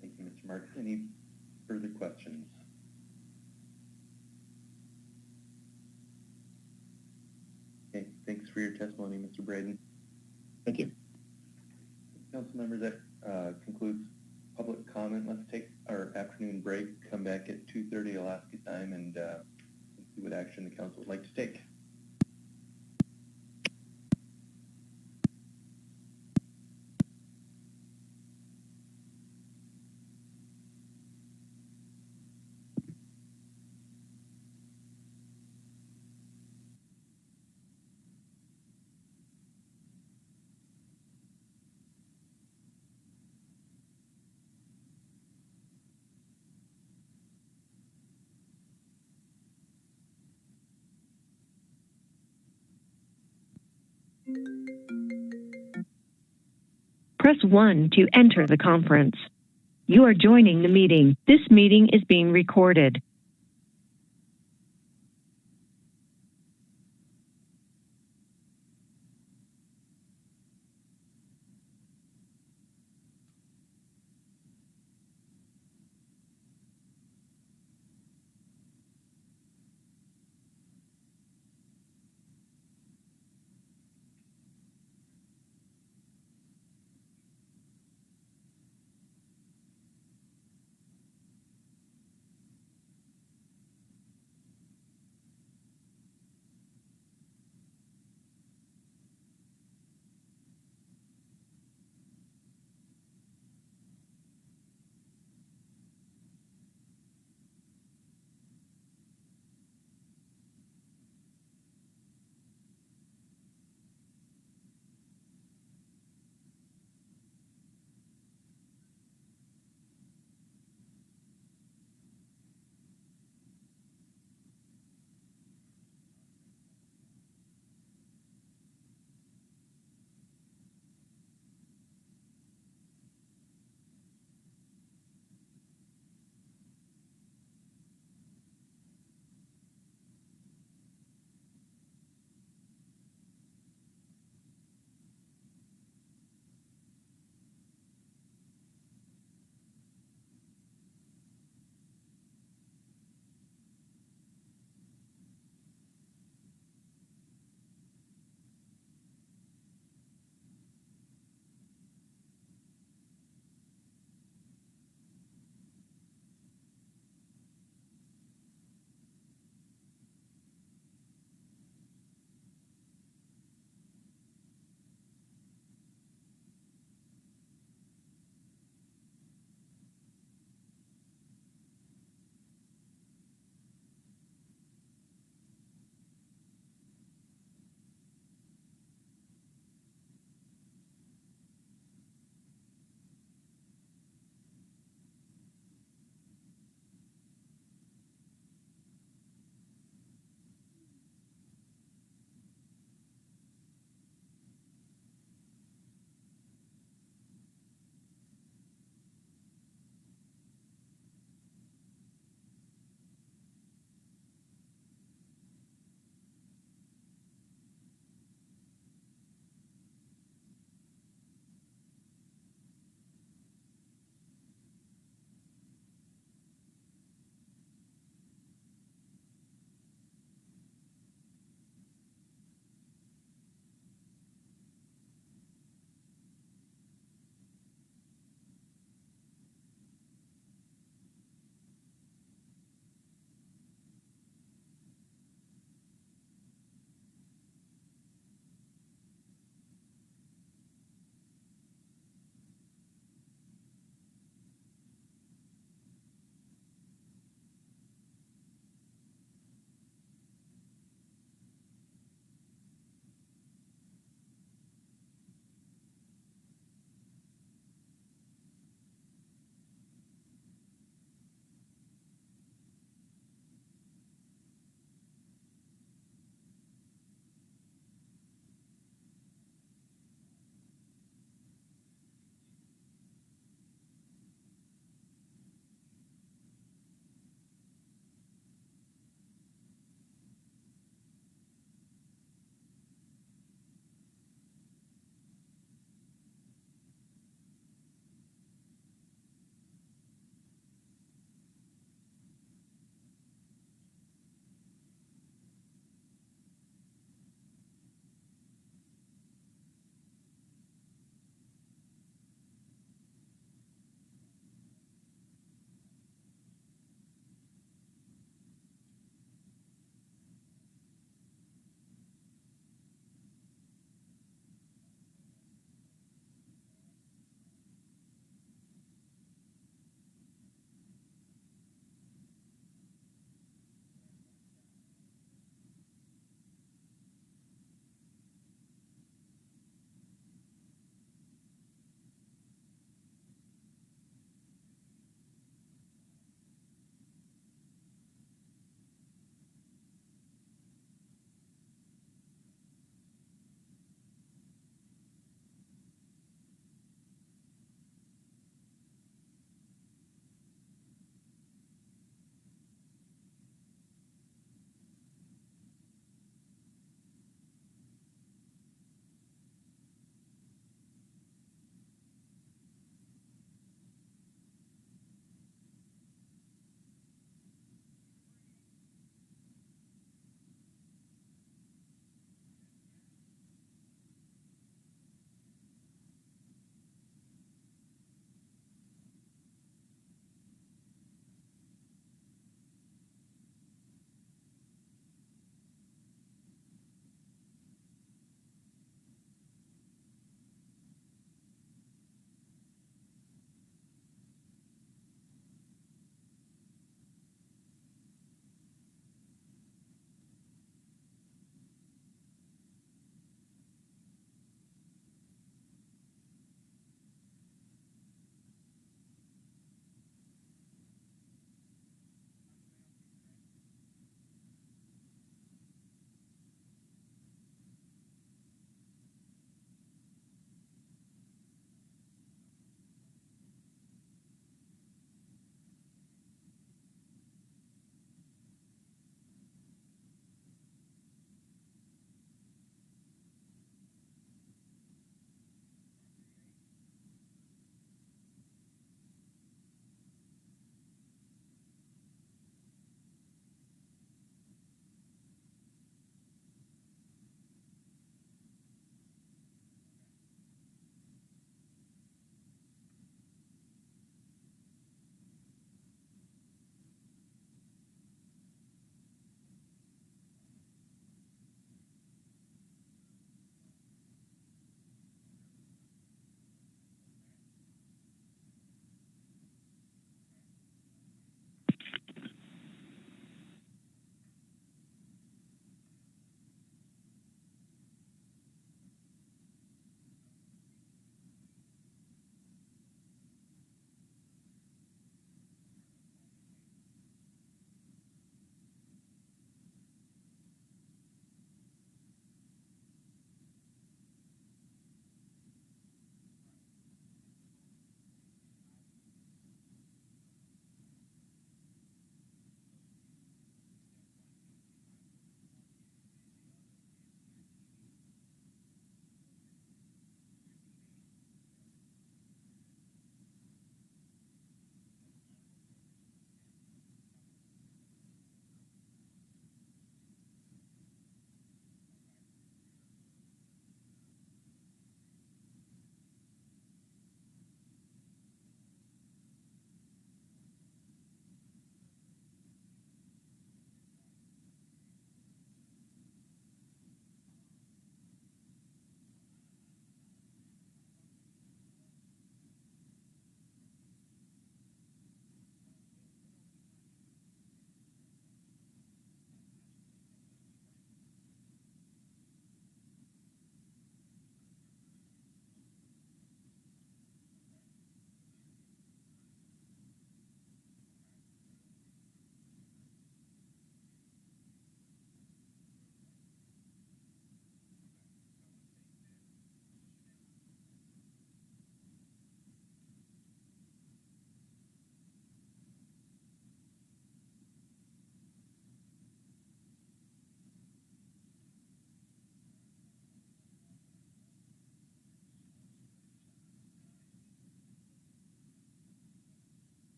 Thank you, Mr. Marks. Any further questions? Okay, thanks for your testimony, Mr. Braden. Thank you. Council members, that concludes public comment. Let's take our afternoon break, come back at 2:30 Alaska time, and see what action the council would like to take. Press 1 to enter the conference. You are joining the meeting. This meeting is being recorded.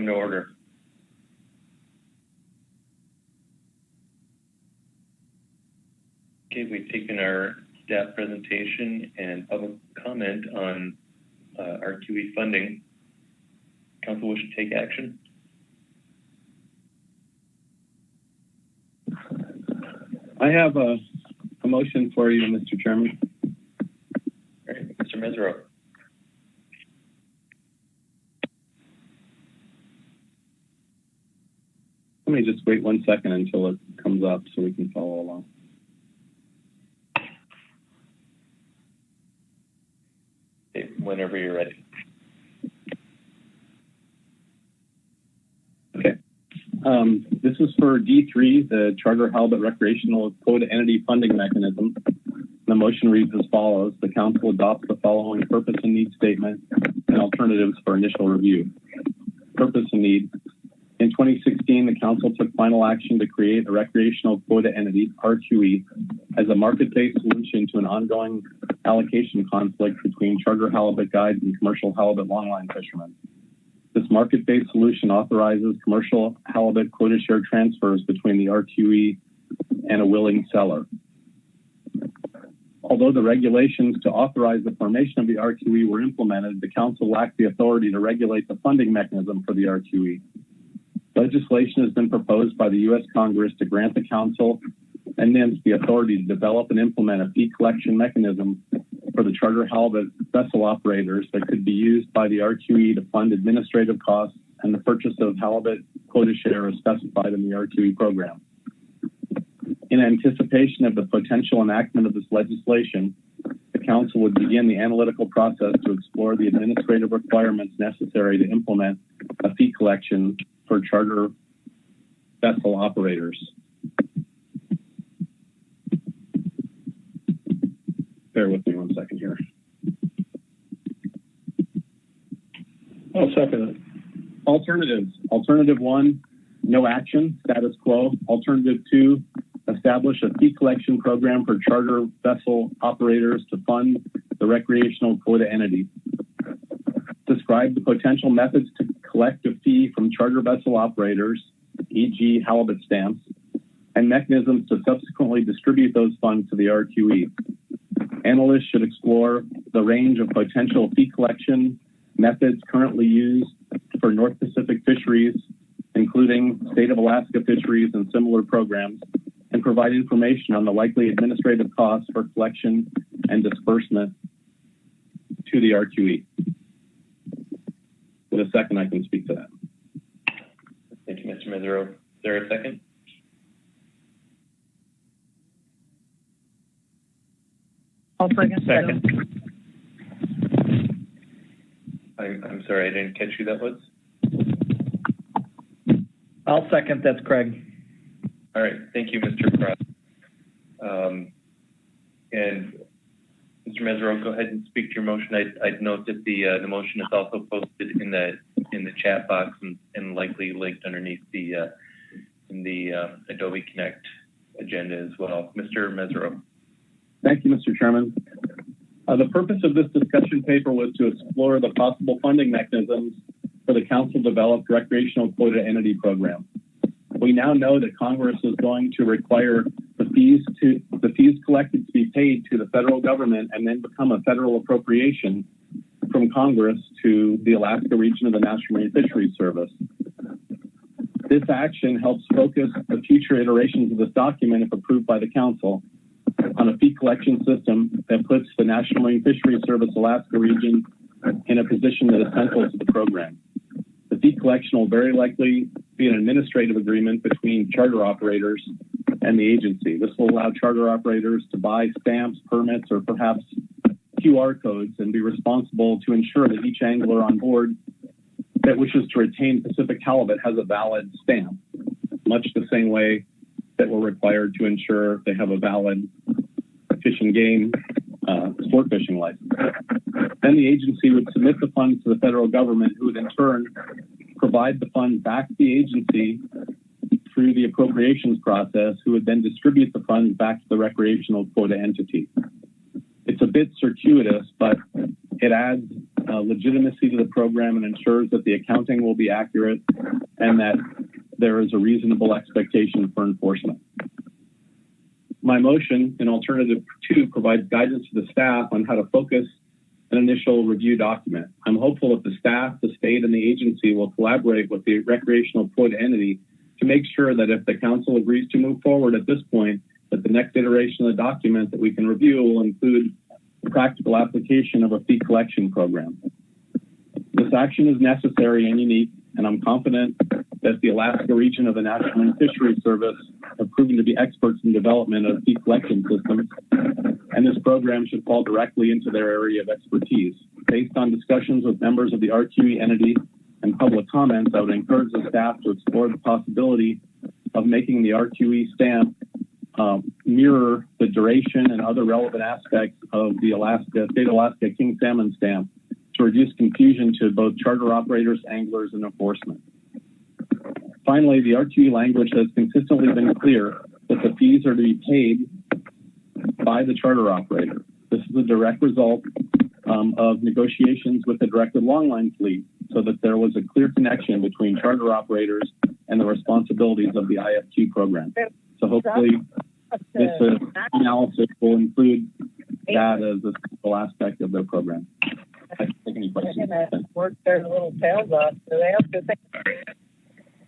come to order. Okay, we've taken our staff presentation and public comment on RQE funding. Council wish to take action? I have a motion for you, Mr. Chairman. All right, Mr. Mesereau. Let me just wait 1 second until it comes up so we can follow along. Okay, whenever you're ready. Okay. This is for D3, the Charter Halibut Recreational Quota Entity Funding Mechanism. The motion reads as follows. The Council adopts the following purpose and need statement and alternatives for initial review. Purpose and need. In 2016, the Council took final action to create a recreational quota entity, RQE, as a market-based solution to an ongoing allocation conflict between charter halibut guides and commercial halibut longline fishermen. This market-based solution authorizes commercial halibut quota share transfers between the RQE and a willing seller. Although the regulations to authorize the formation of the RQE were implemented, the Council lacked the authority to regulate the funding mechanism for the RQE. Legislation has been proposed by the U.S. Congress to grant the Council and NIMS the authority to develop and implement a fee collection mechanism for the charter halibut vessel operators that could be used by the RQE to fund administrative costs and the purchase of halibut quota share as specified in the RQE program. In anticipation of the potential enactment of this legislation, the Council would begin the analytical process to explore the administrative requirements necessary to implement a fee collection for charter vessel operators. Bear with me 1 second here. I'll second it. Alternatives. Alternative 1, no action, status quo. Alternative 2, establish a fee collection program for charter vessel operators to fund the recreational quota entity. Describe the potential methods to collect a fee from charter vessel operators, e.g. halibut stamps, and mechanisms to subsequently distribute those funds to the RQE. Analysts should explore the range of potential fee collection methods currently used for North Pacific fisheries, including state of Alaska fisheries and similar programs, and provide information on the likely administrative costs for collection and disbursement to the RQE. In a second, I can speak to that. Thank you, Mr. Mesereau. Is there a second? I'll second. I'm sorry, I didn't catch who that was. I'll second. That's Craig. All right, thank you, Mr. Cross. And Mr. Mesereau, go ahead and speak to your motion. I'd note that the motion is also posted in the chat box and likely linked underneath in the Adobe Connect agenda as well. Mr. Mesereau. Thank you, Mr. Chairman. The purpose of this discussion paper was to explore the possible funding mechanisms for the Council-developed recreational quota entity program. We now know that Congress is going to require the fees collected to be paid to the federal government and then become a federal appropriation from Congress to the Alaska region of the National Marine Fisheries Service. This action helps focus the future iterations of this document, if approved by the Council, on a fee collection system that puts the National Marine Fisheries Service Alaska region in a position that is central to the program. The fee collection will very likely be an administrative agreement between charter operators and the agency. This will allow charter operators to buy stamps, permits, or perhaps QR codes and be responsible to ensure that each angler on board that wishes to retain Pacific halibut has a valid stamp, much the same way that we're required to ensure they have a valid fish and game sport fishing license. Then the agency would submit the funds to the federal government, who would in turn provide the funds back to the agency through the appropriations process, who would then distribute the funds back to the recreational quota entity. It's a bit circuitous, but it adds legitimacy to the program and ensures that the accounting will be accurate and that there is a reasonable expectation for enforcement. My motion in alternative 2 provides guidance to the staff on how to focus an initial review document. I'm hopeful that the staff, the state, and the agency will collaborate with the recreational POID entity to make sure that if the council agrees to move forward at this point, that the next iteration of the document that we can review will include the practical application of a fee collection program. This action is necessary and unique, and I'm confident that the Alaska region of the National Marine Fisheries Service have proven to be experts in development of fee collection systems, and this program should fall directly into their area of expertise. Based on discussions with members of the RQE entity and public comments, I would encourage the staff to explore the possibility of making the RQE stamp mirror the duration and other relevant aspects of the state of Alaska king salmon stamp to reduce confusion to both charter operators, anglers, and enforcement. Finally, the RQE language has consistently been clear that the fees are to be paid by the charter operator. This is a direct result of negotiations with the directed longline fleet, so that there was a clear connection between charter operators and the responsibilities of the IFQ program. So hopefully this analysis will include that as a simple aspect of their program. I can take any questions. Work their little tails off. So they have to think.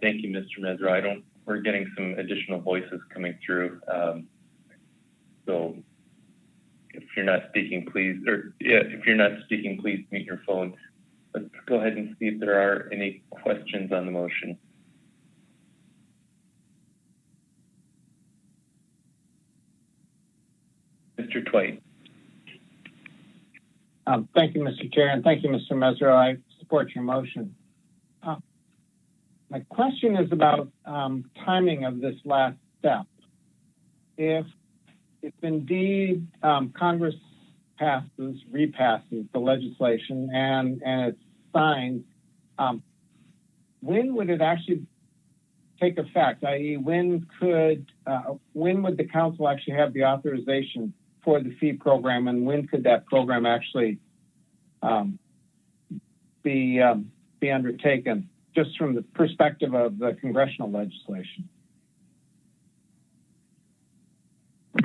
Thank you, Mr. Mezra. We're getting some additional voices coming through. So if you're not speaking, please mute your phone. Let's go ahead and see if there are any questions on the motion. Mr. Twite. Thank you, Mr. Chair, and thank you, Mr. Mezra. I support your motion. My question is about timing of this last step. If indeed Congress repasses the legislation and it's signed, when would it actually take effect? I.e., when would the council actually have the authorization for the fee program, and when could that program actually be undertaken, just from the perspective of the congressional legislation?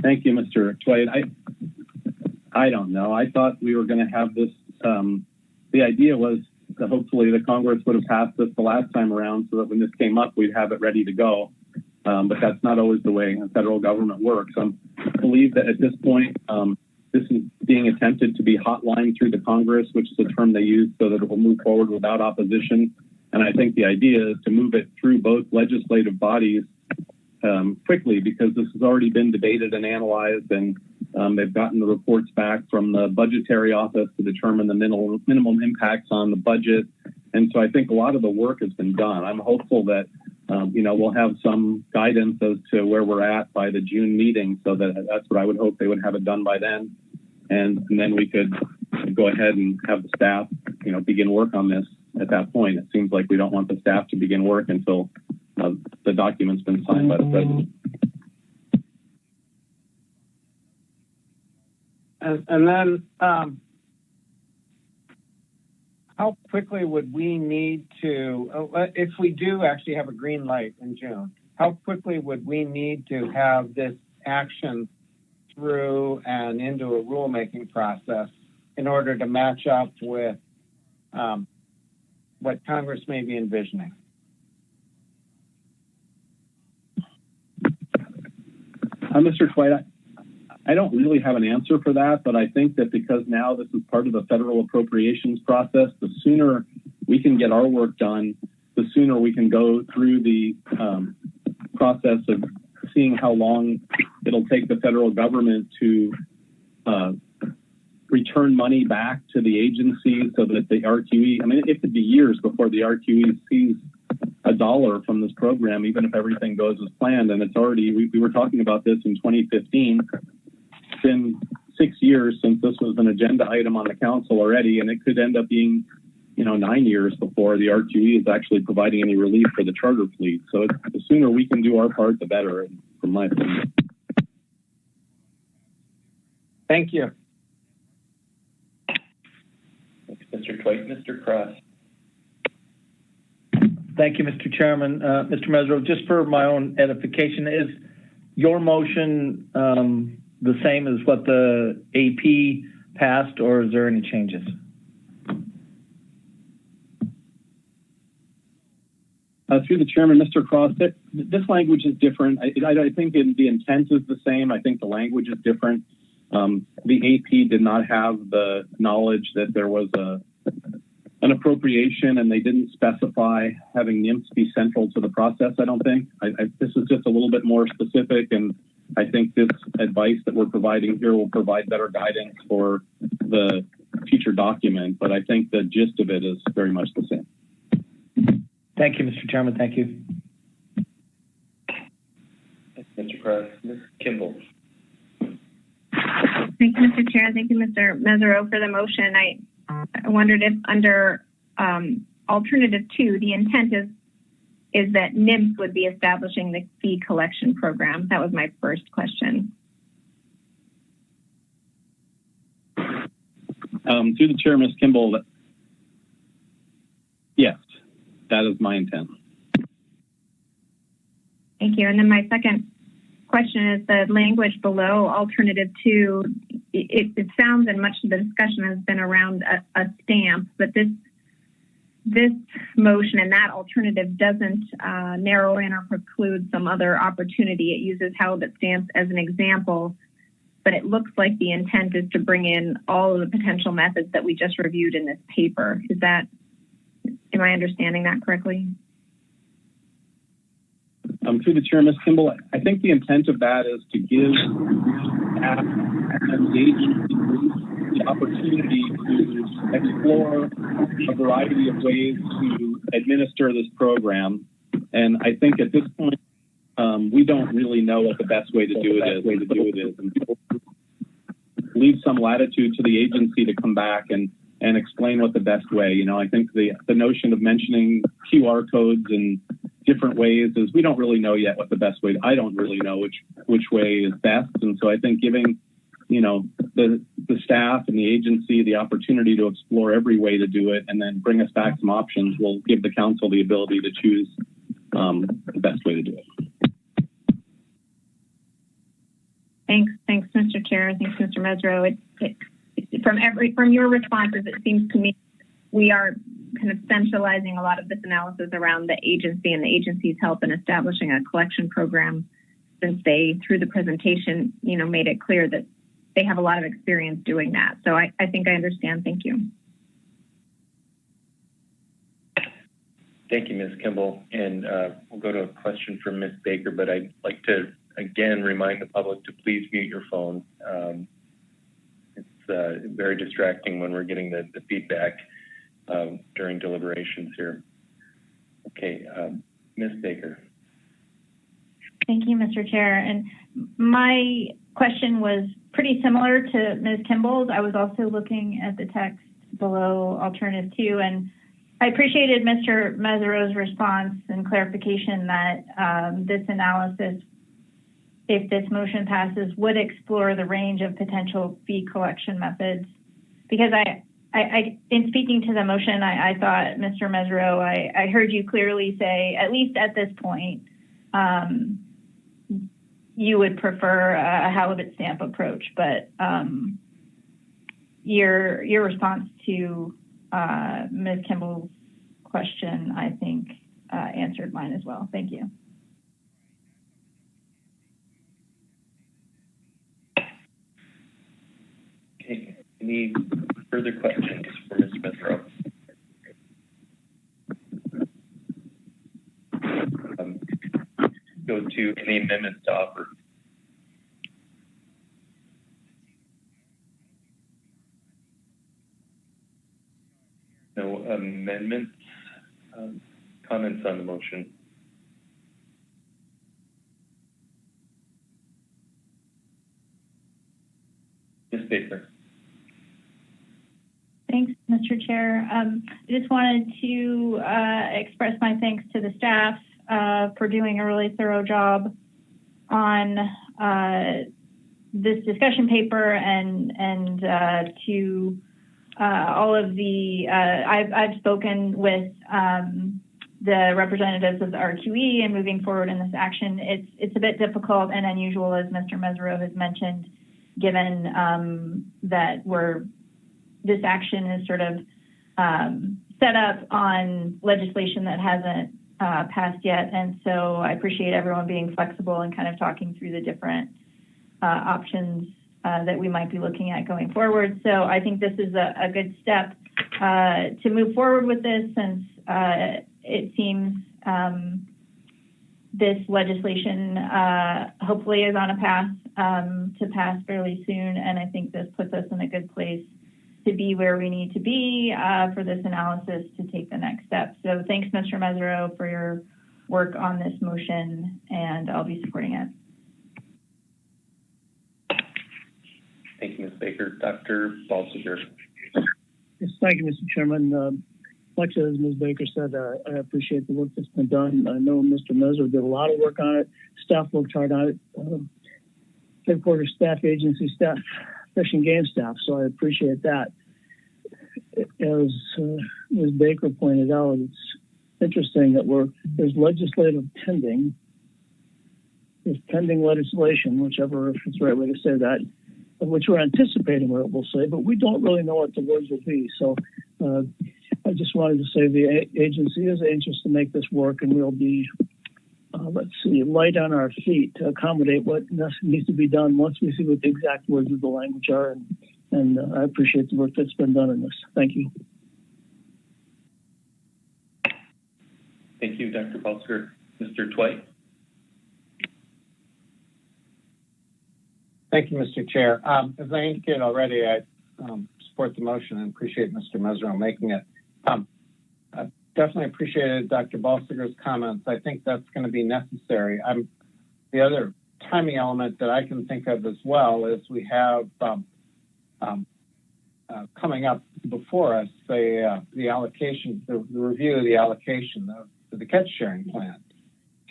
Thank you, Mr. Twite. I don't know. I thought we were going to have this. The idea was that hopefully the Congress would have passed this the last time around, so that when this came up, we'd have it ready to go. But that's not always the way the federal government works. I believe that at this point, this is being attempted to be hotlined through the Congress, which is a term they use, so that it will move forward without opposition. And I think the idea is to move it through both legislative bodies quickly, because this has already been debated and analyzed, and they've gotten the reports back from the budgetary office to determine the minimum impacts on the budget. And so I think a lot of the work has been done. I'm hopeful that we'll have some guidance as to where we're at by the June meeting, so that's what I would hope they would have it done by then. And then we could go ahead and have the staff, begin work on this at that point. It seems like we don't want the staff to begin work until the document's been signed by the president. And then how quickly would we need to, if we do actually have a green light in June, how quickly would we need to have this action through and into a rulemaking process in order to match up with what Congress may be envisioning? Mr. Twite, I don't really have an answer for that, but I think that because now this is part of the federal appropriations process, the sooner we can get our work done, the sooner we can go through the process of seeing how long it'll take the federal government to return money back to the agency, so that the RQE, it could be years before the RQE sees a dollar from this program, even if everything goes as planned. And it's already, we were talking about this in 2015. It's been 6 years since this was an agenda item on the council already, and it could end up being, 9 years before the RQE is actually providing any relief for the charter fleet. So the sooner we can do our part, the better, from my opinion. Thank you. Thanks, Mr. Twite. Mr. Cross. Thank you, Mr. Chairman. Mr. Mesereau, just for my own edification, is your motion the same as what the AP passed, or is there any changes? Through the chairman, Mr. Cross, this language is different. I think the intent is the same. I think the language is different. The AP did not have the knowledge that there was an appropriation, and they didn't specify having NIMS be central to the process, I don't think. This is just a little bit more specific, and I think this advice that we're providing here will provide better guidance for the future document, but I think the gist of it is very much the same. Thank you, Mr. Chairman. Thank you. Mr. Cross. Ms. Kimball. Thank you, Mr. Chair. Thank you, Mr. Mesereau, for the motion. I wondered if under alternative 2, the intent is that NIMS would be establishing the fee collection program. That was my first question. Through the chair, Ms. Kimball, yes, that is my intent. Thank you. And then my second question is the language below alternative 2. It sounds, and much of the discussion has been around a stamp, but this motion and that alternative doesn't narrow in or preclude some other opportunity. It uses halibut stamps as an example, but it looks like the intent is to bring in all of the potential methods that we just reviewed in this paper. Am I understanding that correctly? Through the chair, Ms. Kimball, I think the intent of that is to give staff and the agency the opportunity to explore a variety of ways to administer this program. And I think at this point, we don't really know what the best way to do it is. And leave some latitude to the agency to come back and explain what the best way. You know, I think the notion of mentioning QR codes and different ways is we don't really know yet what the best way. I don't really know which way is best. And so I think giving, you know, the staff and the agency the opportunity to explore every way to do it and then bring us back some options will give the council the ability to choose the best way to do it. Thanks, Mr. Chair. Thanks, Mr. Mesereau. From your responses, it seems to me we are kind of centralizing a lot of this analysis around the agency and the agency's help in establishing a collection program, since they, through the presentation, you know, made it clear that they have a lot of experience doing that. So I think I understand. Thank you. Thank you, Ms. Kimball. And we'll go to a question from Ms. Baker, but I'd like to again remind the public to please mute your phone. It's very distracting when we're getting the feedback during deliberations here. Okay, Ms. Baker. Thank you, Mr. Chair. And my question was pretty similar to Ms. Kimball's. I was also looking at the text below alternative 2, and I appreciated Mr. Mesereau's response and clarification that this analysis, if this motion passes, would explore the range of potential fee collection methods. Because I in speaking to the motion, I thought, Mr. Mesereau, I heard you clearly say, at least at this point, you would prefer a halibut stamp approach, but your response to Ms. Kimball's question, I think, answered mine as well. Thank you. Okay, any further questions for Ms. Mesereau? Go to any amendments to offer. No amendments. Comments on the motion? Ms. Baker. Thanks, Mr. Chair. I just wanted to express my thanks to the staff for doing a really thorough job on this discussion paper and to all of the, I've spoken with the representatives of the RQE and moving forward in this action. It's a bit difficult and unusual, as Mr. Mesereau has mentioned, given that this action is sort of set up on legislation that hasn't passed yet. And so I appreciate everyone being flexible and kind of talking through the different options that we might be looking at going forward. So I think this is a good step to move forward with this, since it seems this legislation hopefully is on a path to pass fairly soon. And I think this puts us in a good place to be where we need to be for this analysis to take the next step. So thanks, Mr. Mesereau, for your work on this motion, and I'll be supporting it. Thank you, Ms. Baker. Dr. Balsiger. Yes, thank you, Mr. Chairman. Much as Ms. Baker said, I appreciate the work that's been done. I know Mr. Mesereau did a lot of work on it. Staff worked hard on it. Headquarters staff, agency staff, Fish and Game staff, so I appreciate that. As Ms. Baker pointed out, it's interesting that there's legislative pending. There's pending legislation, whichever, if it's the right way to say that, which we're anticipating what it will say, but we don't really know what the words will be. So I just wanted to say the agency is anxious to make this work, and we'll be, light on our feet to accommodate what needs to be done once we see what the exact words of the language are. And I appreciate the work that's been done in this. Thank you. Thank you, Dr. Balsiger. Mr. Twite. Thank you, Mr. Chair. As I indicated already, I support the motion and appreciate Mr. Mesereau making it. I definitely appreciated Dr. Balsiger's comments. I think that's going to be necessary. The other timing element that I can think of as well is we have coming up before us the allocation, the review of the allocation of the catch sharing plan.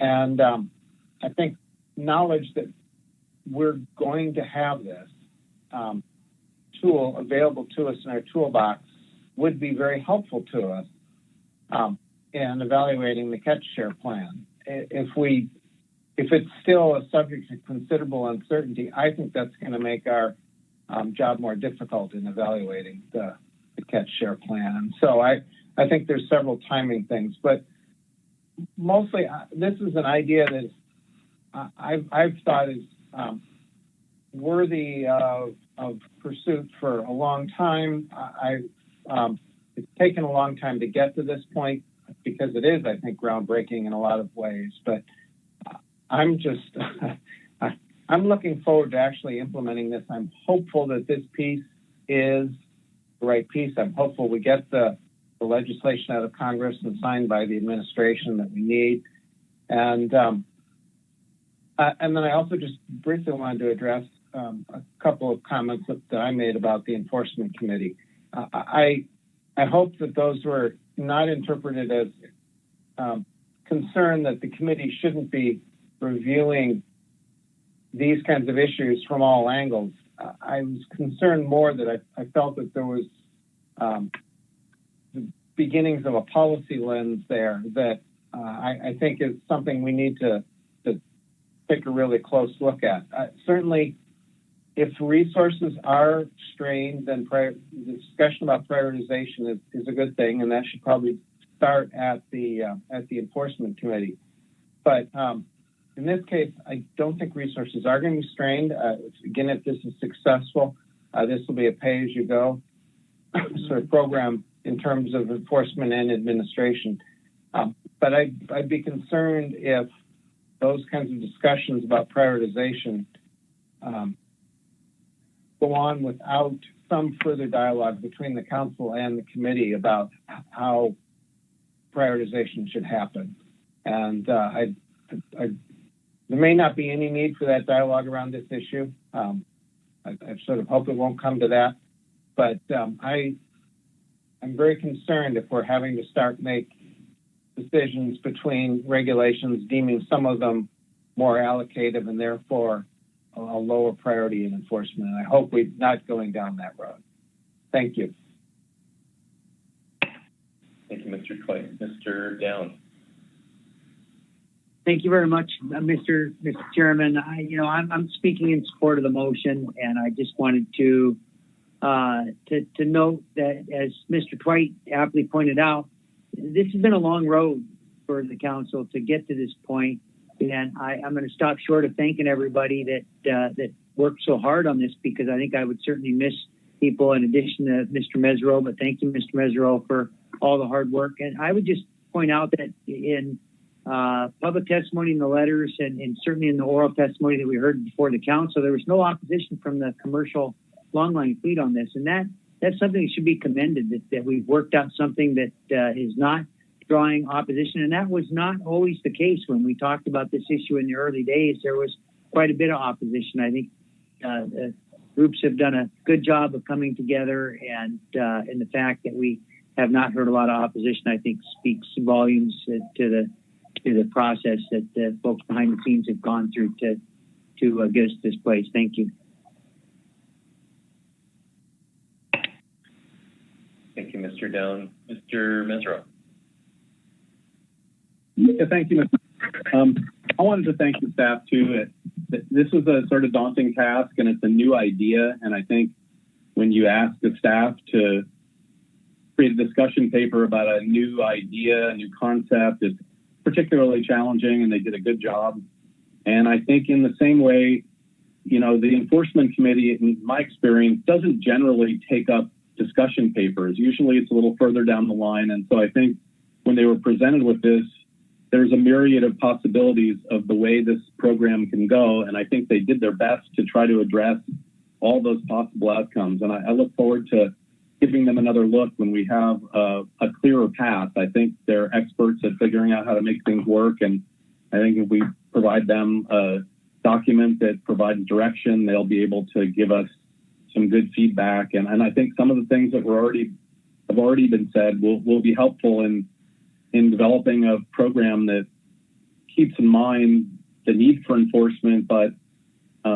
And I think knowledge that we're going to have this tool available to us in our toolbox would be very helpful to us in evaluating the catch share plan. If it's still a subject to considerable uncertainty, I think that's going to make our job more difficult in evaluating the catch share plan. And so I think there's several timing things, but mostly this is an idea that I've thought is worthy of pursuit for a long time. It's taken a long time to get to this point because it is, I think, groundbreaking in a lot of ways. But I'm looking forward to actually implementing this. I'm hopeful that this piece is the right piece. I'm hopeful we get the legislation out of Congress and signed by the administration that we need. And then I also just briefly wanted to address a couple of comments that I made about the enforcement committee. I hope that those were not interpreted as concern that the committee shouldn't be reviewing these kinds of issues from all angles. I was concerned more that I felt that there was the beginnings of a policy lens there that I think is something we need to take a really close look at. Certainly, if resources are strained, then the discussion about prioritization is a good thing, and that should probably start at the enforcement committee. But in this case, I don't think resources are going to be strained. Again, if this is successful, this will be a pay-as-you-go sort of program in terms of enforcement and administration. But I'd be concerned if those kinds of discussions about prioritization go on without some further dialogue between the council and the committee about how prioritization should happen. And there may not be any need for that dialogue around this issue. I sort of hope it won't come to that. But I'm very concerned if we're having to start make decisions between regulations, deeming some of them more allocative and therefore a lower priority in enforcement. And I hope we're not going down that road. Thank you. Thank you, Mr. Twite. Mr. Down. Thank you very much, Mr. Chairman. I'm speaking in support of the motion, and I just wanted to note that, as Mr. Twite aptly pointed out, this has been a long road for the council to get to this point, and I'm going to stop short of thanking everybody that worked so hard on this, because I think I would certainly miss people in addition to Mr. Mesereau. But thank you, Mr. Mesereau, for all the hard work. And I would just point out that in public testimony in the letters and certainly in the oral testimony that we heard before the council, there was no opposition from the commercial longline fleet on this. And that's something that should be commended, that we've worked out something that is not drawing opposition. And that was not always the case when we talked about this issue in the early days. There was quite a bit of opposition. I think groups have done a good job of coming together, and the fact that we have not heard a lot of opposition, I think, speaks volumes to the process that the folks behind the scenes have gone through to get us to this place. Thank you. Thank you, Mr. Down. Mr. Mesereau. Yeah, thank you, Mr. I wanted to thank the staff too. This was a sort of daunting task, and it's a new idea. And I think when you ask the staff to create a discussion paper about a new idea, a new concept, it's particularly challenging, and they did a good job. And I think in the same way, the enforcement committee, in my experience, doesn't generally take up discussion papers. Usually it's a little further down the line. And so I think when they were presented with this, there's a myriad of possibilities of the way this program can go. And I think they did their best to try to address all those possible outcomes. And I look forward to giving them another look when we have a clearer path. I think they're experts at figuring out how to make things work. And I think if we provide them a document that provides direction, they'll be able to give us some good feedback. And I think some of the things that have already been said will be helpful in developing a program that keeps in mind the need for enforcement, but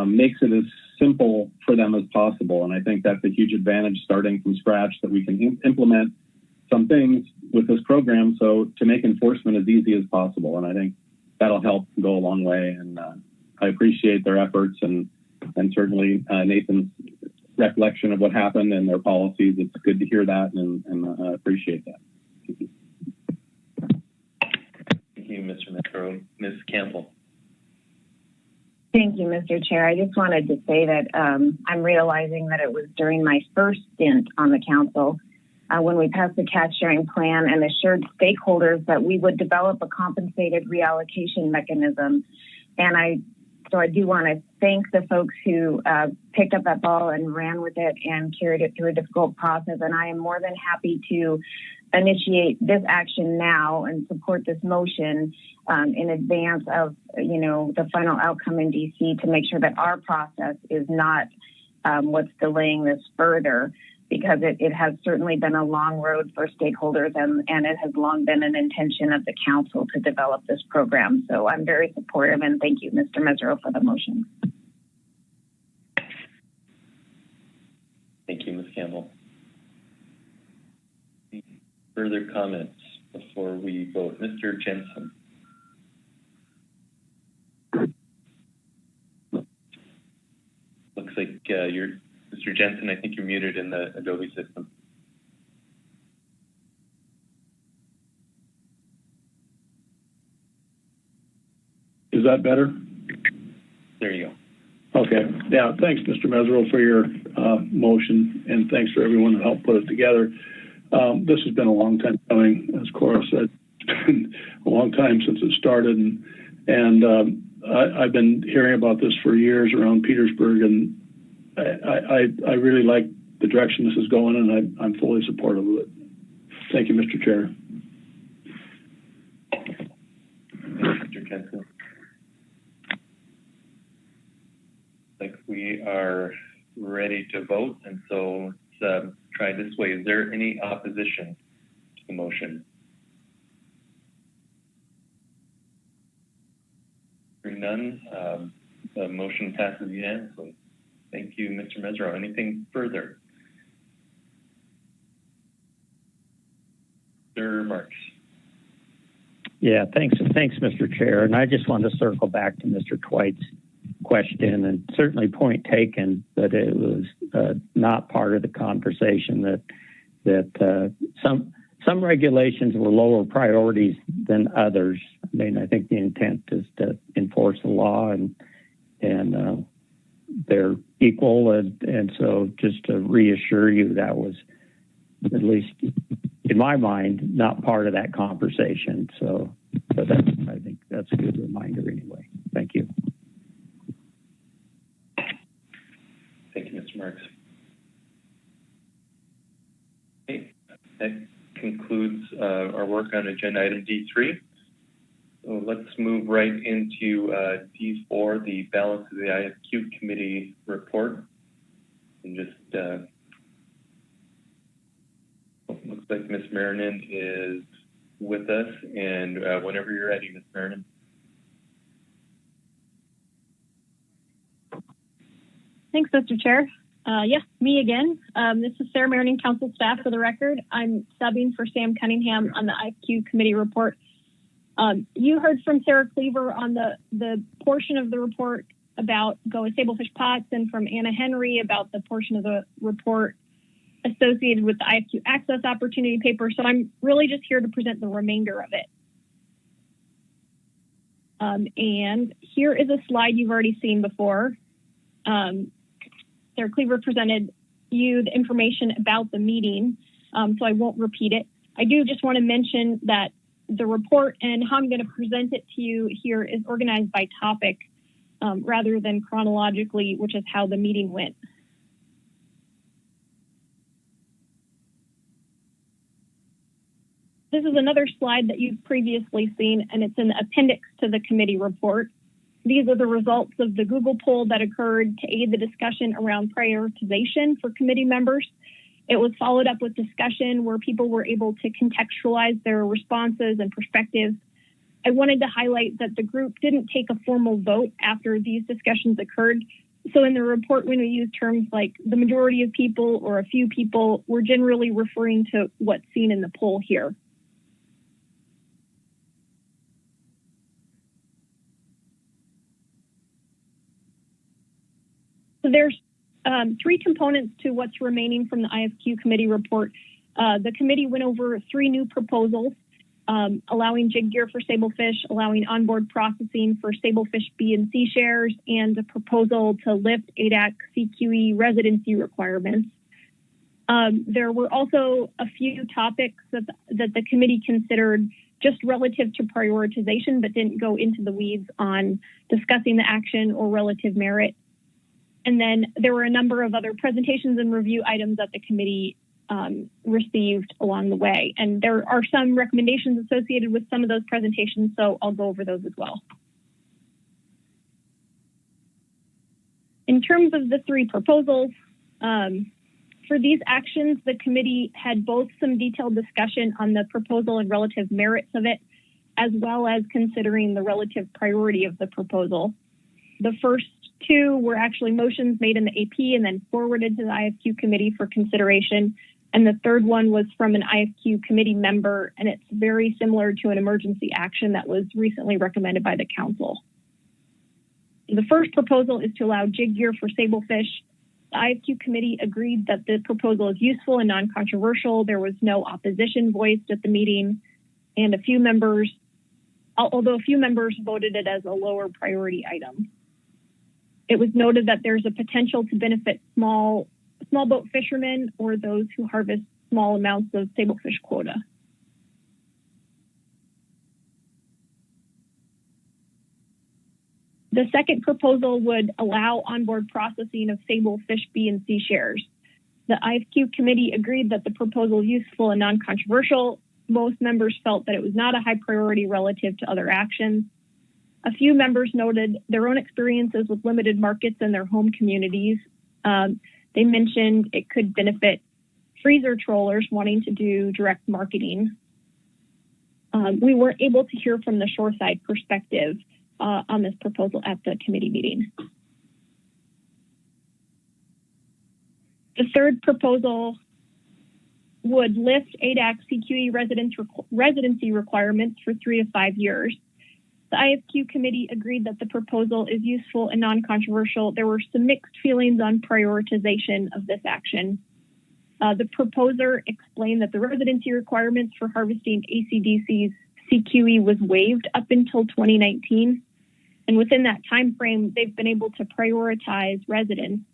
makes it as simple for them as possible. And I think that's a huge advantage, starting from scratch, that we can implement some things with this program so to make enforcement as easy as possible. And I think that'll help go a long way. And I appreciate their efforts and certainly Nathan's recollection of what happened and their policies. It's good to hear that, and I appreciate that. Thank you. Thank you, Mr. Mesereau. Ms. Campbell. Thank you, Mr. Chair. I just wanted to say that I'm realizing that it was during my first stint on the council when we passed the CAT sharing plan and assured stakeholders that we would develop a compensated reallocation mechanism. And I do want to thank the folks who picked up that ball and ran with it and carried it through a difficult process. And I am more than happy to initiate this action now and support this motion in advance of, the final outcome in DC, to make sure that our process is not what's delaying this further, because it has certainly been a long road for stakeholders, and it has long been an intention of the council to develop this program. So I'm very supportive, and thank you, Mr. Mesereau, for the motion. Thank you, Ms. Campbell. Further comments before we vote? Mr. Jensen. Looks like Mr. Jensen, I think you're muted in the Adobe system. Is that better? There you go. Okay. Yeah. Thanks, Mr. Mesereau, for your motion, and thanks for everyone who helped put it together. This has been a long time coming, as Cora said. It's been a long time since it started, and I've been hearing about this for years around Petersburg, and I really like the direction this is going, and I'm fully supportive of it. Thank you, Mr. Chair. Mr. Jensen. Like we are ready to vote, and so let's try this way. Is there any opposition to the motion? Hearing none, the motion passes unanimously. Thank you, Mr. Mesereau. Anything further? Mr. Marks. Yeah, thanks, Mr. Chair. And I just want to circle back to Mr. Twite's question, and certainly point taken that it was not part of the conversation that some regulations were lower priorities than others. I mean, I think the intent is to enforce the law, and they're equal, and so just to reassure you, that was, at least in my mind, not part of that conversation. So I think that's a good reminder anyway. Thank you. Thank you, Mr. Marks. Okay, that concludes our work on agenda item D3. So let's move right into D4, the balance of the IFQ committee report. And just looks like Ms. Marinan is with us, and whenever you're ready, Ms. Marinan. Thanks, Mr. Chair. Yes, me again. This is Sarah Marinan, council staff for the record. I'm subbing for Sam Cunningham on the IFQ committee report. You heard from Sarah Cleaver on the portion of the report about Go with Sablefish Pots, and from Anna Henry about the portion of the report associated with the IFQ access opportunity paper. So I'm really just here to present the remainder of it. And here is a slide you've already seen before. Sarah Cleaver presented you the information about the meeting, so I won't repeat it. I do just want to mention that the report and how I'm going to present it to you here is organized by topic rather than chronologically, which is how the meeting went. This is another slide that you've previously seen, and it's in the appendix to the committee report. These are the results of the Google poll that occurred to aid the discussion around prioritization for committee members. It was followed up with discussion where people were able to contextualize their responses and perspectives. I wanted to highlight that the group didn't take a formal vote after these discussions occurred. So in the report, when we use terms like the majority of people or a few people, we're generally referring to what's seen in the poll here. So there's three components to what's remaining from the IFQ committee report. The committee went over three new proposals, allowing jig gear for sablefish, allowing onboard processing for sablefish B and C shares, and a proposal to lift ADAC CQE residency requirements. There were also a few topics that the committee considered just relative to prioritization, but didn't go into the weeds on discussing the action or relative merit. And then there were a number of other presentations and review items that the committee received along the way. And there are some recommendations associated with some of those presentations, so I'll go over those as well. In terms of the three proposals, for these actions, the committee had both some detailed discussion on the proposal and relative merits of it, as well as considering the relative priority of the proposal. The first two were actually motions made in the AP and then forwarded to the IFQ committee for consideration. And the third one was from an IFQ committee member, and it's very similar to an emergency action that was recently recommended by the council. The first proposal is to allow jig gear for sablefish. The IFQ committee agreed that the proposal is useful and non-controversial. There was no opposition voiced at the meeting, and although a few members voted it as a lower priority item. It was noted that there's a potential to benefit small boat fishermen or those who harvest small amounts of sablefish quota. The second proposal would allow onboard processing of sablefish B and C shares. The IFQ committee agreed that the proposal is useful and non-controversial. Most members felt that it was not a high priority relative to other actions. A few members noted their own experiences with limited markets in their home communities. They mentioned it could benefit freezer trollers wanting to do direct marketing. We weren't able to hear from the shoreside perspective on this proposal at the committee meeting. The third proposal would lift ADAC CQE residency requirements for 3 to 5 years. The IFQ committee agreed that the proposal is useful and non-controversial. There were some mixed feelings on prioritization of this action. The proposer explained that the residency requirements for harvesting ACDC's CQE was waived up until 2019. And within that time frame, they've been able to prioritize residents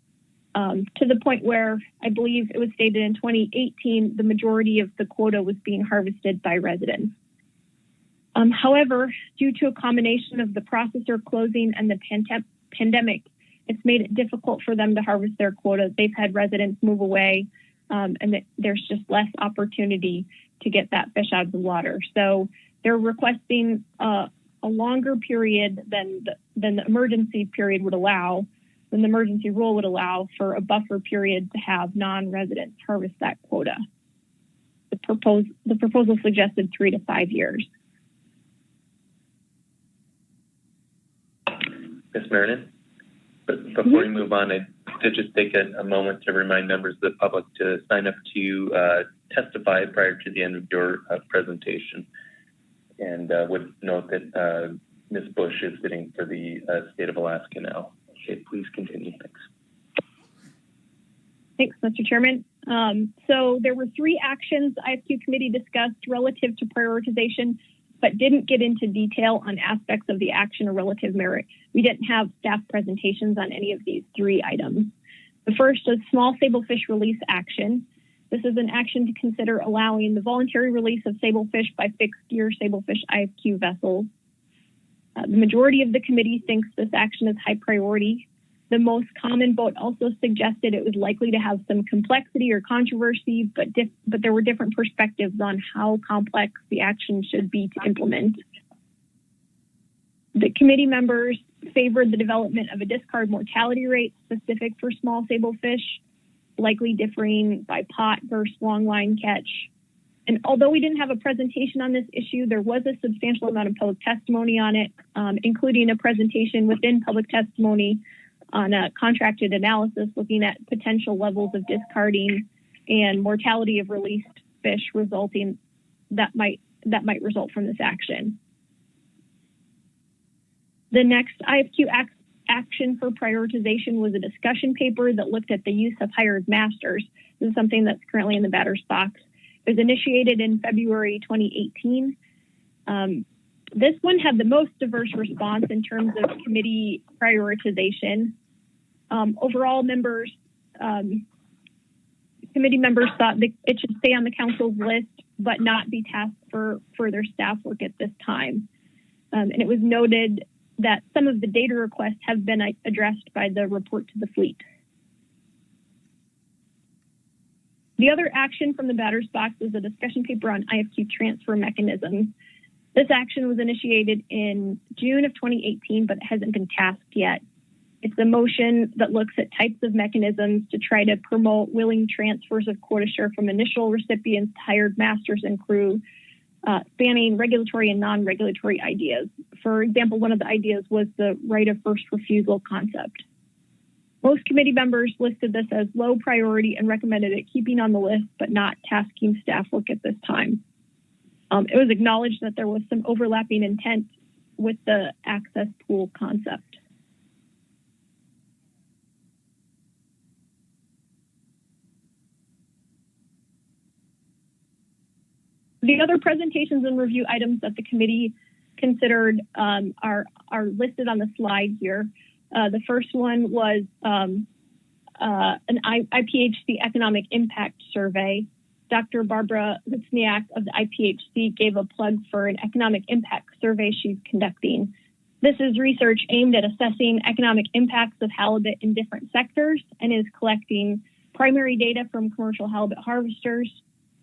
to the point where I believe it was stated in 2018, the majority of the quota was being harvested by residents. However, due to a combination of the processor closing and the pandemic, it's made it difficult for them to harvest their quota. They've had residents move away, and there's just less opportunity to get that fish out of the water. So they're requesting a longer period than the emergency period would allow, than the emergency rule would allow, for a buffer period to have non-residents harvest that quota. The proposal suggested 3 to 5 years. Ms. Marinan, but before we move on, I'd to just take a moment to remind members of the public to sign up to testify prior to the end of your presentation. And would note that Ms. Bush is sitting for the state of Alaska now. Okay, please continue. Thanks. Thanks, Mr. Chairman. So there were 3 actions the IFQ committee discussed relative to prioritization, but didn't get into detail on aspects of the action or relative merit. We didn't have staff presentations on any of these 3 items. The first is small sablefish release action. This is an action to consider allowing the voluntary release of sablefish by fixed-gear sablefish IFQ vessels. The majority of the committee thinks this action is high priority. The most common vote also suggested it was likely to have some complexity or controversy, but there were different perspectives on how complex the action should be to implement. The committee members favored the development of a discard mortality rate specific for small sablefish, likely differing by pot versus long line catch. And although we didn't have a presentation on this issue, there was a substantial amount of public testimony on it, including a presentation within public testimony on a contracted analysis looking at potential levels of discarding and mortality of released fish resulting that might result from this action. The next IFQ action for prioritization was a discussion paper that looked at the use of hired masters. This is something that's currently in the batter's box. It was initiated in February 2018. This one had the most diverse response in terms of committee prioritization. Overall, committee members thought that it should stay on the council's list, but not be tasked for further staff work at this time. And it was noted that some of the data requests have been addressed by the report to the fleet. The other action from the batter's box is a discussion paper on IFQ transfer mechanisms. This action was initiated in June of 2018, but it hasn't been tasked yet. It's a motion that looks at types of mechanisms to try to promote willing transfers of quota share from initial recipients to hired masters and crew, spanning regulatory and non-regulatory ideas. For example, one of the ideas was the right of first refusal concept. Most committee members listed this as low priority and recommended it keeping on the list, but not tasking staff work at this time. It was acknowledged that there was some overlapping intent with the access pool concept. The other presentations and review items that the committee considered are listed on the slide here. The first one was an IPHC economic impact survey. Dr. Barbara Litsniak of the IPHC gave a plug for an economic impact survey she's conducting. This is research aimed at assessing economic impacts of halibut in different sectors and is collecting primary data from commercial halibut harvesters,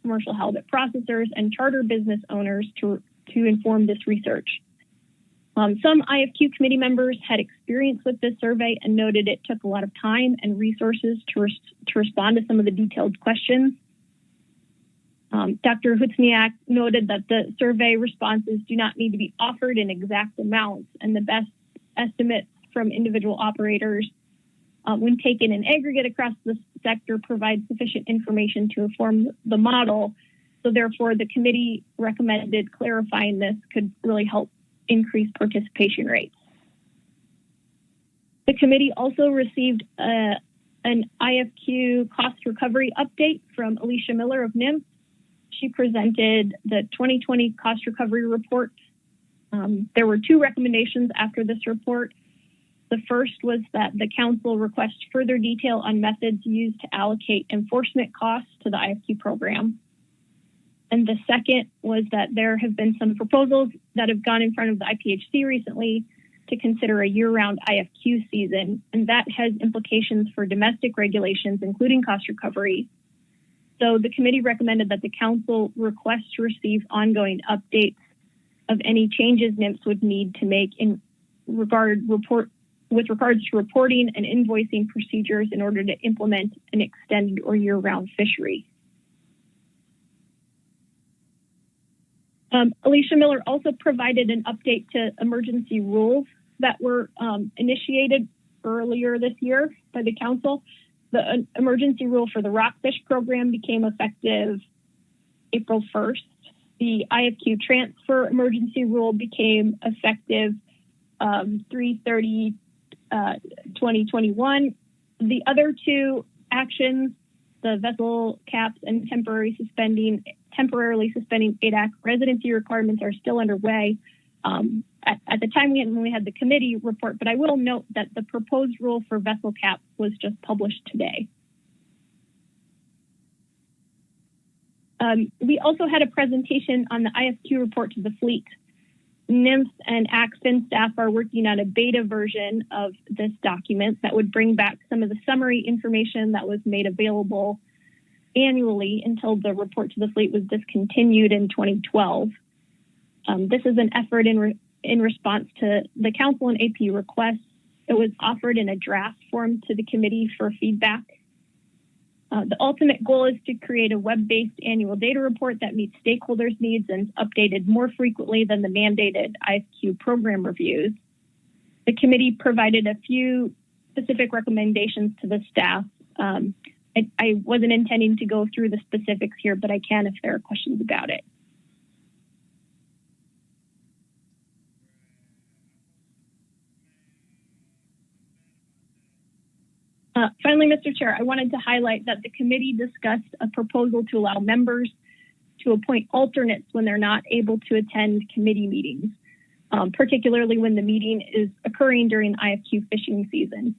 commercial halibut processors, and charter business owners to inform this research. Some IFQ committee members had experience with this survey and noted it took a lot of time and resources to respond to some of the detailed questions. Dr. Hutzniak noted that the survey responses do not need to be offered in exact amounts, and the best estimates from individual operators when taken in aggregate across the sector, provide sufficient information to inform the model. So therefore, the committee recommended clarifying this could really help increase participation rates. The committee also received an IFQ cost recovery update from Alicia Miller of NIMS. She presented the 2020 cost recovery report. There were two recommendations after this report. The first was that the council request further detail on methods used to allocate enforcement costs to the IFQ program. And the second was that there have been some proposals that have gone in front of the IPHC recently to consider a year-round IFQ season, and that has implications for domestic regulations, including cost recovery. So the committee recommended that the council request to receive ongoing updates of any changes NIMS would need to make with regards to reporting and invoicing procedures in order to implement an extended or year-round fishery. Alicia Miller also provided an update to emergency rules that were initiated earlier this year by the council. The emergency rule for the rockfish program became effective April 1st. The IFQ transfer emergency rule became effective 3/30/2021. The other two actions, the vessel caps and temporarily suspending ADAC residency requirements, are still underway. At the time when we had the committee report, but I will note that the proposed rule for vessel caps was just published today. We also had a presentation on the IFQ report to the fleet. NIMS and ACFIN staff are working on a beta version of this document that would bring back some of the summary information that was made available annually until the report to the fleet was discontinued in 2012. This is an effort in response to the council and AP requests. It was offered in a draft form to the committee for feedback. The ultimate goal is to create a web-based annual data report that meets stakeholders' needs and is updated more frequently than the mandated IFQ program reviews. The committee provided a few specific recommendations to the staff. I wasn't intending to go through the specifics here, but I can if there are questions about it. Finally, Mr. Chair, I wanted to highlight that the committee discussed a proposal to allow members to appoint alternates when they're not able to attend committee meetings, particularly when the meeting is occurring during IFQ fishing season.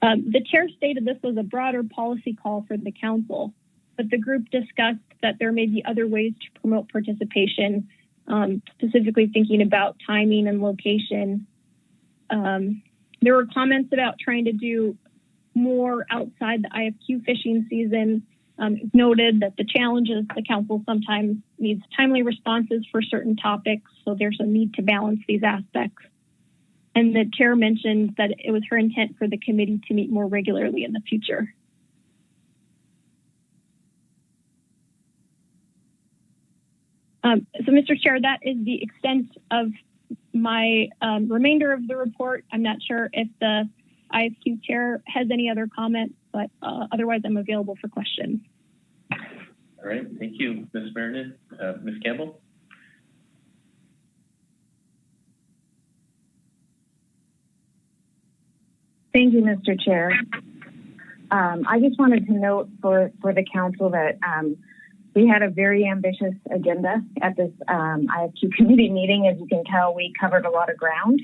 The chair stated this was a broader policy call for the council, but the group discussed that there may be other ways to promote participation, specifically thinking about timing and location. There were comments about trying to do more outside the IFQ fishing season. Noted that the challenge is the council sometimes needs timely responses for certain topics, so there's a need to balance these aspects. And the chair mentioned that it was her intent for the committee to meet more regularly in the future. So, Mr. Chair, that is the extent of my remainder of the report. I'm not sure if the IFQ chair has any other comments, but otherwise I'm available for questions. All right, thank you, Ms. Meredith. Ms. Campbell? Thank you, Mr. Chair. I just wanted to note for the council that we had a very ambitious agenda at this IFQ committee meeting. As you can tell, we covered a lot of ground,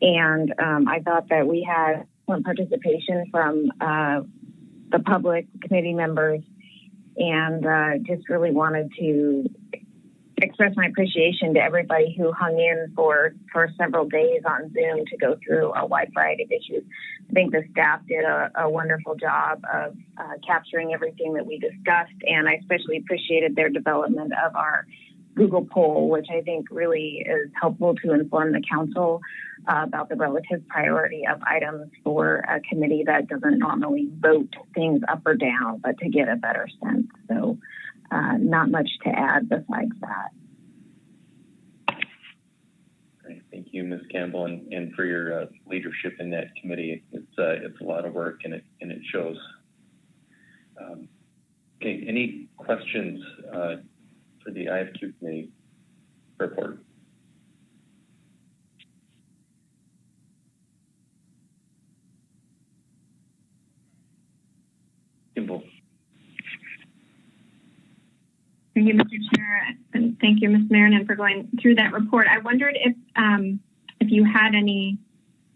and I thought that we had some participation from the public committee members, and just really wanted to express my appreciation to everybody who hung in for several days on Zoom to go through a wide variety of issues. I think the staff did a wonderful job of capturing everything that we discussed, and I especially appreciated their development of our Google poll, which I think really is helpful to inform the council about the relative priority of items for a committee that doesn't normally vote things up or down, but to get a better sense. So not much to add besides that. Great, thank you, Ms. Campbell, and for your leadership in that committee. It's a lot of work, and it shows. Okay, any questions for the IFQ committee report? Kimball. Thank you, Mr. Chair, and thank you, Ms. Marinan, for going through that report. I wondered if you had any,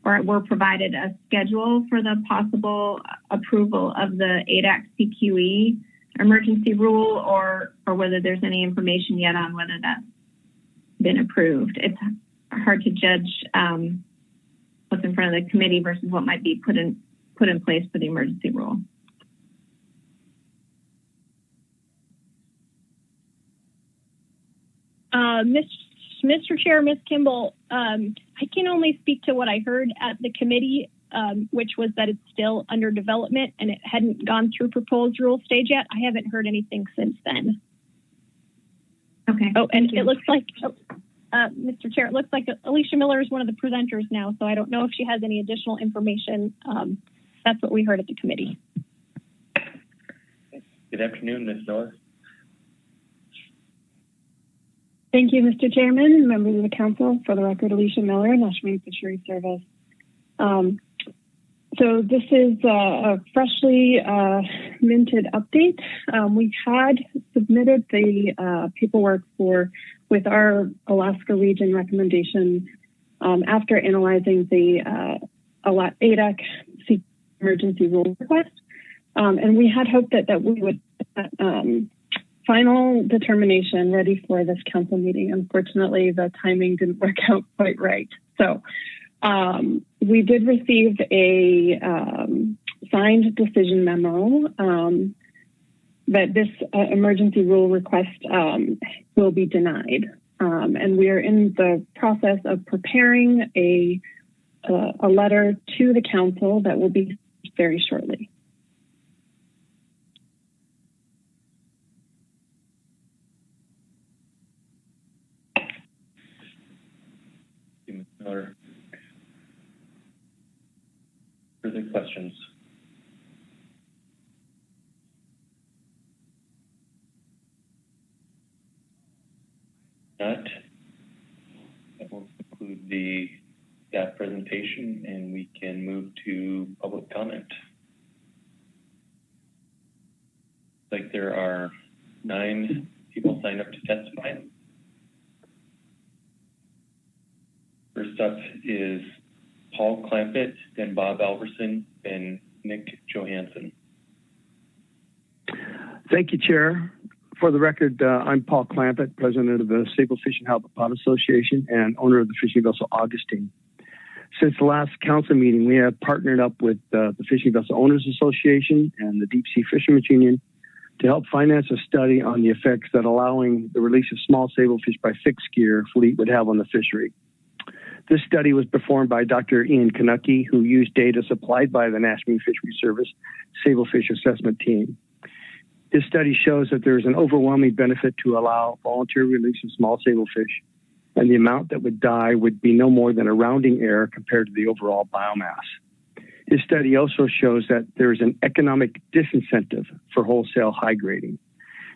or were provided a schedule for the possible approval of the ADAC CQE emergency rule, or whether there's any information yet on whether that's been approved. It's hard to judge what's in front of the committee versus what might be put in place for the emergency rule. Mr. Chair, Ms. Kimball, I can only speak to what I heard at the committee, which was that it's still under development and it hadn't gone through proposed rule stage yet. I haven't heard anything since then. Okay. Oh, and it looks like, Mr. Chair, it looks like Alicia Miller is one of the presenters now, so I don't know if she has any additional information. That's what we heard at the committee. Good afternoon, Ms. Miller. Thank you, Mr. Chairman, members of the council. For the record, Alicia Miller, National Marine Fisheries Service. So this is a freshly minted update. We had submitted the paperwork with our Alaska region recommendation after analyzing the ADAC emergency rule request. And we had hoped that we would final determination ready for this council meeting. Unfortunately, the timing didn't work out quite right. So we did receive a signed decision memo, but this emergency rule request will be denied. And we are in the process of preparing a letter to the council that will be very shortly. Or further questions? Not. That will conclude the staff presentation, and we can move to public comment. Like there are 9 people signed up to testify. First up is Paul Clampett, then Bob Alverson, then Nick Johansson. Thank you, Chair. For the record, I'm Paul Clampett, president of the Sable Fish and Halibut Pot Association and owner of the fishing vessel Augustine. Since the last council meeting, we have partnered up with the Fishing Vessel Owners Association and the Deep Sea Fishermen's Union to help finance a study on the effects that allowing the release of small sablefish by fixed gear fleet would have on the fishery. This study was performed by Dr. Ian Kanucky, who used data supplied by the National Marine Fisheries Service Sablefish Assessment Team. This study shows that there is an overwhelming benefit to allow voluntary release of small sablefish, and the amount that would die would be no more than a rounding error compared to the overall biomass. This study also shows that there is an economic disincentive for wholesale high grading.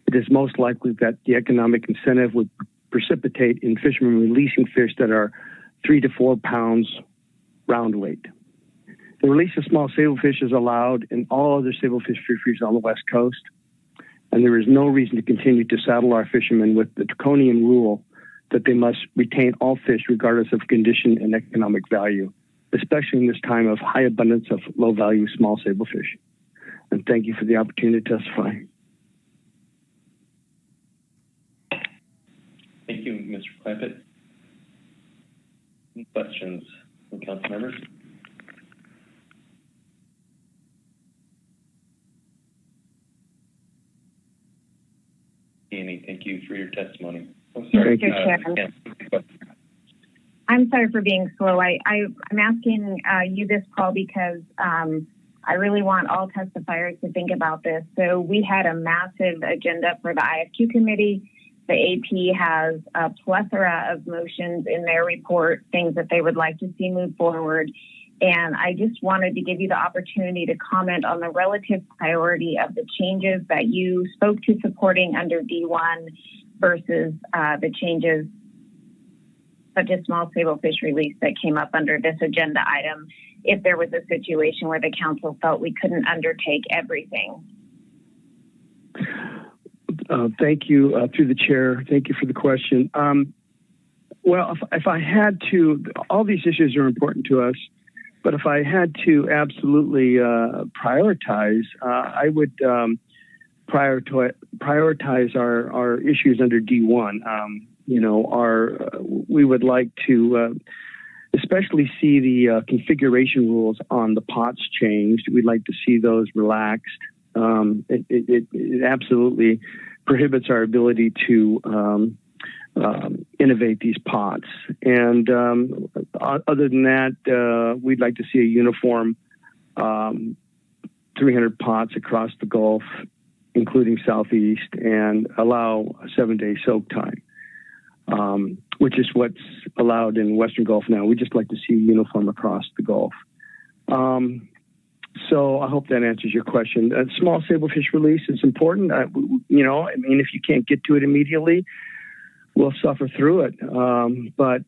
It is most likely that the economic incentive would precipitate in fishermen releasing fish that are 3 to 4 pounds round weight. The release of small sablefish is allowed in all other sablefish fisheries on the West Coast, and there is no reason to continue to saddle our fishermen with the draconian rule that they must retain all fish regardless of condition and economic value, especially in this time of high abundance of low-value small sablefish. And thank you for the opportunity to testify. Thank you, Mr. Clampett. Any questions from council members? Annie, thank you for your testimony. Oh, sorry. I'm sorry for being slow. I'm asking you this, Paul, because I really want all testifiers to think about this. So we had a massive agenda for the IFQ committee, The AP has a plethora of motions in their report, things that they would like to see move forward. And I just wanted to give you the opportunity to comment on the relative priority of the changes that you spoke to supporting under D1 versus the changes such as small stable fish release that came up under this agenda item, if there was a situation where the council felt we couldn't undertake everything. Thank you, through the chair. Thank you for the question. Well, if I had to, all these issues are important to us, but if I had to absolutely prioritize, I would prioritize our issues under D1. We would like to especially see the configuration rules on the pots changed. We'd like to see those relaxed. It absolutely prohibits our ability to innovate these pots. And other than that, we'd like to see a uniform 300 pots across the Gulf, including Southeast, and allow a 7-day soak time, which is what's allowed in Western Gulf now. We'd just like to see uniform across the Gulf. So I hope that answers your question. Small sablefish release is important. If you can't get to it immediately, we'll suffer through it. But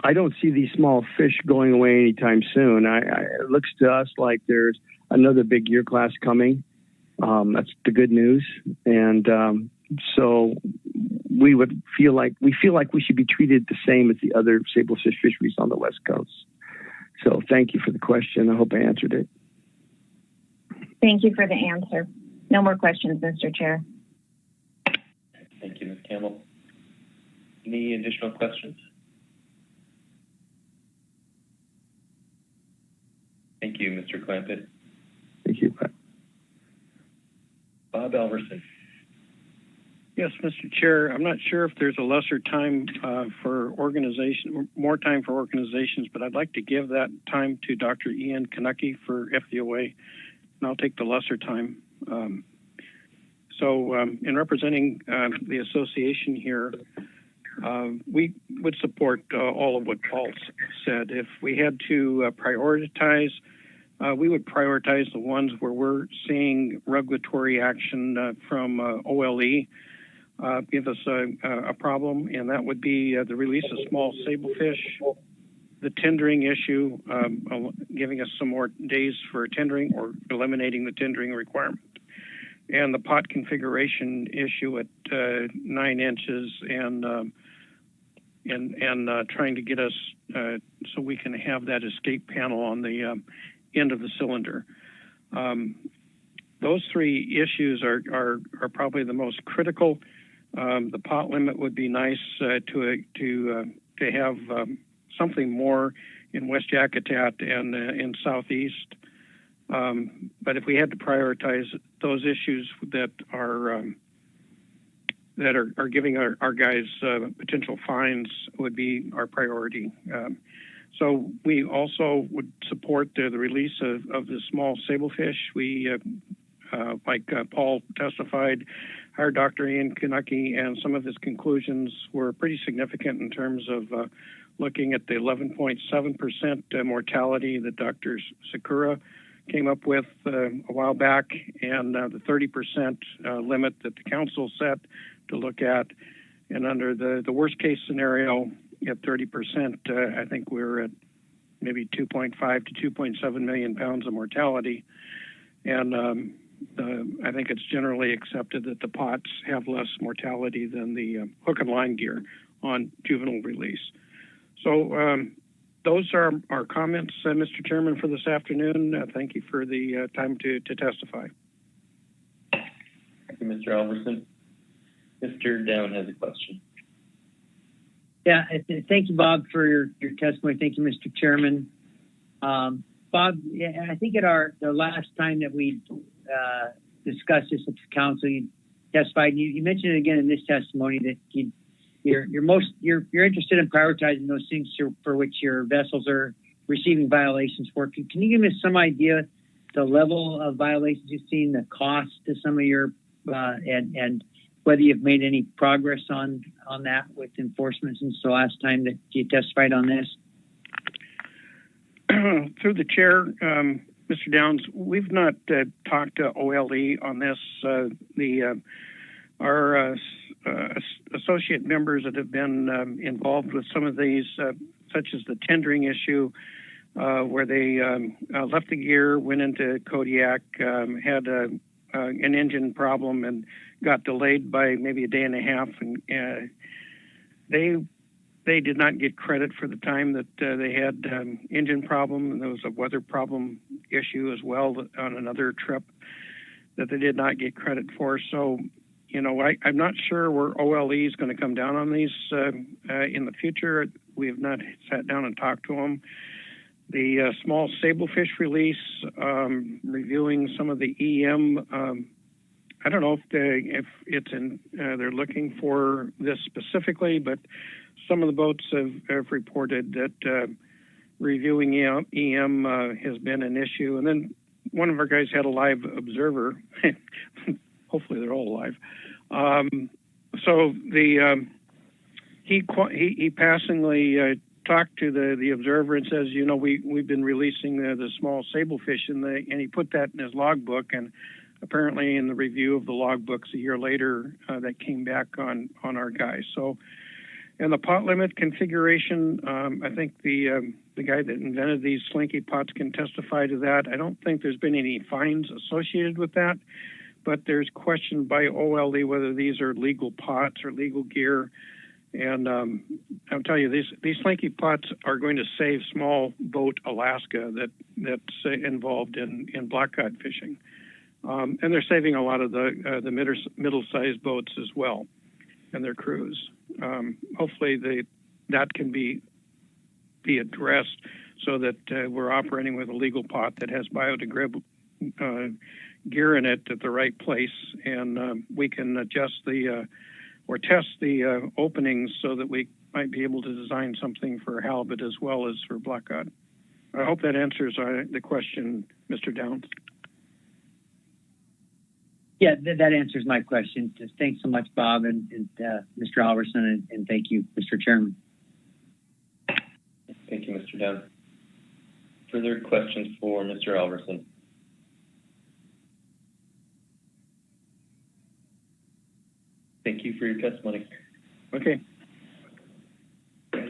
I don't see these small fish going away anytime soon. It looks to us like there's another big year class coming. That's the good news. And so we feel like we should be treated the same as the other sablefish fisheries on the West Coast. So thank you for the question. I hope I answered it. Thank you for the answer. No more questions, Mr. Chair. Thank you, Ms. Campbell. Any additional questions? Thank you, Mr. Clampett. Thank you. Bob Alverson. Yes, Mr. Chair, I'm not sure if there's a lesser time for organization, more time for organizations, but I'd like to give that time to Dr. Ian Kanucky for FDOA, and I'll take the lesser time. In representing the association here, we would support all of what Paul said. If we had to prioritize, we would prioritize the ones where we're seeing regulatory action from OLE give us a problem, and that would be the release of small sablefish, the tendering issue, giving us some more days for tendering or eliminating the tendering requirement, and the pot configuration issue at 9 inches and trying to get us so we can have that escape panel on the end of the cylinder. Those three issues are probably the most critical. The pot limit would be nice to have something more in West Yakutat and in Southeast. But if we had to prioritize those issues that are giving our guys potential fines, would be our priority. So we also would support the release of the small sablefish. We, like Paul testified, our Dr. Ian Kanucky, and some of his conclusions were pretty significant in terms of looking at the 11.7% mortality that Dr. Sakura came up with a while back, and the 30% limit that the council set to look at. And under the worst case scenario, at 30%, I think we're at maybe 2.5 to 2.7 million pounds of mortality. And I think it's generally accepted that the pots have less mortality than the hook and line gear on juvenile release. So those are our comments, Mr. Chairman, for this afternoon. Thank you for the time to testify. Thank you, Mr. Alverson. Mr. Down has a question. Yeah, thank you, Bob, for your testimony. Thank you, Mr. Chairman. Bob, yeah, I think at the last time that we discussed this at the council, you testified. You mentioned it again in this testimony that you're interested in prioritizing those things for which your vessels are receiving violations for. Can you give us some idea the level of violations you've seen, the cost to some of your and whether you've made any progress on that with enforcement since the last time that you testified on this. Through the chair, Mr. Downs, we've not talked to OLE on this. Our associate members that have been involved with some of these, such as the tendering issue, where they left the gear, went into Kodiak, had an engine problem, and got delayed by maybe a day and a half, and they did not get credit for the time that they had engine problem, and there was a weather problem issue as well on another trip that they did not get credit for. So, you know, I'm not sure where OLE is going to come down on these in the future. We have not sat down and talked to them. The small sablefish release, reviewing some of the EM. I don't know if it's in. They're looking for this specifically, but some of the boats have reported that reviewing EM has been an issue. And then one of our guys had a live observer. Hopefully they're all alive. So he passingly talked to the observer and says, you know, we've been releasing the small sablefish, and he put that in his logbook, and apparently in the review of the logbooks a year later, that came back on our guys. So, and the pot limit configuration, I think the guy that invented these slinky pots can testify to that. I don't think there's been any fines associated with that, but there's question by OLE whether these are legal pots or legal gear. And I'll tell you, these slinky pots are going to save small boat Alaska that's involved in blackcod fishing. And they're saving a lot of the middle-sized boats as well and their crews. Hopefully that can be addressed so that we're operating with a legal pot that has biodegradable gear in it at the right place, and we can adjust or test the openings so that we might be able to design something for halibut as well as for blackcod. I hope that answers the question, Mr. Downs. Yeah, that answers my question. Just thanks so much, Bob and Mr. Alverson, and thank you, Mr. Chairman. Thank you, Mr. Downs. Further questions for Mr. Alverson? Thank you for your testimony. Okay.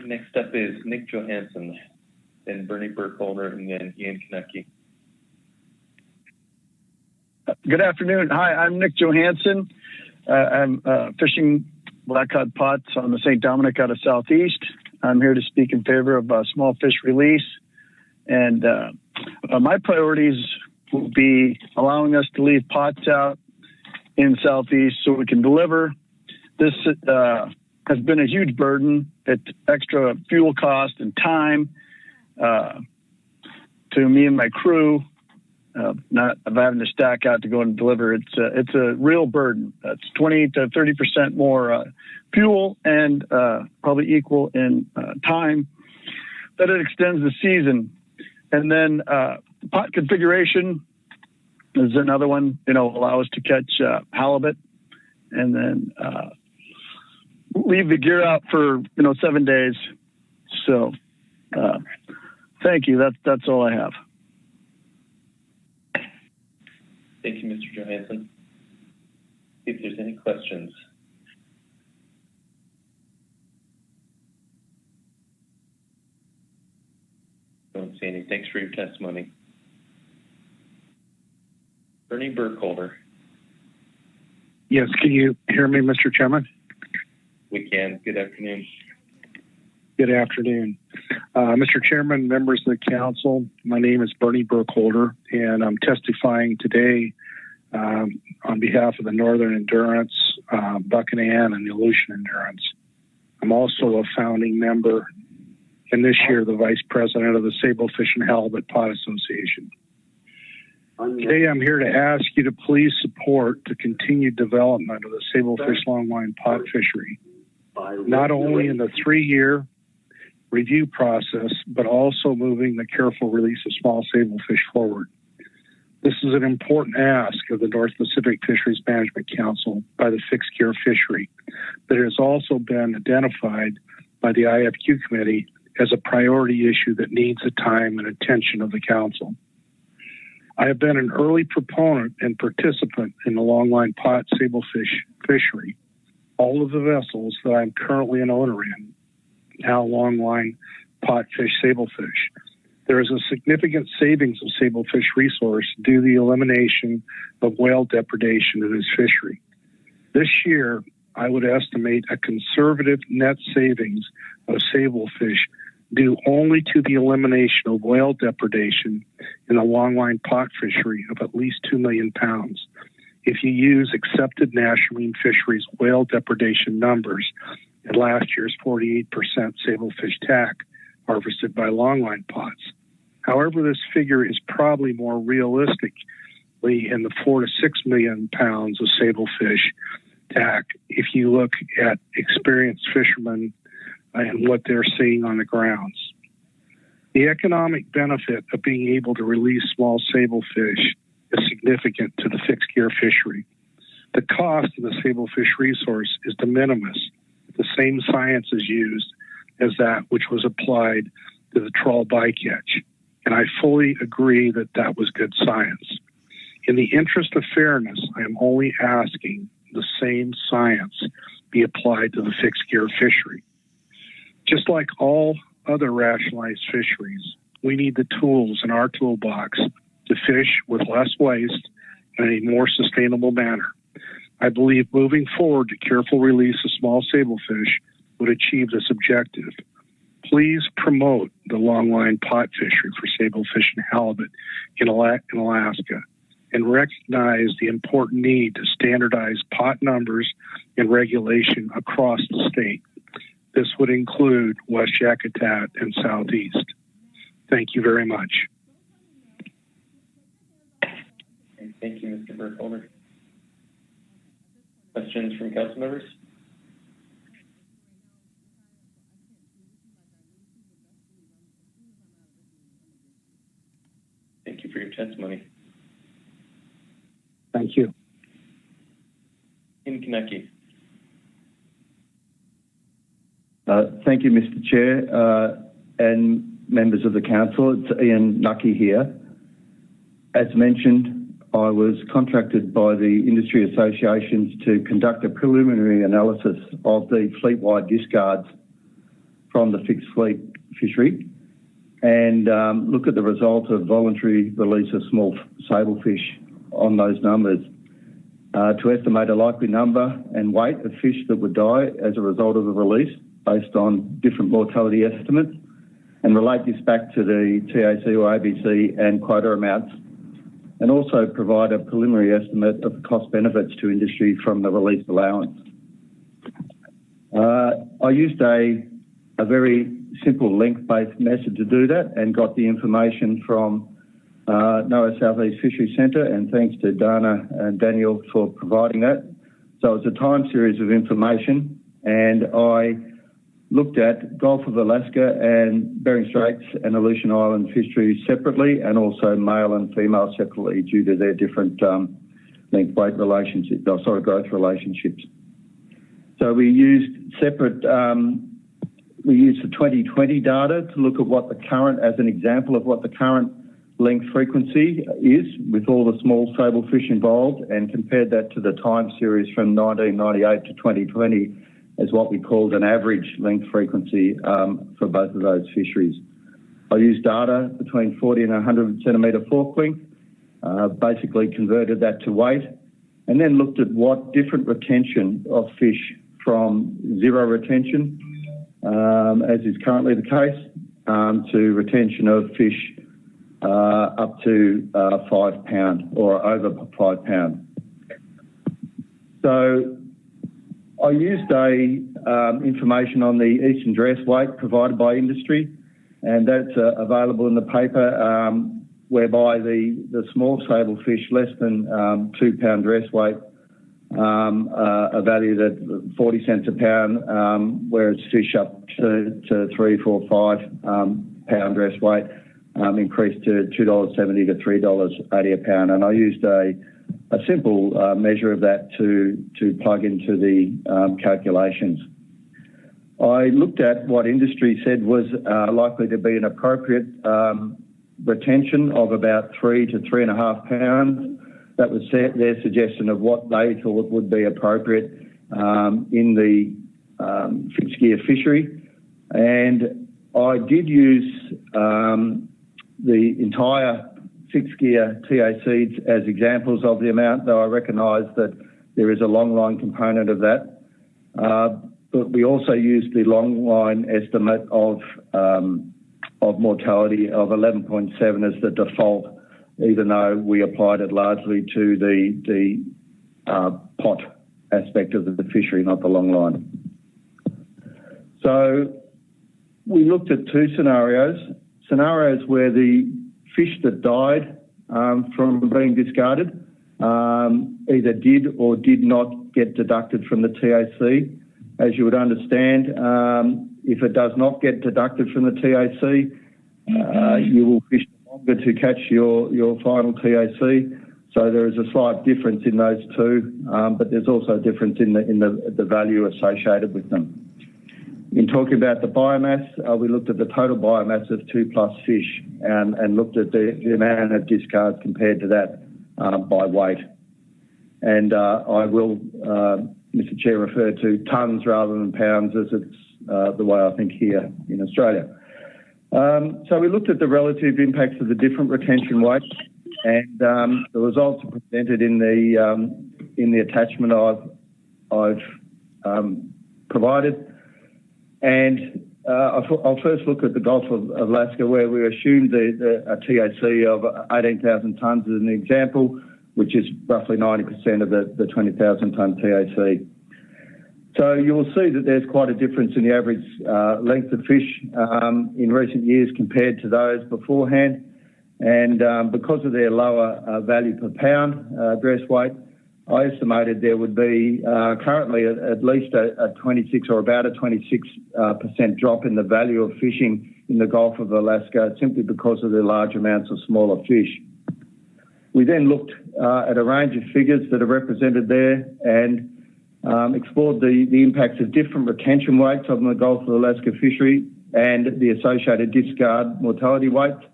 Next up is Nick Johansson, then Bernie Burkholder, and then Ian Konecki. Good afternoon. Hi, I'm Nick Johansson. I'm fishing blackcod pots on the St. Dominic out of Southeast. I'm here to speak in favor of small fish release. And my priorities will be allowing us to leave pots out in Southeast so we can deliver. This has been a huge burden. It's extra fuel cost and time to me and my crew. Not of having to stack out to go and deliver. It's a real burden. It's 20 to 30% more fuel and probably equal in time. But it extends the season. And then pot configuration is another one. Allow us to catch halibut, and then leave the gear out for 7 days. So thank you. That's all I have. Thank you, Mr. Johansson. If there's any questions. Don't see any. Thanks for your testimony. Bernie Burkholder. Yes, can you hear me, Mr. Chairman? We can. Good afternoon. Good afternoon. Mr. Chairman, members of the council, my name is Bernie Burkholder, and I'm testifying today on behalf of the Northern Endurance, Buchanan, and the Aleutian Endurance. I'm also a founding member, and this year the vice president of the Sablefish and Halibut Pot Association. Today I'm here to ask you to please support the continued development of the Sablefish Longline Pot Fishery, not only in the 3-year review process, but also moving the careful release of small sablefish forward. This is an important ask of the North Pacific Fisheries Management Council by the fixed gear fishery, but it has also been identified by the IFQ committee as a priority issue that needs the time and attention of the council. I have been an early proponent and participant in the longline pot sablefish fishery. All of the vessels that I'm currently an owner in now longline pot fish sablefish. There is a significant savings of sablefish resource due to the elimination of whale depredation in this fishery. This year, I would estimate a conservative net savings of sablefish due only to the elimination of whale depredation in the longline pot fishery of at least 2 million pounds. If you use accepted National Marine Fisheries whale depredation numbers and last year's 48% sablefish tack harvested by longline pots. However, this figure is probably more realistically in the 4 to 6 million pounds of sablefish tack if you look at experienced fishermen and what they're seeing on the grounds. The economic benefit of being able to release small sablefish is significant to the fixed gear fishery. The cost of the sablefish resource is de minimis. The same science is used as that which was applied to the trawl bycatch, and I fully agree that that was good science. In the interest of fairness, I am only asking the same science be applied to the fixed gear fishery. Just like all other rationalized fisheries, we need the tools in our toolbox to fish with less waste in a more sustainable manner. I believe moving forward to careful release of small sablefish would achieve this objective. Please promote the longline pot fishery for sablefish and halibut in Alaska and recognize the important need to standardize pot numbers and regulation across the state. This would include West Yakutat and Southeast. Thank you very much. Thank you, Mr. Burkholder. Questions from council members? Thank you for your testimony. Thank you. In Kaneki. Thank you, Mr. Chair, and members of the council. It's Ian Nucky here. As mentioned, I was contracted by the industry associations to conduct a preliminary analysis of the fleet-wide discards from the fixed fleet fishery and look at the result of voluntary release of small sablefish on those numbers to estimate a likely number and weight of fish that would die as a result of the release based on different mortality estimates, and relate this back to the TAC or ABC and quota amounts, and also provide a preliminary estimate of the cost benefits to industry from the release allowance. I used a very simple link-based method to do that and got the information from NOAA Southeast Fisheries Centre, and thanks to Dana and Daniel for providing that. So it's a time series of information, and I looked at Gulf of Alaska and Bering Straits and Aleutian Island fisheries separately, and also male and female separately due to their different length-weight relationships, growth relationships. So we used separate, we used the 2020 data to look at what the current, as an example of what the current length frequency is with all the small sablefish involved, and compared that to the time series from 1998 to 2020 as what we called an average length frequency for both of those fisheries. I used data between 40 and 100 centimetre fork length, basically converted that to weight, and then looked at what different retention of fish from zero retention, as is currently the case, to retention of fish up to 5 pound or over 5 pound. So I used information on the eastern dress weight provided by industry, and that's available in the paper, whereby the small sablefish less than 2 pound dress weight are valued at 40 cents a pound, whereas fish up to 3, 4, 5 pound dress weight increased to $2.70 to $3.80 a pound. And I used a simple measure of that to plug into the calculations. I looked at what industry said was likely to be an appropriate retention of about 3 to 3.5 pounds. That was their suggestion of what they thought would be appropriate in the fixed gear fishery. And I did use the entire fixed gear TA seeds as examples of the amount, though I recognise that there is a long line component of that. But we also used the long line estimate of mortality of 11.7 as the default, even though we applied it largely to the pot aspect of the fishery, not the long line. So we looked at two scenarios where the fish that died from being discarded either did or did not get deducted from the TAC. As you would understand, if it does not get deducted from the TAC, you will fish longer to catch your final TAC. So there is a slight difference in those two, but there's also a difference in the value associated with them. In talking about the biomass, we looked at the total biomass of 2+ fish and looked at the amount of discards compared to that by weight. And I will, Mr. Chair, refer to tonnes rather than pounds as it's the way I think here in Australia. So we looked at the relative impacts of the different retention weights, and the results are presented in the attachment I've provided. And I'll first look at the Gulf of Alaska, where we assumed a TAC of 18,000 tonnes as an example, which is roughly 90% of the 20,000 tonne TAC. So you'll see that there's quite a difference in the average length of fish in recent years compared to those beforehand. And because of their lower value per pound dress weight, I estimated there would be currently at least a 26 or about a 26% drop in the value of fishing in the Gulf of Alaska simply because of the large amounts of smaller fish. We then looked at a range of figures that are represented there and explored the impacts of different retention weights on the Gulf of Alaska fishery and the associated discard mortality weights,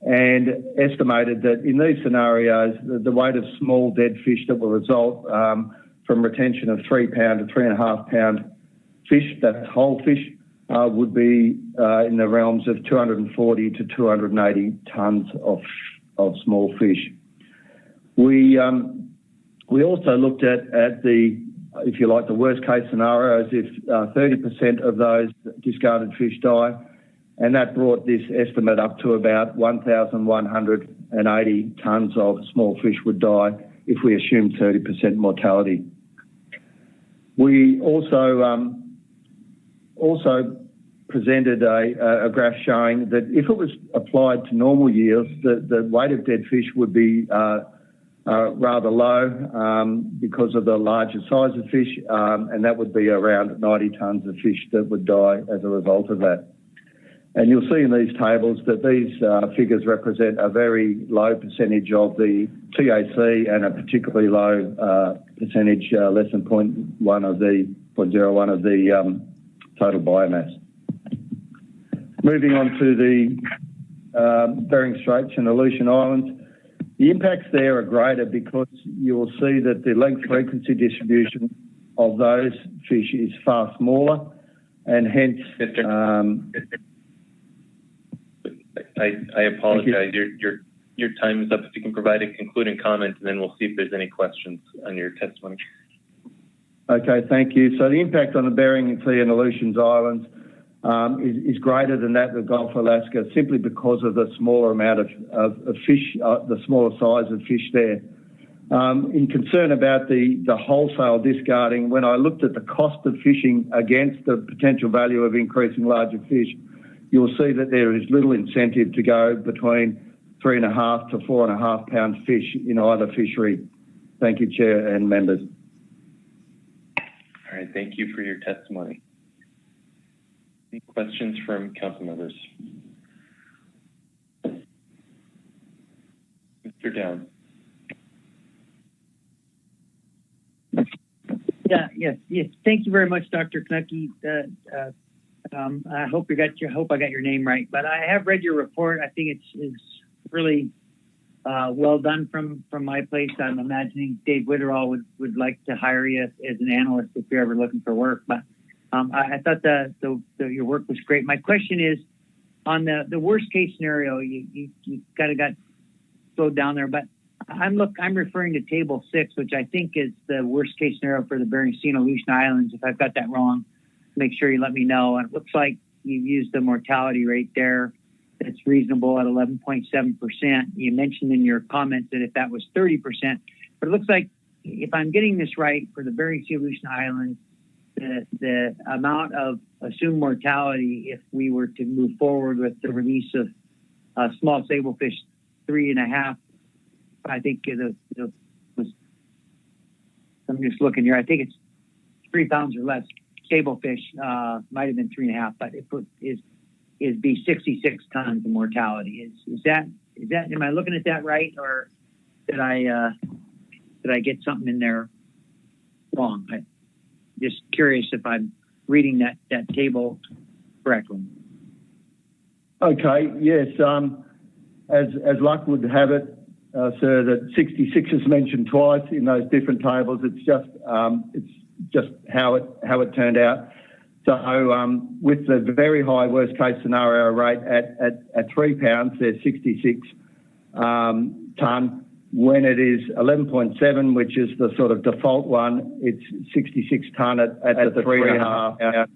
and estimated that in these scenarios, the weight of small dead fish that will result from retention of 3 pound to 3.5 pound fish, that's whole fish, would be in the realms of 240 to 280 tonnes of small fish. We also looked at the, if you like, the worst case scenarios if 30% of those discarded fish die, and that brought this estimate up to about 1,180 tonnes of small fish would die if we assumed 30% mortality. We also presented a graph showing that if it was applied to normal yields, the weight of dead fish would be rather low because of the larger size of fish, and that would be around 90 tonnes of fish that would die as a result of that. And you'll see in these tables that these figures represent a very low percentage of the TAC and a particularly low percentage, less than 0.01 of the total biomass. Moving on to the Bering Straits and Aleutian Islands, the impacts there are greater because you will see that the length frequency distribution of those fish is far smaller, and hence... I apologize. Your time is up. If you can provide a concluding comment, and then we'll see if there's any questions on your testimony. Okay, thank you. So the impact on the Bering Sea and Aleutian Islands is greater than that of the Gulf of Alaska simply because of the smaller amount of fish, the smaller size of fish there. In concern about the wholesale discarding, when I looked at the cost of fishing against the potential value of increasing larger fish, you'll see that there is little incentive to go between 3.5 to 4.5 pound fish in either fishery. Thank you, Chair and members. All right, thank you for your testimony. Any questions from council members? Mr. Downs. Yes. Thank you very much, Dr. Knucke. I hope I got your name right, but I have read your report. I think it's really well done from my place. I'm imagining Dave Witterall would like to hire you as an analyst if you're ever looking for work. But I thought your work was great. My question is on the worst case scenario. You kind of got slowed down there, but I'm referring to Table 6, which I think is the worst case scenario for the Bering Sea and Aleutian Islands. If I've got that wrong, make sure you let me know. And it looks like you've used the mortality rate there that's reasonable at 11.7%. You mentioned in your comments that if that was 30%, but it looks like, if I'm getting this right, for the Bering Sea Aleutian Islands, the amount of assumed mortality, if we were to move forward with the release of small sablefish 3.5, I think I'm just looking here. I think it's 3 pounds or less. Sablefish might have been 3.5, but it is be 66 tons of mortality. Is that? Am I looking at that right, or did I get something in there wrong? I'm just curious if I'm reading that table correctly. Okay. Yes. As luck would have it, sir, that 66 is mentioned twice in those different tables. It's just how it turned out. So with the very high worst case scenario rate at 3 pounds, there's 66 tonne. When it is 11.7, which is the sort of default one, it's 66 tonne at the 3.5.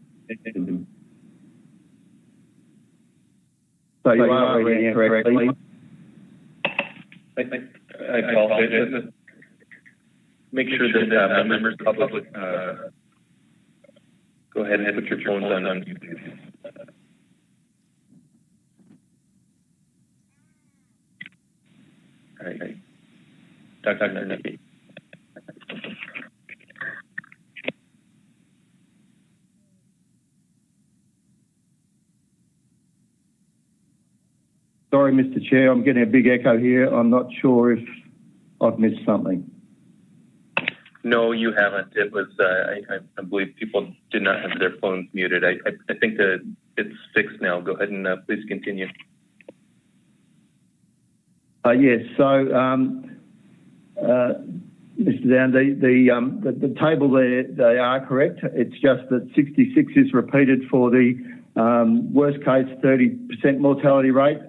So you are reading it correctly. I apologize. Make sure that members of the public go ahead and put your phones on mute. All right. Dr. Knucke. Sorry, Mr. Chair, I'm getting a big echo here. I'm not sure if I've missed something. No, you haven't. It was, I believe people did not have their phones muted. I think that it's fixed now. Go ahead and please continue. Yes, so, Mr. Down, the table there, they are correct. It's just that 66 is repeated for the worst case 30% mortality rate,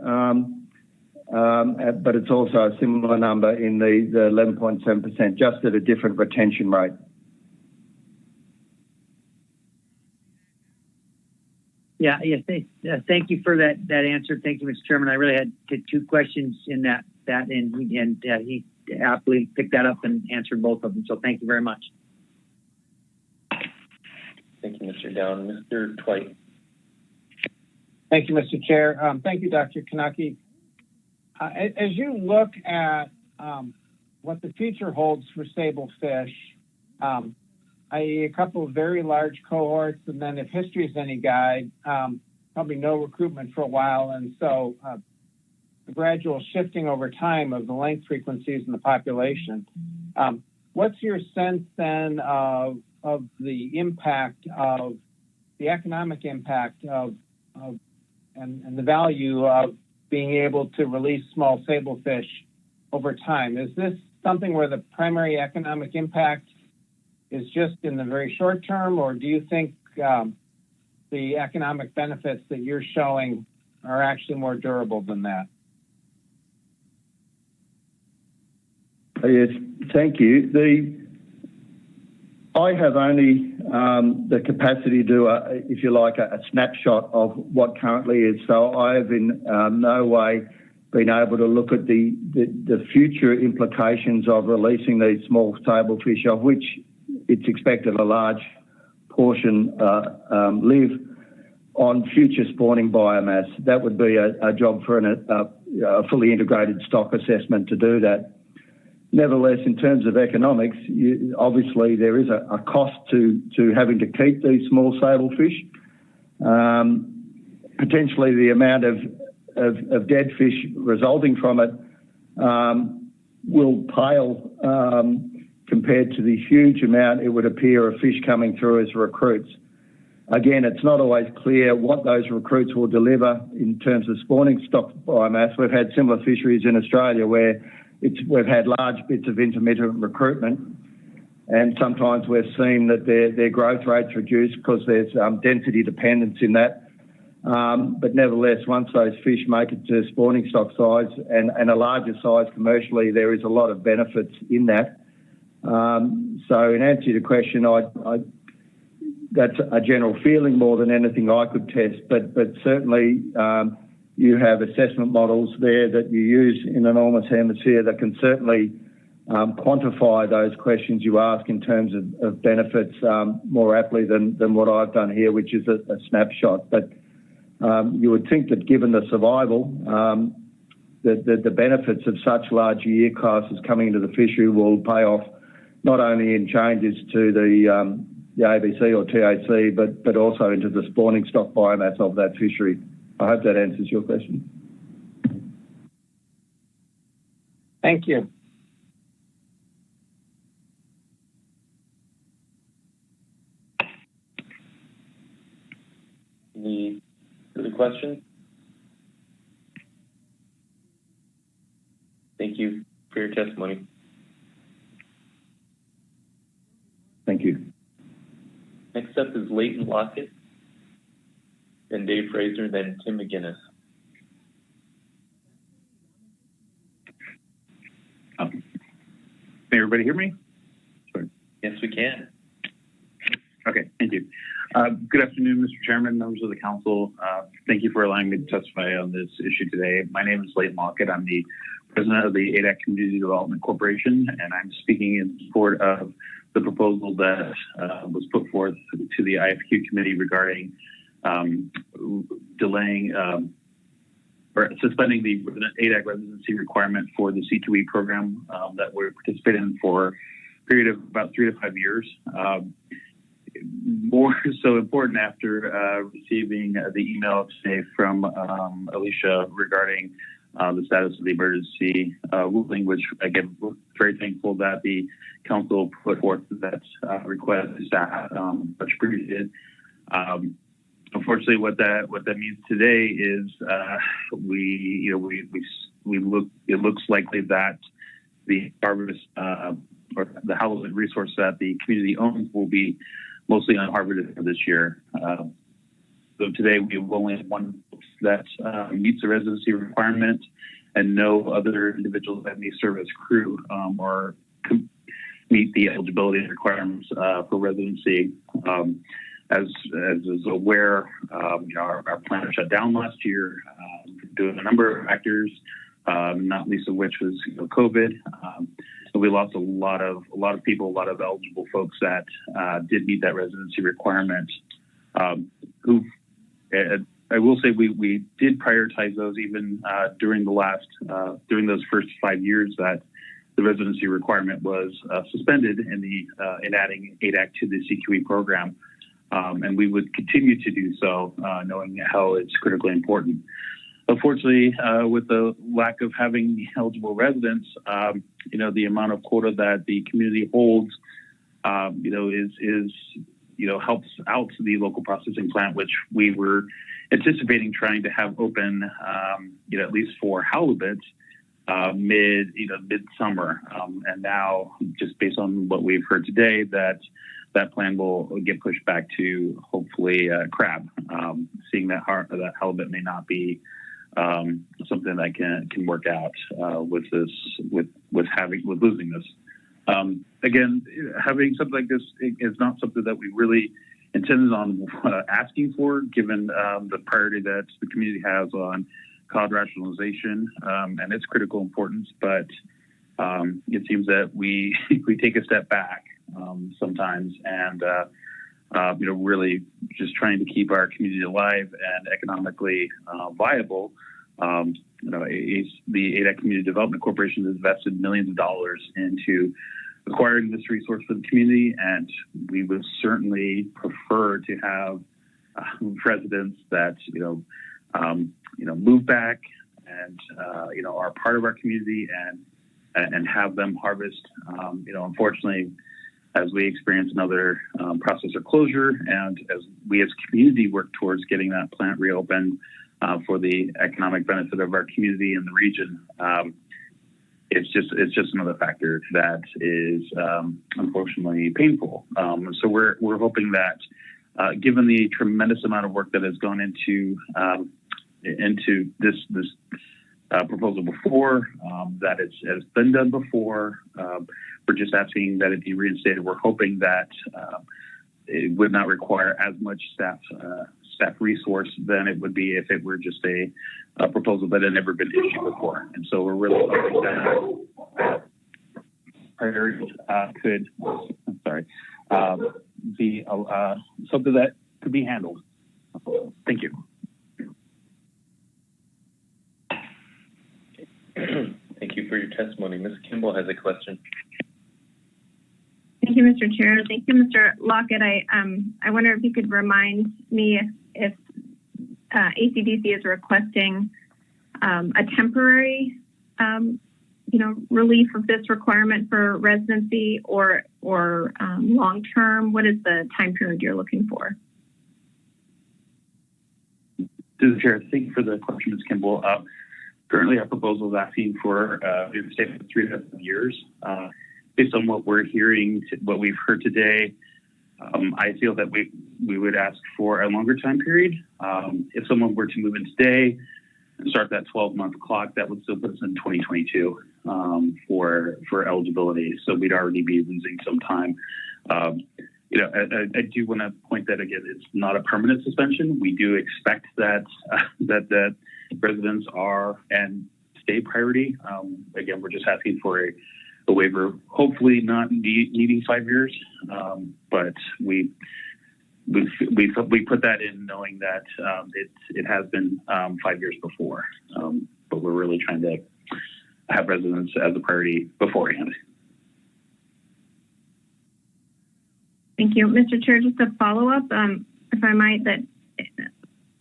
but it's also a similar number in the 11.7%, just at a different retention rate. Yeah. Thank you for that answer. Thank you, Mr. Chairman. I really had 2 questions in that and he aptly picked that up and answered both of them. So thank you very much. Thank you, Mr. Down. Mr. Twite. Thank you, Mr. Chair. Thank you, Dr. Knucke. As you look at what the future holds for sablefish, i.e. a couple of very large cohorts, and then if history is any guide, probably no recruitment for a while, and so the gradual shifting over time of the length frequencies in the population. What's your sense then of the impact of the economic impact of and the value of being able to release small sablefish over time? Is this something where the primary economic impact is just in the very short term, or do you think the economic benefits that you're showing are actually more durable than that? Yes, thank you. I have only the capacity to do, if you like, a snapshot of what currently is. So I have in no way been able to look at the future implications of releasing these small sablefish, of which it's expected a large portion live on future spawning biomass. That would be a job for a fully integrated stock assessment to do that. Nevertheless, in terms of economics, obviously there is a cost to having to keep these small sablefish. Potentially the amount of dead fish resulting from it will pale compared to the huge amount it would appear of fish coming through as recruits. Again, it's not always clear what those recruits will deliver in terms of spawning stock biomass. We've had similar fisheries in Australia where we've had large bits of intermittent recruitment, and sometimes we've seen that their growth rates reduce because there's density dependence in that. But nevertheless, once those fish make it to spawning stock size and a larger size commercially, there is a lot of benefits in that. So in answer to your question, that's a general feeling more than anything I could test, but certainly you have assessment models there that you use in the Northern Hemisphere that can certainly quantify those questions you ask in terms of benefits more aptly than what I've done here, which is a snapshot. But you would think that given the survival, the benefits of such large year classes coming into the fishery will pay off not only in changes to the ABC or TAC, but also into the spawning stock biomass of that fishery. I hope that answers your question. Thank you. Any further questions? Thank you for your testimony. Thank you. Next up is Leighton Lockett, then Dave Fraser, then Tim McGinnis. Can everybody hear me? Sorry. Yes, we can. Okay, thank you. Good afternoon, Mr. Chairman, members of the council. Thank you for allowing me to testify on this issue today. My name is Leighton Lockett. I'm the president of the ADAC Community Development Corporation, and I'm speaking in support of the proposal that was put forth to the IFQ committee regarding delaying or suspending the ADAC residency requirement for the C2E program that we're participating in for a period of about 3 to 5 years. More so important after receiving the email today from Alicia regarding the status of the emergency ruling, which again, we're very thankful that the council put forth that request to staff, much appreciated. Unfortunately, what that means today is it looks likely that the harvest or the halibut resource that the community owns will be mostly unharvested for this year. So today we have only one that meets the residency requirement, and no other individuals that may serve as crew or meet the eligibility requirements for residency. As is aware, our plant shut down last year due to a number of factors, not least of which was COVID. So we lost a lot of people, a lot of eligible folks that did meet that residency requirement. I will say we did prioritize those even during those first 5 years that the residency requirement was suspended in adding ADAC to the C2E program. And we would continue to do so, knowing how it's critically important. Unfortunately, with the lack of having the eligible residents, the amount of quota that the community holds, helps out the local processing plant, which we were anticipating trying to have open, at least for halibut, mid-summer. And now, just based on what we've heard today, that plan will get pushed back to hopefully crab, seeing that halibut may not be something that can work out with losing this. Again, having something like this is not something that we really intended on asking for, given the priority that the community has on cod rationalization and its critical importance. But it seems that we take a step back sometimes, and really just trying to keep our community alive and economically viable. The ADAC Community Development Corporation has invested millions of dollars into acquiring this resource for the community, and we would certainly prefer to have residents that move back and are part of our community and and have them harvest. Unfortunately, as we experience another processor closure, and as we as a community work towards getting that plant reopened for the economic benefit of our community and the region, it's just another factor that is unfortunately painful. So we're hoping that, given the tremendous amount of work that has gone into this proposal before, that it's been done before, we're just asking that it be reinstated. We're hoping that it would not require as much staff resource than it would be if it were just a proposal that had never been issued before. And so we're really hoping that priorities could be something that could be handled. Thank you. Thank you for your testimony. Ms. Kimball has a question. Thank you, Mr. Chair. Thank you, Mr. Lockett. I wonder if you could remind me if ACDC is requesting a temporary, relief of this requirement for residency or long term. What is the time period you're looking for? Through the chair, thank you for the question, Ms. Kimball. Currently, our proposal is asking for reinstatement of 3 years. Based on what we're hearing, what we've heard today, I feel that we would ask for a longer time period. If someone were to move in today and start that 12-month clock, that would still put us in 2022 for eligibility. So we'd already be losing some time. I do want to point that again, it's not a permanent suspension. We do expect that that residents are and stay priority. Again, we're just asking for a waiver, hopefully not needing 5 years, but we put that in knowing that it has been 5 years before, but we're really trying to have residents as a priority beforehand. Thank you, Mr. Chair. Just a follow up, if I might, that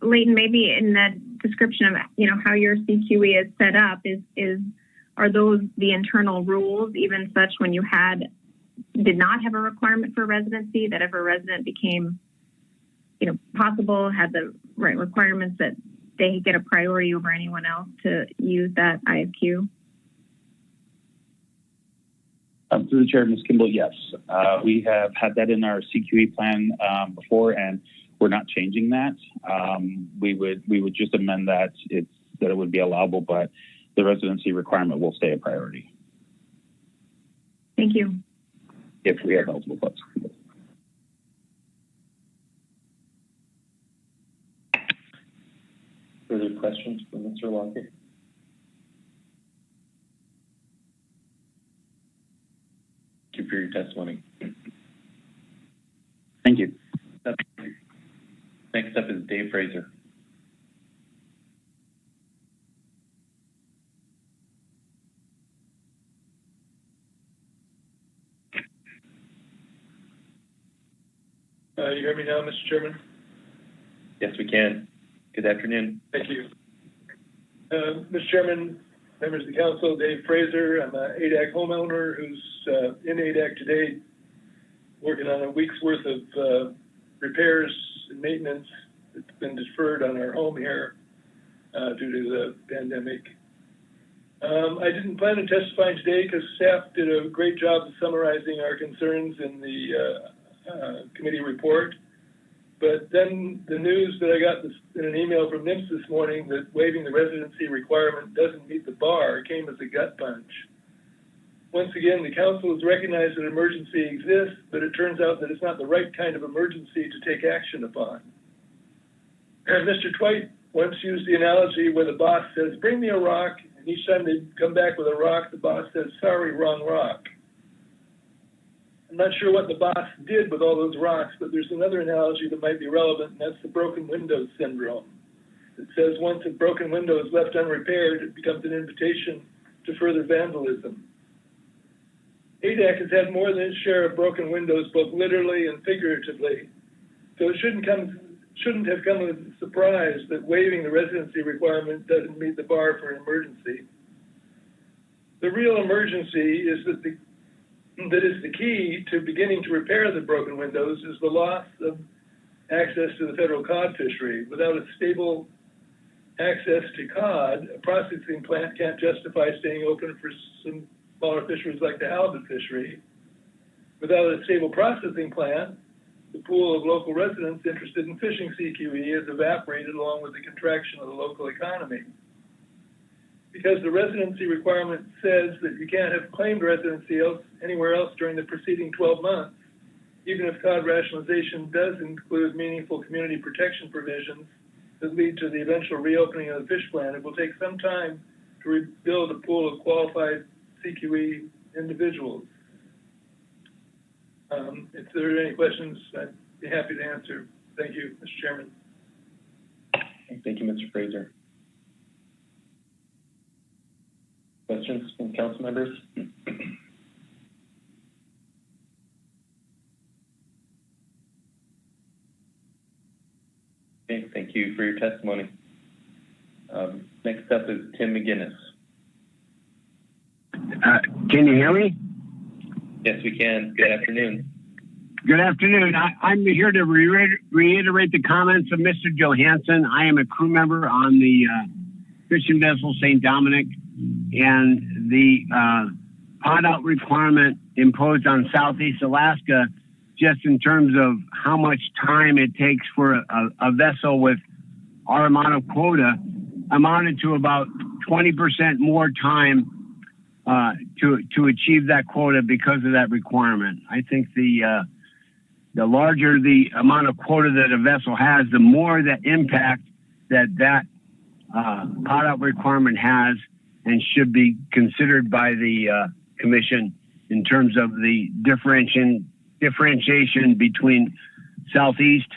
Leighton, maybe in the description of how your CQE is set up, are those the internal rules, even such when you did not have a requirement for residency, that if a resident became, possible, had the right requirements, that they get a priority over anyone else to use that IFQ? Through the chair, Ms. Kimball, yes. We have had that in our CQE plan before, and we're not changing that. We would just amend that it would be allowable, but the residency requirement will stay a priority. Thank you. If we have eligible folks. Further questions for Mr. Lockett? Thank you for your testimony. Thank you. Next up is Dave Fraser. You hear me now, Mr. Chairman? Yes, we can. Good afternoon. Thank you. Mr. Chairman, members of the council, Dave Fraser. I'm an ADAC homeowner who's in ADAC today, working on a week's worth of repairs and maintenance that's been deferred on our home here due to the pandemic. I didn't plan on testifying today because staff did a great job of summarizing our concerns in the committee report. But then the news that I got in an email from NIMS this morning that waiving the residency requirement doesn't meet the bar came as a gut punch. Once again, the council has recognized that emergency exists, but it turns out that it's not the right kind of emergency to take action upon. And Mr. Twite once used the analogy where the boss says, "Bring me a rock," and each time they come back with a rock, the boss says, "Sorry, wrong rock." I'm not sure what the boss did with all those rocks, but there's another analogy that might be relevant, and that's the broken windows syndrome. It says once a broken window is left unrepaired, it becomes an invitation to further vandalism. ADAC has had more than its share of broken windows, both literally and figuratively, so it shouldn't have come as a surprise that waiving the residency requirement doesn't meet the bar for an emergency. The real emergency is that is the key to beginning to repair the broken windows is the loss of access to the federal cod fishery. Without a stable access to cod, a processing plant can't justify staying open for some smaller fisheries like the halibut fishery. Without a stable processing plant, the pool of local residents interested in fishing CQE has evaporated along with the contraction of the local economy. Because the residency requirement says that you can't have claimed residency anywhere else during the preceding 12 months, even if cod rationalization does include meaningful community protection provisions that lead to the eventual reopening of the fish plan, it will take some time to rebuild a pool of qualified CQE individuals. If there are any questions, I'd be happy to answer. Thank you, Mr. Chairman. Thank you, Mr. Fraser. Questions from council members? Okay, thank you for your testimony. Next up is Tim McGinnis. Can you hear me? Yes, we can. Good afternoon. Good afternoon. I'm here to reiterate the comments of Mr. Johansson. I am a crew member on the fishing vessel St. Dominic, and the pod out requirement imposed on Southeast Alaska, just in terms of how much time it takes for a vessel with our amount of quota, amounted to about 20% more time to achieve that quota because of that requirement. I think the larger the amount of quota that a vessel has, the more the impact that pod out requirement has and should be considered by the commission in terms of the differentiation between Southeast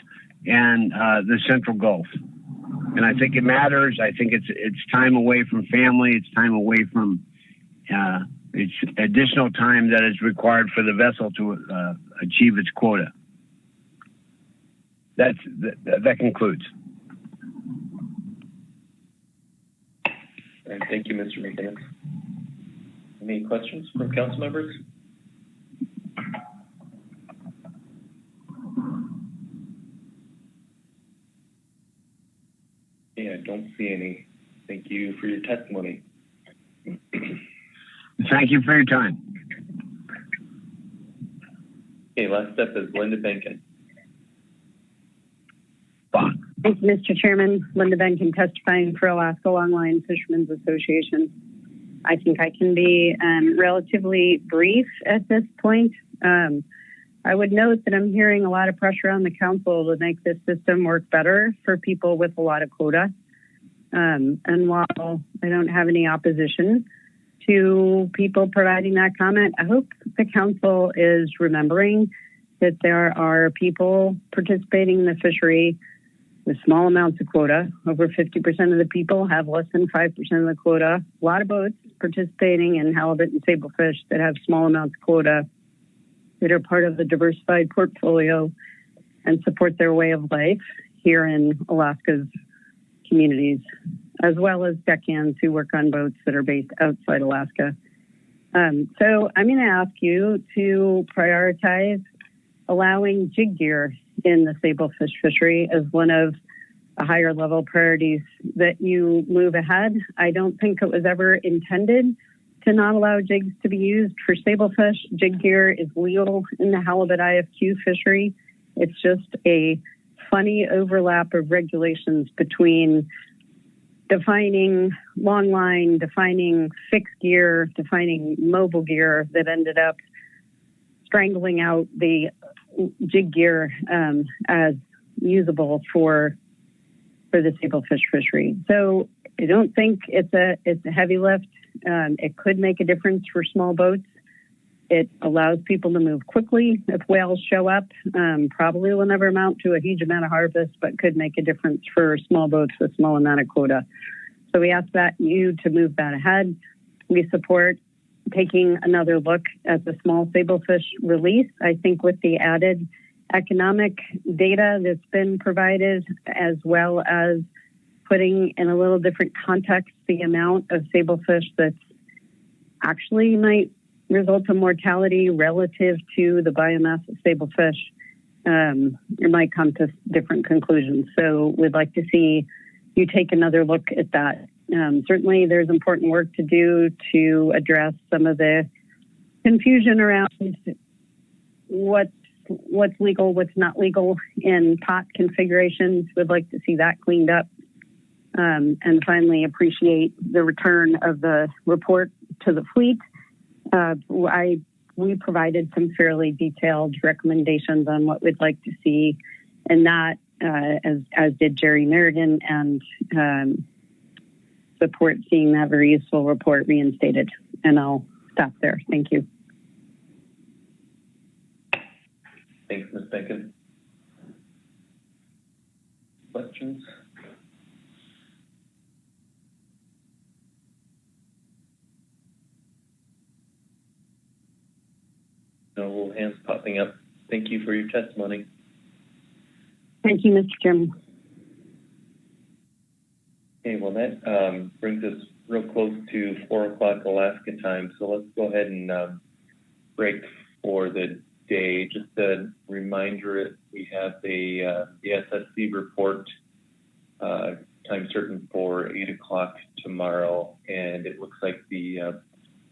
and the Central Gulf. And I think it matters. I think it's time away from family. It's time away from it's additional time that is required for the vessel to achieve its quota. That concludes. All right, thank you, Mr. McGinnis. Any questions from council members? Yeah, I don't see any. Thank you for your testimony. Thank you for your time. Okay, last up is Linda Benkin. Thank you, Mr. Chairman. Linda Benkin, testifying for Alaska Longline Fishermen's Association. I think I can be relatively brief at this point. I would note that I'm hearing a lot of pressure on the council to make this system work better for people with a lot of quota. And while I don't have any opposition to people providing that comment, I hope the council is remembering that there are people participating in the fishery with small amounts of quota. Over 50% of the people have less than 5% of the quota. A lot of boats participating in halibut and sablefish that have small amounts of quota that are part of the diversified portfolio and support their way of life here in Alaska's communities, as well as deckhands who work on boats that are based outside Alaska. So I'm going to ask you to prioritize allowing jig gear in the sablefish fishery as one of the higher level priorities that you move ahead. I don't think it was ever intended to not allow jigs to be used for sablefish. Jig gear is legal in the halibut IFQ fishery. It's just a funny overlap of regulations between defining long line, defining fixed gear, defining mobile gear that ended up strangling out the jig gear as usable for the sablefish fishery. So I don't think it's a heavy lift. It could make a difference for small boats. It allows people to move quickly. If whales show up, probably will never amount to a huge amount of harvest, but could make a difference for small boats with small amount of quota. So we ask that you to move that ahead. We support taking another look at the small sablefish release. I think with the added economic data that's been provided, as well as putting in a little different context the amount of sablefish that's actually might result in mortality relative to the biomass of stable fish, you might come to different conclusions. So we'd like to see you take another look at that. Certainly there's important work to do to address some of the confusion around what's legal, what's not legal in pot configurations. We'd like to see that cleaned up. And finally, appreciate the return of the report to the fleet. We provided some fairly detailed recommendations on what we'd like to see, and that, as did Jerry Merrigan, and support seeing that very useful report reinstated. And I'll stop there. Thank you. Thanks, Ms. Beckett. Questions? No hands popping up. Thank you for your testimony. Thank you, Mr. Chairman. Okay, well, that brings us real close to 4 o'clock Alaska time. So let's go ahead and break for the day. Just a reminder, we have the SSC report time certain for 8 o'clock tomorrow. And it looks like the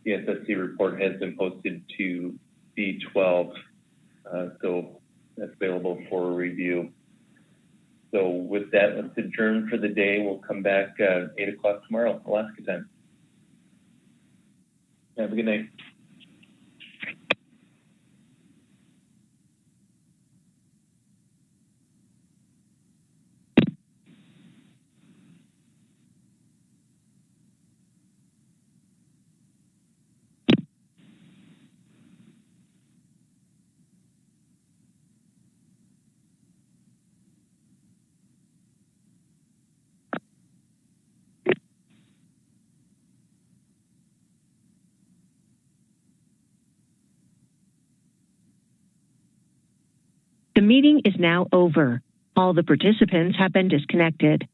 SSC report has been posted to B12, so that's available for review. So with that, let's adjourn for the day. We'll come back 8 o'clock tomorrow, Alaska time. Have a good night. The meeting is now over. All the participants have been disconnected.